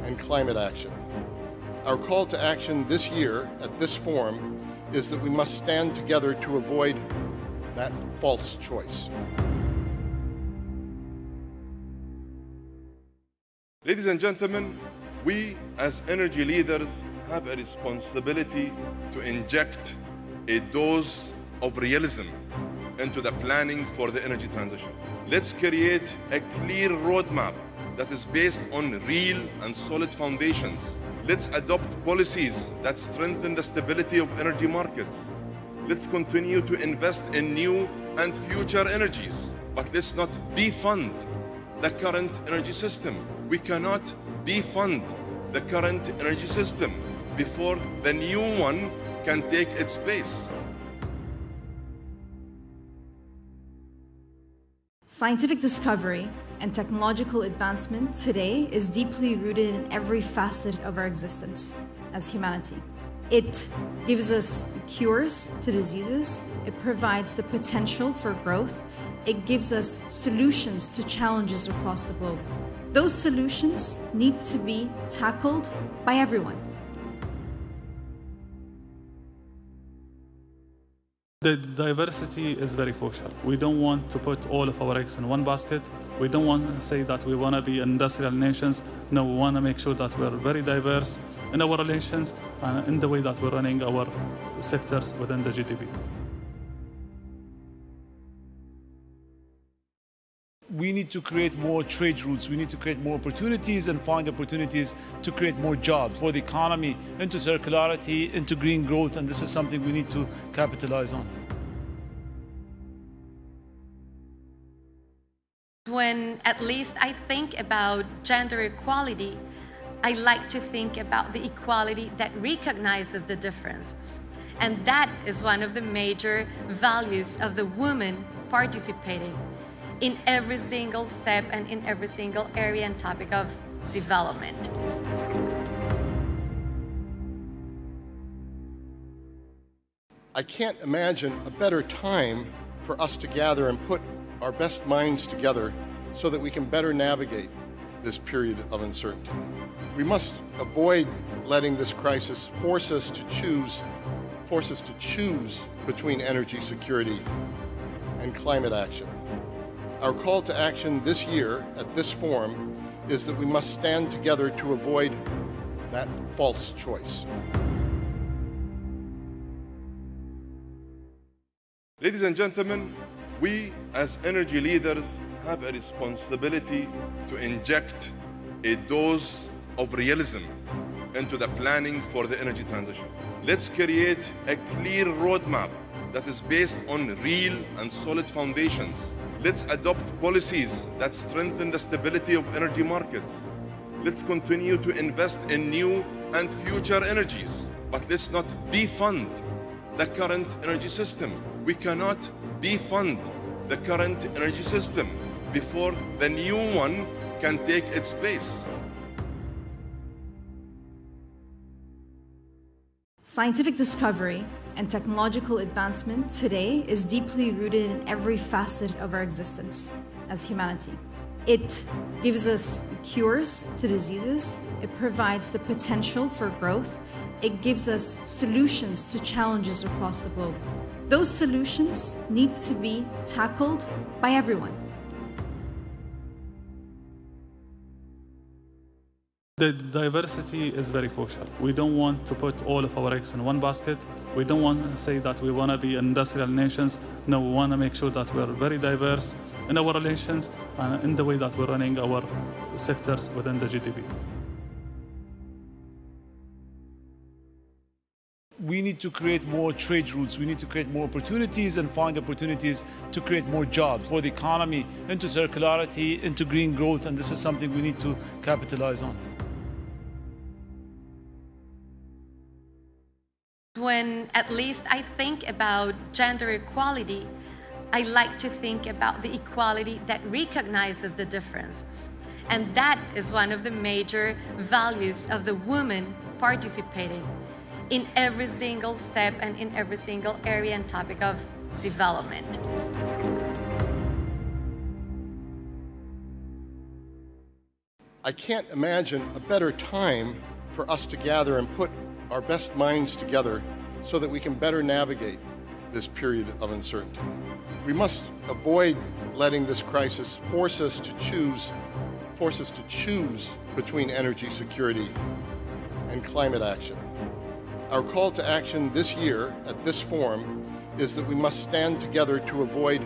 and climate action. Our call to action this year at this forum is that we must stand together to avoid that false choice. Ladies and gentlemen, we as energy leaders have a responsibility to inject a dose of realism into the planning for the energy transition. Let's create a clear roadmap that is based on real and solid foundations. Let's adopt policies that strengthen the stability of energy markets. Let's continue to invest in new and future energies, but let's not defund the current energy system. We cannot defund the current energy system before the new one can take its place. Scientific discovery and technological advancement today is deeply rooted in every facet of our existence as humanity. It gives us cures to diseases, it provides the potential for growth, it gives us solutions to challenges across the globe. Those solutions need to be tackled by everyone. The diversity is very crucial. We don't want to put all of our eggs in one basket. We don't want to say that we want to be industrial nations. No, we want to make sure that we're very diverse in our relations and in the way that we're running our sectors within the GDP. We need to create more trade routes. We need to create more opportunities and find opportunities to create more jobs for the economy, into circularity, into green growth, and this is something we need to capitalize on. When at least I think about gender equality, I like to think about the equality that recognizes the differences. And that is one of the major values of the woman participating in every single step and in every single area and topic of development. I can't imagine a better time for us to gather and put our best minds together so that we can better navigate this period of uncertainty. We must avoid letting this crisis force us to choose between energy security and climate action. Our call to action this year at this forum is that we must stand together to avoid that false choice. Ladies and gentlemen, we as energy leaders have a responsibility to inject a dose of realism into the planning for the energy transition. Let's create a clear roadmap that is based on real and solid foundations. Let's adopt policies that strengthen the stability of energy markets. Let's continue to invest in new and future energies, but let's not defund the current energy system. We cannot defund the current energy system before the new one can take its place. Scientific discovery and technological advancement today is deeply rooted in every facet of our existence as humanity. It gives us cures to diseases, it provides the potential for growth, it gives us solutions to challenges across the globe. Those solutions need to be tackled by everyone. The diversity is very crucial. We don't want to put all of our eggs in one basket. We don't want to say that we want to be industrial nations. No, we want to make sure that we're very diverse in our relations and in the way that we're running our sectors within the GDP. We need to create more trade routes. We need to create more opportunities and find opportunities to create more jobs for the economy, into circularity, into green growth, and this is something we need to capitalize on. When at least I think about gender equality, I like to think about the equality that recognizes the differences. And that is one of the major values of the woman participating in every single step and in every single area and topic of development. I can't imagine a better time for us to gather and put our best minds together so that we can better navigate this period of uncertainty. We must avoid letting this crisis force us to choose between energy security and climate action. Our call to action this year at this forum is that we must stand together to avoid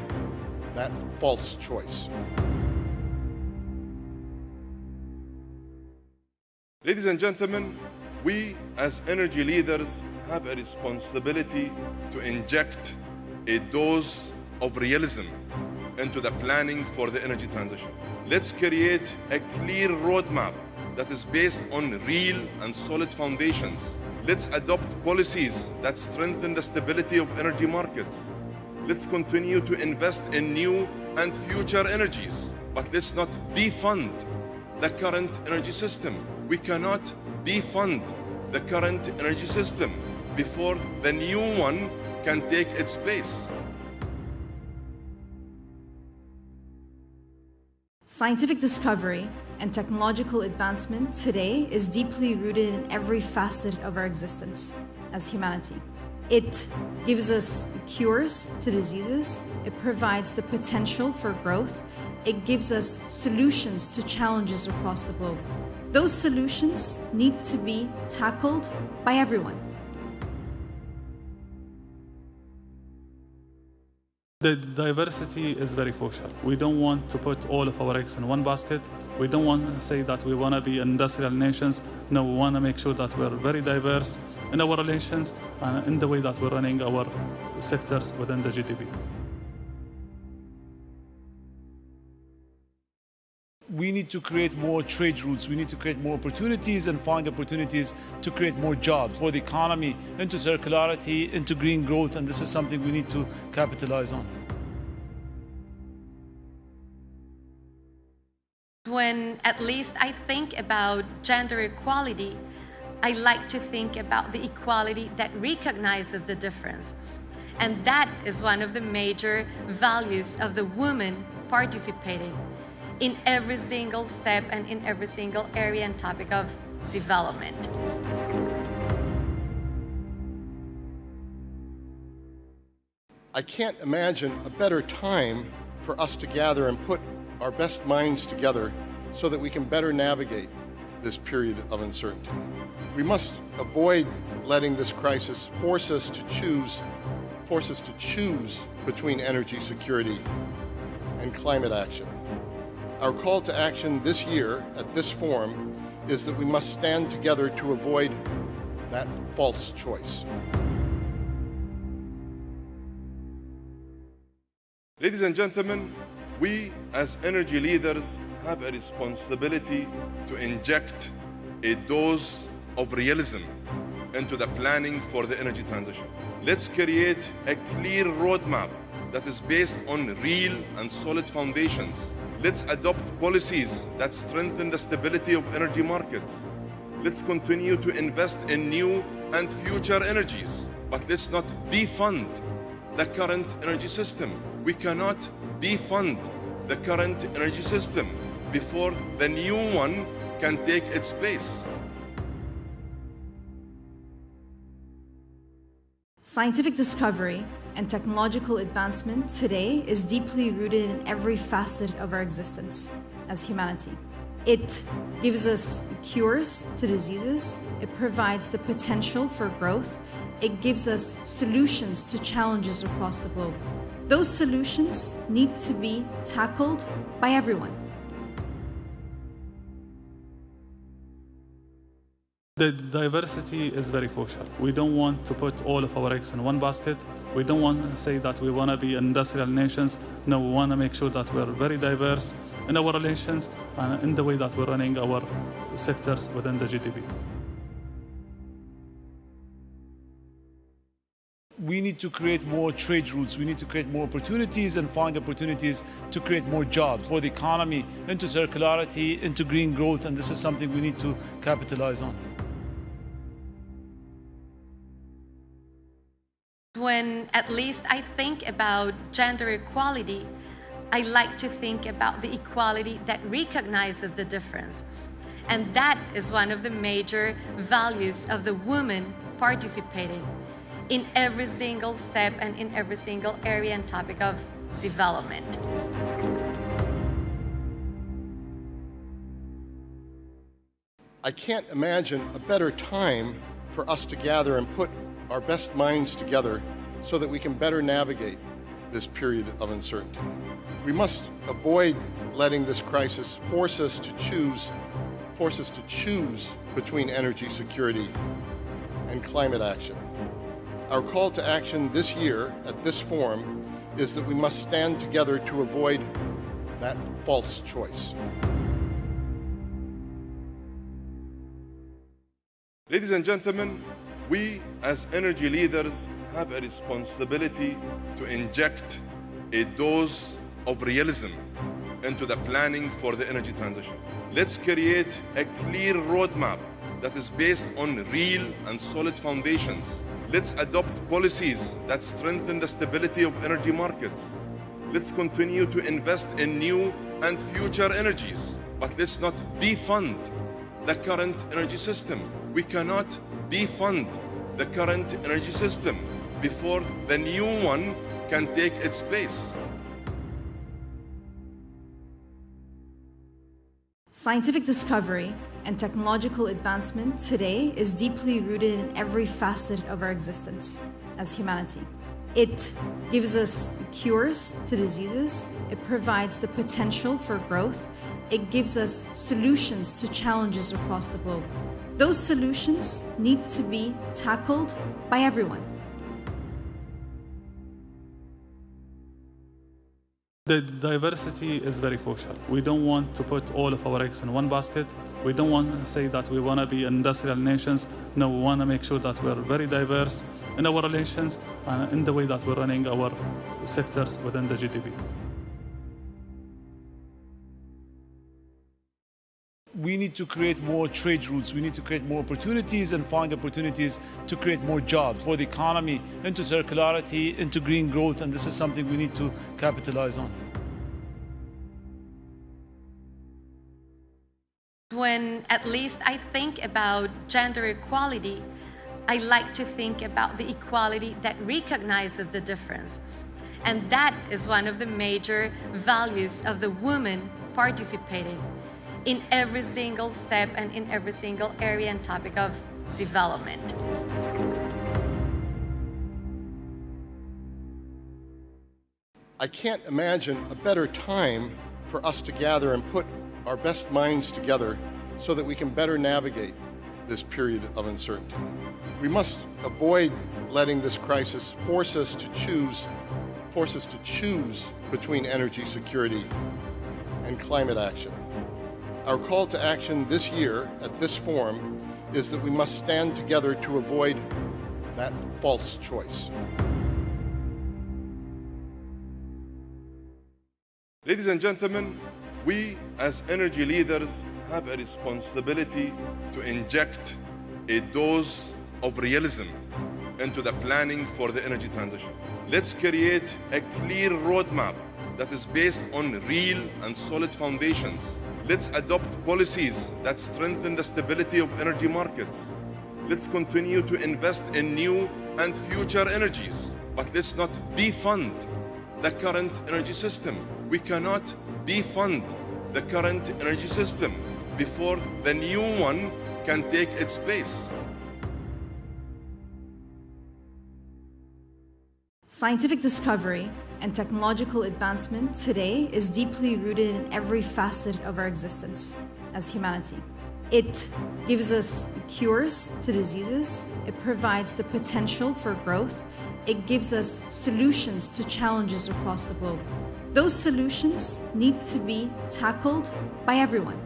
that false choice. Ladies and gentlemen, we as energy leaders have a responsibility to inject a dose of realism into the planning for the energy transition. Let's create a clear roadmap that is based on real and solid foundations. Let's adopt policies that strengthen the stability of energy markets. Let's continue to invest in new and future energies, but let's not defund the current energy system. We cannot defund the current energy system before the new one can take its place. Scientific discovery and technological advancement today is deeply rooted in every facet of our existence as humanity. It gives us cures to diseases, it provides the potential for growth, it gives us solutions to challenges across the globe. Those solutions need to be tackled by everyone. The diversity is very crucial. We don't want to put all of our eggs in one basket. We don't want to say that we want to be industrial nations. No, we want to make sure that we're very diverse in our relations and in the way that we're running our sectors within the GDP. We need to create more trade routes. We need to create more opportunities and find opportunities to create more jobs for the economy, into circularity, into green growth, and this is something we need to capitalize on. When at least I think about gender equality, I like to think about the equality that recognizes the differences. And that is one of the major values of the woman participating in every single step and in every single area and topic of development. I can't imagine a better time for us to gather and put our best minds together so that we can better navigate this period of uncertainty. We must avoid letting this crisis force us to choose between energy security and climate action. Our call to action this year at this forum is that we must stand together to avoid that false choice. Ladies and gentlemen, we as energy leaders have a responsibility to inject a dose of realism into the planning for the energy transition. Let's create a clear roadmap that is based on real and solid foundations. Let's adopt policies that strengthen the stability of energy markets. Let's continue to invest in new and future energies, but let's not defund the current energy system. We cannot defund the current energy system before the new one can take its place. Scientific discovery and technological advancement today is deeply rooted in every facet of our existence as humanity. It gives us cures to diseases, it provides the potential for growth, it gives us solutions to challenges across the globe. Those solutions need to be tackled by everyone. The diversity is very crucial. We don't want to put all of our eggs in one basket. We don't want to say that we want to be industrial nations. No, we want to make sure that we're very diverse in our relations and in the way that we're running our sectors within the GDP. We need to create more trade routes. We need to create more opportunities and find opportunities to create more jobs for the economy, into circularity, into green growth, and this is something we need to capitalize on. When at least I think about gender equality, I like to think about the equality that recognizes the differences. And that is one of the major values of the woman participating in every single step and in every single area and topic of development. I can't imagine a better time for us to gather and put our best minds together so that we can better navigate this period of uncertainty. We must avoid letting this crisis force us to choose between energy security and climate action. Our call to action this year at this forum is that we must stand together to avoid that false choice. Ladies and gentlemen, we as energy leaders have a responsibility to inject a dose of realism into the planning for the energy transition. Let's create a clear roadmap that is based on real and solid foundations. Let's adopt policies that strengthen the stability of energy markets. Let's continue to invest in new and future energies, but let's not defund the current energy system. We cannot defund the current energy system before the new one can take its place. Scientific discovery and technological advancement today is deeply rooted in every facet of our existence as humanity. It gives us cures to diseases, it provides the potential for growth, it gives us solutions to challenges across the globe. Those solutions need to be tackled by everyone. The diversity is very crucial. We don't want to put all of our eggs in one basket. We don't want to say that we want to be industrial nations. No, we want to make sure that we're very diverse in our relations and in the way that we're running our sectors within the GDP. We need to create more trade routes. We need to create more opportunities and find opportunities to create more jobs for the economy, into circularity, into green growth, and this is something we need to capitalize on. When at least I think about gender equality, I like to think about the equality that recognizes the differences. And that is one of the major values of the woman participating in every single step and in every single area and topic of development. I can't imagine a better time for us to gather and put our best minds together so that we can better navigate this period of uncertainty. We must avoid letting this crisis force us to choose between energy security and climate action. Our call to action this year at this forum is that we must stand together to avoid that false choice. Ladies and gentlemen, we as energy leaders have a responsibility to inject a dose of realism into the planning for the energy transition. Let's create a clear roadmap that is based on real and solid foundations. Let's adopt policies that strengthen the stability of energy markets. Let's continue to invest in new and future energies, but let's not defund the current energy system. We cannot defund the current energy system before the new one can take its place. Scientific discovery and technological advancement today is deeply rooted in every facet of our existence as humanity. It gives us cures to diseases, it provides the potential for growth, it gives us solutions to challenges across the globe. Those solutions need to be tackled by everyone.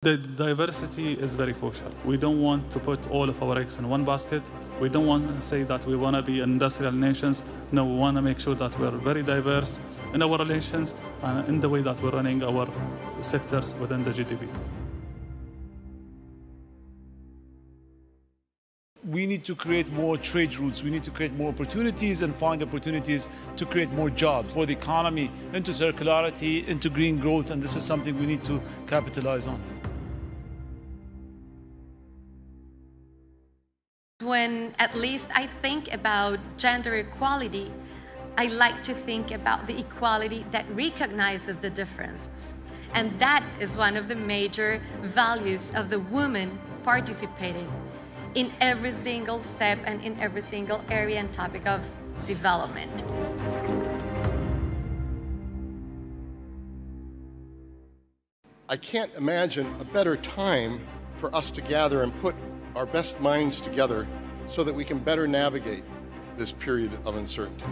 The diversity is very crucial. We don't want to put all of our eggs in one basket. We don't want to say that we want to be industrial nations. No, we want to make sure that we're very diverse in our relations and in the way that we're running our sectors within the GDP. We need to create more trade routes. We need to create more opportunities and find opportunities to create more jobs for the economy, into circularity, into green growth, and this is something we need to capitalize on. When at least I think about gender equality, I like to think about the equality that recognizes the differences. And that is one of the major values of the woman participating in every single step and in every single area and topic of development. I can't imagine a better time for us to gather and put our best minds together so that we can better navigate this period of uncertainty.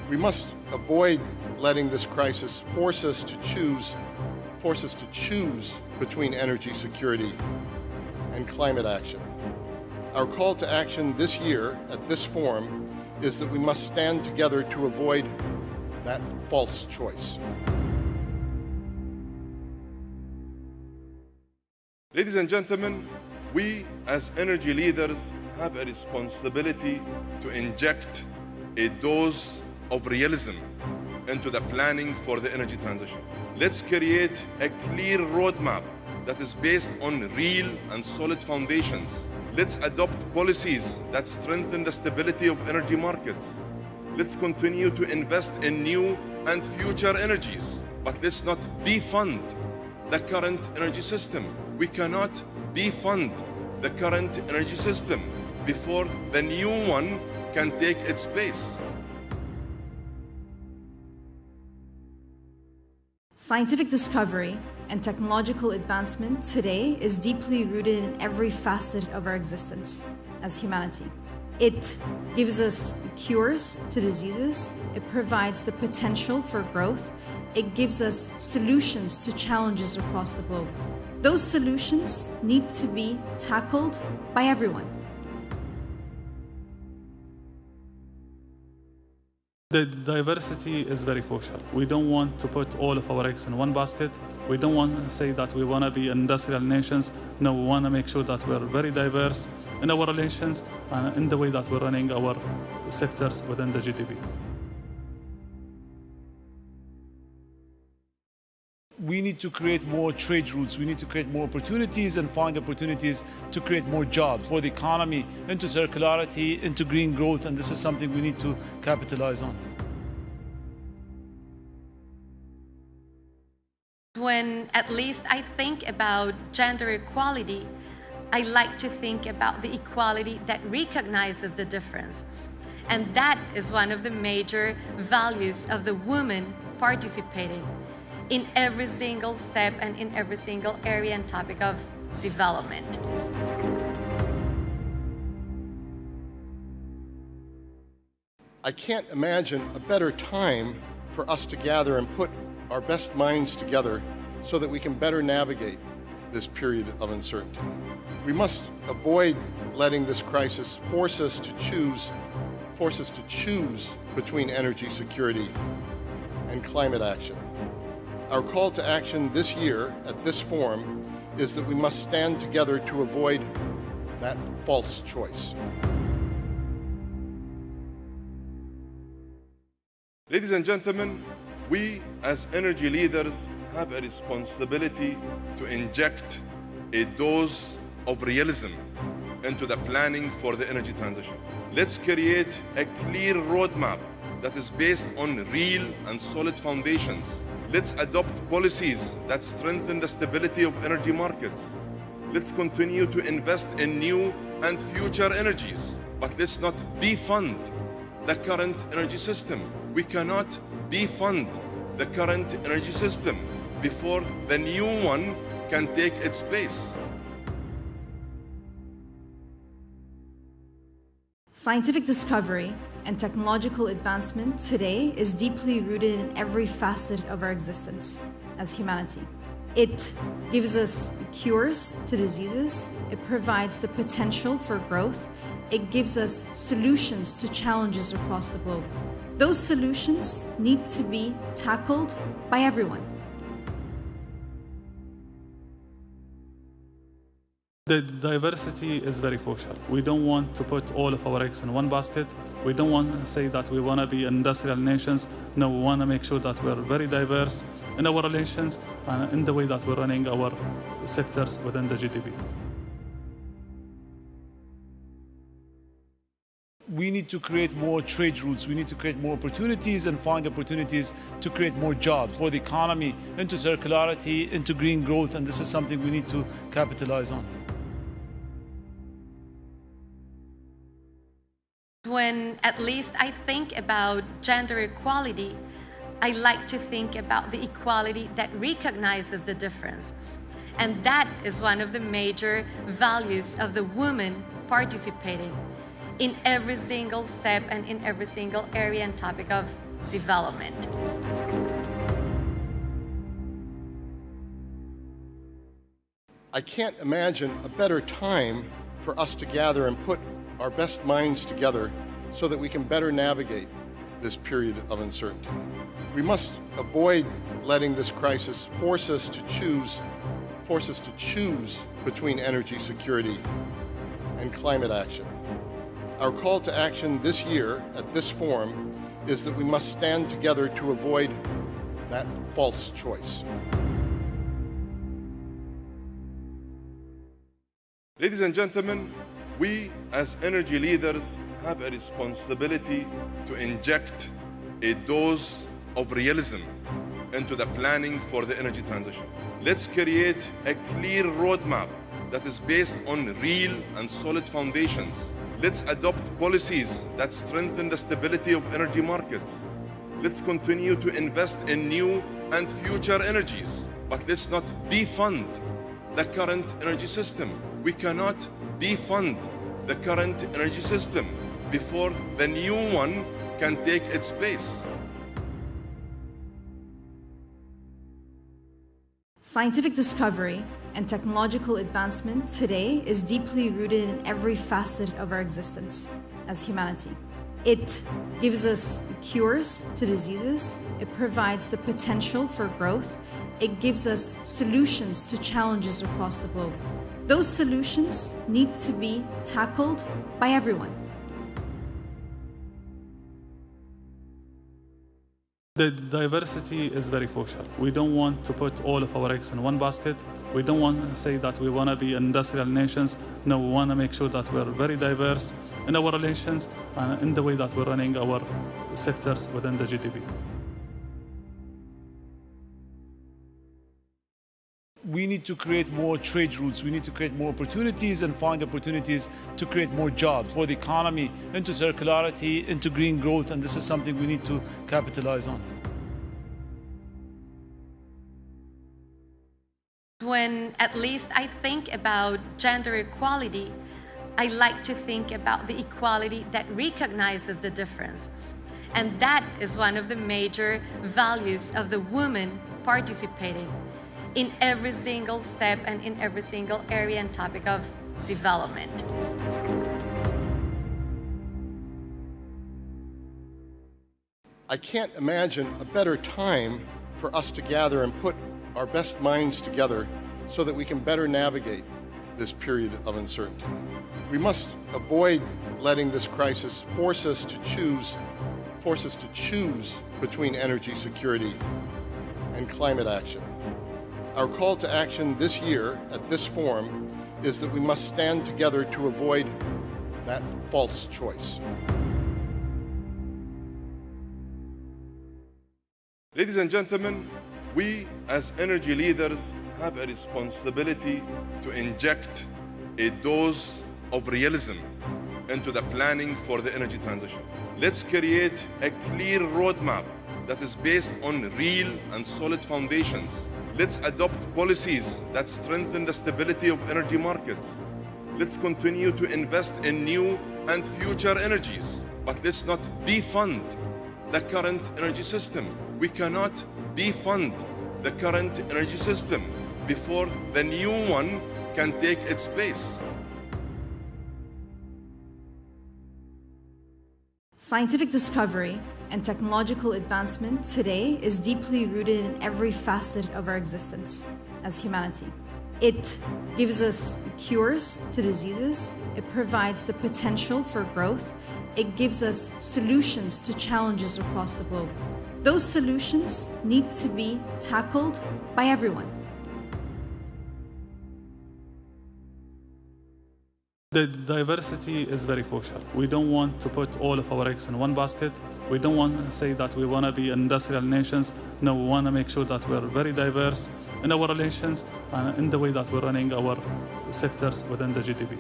We must avoid letting this crisis force us to choose between energy security and climate action. Our call to action this year at this forum is that we must stand together to avoid that false choice. Ladies and gentlemen, we as energy leaders have a responsibility to inject a dose of realism into the planning for the energy transition. Let's create a clear roadmap that is based on real and solid foundations. Let's adopt policies that strengthen the stability of energy markets. Let's continue to invest in new and future energies, but let's not defund the current energy system. We cannot defund the current energy system before the new one can take its place. Scientific discovery and technological advancement today is deeply rooted in every facet of our existence as humanity. It gives us cures to diseases, it provides the potential for growth, it gives us solutions to challenges across the globe. Those solutions need to be tackled by everyone. The diversity is very crucial. We don't want to put all of our eggs in one basket. We don't want to say that we want to be industrial nations. No, we want to make sure that we're very diverse in our relations and in the way that we're running our sectors within the GDP. We need to create more trade routes. We need to create more opportunities and find opportunities to create more jobs for the economy, into circularity, into green growth, and this is something we need to capitalize on. When at least I think about gender equality, I like to think about the equality that recognizes the differences. And that is one of the major values of the woman participating in every single step and in every single area and topic of development. I can't imagine a better time for us to gather and put our best minds together so that we can better navigate this period of uncertainty. We must avoid letting this crisis force us to choose between energy security and climate action. Our call to action this year at this forum is that we must stand together to avoid that false choice. Ladies and gentlemen, we as energy leaders have a responsibility to inject a dose of realism into the planning for the energy transition. Let's create a clear roadmap that is based on real and solid foundations. Let's adopt policies that strengthen the stability of energy markets. Let's continue to invest in new and future energies, but let's not defund the current energy system. We cannot defund the current energy system before the new one can take its place. Scientific discovery and technological advancement today is deeply rooted in every facet of our existence as humanity. It gives us cures to diseases, it provides the potential for growth, it gives us solutions to challenges across the globe. Those solutions need to be tackled by everyone. The diversity is very crucial. We don't want to put all of our eggs in one basket. We don't want to say that we want to be industrial nations. No, we want to make sure that we're very diverse in our relations and in the way that we're running our sectors within the GDP. We need to create more trade routes. We need to create more opportunities and find opportunities to create more jobs for the economy, into circularity, into green growth, and this is something we need to capitalize on. When at least I think about gender equality, I like to think about the equality that recognizes the differences. And that is one of the major values of the woman participating in every single step and in every single area and topic of development. I can't imagine a better time for us to gather and put our best minds together so that we can better navigate this period of uncertainty. We must avoid letting this crisis force us to choose between energy security and climate action. Our call to action this year at this forum is that we must stand together to avoid that false choice. Ladies and gentlemen, we as energy leaders have a responsibility to inject a dose of realism into the planning for the energy transition. Let's create a clear roadmap that is based on real and solid foundations. Let's adopt policies that strengthen the stability of energy markets. Let's continue to invest in new and future energies, but let's not defund the current energy system. We cannot defund the current energy system before the new one can take its place. Scientific discovery and technological advancement today is deeply rooted in every facet of our existence as humanity. It gives us cures to diseases, it provides the potential for growth, it gives us solutions to challenges across the globe. Those solutions need to be tackled by everyone. The diversity is very crucial. We don't want to put all of our eggs in one basket. We don't want to say that we want to be industrial nations. No, we want to make sure that we're very diverse in our relations and in the way that we're running our sectors within the GDP. We need to create more trade routes. We need to create more opportunities and find opportunities to create more jobs for the economy, into circularity, into green growth, and this is something we need to capitalize on. When at least I think about gender equality, I like to think about the equality that recognizes the differences. And that is one of the major values of the woman participating in every single step and in every single area and topic of development. I can't imagine a better time for us to gather and put our best minds together so that we can better navigate this period of uncertainty. We must avoid letting this crisis force us to choose between energy security and climate action. Our call to action this year at this forum is that we must stand together to avoid that false choice. Ladies and gentlemen, we as energy leaders have a responsibility to inject a dose of realism into the planning for the energy transition. Let's create a clear roadmap that is based on real and solid foundations. Let's adopt policies that strengthen the stability of energy markets. Let's continue to invest in new and future energies, but let's not defund the current energy system. We cannot defund the current energy system before the new one can take its place. Scientific discovery and technological advancement today is deeply rooted in every facet of our existence as humanity. It gives us cures to diseases, it provides the potential for growth, it gives us solutions to challenges across the globe. Those solutions need to be tackled by everyone. The diversity is very crucial. We don't want to put all of our eggs in one basket. We don't want to say that we want to be industrial nations. No, we want to make sure that we're very diverse in our relations and in the way that we're running our sectors within the GDP.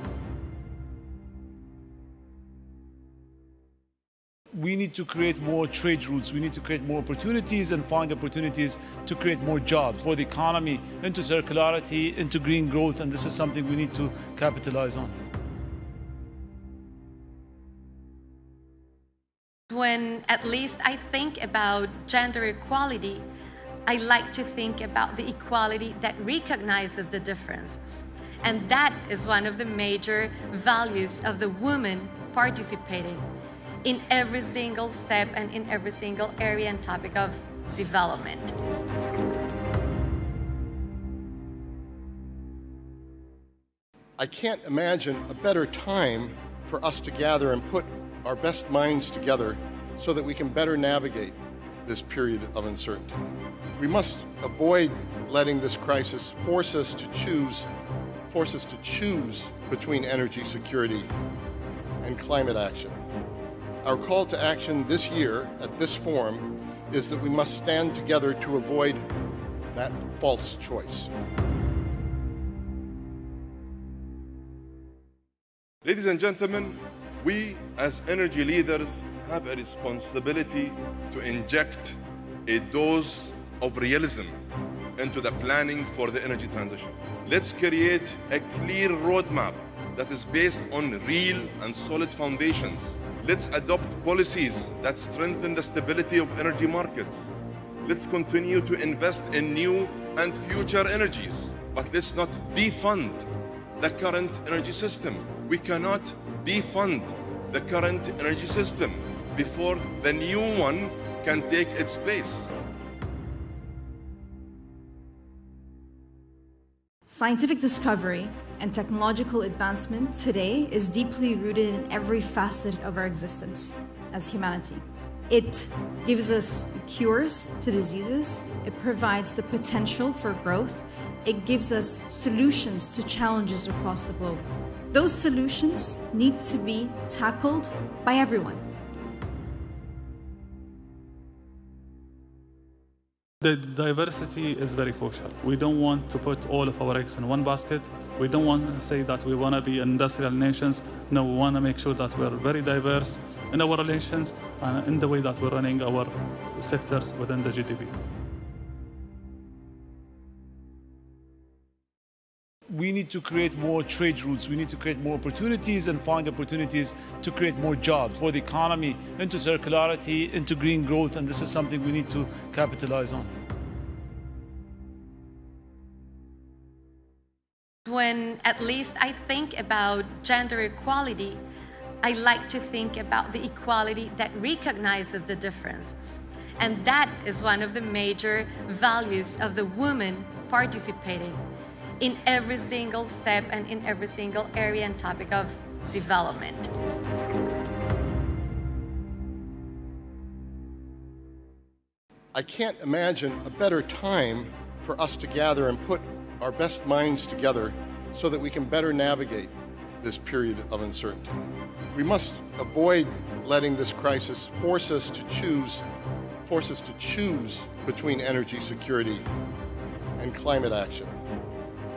We need to create more trade routes. We need to create more opportunities and find opportunities to create more jobs for the economy, into circularity, into green growth, and this is something we need to capitalize on. When at least I think about gender equality, I like to think about the equality that recognizes the differences. And that is one of the major values of the woman participating in every single step and in every single area and topic of development. I can't imagine a better time for us to gather and put our best minds together so that we can better navigate this period of uncertainty. We must avoid letting this crisis force us to choose between energy security and climate action. Our call to action this year at this forum is that we must stand together to avoid that false choice. Ladies and gentlemen, we as energy leaders have a responsibility to inject a dose of realism into the planning for the energy transition. Let's create a clear roadmap that is based on real and solid foundations. Let's adopt policies that strengthen the stability of energy markets. Let's continue to invest in new and future energies, but let's not defund the current energy system. We cannot defund the current energy system before the new one can take its place. Scientific discovery and technological advancement today is deeply rooted in every facet of our existence as humanity. It gives us cures to diseases, it provides the potential for growth, it gives us solutions to challenges across the globe. Those solutions need to be tackled by everyone. The diversity is very crucial. We don't want to put all of our eggs in one basket. We don't want to say that we want to be industrial nations. No, we want to make sure that we're very diverse in our relations and in the way that we're running our sectors within the GDP. We need to create more trade routes. We need to create more opportunities and find opportunities to create more jobs for the economy, into circularity, into green growth, and this is something we need to capitalize on. When at least I think about gender equality, I like to think about the equality that recognizes the differences. And that is one of the major values of the woman participating in every single step and in every single area and topic of development. I can't imagine a better time for us to gather and put our best minds together so that we can better navigate this period of uncertainty. We must avoid letting this crisis force us to choose between energy security and climate action.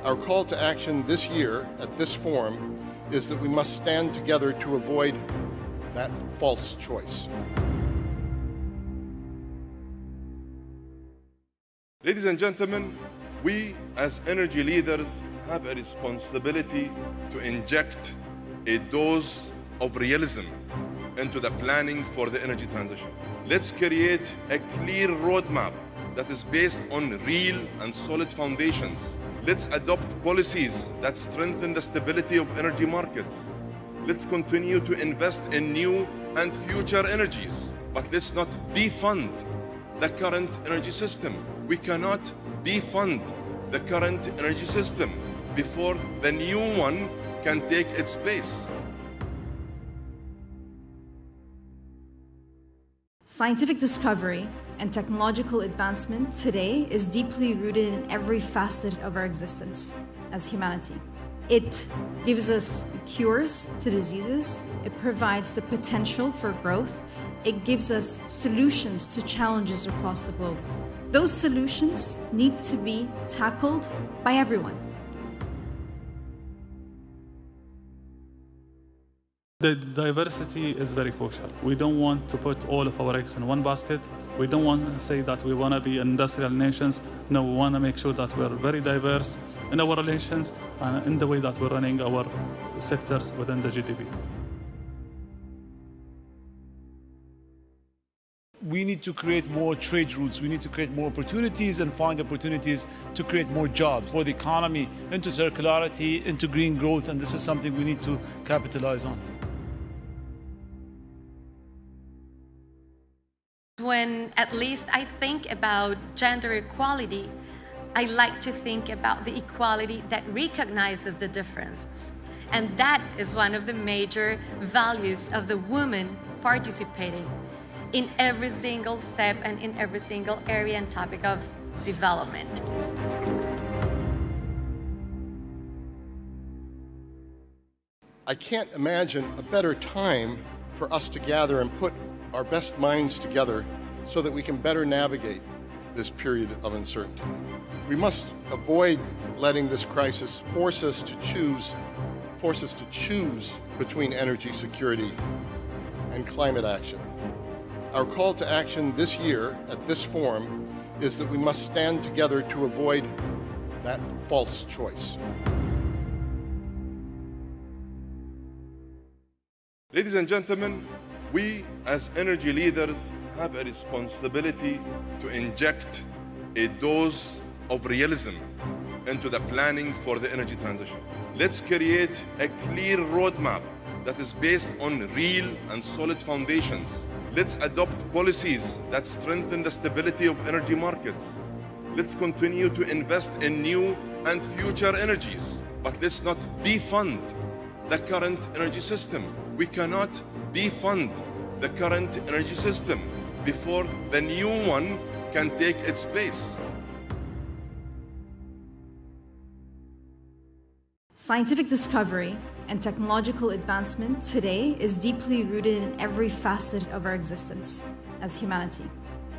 Our call to action this year at this forum is that we must stand together to avoid that false choice. Ladies and gentlemen, we as energy leaders have a responsibility to inject a dose of realism into the planning for the energy transition. Let's create a clear roadmap that is based on real and solid foundations. Let's adopt policies that strengthen the stability of energy markets. Let's continue to invest in new and future energies, but let's not defund the current energy system. We cannot defund the current energy system before the new one can take its place. Scientific discovery and technological advancement today is deeply rooted in every facet of our existence as humanity. It gives us cures to diseases, it provides the potential for growth, it gives us solutions to challenges across the globe. Those solutions need to be tackled by everyone. The diversity is very crucial. We don't want to put all of our eggs in one basket. We don't want to say that we want to be industrial nations. No, we want to make sure that we're very diverse in our relations and in the way that we're running our sectors within the GDP. We need to create more trade routes. We need to create more opportunities and find opportunities to create more jobs for the economy, into circularity, into green growth, and this is something we need to capitalize on. When at least I think about gender equality, I like to think about the equality that recognizes the differences. And that is one of the major values of the woman participating in every single step and in every single area and topic of development. I can't imagine a better time for us to gather and put our best minds together so that we can better navigate this period of uncertainty. We must avoid letting this crisis force us to choose between energy security and climate action. Our call to action this year at this forum is that we must stand together to avoid that false choice. Ladies and gentlemen, we as energy leaders have a responsibility to inject a dose of realism into the planning for the energy transition. Let's create a clear roadmap that is based on real and solid foundations. Let's adopt policies that strengthen the stability of energy markets. Let's continue to invest in new and future energies, but let's not defund the current energy system. We cannot defund the current energy system before the new one can take its place. Scientific discovery and technological advancement today is deeply rooted in every facet of our existence as humanity.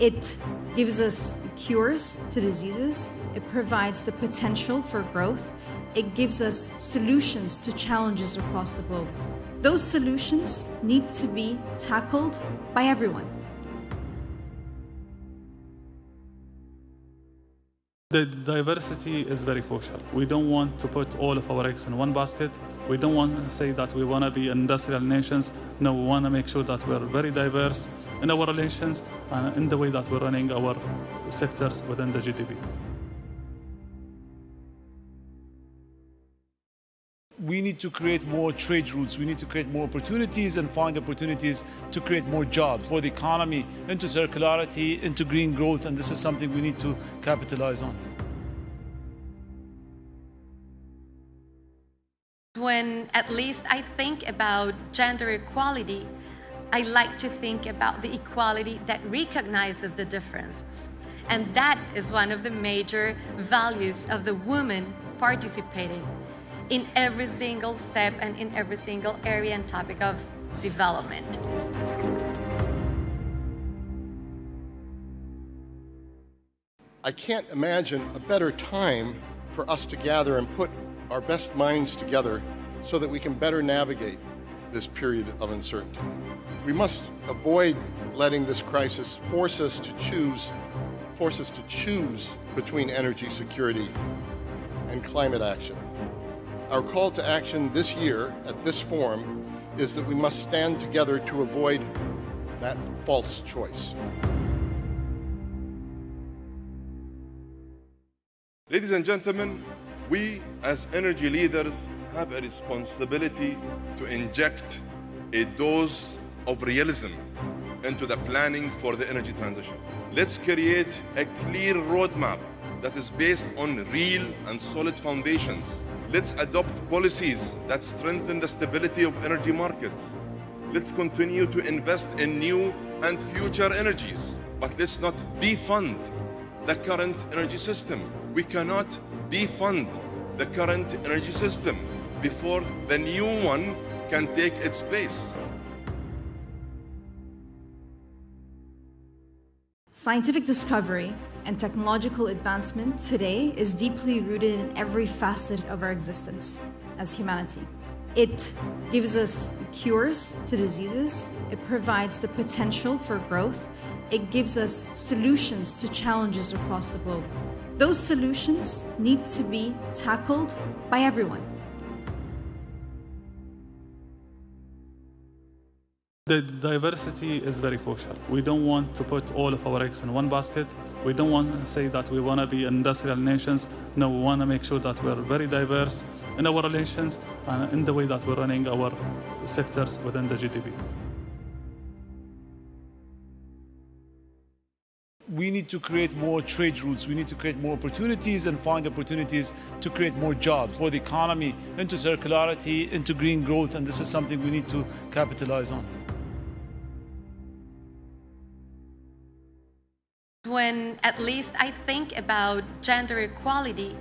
It gives us cures to diseases, it provides the potential for growth, it gives us solutions to challenges across the globe. Those solutions need to be tackled by everyone. The diversity is very crucial. We don't want to put all of our eggs in one basket. We don't want to say that we want to be industrial nations. No, we want to make sure that we're very diverse in our relations and in the way that we're running our sectors within the GDP. We need to create more trade routes. We need to create more opportunities and find opportunities to create more jobs for the economy, into circularity, into green growth, and this is something we need to capitalize on. When at least I think about gender equality, I like to think about the equality that recognizes the differences. And that is one of the major values of the woman participating in every single step and in every single area and topic of development. I can't imagine a better time for us to gather and put our best minds together so that we can better navigate this period of uncertainty. We must avoid letting this crisis force us to choose between energy security and climate action. Our call to action this year at this forum is that we must stand together to avoid that false choice. Ladies and gentlemen, we as energy leaders have a responsibility to inject a dose of realism into the planning for the energy transition. Let's create a clear roadmap that is based on real and solid foundations. Let's adopt policies that strengthen the stability of energy markets. Let's continue to invest in new and future energies, but let's not defund the current energy system. We cannot defund the current energy system before the new one can take its place. Scientific discovery and technological advancement today is deeply rooted in every facet of our existence as humanity. It gives us cures to diseases, it provides the potential for growth, it gives us solutions to challenges across the globe. Those solutions need to be tackled by everyone. The diversity is very crucial. We don't want to put all of our eggs in one basket. We don't want to say that we want to be industrial nations. No, we want to make sure that we're very diverse in our relations and in the way that we're running our sectors within the GDP. We need to create more trade routes. We need to create more opportunities and find opportunities to create more jobs for the economy, into circularity, into green growth, and this is something we need to capitalize on. When at least I think about gender equality,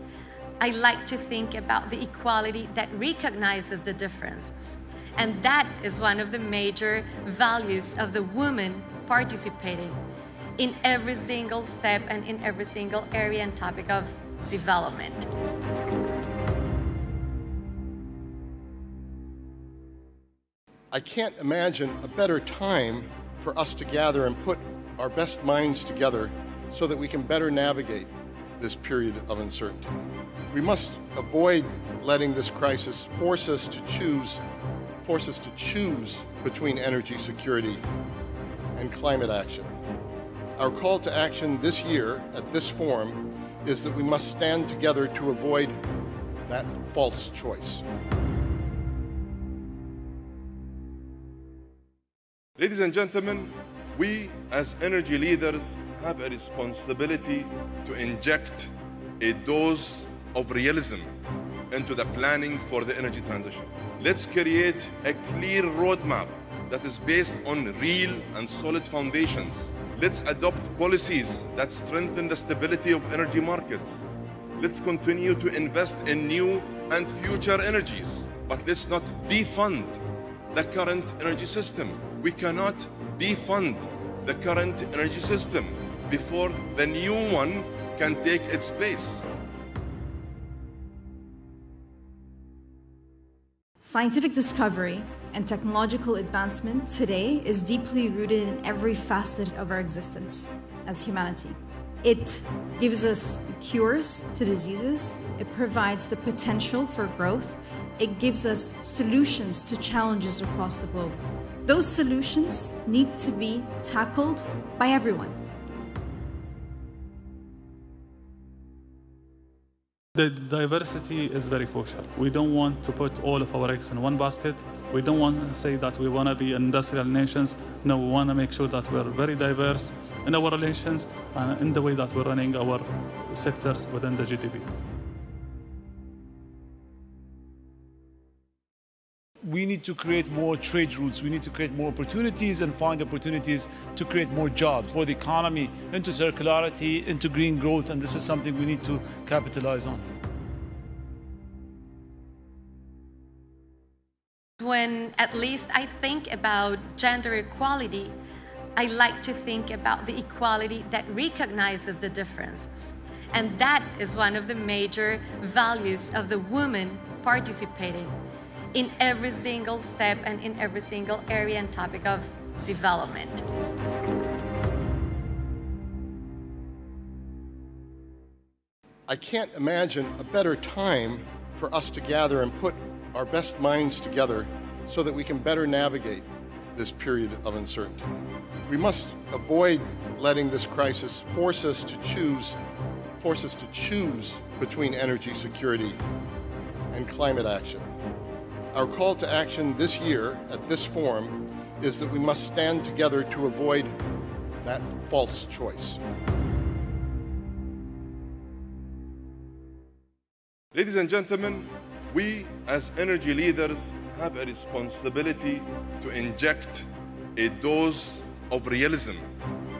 I like to think about the equality that recognizes the differences. And that is one of the major values of the woman participating in every single step and in every single area and topic of development. I can't imagine a better time for us to gather and put our best minds together so that we can better navigate this period of uncertainty. We must avoid letting this crisis force us to choose between energy security and climate action. Our call to action this year at this forum is that we must stand together to avoid that false choice. Ladies and gentlemen, we as energy leaders have a responsibility to inject a dose of realism into the planning for the energy transition. Let's create a clear roadmap that is based on real and solid foundations. Let's adopt policies that strengthen the stability of energy markets. Let's continue to invest in new and future energies, but let's not defund the current energy system. We cannot defund the current energy system before the new one can take its place. Scientific discovery and technological advancement today is deeply rooted in every facet of our existence as humanity. It gives us cures to diseases. It provides the potential for growth. It gives us solutions to challenges across the globe. Those solutions need to be tackled by everyone. The diversity is very crucial. We don't want to put all of our eggs in one basket. We don't want to say that we want to be industrial nations. No, we want to make sure that we're very diverse in our relations and in the way that we're running our sectors within the GDP. We need to create more trade routes. We need to create more opportunities and find opportunities to create more jobs for the economy, into circularity, into green growth, and this is something we need to capitalize on. When at least I think about gender equality, I like to think about the equality that recognizes the differences. And that is one of the major values of the woman participating in every single step and in every single area and topic of development. I can't imagine a better time for us to gather and put our best minds together so that we can better navigate this period of uncertainty. We must avoid letting this crisis force us to choose between energy security and climate action. Our call to action this year at this forum is that we must stand together to avoid that false choice. Ladies and gentlemen, we as energy leaders have a responsibility to inject a dose of realism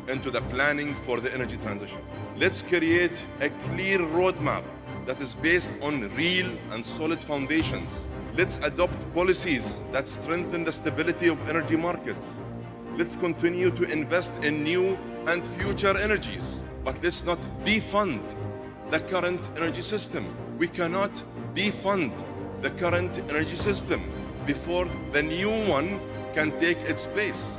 into the planning for the energy transition. Let's create a clear roadmap that is based on real and solid foundations. Let's adopt policies that strengthen the stability of energy markets. Let's continue to invest in new and future energies, but let's not defund the current energy system. We cannot defund the current energy system before the new one can take its place.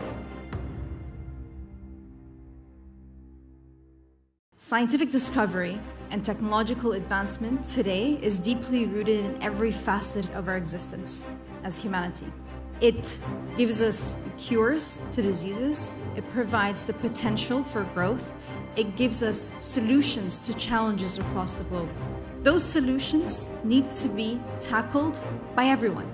Scientific discovery and technological advancement today is deeply rooted in every facet of our existence as humanity. It gives us cures to diseases. It provides the potential for growth. It gives us solutions to challenges across the globe. Those solutions need to be tackled by everyone.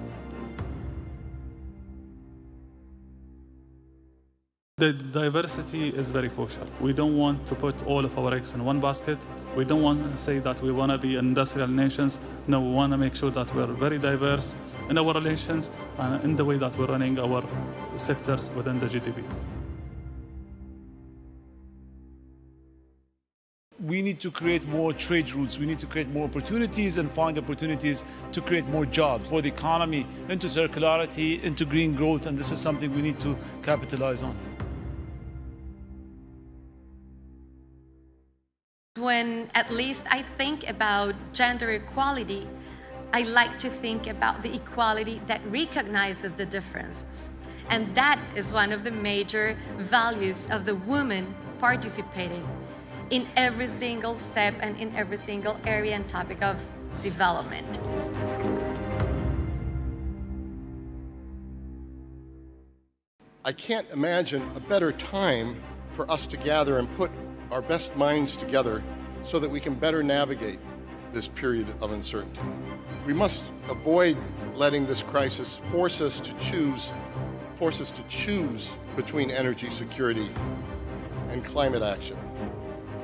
The diversity is very crucial. We don't want to put all of our eggs in one basket. We don't want to say that we want to be industrial nations. No, we want to make sure that we're very diverse in our relations and in the way that we're running our sectors within the GDP. We need to create more trade routes. We need to create more opportunities and find opportunities to create more jobs for the economy, into circularity, into green growth, and this is something we need to capitalize on. When at least I think about gender equality, I like to think about the equality that recognizes the differences. And that is one of the major values of the woman participating in every single step and in every single area and topic of development. I can't imagine a better time for us to gather and put our best minds together so that we can better navigate this period of uncertainty. We must avoid letting this crisis force us to choose between energy security and climate action.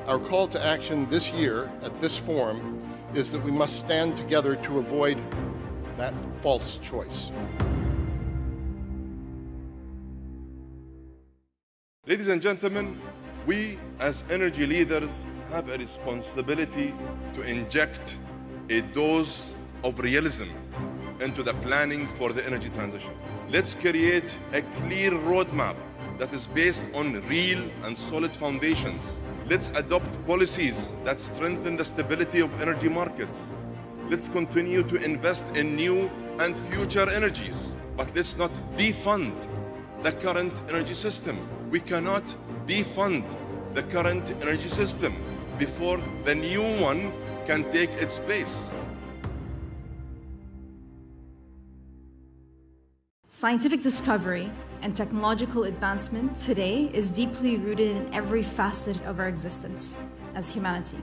Our call to action this year at this forum is that we must stand together to avoid that false choice. Ladies and gentlemen, we as energy leaders have a responsibility to inject a dose of realism into the planning for the energy transition. Let's create a clear roadmap that is based on real and solid foundations. Let's adopt policies that strengthen the stability of energy markets. Let's continue to invest in new and future energies, but let's not defund the current energy system. We cannot defund the current energy system before the new one can take its place. Scientific discovery and technological advancement today is deeply rooted in every facet of our existence as humanity.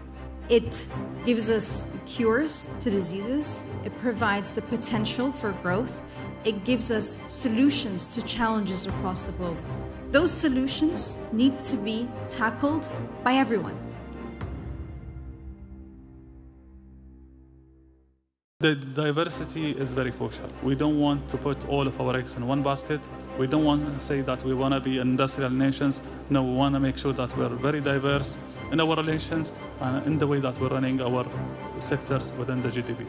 It gives us cures to diseases, it provides the potential for growth, it gives us solutions to challenges across the globe. Those solutions need to be tackled by everyone. The diversity is very crucial. We don't want to put all of our eggs in one basket. We don't want to say that we want to be industrial nations. No, we want to make sure that we're very diverse in our relations and in the way that we're running our sectors within the GDP.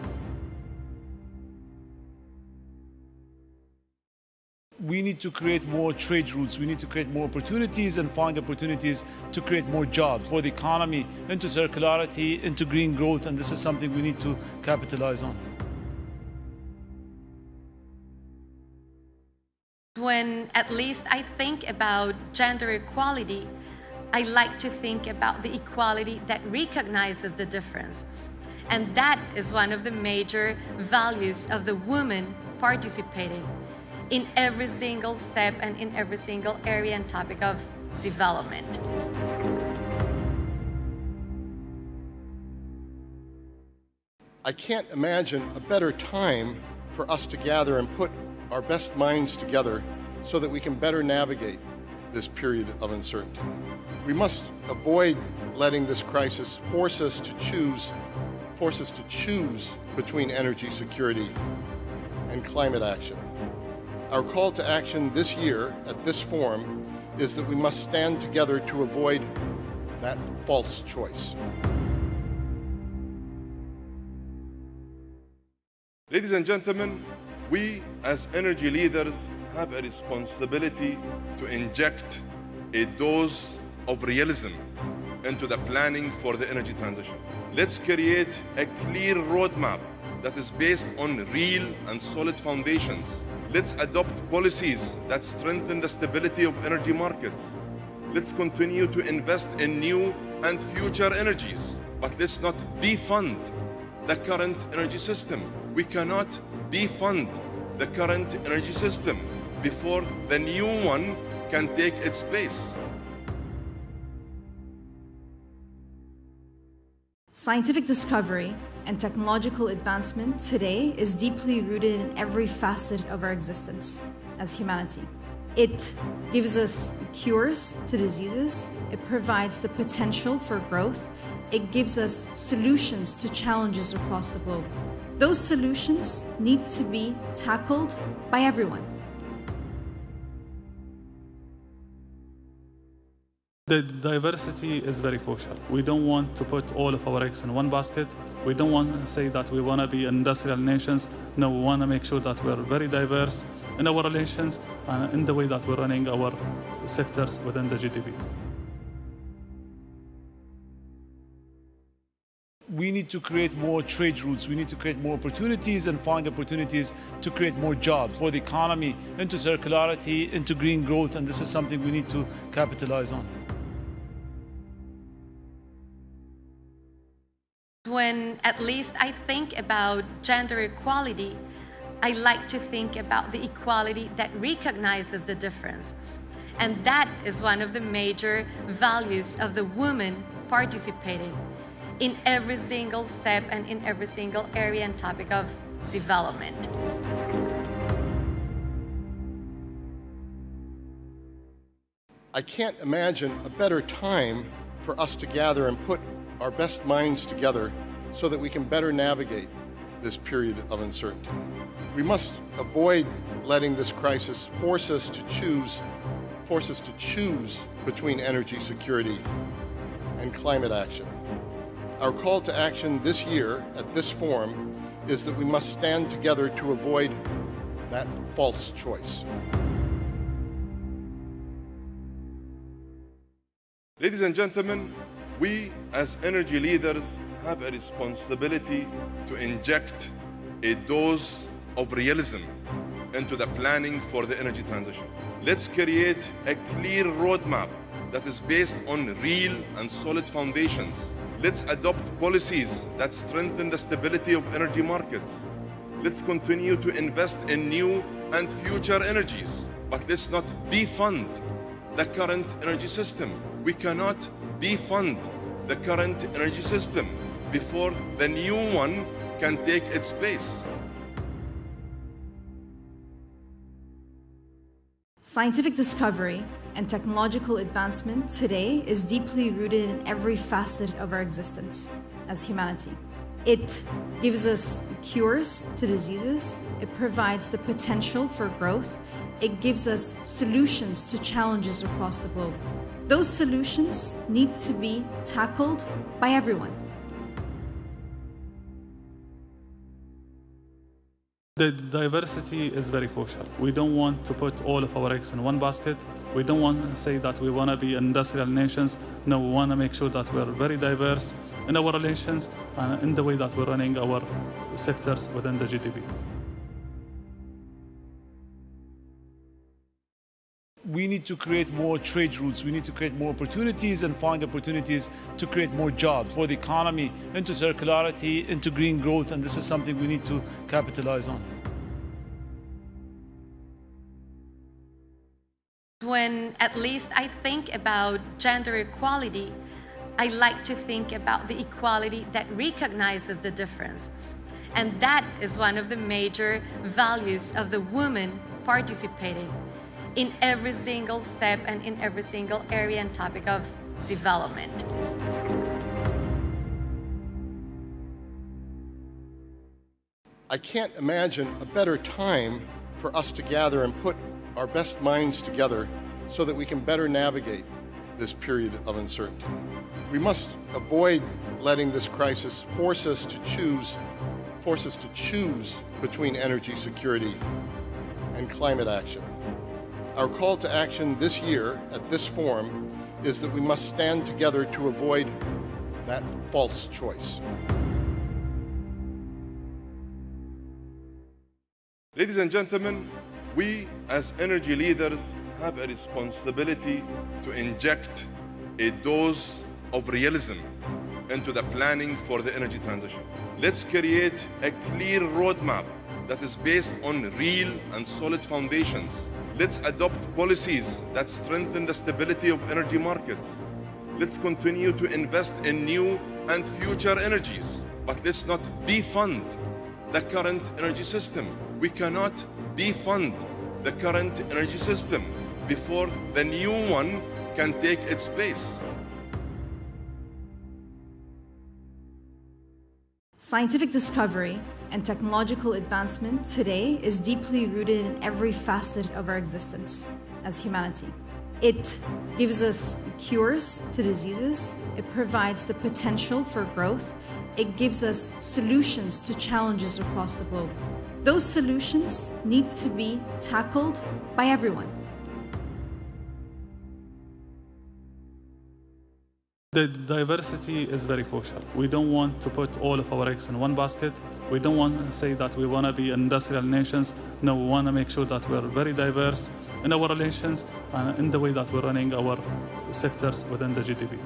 We need to create more trade routes. We need to create more opportunities and find opportunities to create more jobs for the economy, into circularity, into green growth, and this is something we need to capitalize on. When at least I think about gender equality, I like to think about the equality that recognizes the differences. And that is one of the major values of the woman participating in every single step and in every single area and topic of development. I can't imagine a better time for us to gather and put our best minds together so that we can better navigate this period of uncertainty. We must avoid letting this crisis force us to choose between energy security and climate action. Our call to action this year at this forum is that we must stand together to avoid that false choice. Ladies and gentlemen, we as energy leaders have a responsibility to inject a dose of realism into the planning for the energy transition. Let's create a clear roadmap that is based on real and solid foundations. Let's adopt policies that strengthen the stability of energy markets. Let's continue to invest in new and future energies, but let's not defund the current energy system. We cannot defund the current energy system before the new one can take its place. Scientific discovery and technological advancement today is deeply rooted in every facet of our existence as humanity. It gives us cures to diseases, it provides the potential for growth, it gives us solutions to challenges across the globe. Those solutions need to be tackled by everyone. The diversity is very crucial. We don't want to put all of our eggs in one basket. We don't want to say that we want to be industrial nations. No, we want to make sure that we're very diverse in our relations and in the way that we're running our sectors within the GDP. We need to create more trade routes. We need to create more opportunities and find opportunities to create more jobs for the economy, into circularity, into green growth, and this is something we need to capitalize on. When at least I think about gender equality, I like to think about the equality that recognizes the differences. And that is one of the major values of the woman participating in every single step and in every single area and topic of development. I can't imagine a better time for us to gather and put our best minds together so that we can better navigate this period of uncertainty. We must avoid letting this crisis force us to choose between energy security and climate action. Our call to action this year at this forum is that we must stand together to avoid that false choice. Ladies and gentlemen, we as energy leaders have a responsibility to inject a dose of realism into the planning for the energy transition. Let's create a clear roadmap that is based on real and solid foundations. Let's adopt policies that strengthen the stability of energy markets. Let's continue to invest in new and future energies, but let's not defund the current energy system. We cannot defund the current energy system before the new one can take its place. Scientific discovery and technological advancement today is deeply rooted in every facet of our existence as humanity. It gives us cures to diseases, it provides the potential for growth, it gives us solutions to challenges across the globe. Those solutions need to be tackled by everyone. The diversity is very crucial. We don't want to put all of our eggs in one basket. We don't want to say that we want to be industrial nations. No, we want to make sure that we're very diverse in our relations and in the way that we're running our sectors within the GDP. We need to create more trade routes. We need to create more opportunities and find opportunities to create more jobs for the economy, into circularity, into green growth, and this is something we need to capitalize on. When at least I think about gender equality, I like to think about the equality that recognizes the differences. And that is one of the major values of the woman participating in every single step and in every single area and topic of development. I can't imagine a better time for us to gather and put our best minds together so that we can better navigate this period of uncertainty. We must avoid letting this crisis force us to choose between energy security and climate action. Our call to action this year at this forum is that we must stand together to avoid that false choice. Ladies and gentlemen, we as energy leaders have a responsibility to inject a dose of realism into the planning for the energy transition. Let's create a clear roadmap that is based on real and solid foundations. Let's adopt policies that strengthen the stability of energy markets. Let's continue to invest in new and future energies, but let's not defund the current energy system. We cannot defund the current energy system before the new one can take its place. Scientific discovery and technological advancement today is deeply rooted in every facet of our existence as humanity. It gives us cures to diseases, it provides the potential for growth, it gives us solutions to challenges across the globe. Those solutions need to be tackled by everyone. The diversity is very crucial. We don't want to put all of our eggs in one basket. We don't want to say that we want to be industrial nations. No, we want to make sure that we're very diverse in our relations and in the way that we're running our sectors within the GDP.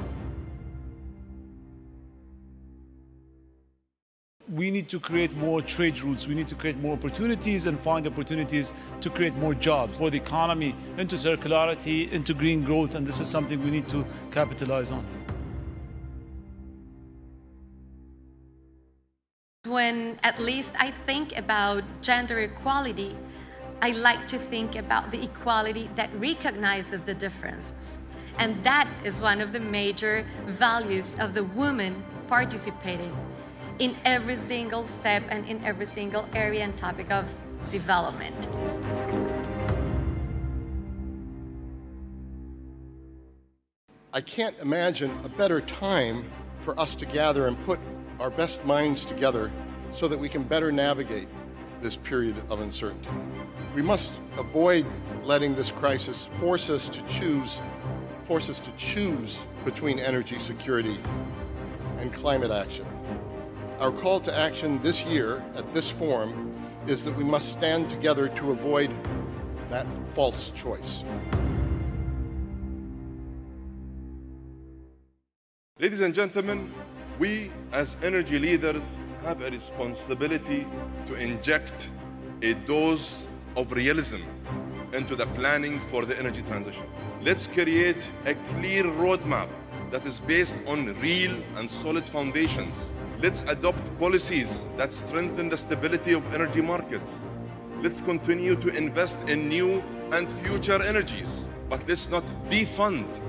We need to create more trade routes. We need to create more opportunities and find opportunities to create more jobs for the economy, into circularity, into green growth, and this is something we need to capitalize on. When at least I think about gender equality, I like to think about the equality that recognizes the differences. And that is one of the major values of the woman participating in every single step and in every single area and topic of development. I can't imagine a better time for us to gather and put our best minds together so that we can better navigate this period of uncertainty. We must avoid letting this crisis force us to choose between energy security and climate action. Our call to action this year at this forum is that we must stand together to avoid that false choice. Ladies and gentlemen, We, as energy leaders, have a responsibility to inject a dose of realism into the planning for the energy transition. Let's create a clear roadmap that is based on real and solid foundations. Let's adopt policies that strengthen the stability of energy markets. Let's continue to invest in new and future energies, but let's not defund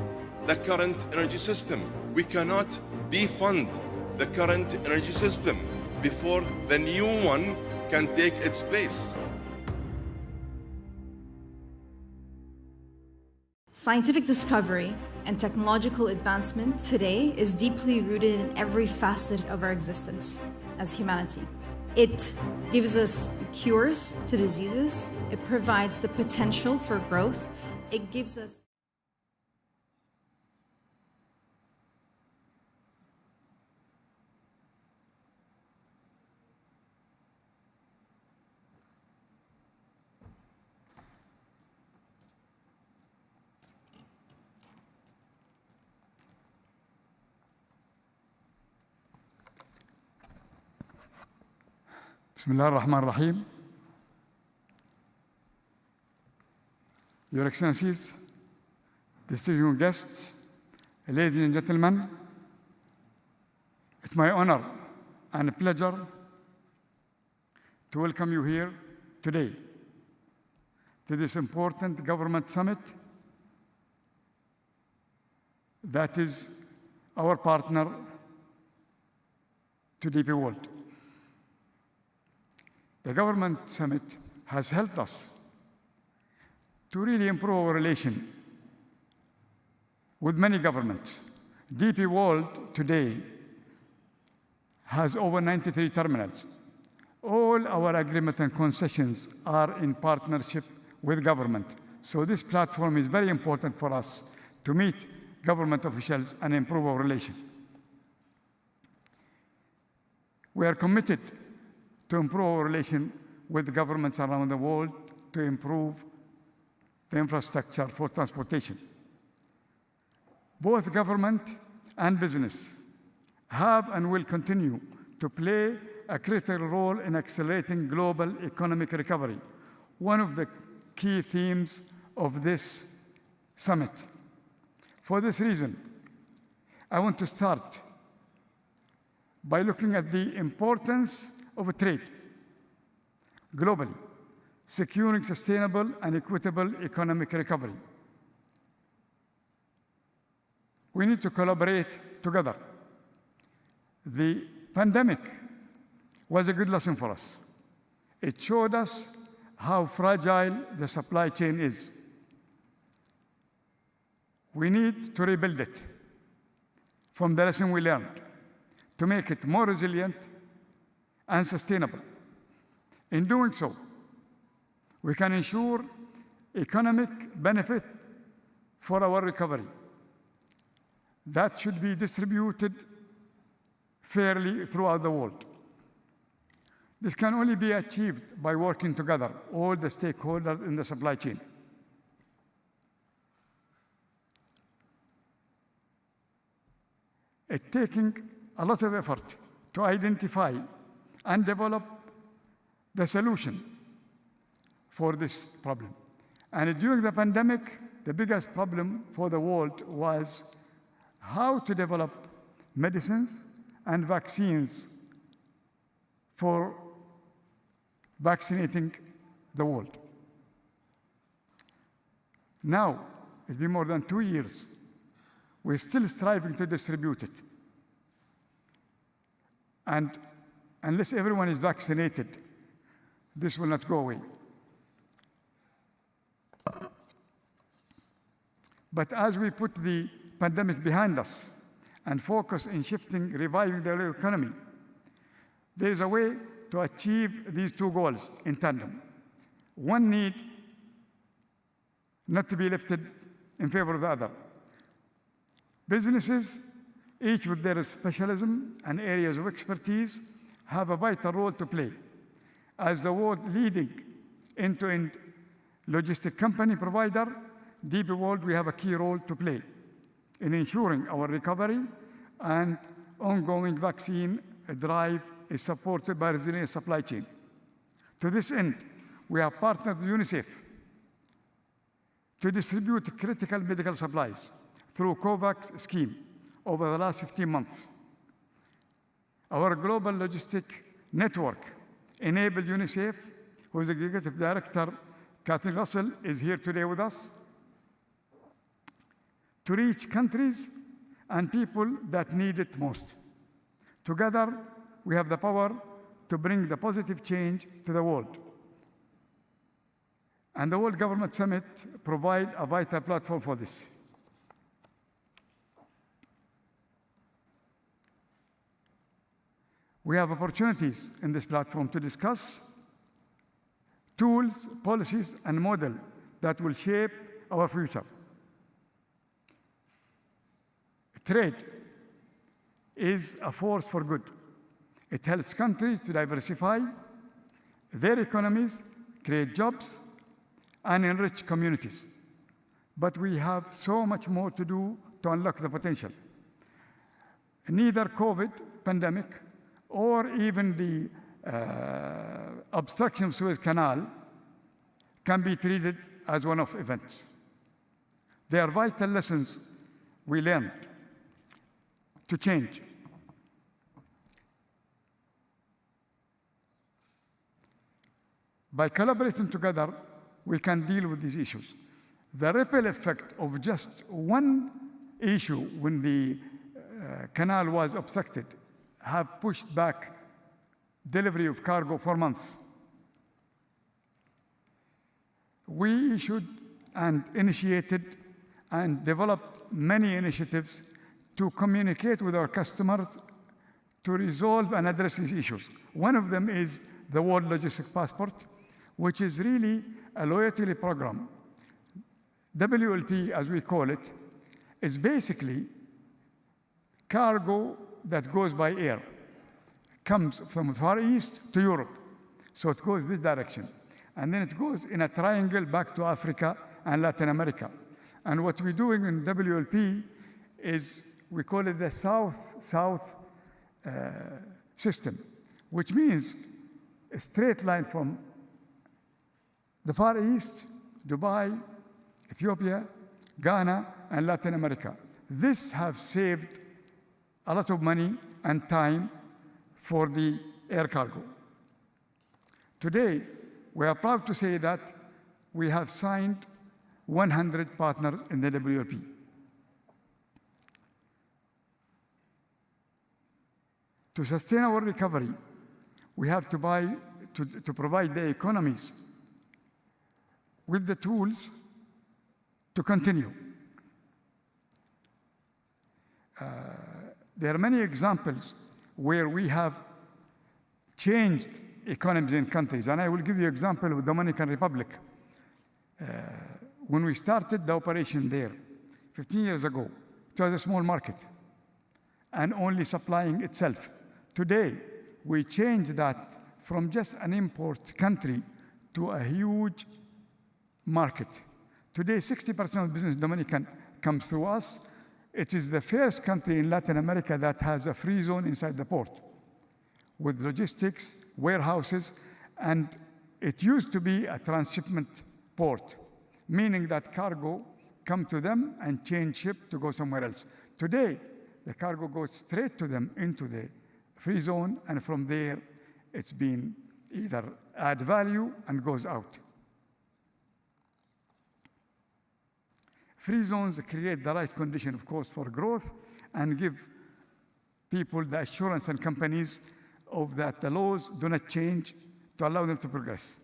the current energy system. We cannot defund the current energy system before the new one can take its place. Scientific discovery and technological advancement today is deeply rooted in every facet of our existence as humanity. It gives us cures to diseases, it provides the potential for growth, it gives us بسم الله الرحمن الرحيم. Your Excellencies, distinguished guests, ladies and gentlemen, it's my honor and pleasure to welcome you here today to this important government summit that is our partner to DP World. The government summit has helped us to really improve our relation with many governments. DP World today has over 93 terminals. All our agreements and concessions are in partnership with government. So this platform is very important for us to meet government officials and improve our relation. We are committed to improve our relation with governments around the world to improve the infrastructure for transportation. Both government and business have and will continue to play a critical role in accelerating global economic recovery, one of the key themes of this summit. For this reason, I want to start by looking at the importance of trade globally, securing sustainable and equitable economic recovery. We need to collaborate together. The pandemic was a good lesson for us. It showed us how fragile the supply chain is. We need to rebuild it from the lesson we learned to make it more resilient and sustainable. In doing so, we can ensure economic benefit for our recovery. That should be distributed fairly throughout the world. This can only be achieved by working together, all the stakeholders in the supply chain. It's taking a lot of effort to identify and develop the solution for this problem. And during the pandemic, the biggest problem for the world was how to develop medicines and vaccines for vaccinating the world. Now, it's been more than 2 years. We're still striving to distribute it. And unless everyone is vaccinated, this will not go away. But as we put the pandemic behind us and focus in shifting, reviving the real economy, there is a way to achieve these two goals in tandem. One need not to be lifted in favor of the other. Businesses, each with their specialism and areas of expertise, have a vital role to play. As the world leading end-to-end logistic company provider, DP World, we have a key role to play in ensuring our recovery and ongoing vaccine drive is supported by resilient supply chain. To this end, we have partnered with UNICEF to distribute critical medical supplies through COVAX scheme over the last 15 months. Our global logistic network enabled UNICEF, whose executive director, Catherine Russell, is here today with us, to reach countries and people that need it most. Together, we have the power to bring the positive change to the world. And the World Government Summit provides a vital platform for this. We have opportunities in this platform to discuss tools, policies, and models that will shape our future. Trade is a force for good. It helps countries to diversify their economies, create jobs, and enrich communities. But we have so much more to do to unlock the potential. Neither COVID pandemic or even the obstruction of Suez Canal can be treated as one-off events. They are vital lessons we learned to change. By collaborating together, we can deal with these issues. The ripple effect of just one issue when the canal was obstructed have pushed back delivery of cargo for months. We issued and initiated and developed many initiatives to communicate with our customers to resolve and address these issues. One of them is the World Logistic Passport, which is really a loyalty program. WLP, as we call it, is basically cargo that goes by air, comes from the Far East to Europe. So it goes this direction. And then it goes in a triangle back to Africa and Latin America. And what we're doing in WLP is we call it the South-South system, which means a straight line from the Far East, Dubai, Ethiopia, Ghana, and Latin America. This has saved a lot of money and time for the air cargo. Today, we are proud to say that we have signed 100 partners in the WLP. To sustain our recovery, we have to provide the economies with the tools to continue. There are many examples where we have changed economies in countries, and I will give you an example of Dominican Republic. When we started the operation there 15 years ago, it was a small market and only supplying itself. Today, we changed that from just an import country to a huge market. Today, 60% of business in Dominican comes through us. It is the first country in Latin America that has a free zone inside the port with logistics, warehouses, and it used to be a transshipment port, meaning that cargo come to them and change ship to go somewhere else. Today, the cargo goes straight to them into the free zone, and from there, it's been either add value and goes out. Free zones create the right condition, of course, for growth and give people the assurance and companies of that the laws do not change to allow them to progress.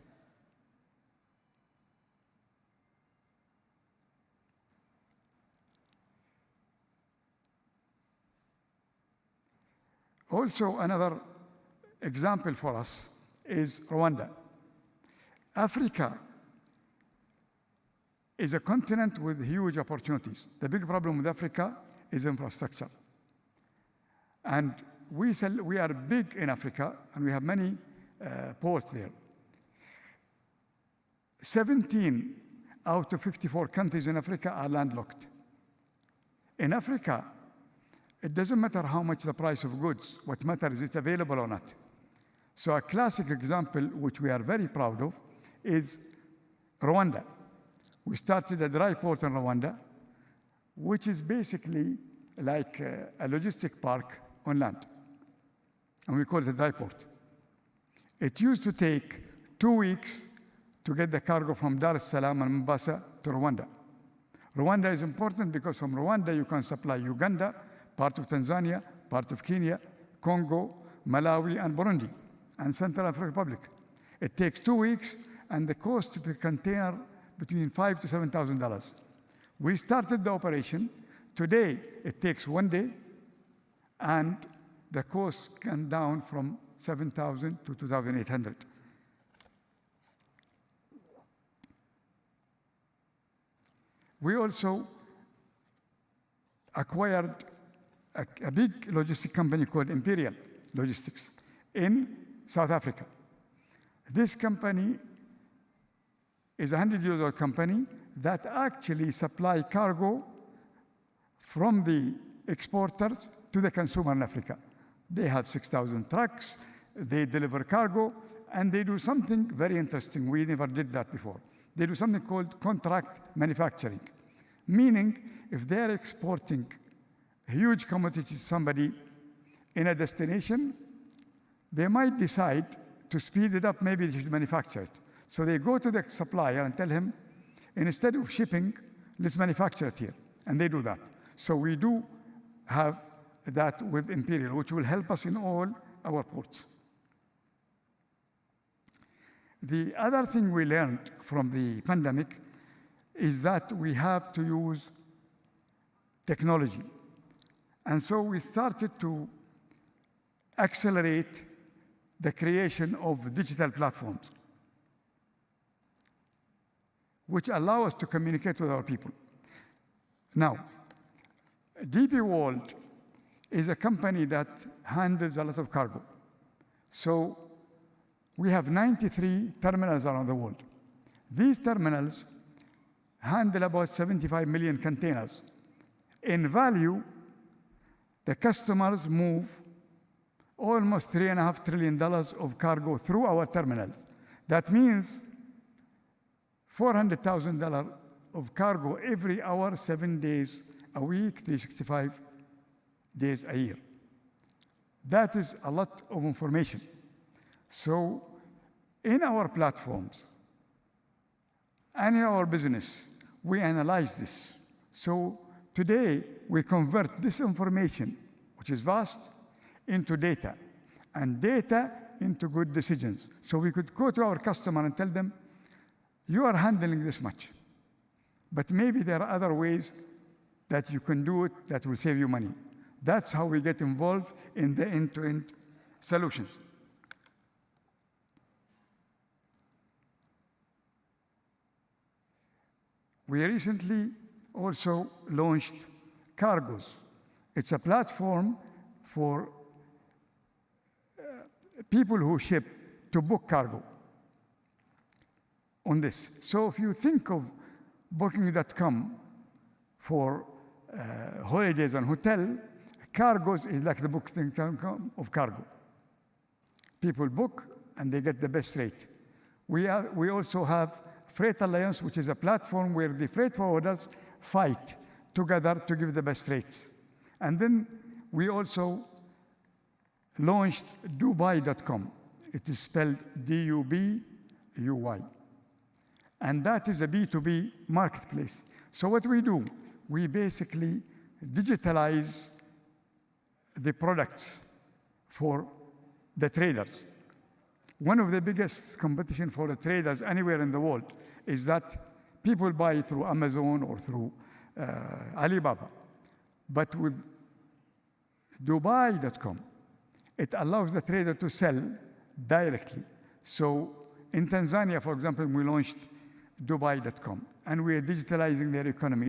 Also, another example for us is Rwanda. Africa is a continent with huge opportunities. The big problem with Africa is infrastructure. And we are big in Africa, and we have many ports there. 17 out of 54 countries in Africa are landlocked. In Africa, it doesn't matter how much the price of goods. What matters is it's available or not. So a classic example, which we are very proud of, is Rwanda. We started a dry port in Rwanda, which is basically like a logistic park on land. And we call it a dry port. It used to take 2 weeks to get the cargo from Dar es Salaam and Mombasa to Rwanda. Rwanda is important because from Rwanda you can supply Uganda, part of Tanzania, part of Kenya, Congo, Malawi, and Burundi, and Central African Republic. It takes 2 weeks, and the cost per container between $5,000 to $7,000. We started the operation. Today, it takes 1 day, and the cost can down from $7,000 to $2,800. We also acquired a big logistic company called Imperial Logistics in South Africa. This company is a 100-year-old company that actually supply cargo from the exporters to the consumer in Africa. They have 6,000 trucks, they deliver cargo, and they do something very interesting. We never did that before. They do something called contract manufacturing, meaning if they're exporting a huge commodity to somebody in a destination, they might decide to speed it up, maybe they should manufacture it. So they go to the supplier and tell him, instead of shipping, let's manufacture it here. And they do that. So we do have that with Imperial, which will help us in all our ports. The other thing we learned from the pandemic is that we have to use technology. And so we started to accelerate the creation of digital platforms, which allow us to communicate with our people. Now, DP World is a company that handles a lot of cargo. So we have 93 terminals around the world. These terminals handle about 75 million containers. In value, the customers move almost $3.5 trillion of cargo through our terminals. That means $400,000 of cargo every hour, 7 days a week, 365 days a year. That is a lot of information. So in our platforms and in our business, we analyze this. So today, we convert this information, which is vast, into data, and data into good decisions. So we could go to our customer and tell them, you are handling this much, but maybe there are other ways that you can do it that will save you money. That's how we get involved in the end-to-end solutions. We recently also launched Cargos. It's a platform for people who ship to book cargo on this. So if you think of Booking.com for holidays and hotel, Cargos is like the Booking.com of cargo. People book and they get the best rate. We also have Freight Alliance, which is a platform where the freight forwarders fight together to give the best rate. And then we also launched Dubai.com. It is spelled D-U-B-U-Y. And that is a B2B marketplace. So what we do, we basically digitalize the products for the traders. One of the biggest competition for the traders anywhere in the world is that people buy through Amazon or through Alibaba. But with Dubai.com, it allows the trader to sell directly. So in Tanzania, for example, we launched Dubai.com, and we are digitalizing their economy.